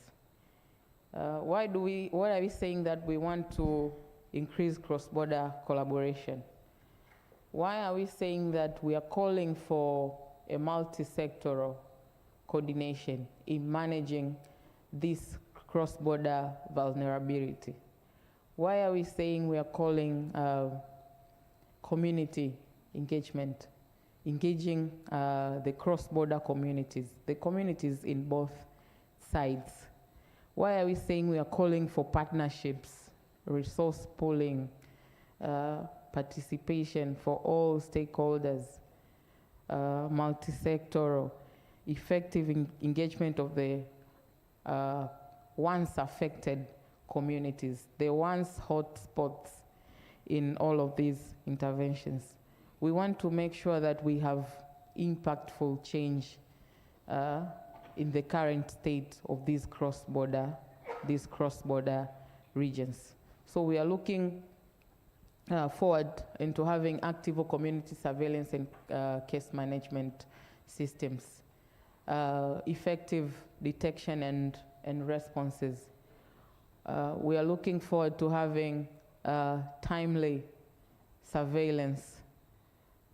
Why are we saying that we want to increase cross-border collaboration? Why are we saying that we are calling for a multi-sectoral coordination in managing this cross-border vulnerability? Why are we saying we are calling community engagement, engaging the cross-border communities, the communities in both sides? Why are we saying we are calling for partnerships, resource pooling, participation for all stakeholders, multi-sectoral, effective engagement of the once affected communities, the once hot spots in all of these interventions? We want to make sure that we have impactful change in the current state of these cross-border regions. So we are looking forward into having active community surveillance and case management systems, effective detection and responses. We are looking forward to having timely surveillance.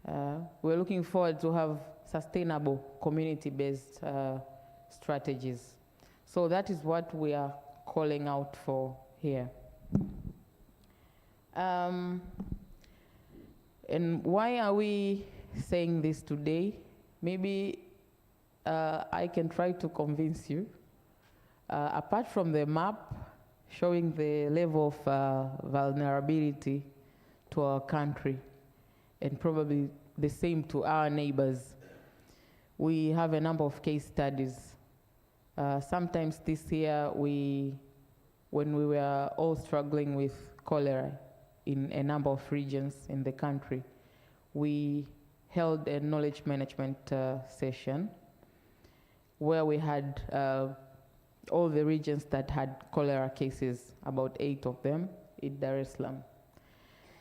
We're looking forward to have sustainable community-based strategies. So that is what we are calling out for here. And why are we saying this today? Maybe I can try to convince you. Apart from the map showing the level of vulnerability to our country, and probably the same to our neighbors, we have a number of case studies. Sometimes this year, when we were all struggling with cholera in a number of regions in the country, we held a knowledge management session where we had all the regions that had cholera cases, about 8 of them, in Dar es Salaam.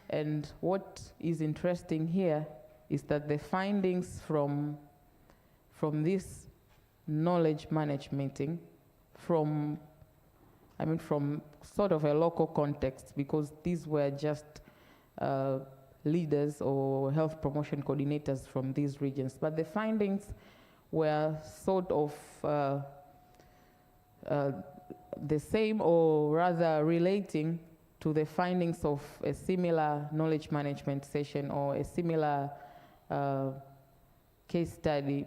And what is interesting here is that the findings from this knowledge management meeting, from sort of a local context, because these were just leaders or health promotion coordinators from these regions, but the findings were sort of the same, or rather relating to the findings of a similar knowledge management session or a similar case study.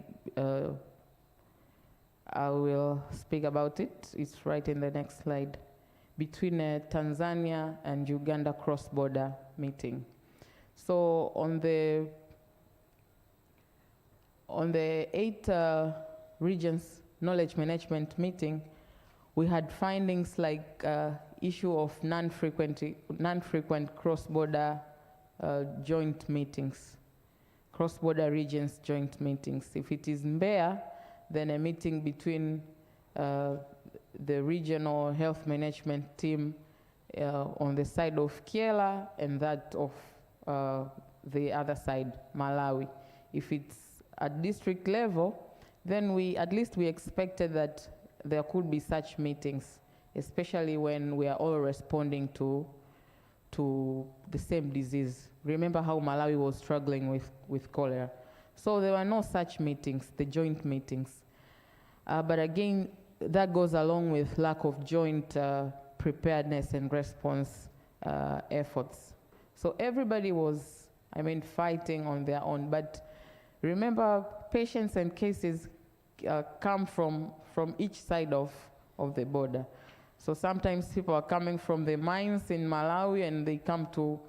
I will speak about it. It's right in the next slide. Between a Tanzania and Uganda cross-border meeting. So on the 8 regions knowledge management meeting, we had findings like issue of non-frequent cross-border joint meetings, cross-border regions joint meetings. If it is Mbeya, then a meeting between the regional health management team on the side of Kyela and that of the other side, Malawi. If it's at district level, then at least we expected that there could be such meetings, especially when we are all responding to the same disease. Remember how Malawi was struggling with cholera. So there were no such meetings, the joint meetings. But again, that goes along with lack of joint preparedness and response efforts. So everybody was, fighting on their own. But remember, patients and cases come from each side of the border. So sometimes people are coming from the mines in Malawi and they come to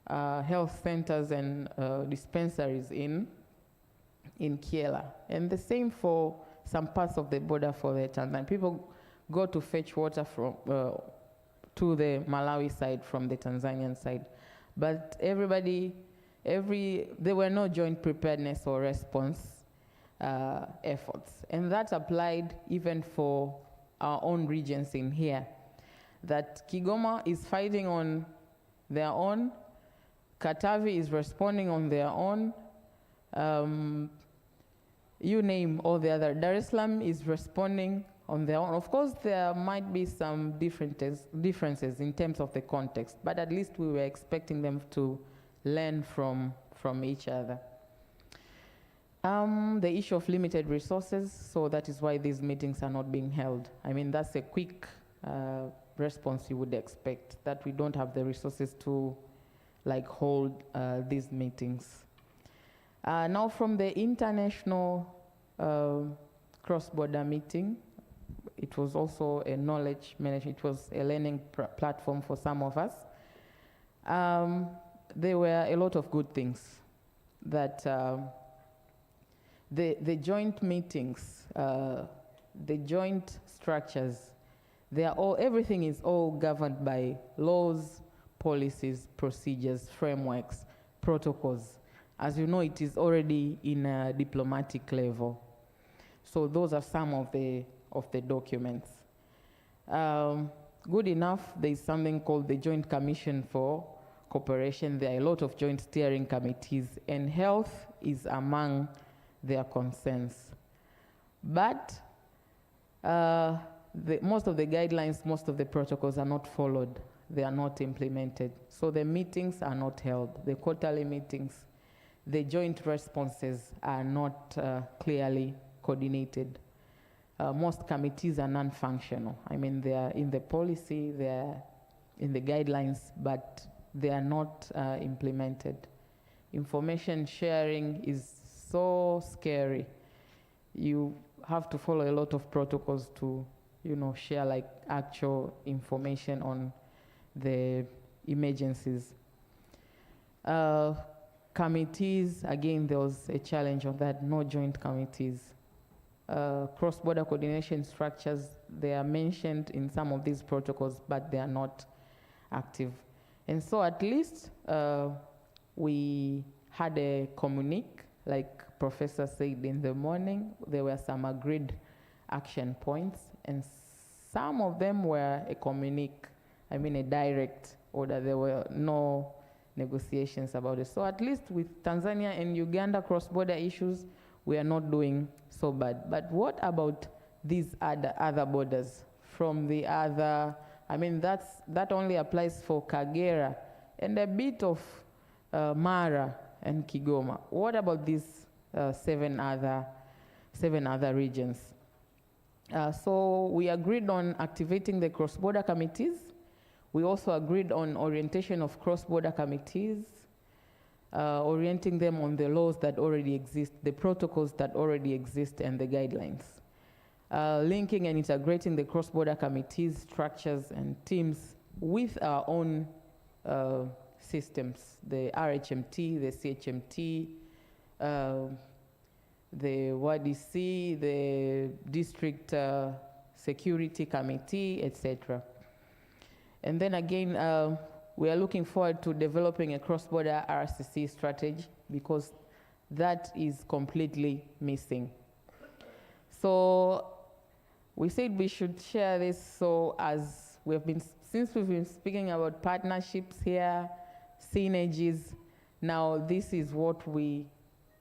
health centers and dispensaries in Kyela. And the same for some parts of the border for the Tanzania. People go to fetch water from to the Malawi side from the Tanzanian side. But there were no joint preparedness or response efforts. And that applied even for our own regions in here. That Kigoma is fighting on their own, Katavi is responding on their own, you name all the other. Dar es Salaam is responding on their own. Of course, there might be some differences in terms of the context, but at least we were expecting them to learn from each other. The issue of limited resources, so that is why these meetings are not being held. I mean, that's a quick response you would expect, that we don't have the resources to hold these meetings. Now from the international cross-border meeting, it was also a knowledge management, it was a learning platform for some of us. There were a lot of good things that the joint meetings, the joint structures, everything is all governed by laws, policies, procedures, frameworks, protocols. As you know, it is already in a diplomatic level. So those are some of the documents. Good enough, there is something called the Joint Commission for Cooperation. There are a lot of joint steering committees, and health is among their concerns. But most of the guidelines, most of the protocols are not followed. They are not implemented. So the meetings are not held. The quarterly meetings, the joint responses are not clearly coordinated. Most committees are non-functional. I mean, they are in the policy, they are in the guidelines, but they are not implemented. Information sharing is so scary. You have to follow a lot of protocols to, share actual information on the emergencies. Committees, again, there was a challenge on that, no joint committees. Cross-border coordination structures, they are mentioned in some of these protocols, but they are not active. And so at least we had a communique, like Professor said in the morning. There were some agreed action points, and some of them were a communique, a direct order. There were no negotiations about it. So at least with Tanzania and Uganda cross-border issues, we are not doing so bad. But what about these other borders from the other? That only applies for Kagera and a bit of Mara and Kigoma. What about these seven other regions? So we agreed on activating the cross-border committees. We also agreed on orientation of cross-border committees, orienting them on the laws that already exist, the protocols that already exist, and the guidelines. Linking and integrating the cross-border committees, structures, and teams with our own systems, the RHMT, the CHMT, the WADC, the District Security Committee, etc. And then again, we are looking forward to developing a cross-border RCC strategy, because that is completely missing. So we said we should share this, so as since we've been speaking about partnerships here, synergies, now this is what we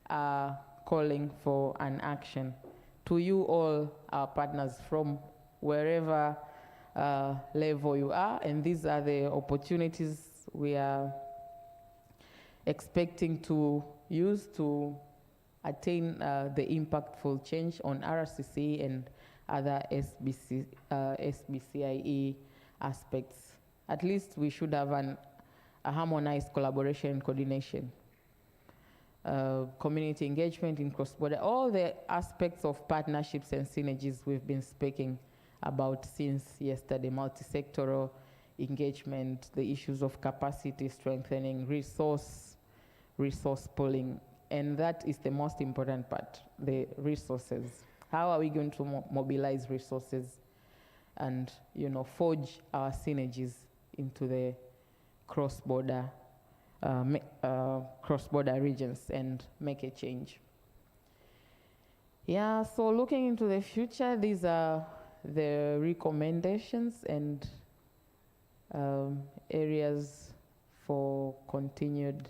are calling for an action. To you all, our partners, from wherever level you are, and these are the opportunities we are expecting to use to attain the impactful change on RCC and other SBCiE aspects. At least we should have a harmonized collaboration and coordination. Community engagement in cross-border, all the aspects of partnerships and synergies we've been speaking about since yesterday, multi-sectoral engagement, the issues of capacity strengthening, resource pooling, and that is the most important part, the resources. How are we going to mobilize resources and forge our synergies into the cross-border regions and make a change? Yeah, so looking into the future, these are the recommendations and areas for continued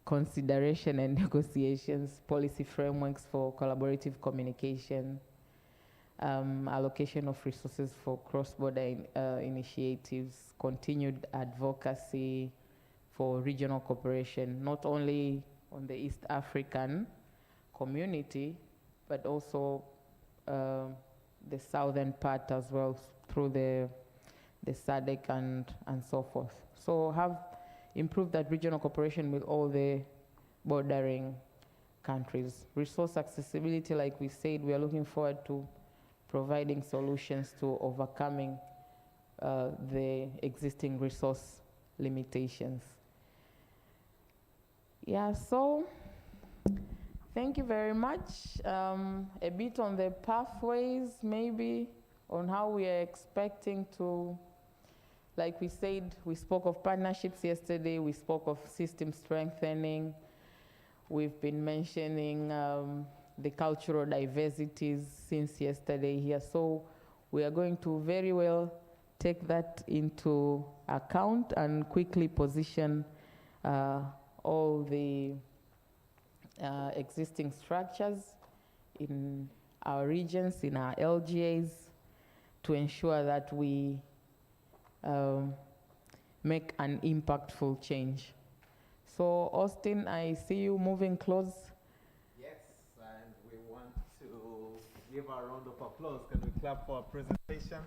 consideration and negotiations, policy frameworks for collaborative communication, allocation of resources for cross-border initiatives, continued advocacy for regional cooperation, not only on the East African community, but also the southern part as well through the SADC and so forth. So have improved that regional cooperation with all the bordering countries. Resource accessibility, like we said, we are looking forward to providing solutions to overcoming the existing resource limitations. Yeah, so thank you very much. A bit on the pathways, maybe on how we are expecting to, like we said, we spoke of partnerships yesterday, we spoke of system strengthening, we've been mentioning the cultural diversities since yesterday here. So we are going to very well take that into account and quickly position all the existing structures in our regions, in our LGAs, to ensure that we make an impactful change. So Austin, I see you moving close. Yes, and we want to give a round of applause. Can we clap for our presentation?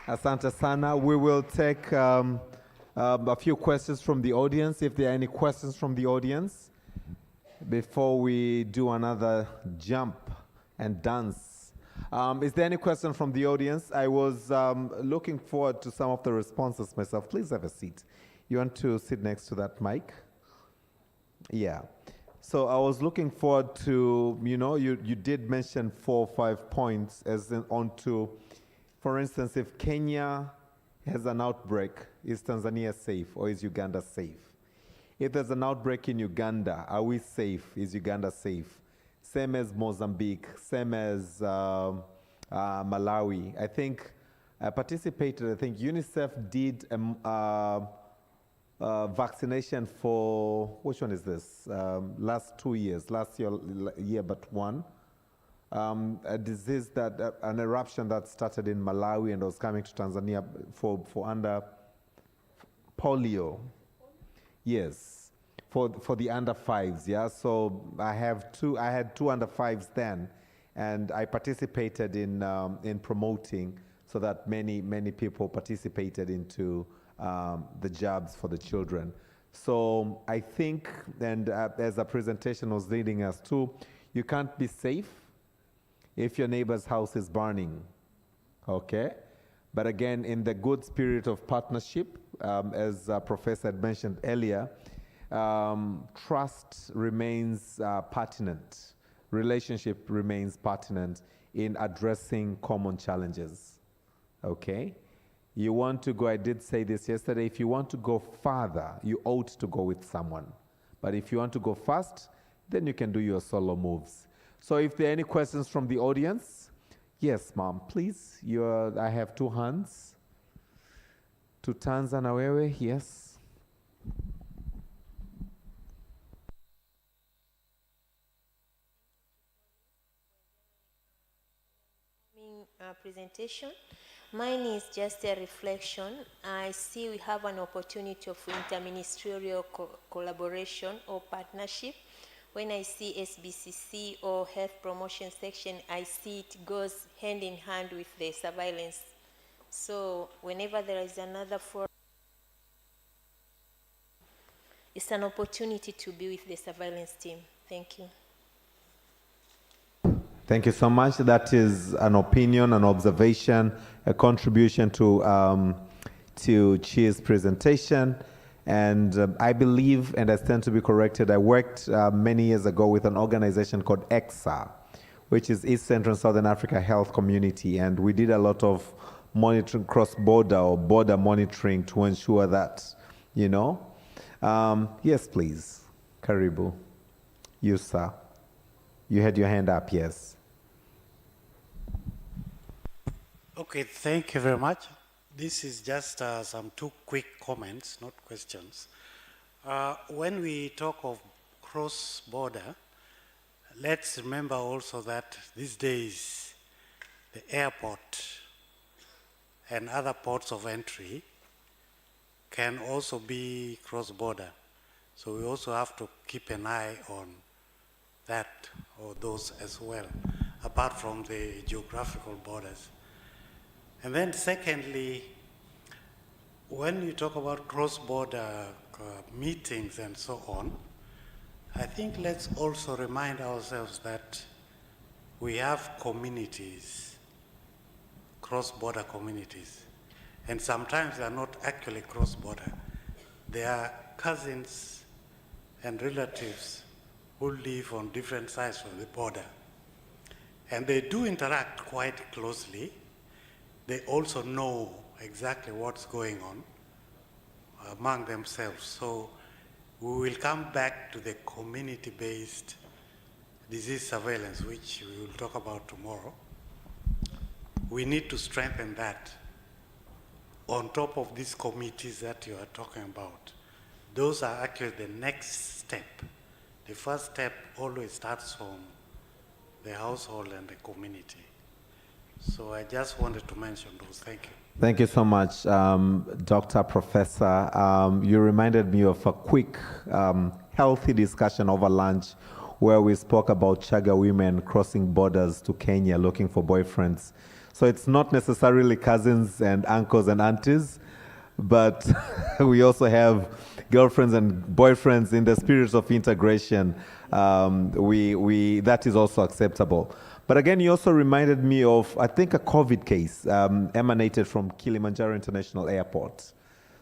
Asante Sana. We will take a few questions from the audience, if there are any questions from the audience, before we do another jump and dance. Is there any question from the audience? I was looking forward to some of the responses myself. Please have a seat. You want to sit next to that mic? Yeah. So I was looking forward to, you did mention 4 or 5 points as in onto, for instance, if Kenya has an outbreak, is Tanzania safe or is Uganda safe? If there's an outbreak in Uganda, are we safe? Is Uganda safe? Same as Mozambique, same as Malawi. I think I participated, I think UNICEF did vaccination for, which one is this? Last 2 years, last year but one. A disease that, an eruption that started in Malawi and was coming to Tanzania for under polio. Yes, for the under 5s, yeah. So I had 2 under 5s then, and I participated in promoting so that many people participated into the jabs for the children. So I think, and as the presentation was leading us to, you can't be safe if your neighbor's house is burning, okay? But again, in the good spirit of partnership, as Professor had mentioned earlier, trust remains pertinent. Relationship remains pertinent in addressing common challenges, okay? You want to go, I did say this yesterday, if you want to go farther, you ought to go with someone. But if you want to go fast, then you can do your solo moves. So if there are any questions from the audience, yes, ma'am, please. I have 2 hands. Tutanza na wewe, yes. Presentation. Mine is just a reflection. I see we have an opportunity of interministerial collaboration or partnership. When I see SBCiE or health promotion section, I see it goes hand in hand with the surveillance. So whenever there is another forum, it's an opportunity to be with the surveillance team. Thank you. Thank you so much. That is an opinion, an observation, a contribution to CiE's presentation. And I believe, and I stand to be corrected, I worked many years ago with an organization called EXA, which is East Central and Southern Africa Health Community. And we did a lot of monitoring, cross-border or border monitoring to ensure that, yes, please. Karibu. You, sir. You had your hand up, yes. Okay, thank you very much. This is just some two quick comments, not questions. When we talk of cross-border, let's remember also that these days the airport and other ports of entry can also be cross-border. So we also have to keep an eye on that or those as well, apart from the geographical borders. And then secondly, when you talk about cross-border meetings and so on, I think let's also remind ourselves that we have communities, cross-border communities, and sometimes they are not actually cross-border. They are cousins and relatives who live on different sides of the border. And they do interact quite closely. They also know exactly what's going on among themselves. So we will come back to the community-based disease surveillance, which we will talk about tomorrow. We need to strengthen that on top of these committees that you are talking about. Those are actually the next step. The first step always starts from the household and the community. So I just wanted to mention those. Thank you. Thank you so much, Dr. Professor. You reminded me of a quick, healthy discussion over lunch where we spoke about Chaga women crossing borders to Kenya looking for boyfriends. So it's not necessarily cousins and uncles and aunties, but we also have girlfriends and boyfriends in the spirit of integration. That is also acceptable. But again, you also reminded me of, I think, a COVID case emanated from Kilimanjaro International Airport.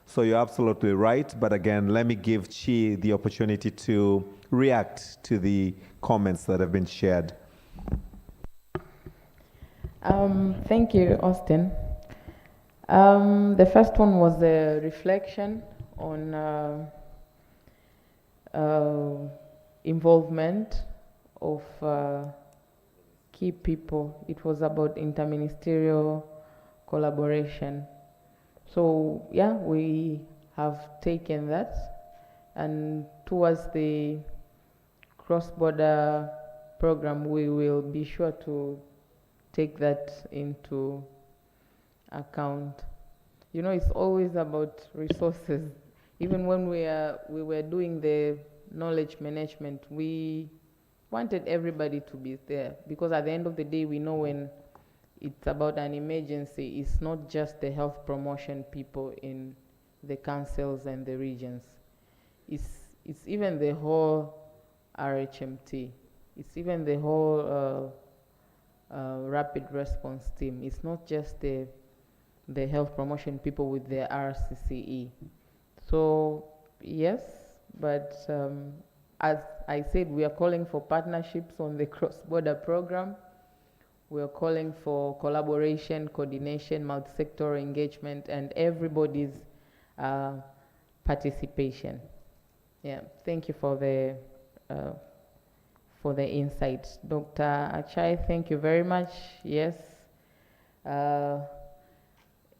So you're absolutely right. But again, let me give Chi the opportunity to react to the comments that have been shared. Thank you, Austin. The first one was a reflection on involvement of key people. It was about interministerial collaboration. So yeah, we have taken that, and towards the cross-border program, we will be sure to take that into account. You know, it's always about resources. Even when we were doing the knowledge management, we wanted everybody to be there, because at the end of the day, we know when it's about an emergency, it's not just the health promotion people in the councils and the regions. It's even the whole RHMT. It's even the whole rapid response team. It's not just the health promotion people with the RCCE. So yes, but as I said, we are calling for partnerships on the cross-border program. We are calling for collaboration, coordination, multi-sector engagement, and everybody's participation. Yeah, thank you for the insights. Dr. Achai, thank you very much. Yes.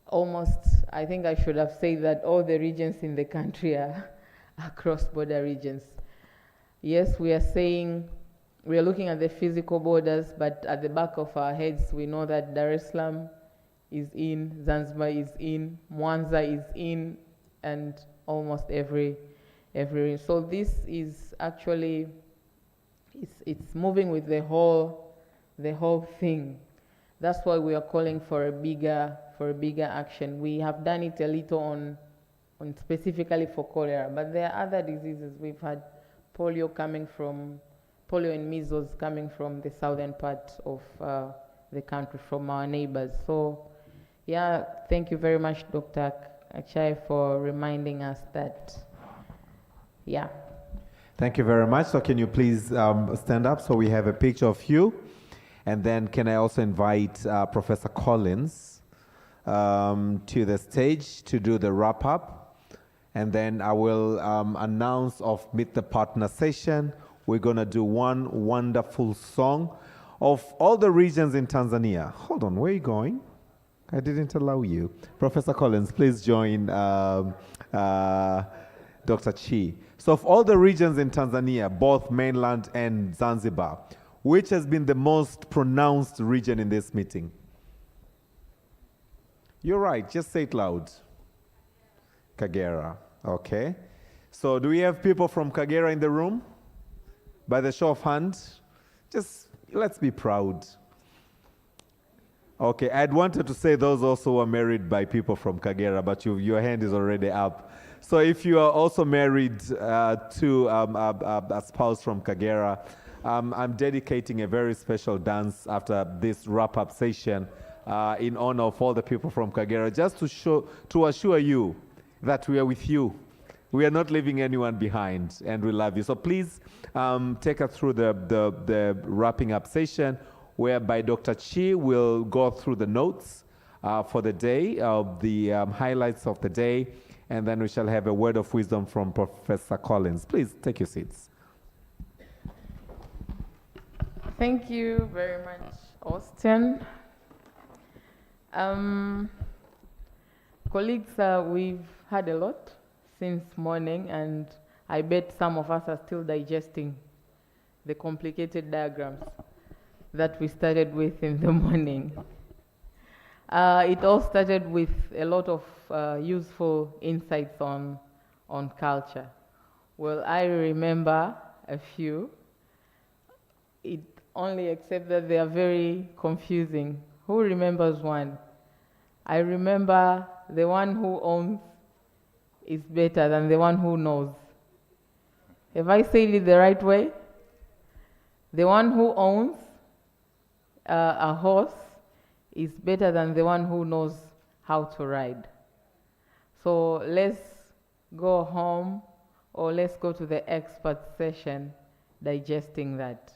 Almost, I think I should have said that all the regions in the country are cross-border regions. Yes, we are saying, we are looking at the physical borders, but at the back of our heads, we know that Dar es Salaam is in, Zanzibar is in, Mwanza is in, and almost every. So this is actually, it's moving with the whole thing. That's why we are calling for a bigger action. We have done it a little on specifically for cholera, but there are other diseases. We've had polio and measles coming from the southern part of the country, from our neighbors. So yeah, thank you very much, Dr. Achai, for reminding us that, yeah. Thank you very much. So can you please stand up so we have a picture of you? And then can I also invite Professor Collins to the stage to do the wrap-up? And then I will announce of Meet the Partner session. We're going to do one wonderful song of all the regions in Tanzania. Hold on, where are you going? I didn't allow you. Professor Collins, please join Dr. Chi. So of all the regions in Tanzania, both mainland and Zanzibar, which has been the most pronounced region in this meeting? You're right, just say it loud. Kagera, okay. So do we have people from Kagera in the room? By the show of hands? Just, let's be proud. Okay, I'd wanted to say those also were married by people from Kagera, but your hand is already up. So if you are also married to a spouse from Kagera, I'm dedicating a very special dance after this wrap-up session in honor of all the people from Kagera, just to assure you that we are with you. We are not leaving anyone behind, and we love you. So please take us through the wrapping up session, whereby Dr. Chi will go through the notes for the day, the highlights of the day, and then we shall have a word of wisdom from Professor Collins. Please take your seats. Thank you very much, Austin. Colleagues, we've had a lot since morning, and I bet some of us are still digesting the complicated diagrams that we started with in the morning. It all started with a lot of useful insights on culture. Well, I remember a few, only except that they are very confusing. Who remembers one? I remember the one who owns is better than the one who knows. Have I said it the right way? The one who owns a horse is better than the one who knows how to ride. So let's go home, or let's go to the expert session digesting that.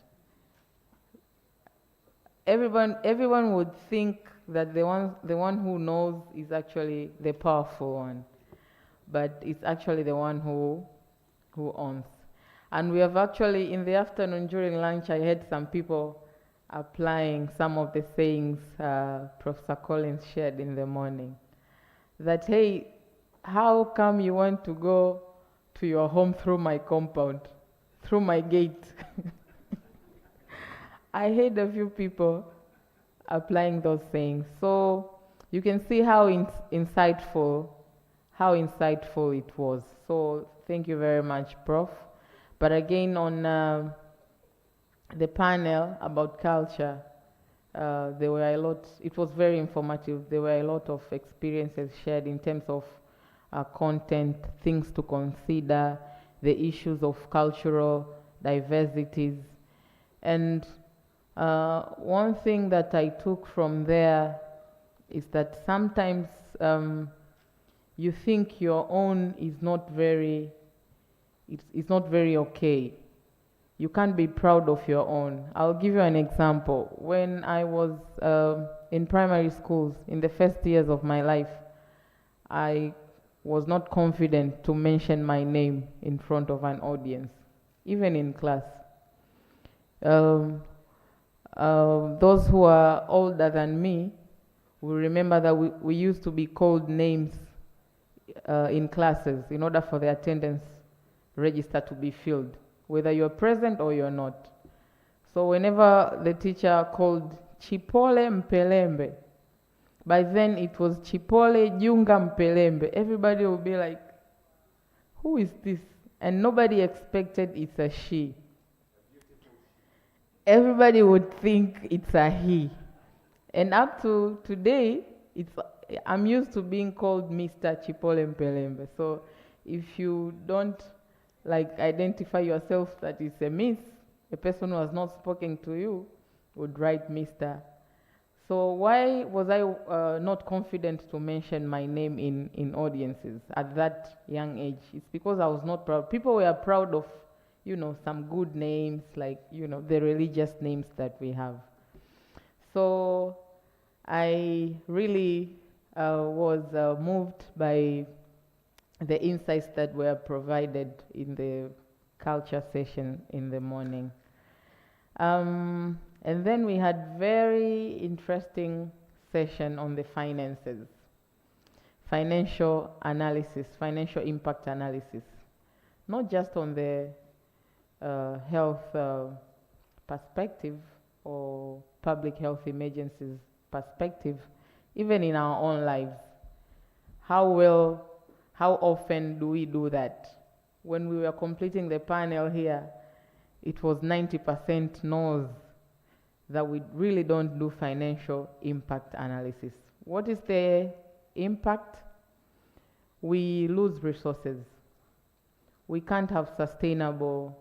Everyone would think that the one who knows is actually the powerful one, but it's actually the one who owns. And we have actually, in the afternoon during lunch, I had some people applying some of the sayings Professor Collins shared in the morning. That, hey, how come you want to go to your home through my compound, through my gate? I heard a few people applying those sayings. So you can see how insightful it was. So thank you very much, Prof. But again, on the panel about culture, there were a lot, it was very informative. There were a lot of experiences shared in terms of content, things to consider, the issues of cultural diversities. And one thing that I took from there is that sometimes you think your own is not very, it's not very okay. You can't be proud of your own. I'll give you an example. When I was in primary schools, in the first years of my life, I was not confident to mention my name in front of an audience, even in class. Those who are older than me will remember that we used to be called names in classes in order for the attendance register to be filled, whether you're present or you're not. So whenever the teacher called Chipole Mpelembe, by then it was Chipole Junga Mpelembe, everybody would be like, who is this? And nobody expected it's a she. Everybody would think it's a he. And up to today, I'm used to being called Mr. Chipole Mpelembe. So if you don't identify yourself that it's a miss, a person who has not spoken to you would write Mr. So why was I not confident to mention my name in audiences at that young age? It's because I was not proud. People were proud of, some good names, the religious names that we have. So I really was moved by the insights that were provided in the culture session in the morning. And then we had very interesting session on the finances, financial analysis, financial impact analysis, not just on the health perspective or public health emergencies perspective, even in our own lives. How often do we do that? When we were completing the panel here, it was 90% no's that we really don't do financial impact analysis. What is the impact? We lose resources. We can't have sustainable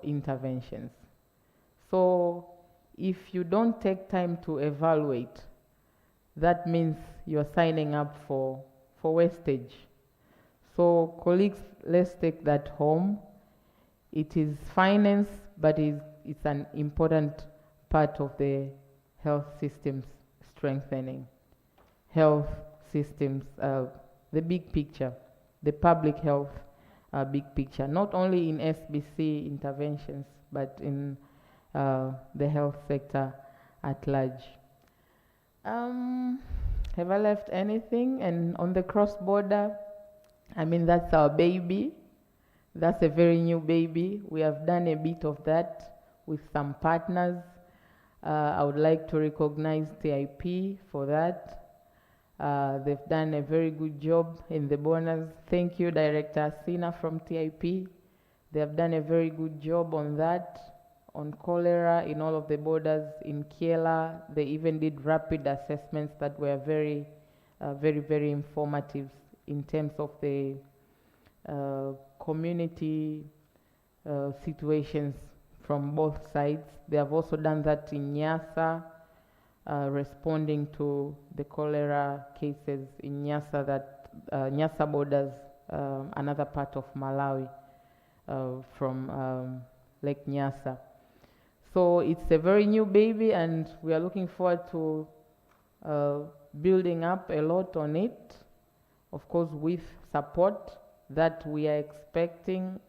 interventions. So if you don't take time to evaluate, that means you're signing up for wastage. So colleagues, let's take that home. It is finance, but it's an important part of the health systems strengthening. Health systems, the big picture, the public health big picture, not only in SBCiE interventions, but in the health sector at large. Have I left anything? And on the cross-border, I mean, that's our baby. That's a very new baby. We have done a bit of that with some partners. I would like to recognize TIP for that. They've done a very good job in the bonus. Thank you, Director Sina from TIP. They have done a very good job on that, on cholera in all of the borders in Kiela. They even did rapid assessments that were very, very informative in terms of the community situations from both sides. They have also done that in Nyasa, responding to the cholera cases in Nyasa, that Nyasa borders another part of Malawi from Lake Nyasa. So it's a very new baby, and we are looking forward to building up a lot on it, of course with support that we are expecting,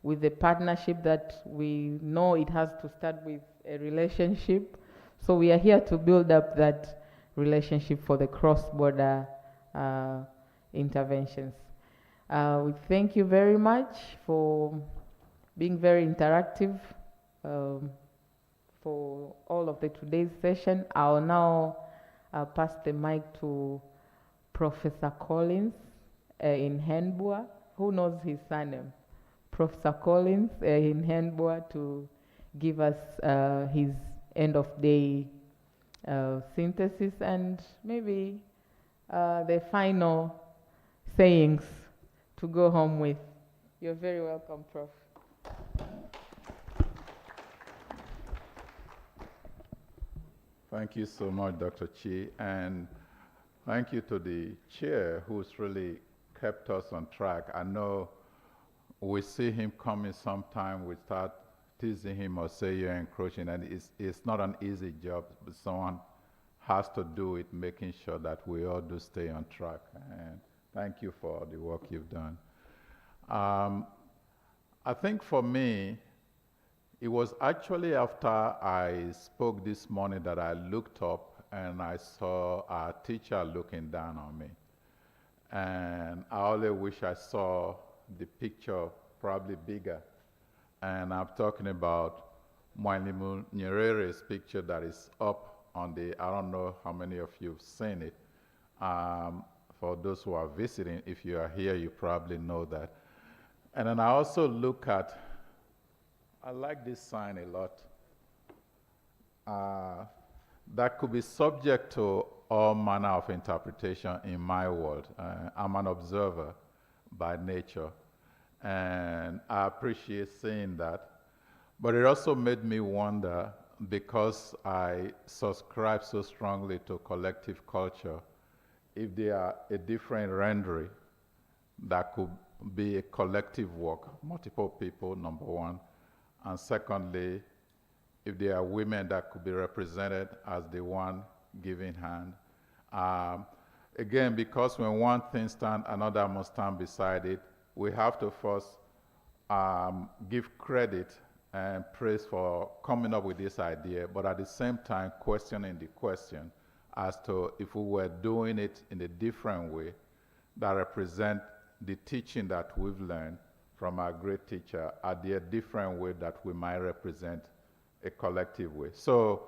with the partnership that we know it has to start with a relationship. So we are here to build up that relationship for the cross-border interventions. We thank you very much for being very interactive for all of the today's session. I'll now pass the mic to Professor Collins in Henbua. Who knows his surname? Professor Collins in Henbua, to give us his end of day synthesis and maybe the final sayings to go home with. You're very welcome, Prof. Thank you so much, Dr. Chi, and thank you to the chair who's really kept us on track. I know we see him coming sometime, we start teasing him or say you're encroaching, and it's not an easy job, but someone has to do it, making sure that we all do stay on track. And thank you for the work you've done. I think for me, it was actually after I spoke this morning that I looked up and I saw our teacher looking down on me. And I only wish I saw the picture probably bigger. And I'm talking about Mwalimu Nyerere's picture that is up on the, I don't know how many of you have seen it. For those who are visiting, if you are here, you probably know that. And then I also look at, I like this sign a lot. That could be subject to all manner of interpretation in my world. I'm an observer by nature, and I appreciate seeing that. But it also made me wonder, because I subscribe so strongly to collective culture, if there are a different rendering that could be a collective work, multiple people, number one. And secondly, if there are women that could be represented as the one giving hand. Again, because when one thing stands, another must stand beside it, we have to first give credit and praised for coming up with this idea, but at the same time questioning the question as to if we were doing it in a different way that represent the teaching that we've learned from our great teacher, are there a different way that we might represent a collective way? So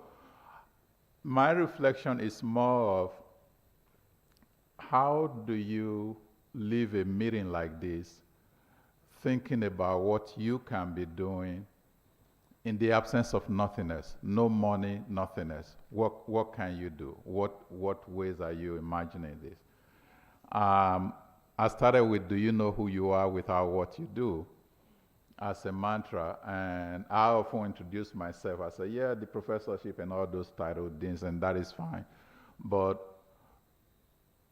my reflection is more of how do you leave a meeting like this thinking about what you can be doing in the absence of nothingness, no money, nothingness. What can you do? What ways are you imagining this? I started with, do you know who you are without what you do, as a mantra, and I often introduce myself. I say, yeah, the professorship and all those title things, and that is fine. But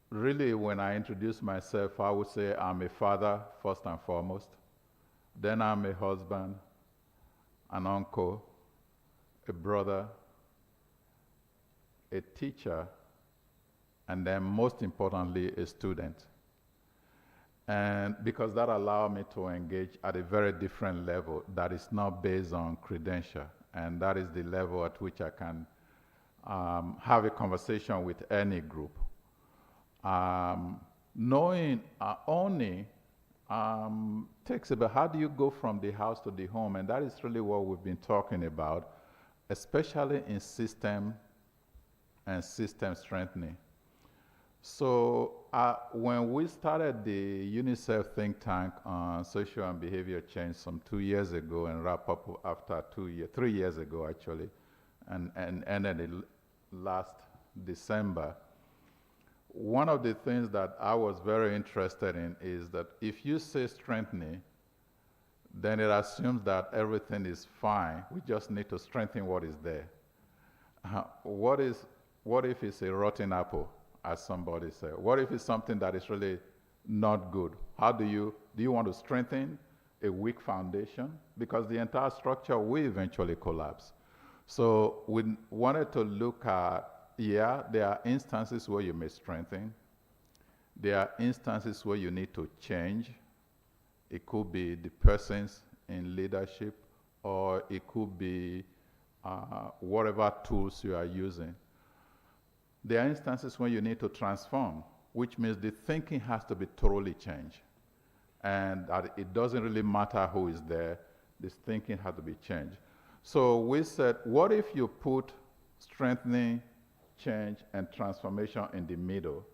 really, when I introduce myself, I would say I'm a father, first and foremost. Then I'm a husband, an uncle, a brother, a teacher, and then most importantly, a student. And because that allowed me to engage at a very different level that is not based on credential. And that is the level at which I can have a conversation with any group. Knowing only takes about how do you go from the house to the home, and that is really what we've been talking about, especially in system and system strengthening. So when we started the UNICEF think tank on social and behavior change some 2 years ago and wrap up after 3 years ago actually, and ended it last December, one of the things that I was very interested in is that if you say strengthening, then it assumes that everything is fine. We just need to strengthen what is there. What if it's a rotten apple, as somebody said? What if it's something that is really not good? Do you want to strengthen a weak foundation? Because the entire structure will eventually collapse. So we wanted to look at, yeah, there are instances where you may strengthen. There are instances where you need to change. It could be the persons in leadership, or it could be whatever tools you are using. There are instances when you need to transform, which means the thinking has to be thoroughly changed. And that it doesn't really matter who is there, this thinking has to be changed. So we said, what if you put strengthening, change, and transformation in the middle,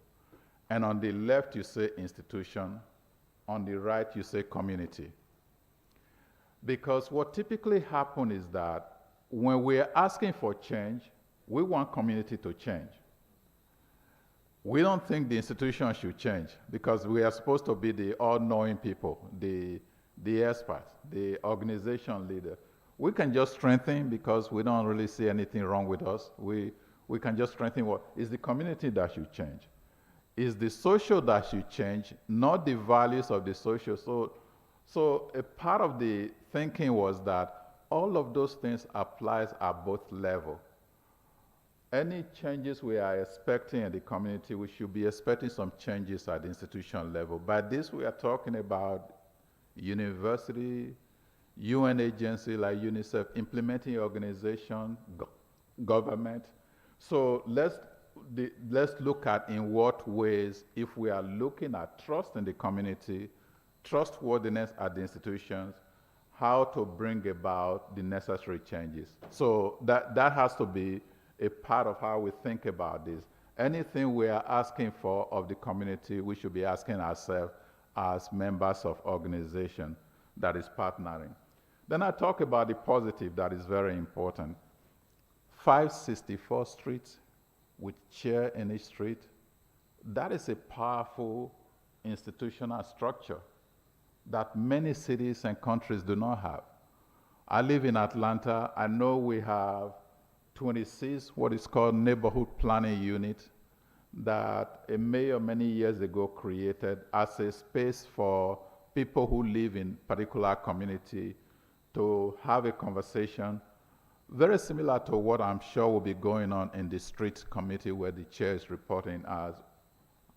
and on the left you say institution, on the right you say community? Because what typically happens is that when we're asking for change, we want community to change. We don't think the institution should change because we are supposed to be the all-knowing people, the experts, the organization leader. We can just strengthen because we don't really see anything wrong with us. We can just strengthen what is the community that should change. Is the social that should change, not the values of the social. So a part of the thinking was that all of those things applies at both levels. Any changes we are expecting in the community, we should be expecting some changes at the institution level. By this, we are talking about university, UN agency like UNICEF, implementing organization, government. So let's look at in what ways, if we are looking at trust in the community, trustworthiness at the institutions, how to bring about the necessary changes. So that has to be a part of how we think about this. Anything we are asking for of the community, we should be asking ourselves as members of organization that is partnering. Then I talk about the positive that is very important. 564 streets with chair in each street, that is a powerful institutional structure that many cities and countries do not have. I live in Atlanta. I know we have 26 what is called neighborhood planning unit that a mayor many years ago created as a space for people who live in particular community to have a conversation very similar to what I'm sure will be going on in the street committee, where the chair is reporting as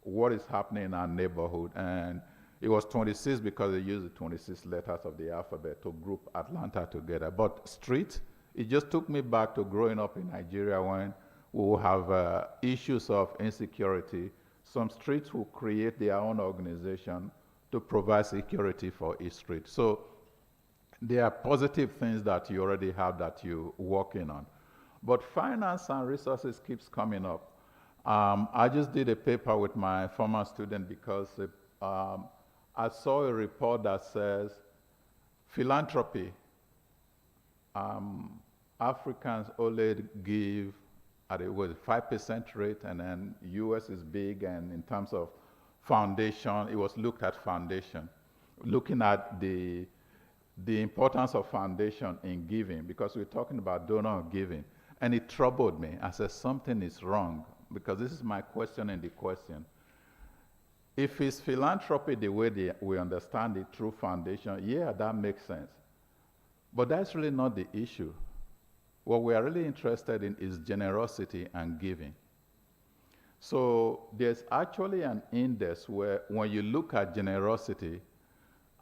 what is happening in our neighborhood. And It was 26 because they used the 26 letters of the alphabet to group Atlanta together. But street, it just took me back to growing up in Nigeria when we will have issues of insecurity. Some streets will create their own organization to provide security for each street. So there are positive things that you already have that you're working on. But finance and resources keeps coming up. I just did a paper with my former student because I saw a report that says philanthropy, Africans only give at a 5% rate, and then US is big, and in terms of foundation, it was looked at foundation, looking at the importance of foundation in giving, because we're talking about donor giving. And it troubled me. I said, something is wrong, because this is my question in the question. If it's philanthropy the way we understand it through foundation, yeah, that makes sense. But that's really not the issue. What we are really interested in is generosity and giving. So there's actually an index where when you look at generosity,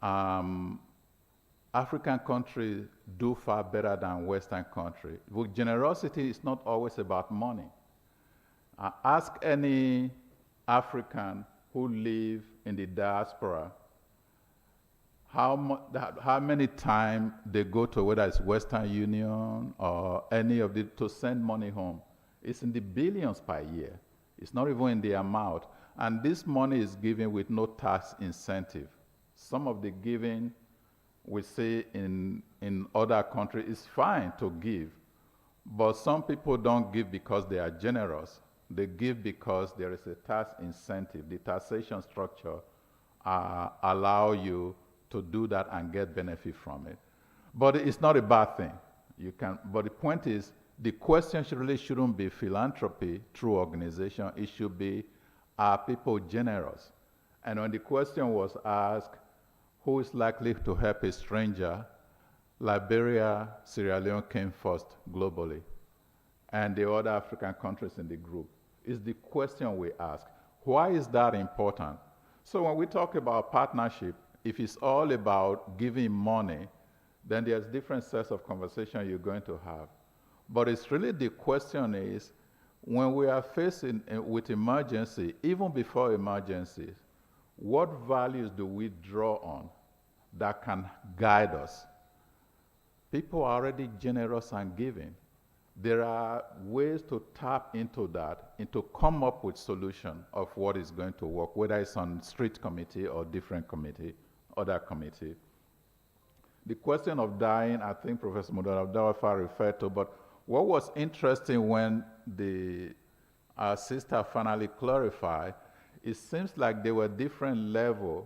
African countries do far better than Western countries. With generosity, it's not always about money. Ask any African who live in the diaspora how many times they go to, whether it's Western Union or any of the, to send money home. It's in the billions per year. It's not even in the amount. And this money is given with no tax incentive. Some of the giving we see in other countries is fine to give, but some people don't give because they are generous. They give because there is a tax incentive. The taxation structure allow you to do that and get benefit from it. But it's not a bad thing. But the point is, the question really shouldn't be philanthropy through organization. It should be, are people generous? And when the question was asked, who is likely to help a stranger, Liberia, Sierra Leone came first globally, and the other African countries in the group. Is the question we ask. Why is that important? So when we talk about partnership, if it's all about giving money, then there's different sets of conversation you're going to have. But it's really the question is, when we are facing with emergency, even before emergencies, what values do we draw on that can guide us? People are already generous and giving. There are ways to tap into that and to come up with solution of what is going to work, whether it's on street committee or different committee, other committee. The question of dying, I think Professor Mudalawa referred to, but what was interesting when our sister finally clarified, it seems like there were different levels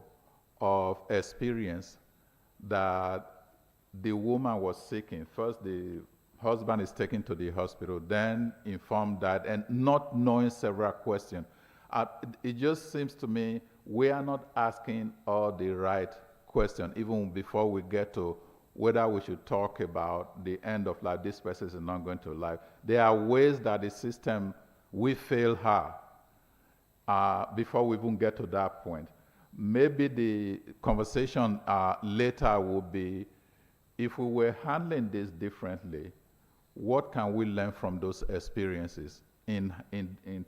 of experience that the woman was seeking. First, the husband is taken to the hospital, then informed that, and not knowing several questions. It just seems to me we are not asking all the right questions, even before we get to whether we should talk about the end of life. This person is not going to life. There are ways that the system will fail her before we even get to that point. Maybe the conversation later will be, if we were handling this differently, what can we learn from those experiences in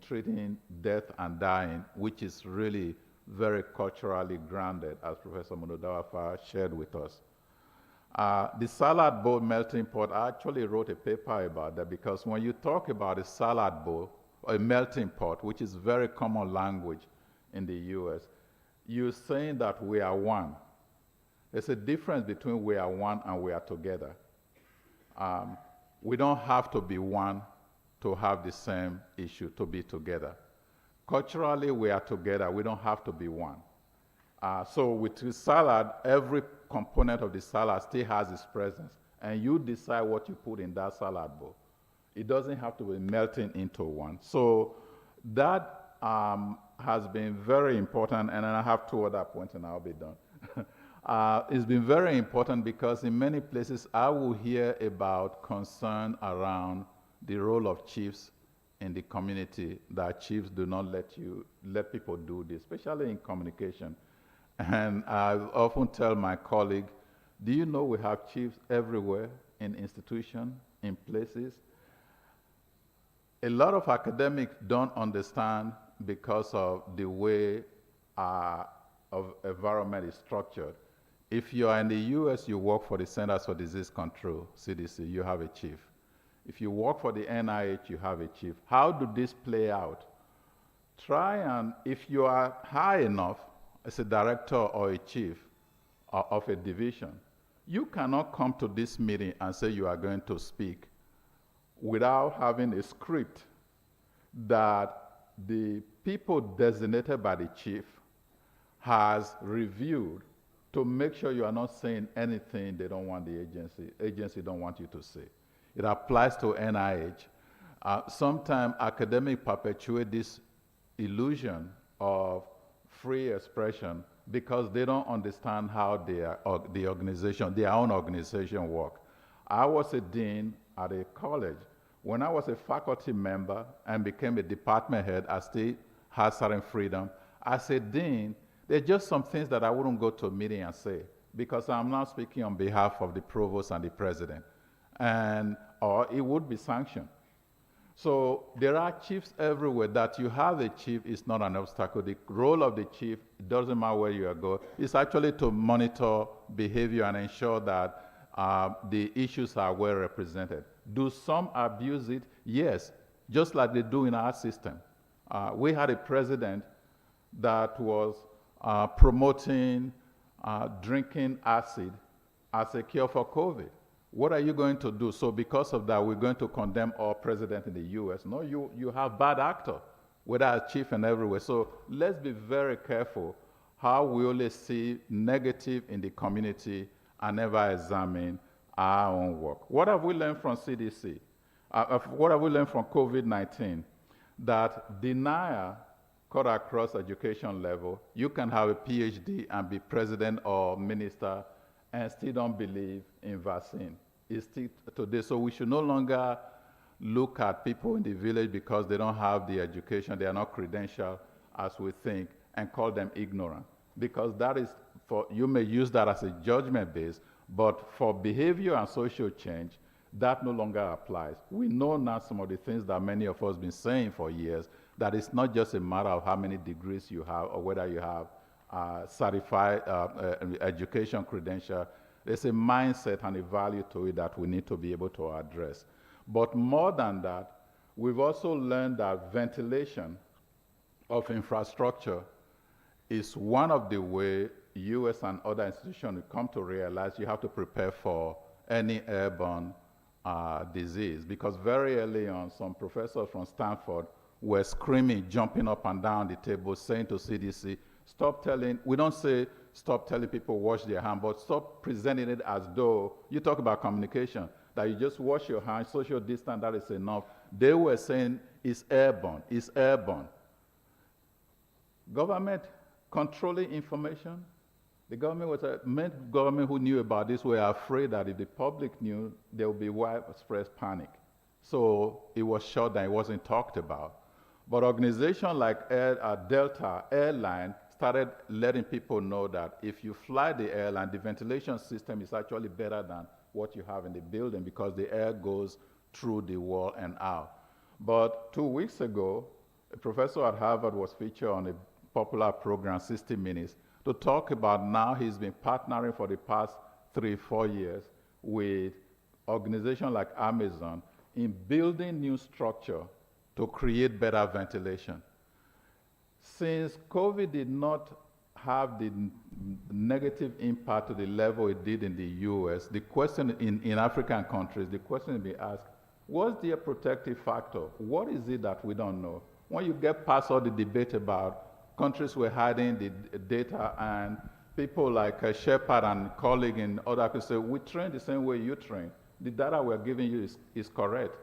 treating death and dying, which is really very culturally grounded, as Professor Monodawafa shared with us. The salad bowl melting pot, I actually wrote a paper about that, because when you talk about a salad bowl, or a melting pot, which is very common language in the US, you're saying that we are one. There's a difference between we are one and we are together. We don't have to be one to have the same issue, to be together. Culturally, we are together. We don't have to be one. So with the salad, every component of the salad still has its presence, and you decide what you put in that salad bowl. It doesn't have to be melting into one. So that has been very important, and then I have two other points and I'll be done. It's been very important because in many places I will hear about concern around the role of chiefs in the community, that chiefs do not let people do this, especially in communication. And I often tell my colleague, do you know we have chiefs everywhere in institutions, in places? A lot of academics don't understand because of the way of environment is structured. If you are in the US, you work for the Centers for Disease Control, CDC, you have a chief. If you work for the NIH, you have a chief. How do this play out? Try and, if you are high enough as a director or a chief of a division, you cannot come to this meeting and say you are going to speak without having a script that the people designated by the chief has reviewed to make sure you are not saying anything they don't want the agency don't want you to say. It applies to NIH. Sometimes academics perpetuate this illusion of free expression because they don't understand how their own organization work. I was a dean at a college. When I was a faculty member and became a department head, I still had certain freedom. As a dean, there are just some things that I wouldn't go to a meeting and say because I'm not speaking on behalf of the provost and the president, or it would be sanctioned. So there are chiefs everywhere. That you have a chief is not an obstacle. The role of the chief, it doesn't matter where you go, is actually to monitor behavior and ensure that the issues are well represented. Do some abuse it? Yes, just like they do in our system. We had a president that was promoting drinking acid as a cure for COVID. What are you going to do? So because of that, we're going to condemn all presidents in the US. No, you have bad actor, whether as chief and everywhere. So let's be very careful how we only see negative in the community and never examine our own work. What have we learned from CDC? What have we learned from COVID-19? That denial cut across education level. You can have a PhD and be president or minister and still don't believe in vaccine. It's still today. So we should no longer look at people in the village because they don't have the education, they are not credentialed as we think, and call them ignorant. Because that is, you may use that as a judgment base, but for behavior and social change, that no longer applies. We know now some of the things that many of us have been saying for years, that it's not just a matter of how many degrees you have or whether you have certified education credential. There's a mindset and a value to it that we need to be able to address. But more than that, we've also learned that ventilation of infrastructure is one of the ways US and other institutions come to realize you have to prepare for any airborne disease. Because very early on, some professors from Stanford were screaming, jumping up and down the table, saying to CDC, stop telling, we don't say stop telling people wash their hands, but stop presenting it as though, you talk about communication, that you just wash your hands, social distance, that is enough. They were saying it's airborne, it's airborne. Government controlling information. The government was many government who knew about this were afraid that if the public knew, there would be widespread panic. So it was shut down, it wasn't talked about. But organizations like Delta Airline started letting people know that if you fly the airline, the ventilation system is actually better than what you have in the building because the air goes through the wall and out. But 2 weeks ago, a professor at Harvard was featured on a popular program, 60 Minutes, to talk about now he's been partnering for the past 3-4 years with organizations like Amazon in building new structure to create better ventilation. Since COVID did not have the negative impact to the level it did in the US, the question in African countries, the question will be asked, what's the protective factor? What is it that we don't know? When you get past all the debate about countries were hiding the data and people like Shepard and colleague and other people say, we train the same way you train. The data we're giving you is correct.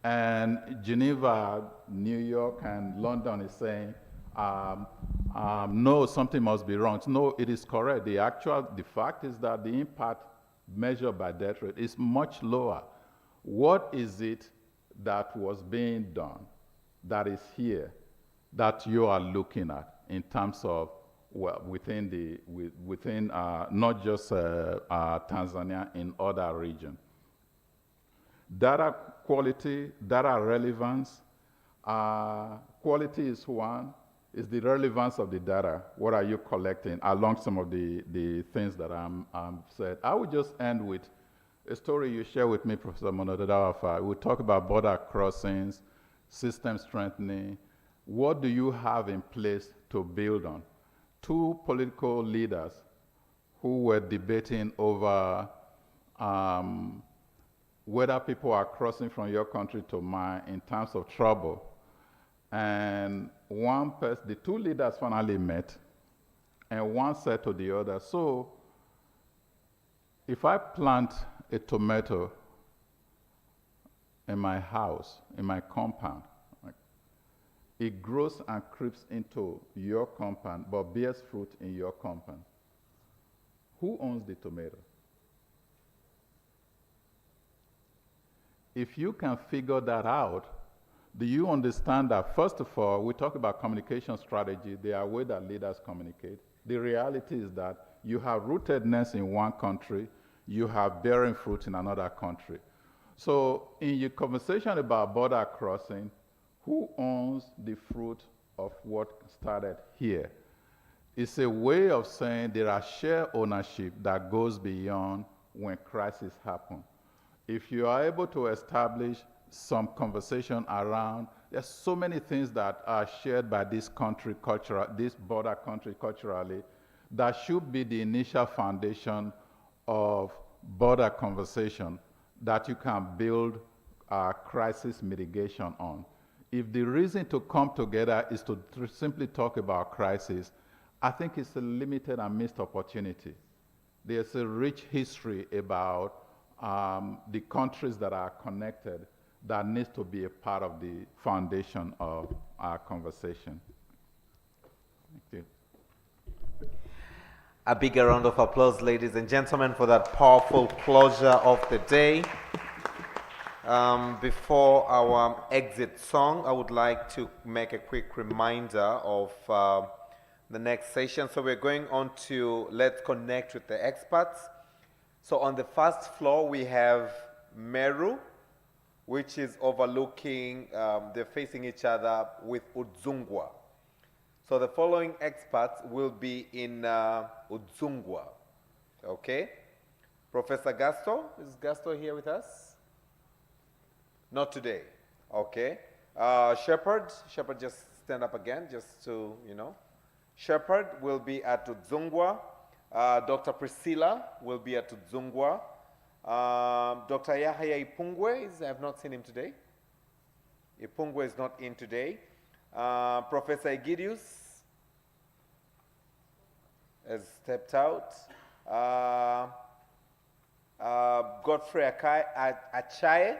And Geneva, New York, and London is saying, no, something must be wrong. No, it is correct. The fact is that the impact measured by death rate is much lower. What is it that was being done that is here that you are looking at in terms of well, within not just Tanzania, in other regions. Data quality, data relevance. Quality is one, is the relevance of the data. What are you collecting along some of the things that I'm said. I would just end with a story you share with me, Professor Monodadawafa. We talk about border crossings, system strengthening. What do you have in place to build on? Two political leaders who were debating over whether people are crossing from your country to mine in terms of trouble. And one person, the two leaders finally met, and one said to the other, so if I plant a tomato in my house, in my compound, it grows and creeps into your compound, but bears fruit in your compound. Who owns the tomato? If you can figure that out, do you understand that, first of all, we talk about communication strategy, there are ways that leaders communicate. The reality is that you have rootedness in one country, you have bearing fruit in another country. So in your conversation about border crossing, who owns the fruit of what started here? It's a way of saying there are shared ownership that goes beyond when crises happen. If you are able to establish some conversation around, there's so many things that are shared by this country cultural, this border country culturally, that should be the initial foundation of border conversation that you can build crisis mitigation on. If the reason to come together is to simply talk about crisis, I think it's a limited and missed opportunity. There's a rich history about the countries that are connected that needs to be a part of the foundation of our conversation. Thank you. A bigger round of applause, ladies and gentlemen, for that powerful closure of the day. Before our exit song, I would like to make a quick reminder of the next session. So we're going on to Let's Connect with the Experts. So on the first floor, we have Meru, which is overlooking, they're facing each other with Udzungwa. So the following experts will be in Udzungwa. Okay? Professor Gasto, is Gasto here with us? Not today. Okay. Shepherd, just stand up again, just to, you know. Shepherd will be at Udzungwa. Dr. Priscilla will be at Udzungwa. Dr. Yahya Ipungwe, I have not seen him today. Ipungwe is not in today. Professor Egidius has stepped out. Godfrey Achaye,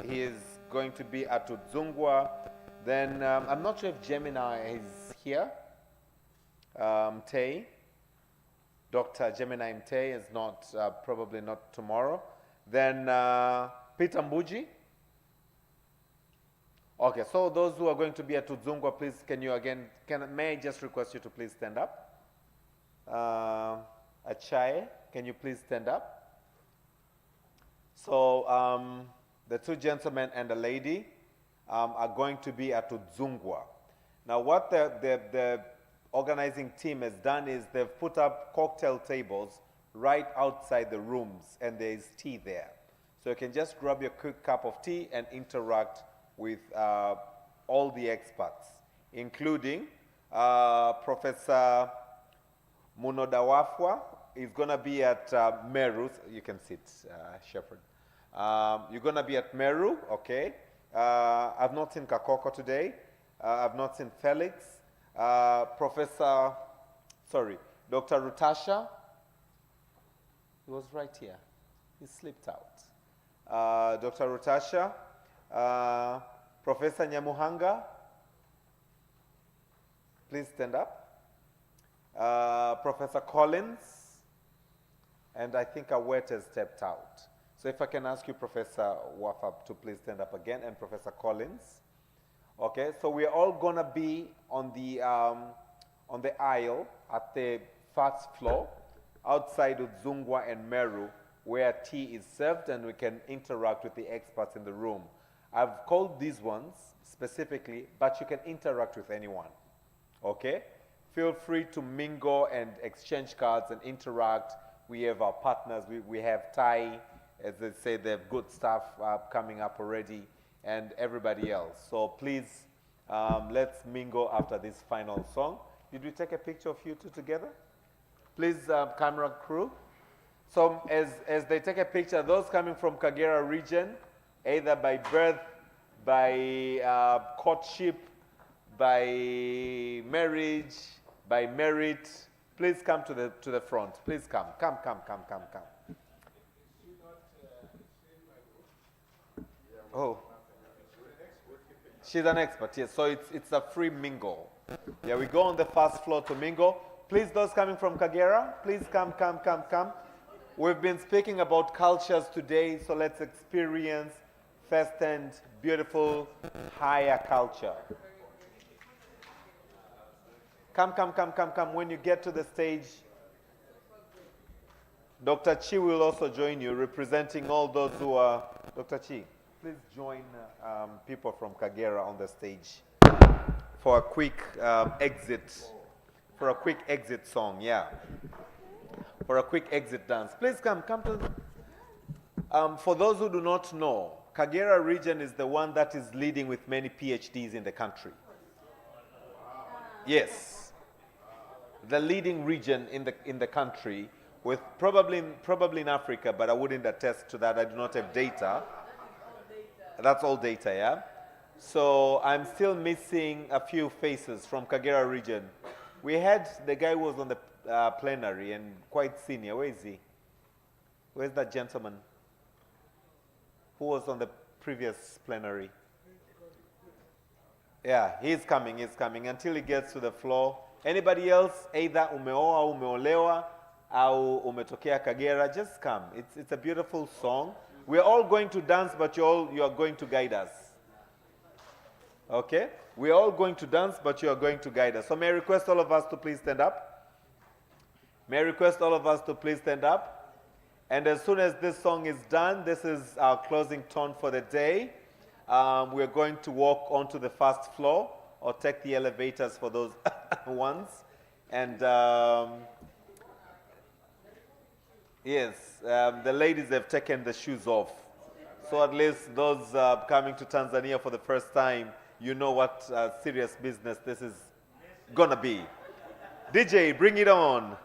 he is going to be at Udzungwa. Then I'm not sure if Gemini is here. Mtei, Dr. Gemini Mtei is not, probably not tomorrow. Then Peter Mbuji. Okay, so those who are going to be at Udzungwa, please, can you again, may I just request you to please stand up? Achaye, can you please stand up? So the two gentlemen and the lady are going to be at Udzungwa. Now what the organizing team has done is they've put up cocktail tables right outside the rooms, and there is tea there. So you can just grab your quick cup of tea and interact with all the experts, including Professor Munodawafwa is going to be at Meru. You can sit, Shepherd. You're going to be at Meru, okay? I've not seen Kakoko today. I've not seen Felix. Dr. Rutasha, he was right here. He slipped out. Dr. Rutasha, Professor Nyamuhanga, please stand up. Professor Collins, and I think Awet has stepped out. So if I can ask you, Professor Wafab, to please stand up again, and Professor Collins. Okay, so we're all gonna be on the aisle at the first floor, outside Udzungwa and Meru, where tea is served and we can interact with the experts in the room. I've called these ones specifically, but you can interact with anyone. Okay? Feel free to mingle and exchange cards and interact. We have our partners. We have Thai, as they say, they have good stuff coming up already, and everybody else. So please, let's mingle after this final song. Did we take a picture of you two together? Please, camera crew. So as they take a picture, those coming from Kagera region, either by birth, by courtship, by marriage, by merit, please come to the front. Please come. Come. Oh. She's an expert, yes. So it's a free mingle. Yeah, we go on the first floor to mingle. Please, those coming from Kagera, please come. We've been speaking about cultures today, so let's experience firsthand beautiful higher culture. Come. When you get to the stage, Dr. Chi will also join you, representing all those who are... Dr. Chi, please join people from Kagera on the stage for a quick exit. For a quick exit song, yeah. For a quick exit dance. Please come to... for those who do not know, Kagera region is the one that is leading with many PhDs in the country. Yes. The leading region in the country, with probably in Africa, but I wouldn't attest to that. I do not have data. That's all data, yeah? So I'm still missing a few faces from Kagera region. We had the guy who was on the plenary and quite senior. Where is he? Where's that gentleman who was on the previous plenary? Yeah, he's coming until he gets to the floor. Anybody else, either umeoa, umeolewa, au umetokea Kagera, just come. It's a beautiful song. We're all going to dance, but you are going to guide us. Okay? We're all going to dance, but you are going to guide us. So may I request all of us to please stand up? May I request all of us to please stand up? And as soon as this song is done, this is our closing tone for the day. We're going to walk onto the first floor or take the elevators for those ones. And yes, the ladies have taken the shoes off. So at least those coming to Tanzania for the first time, you know what serious business this is gonna be. DJ, bring it on.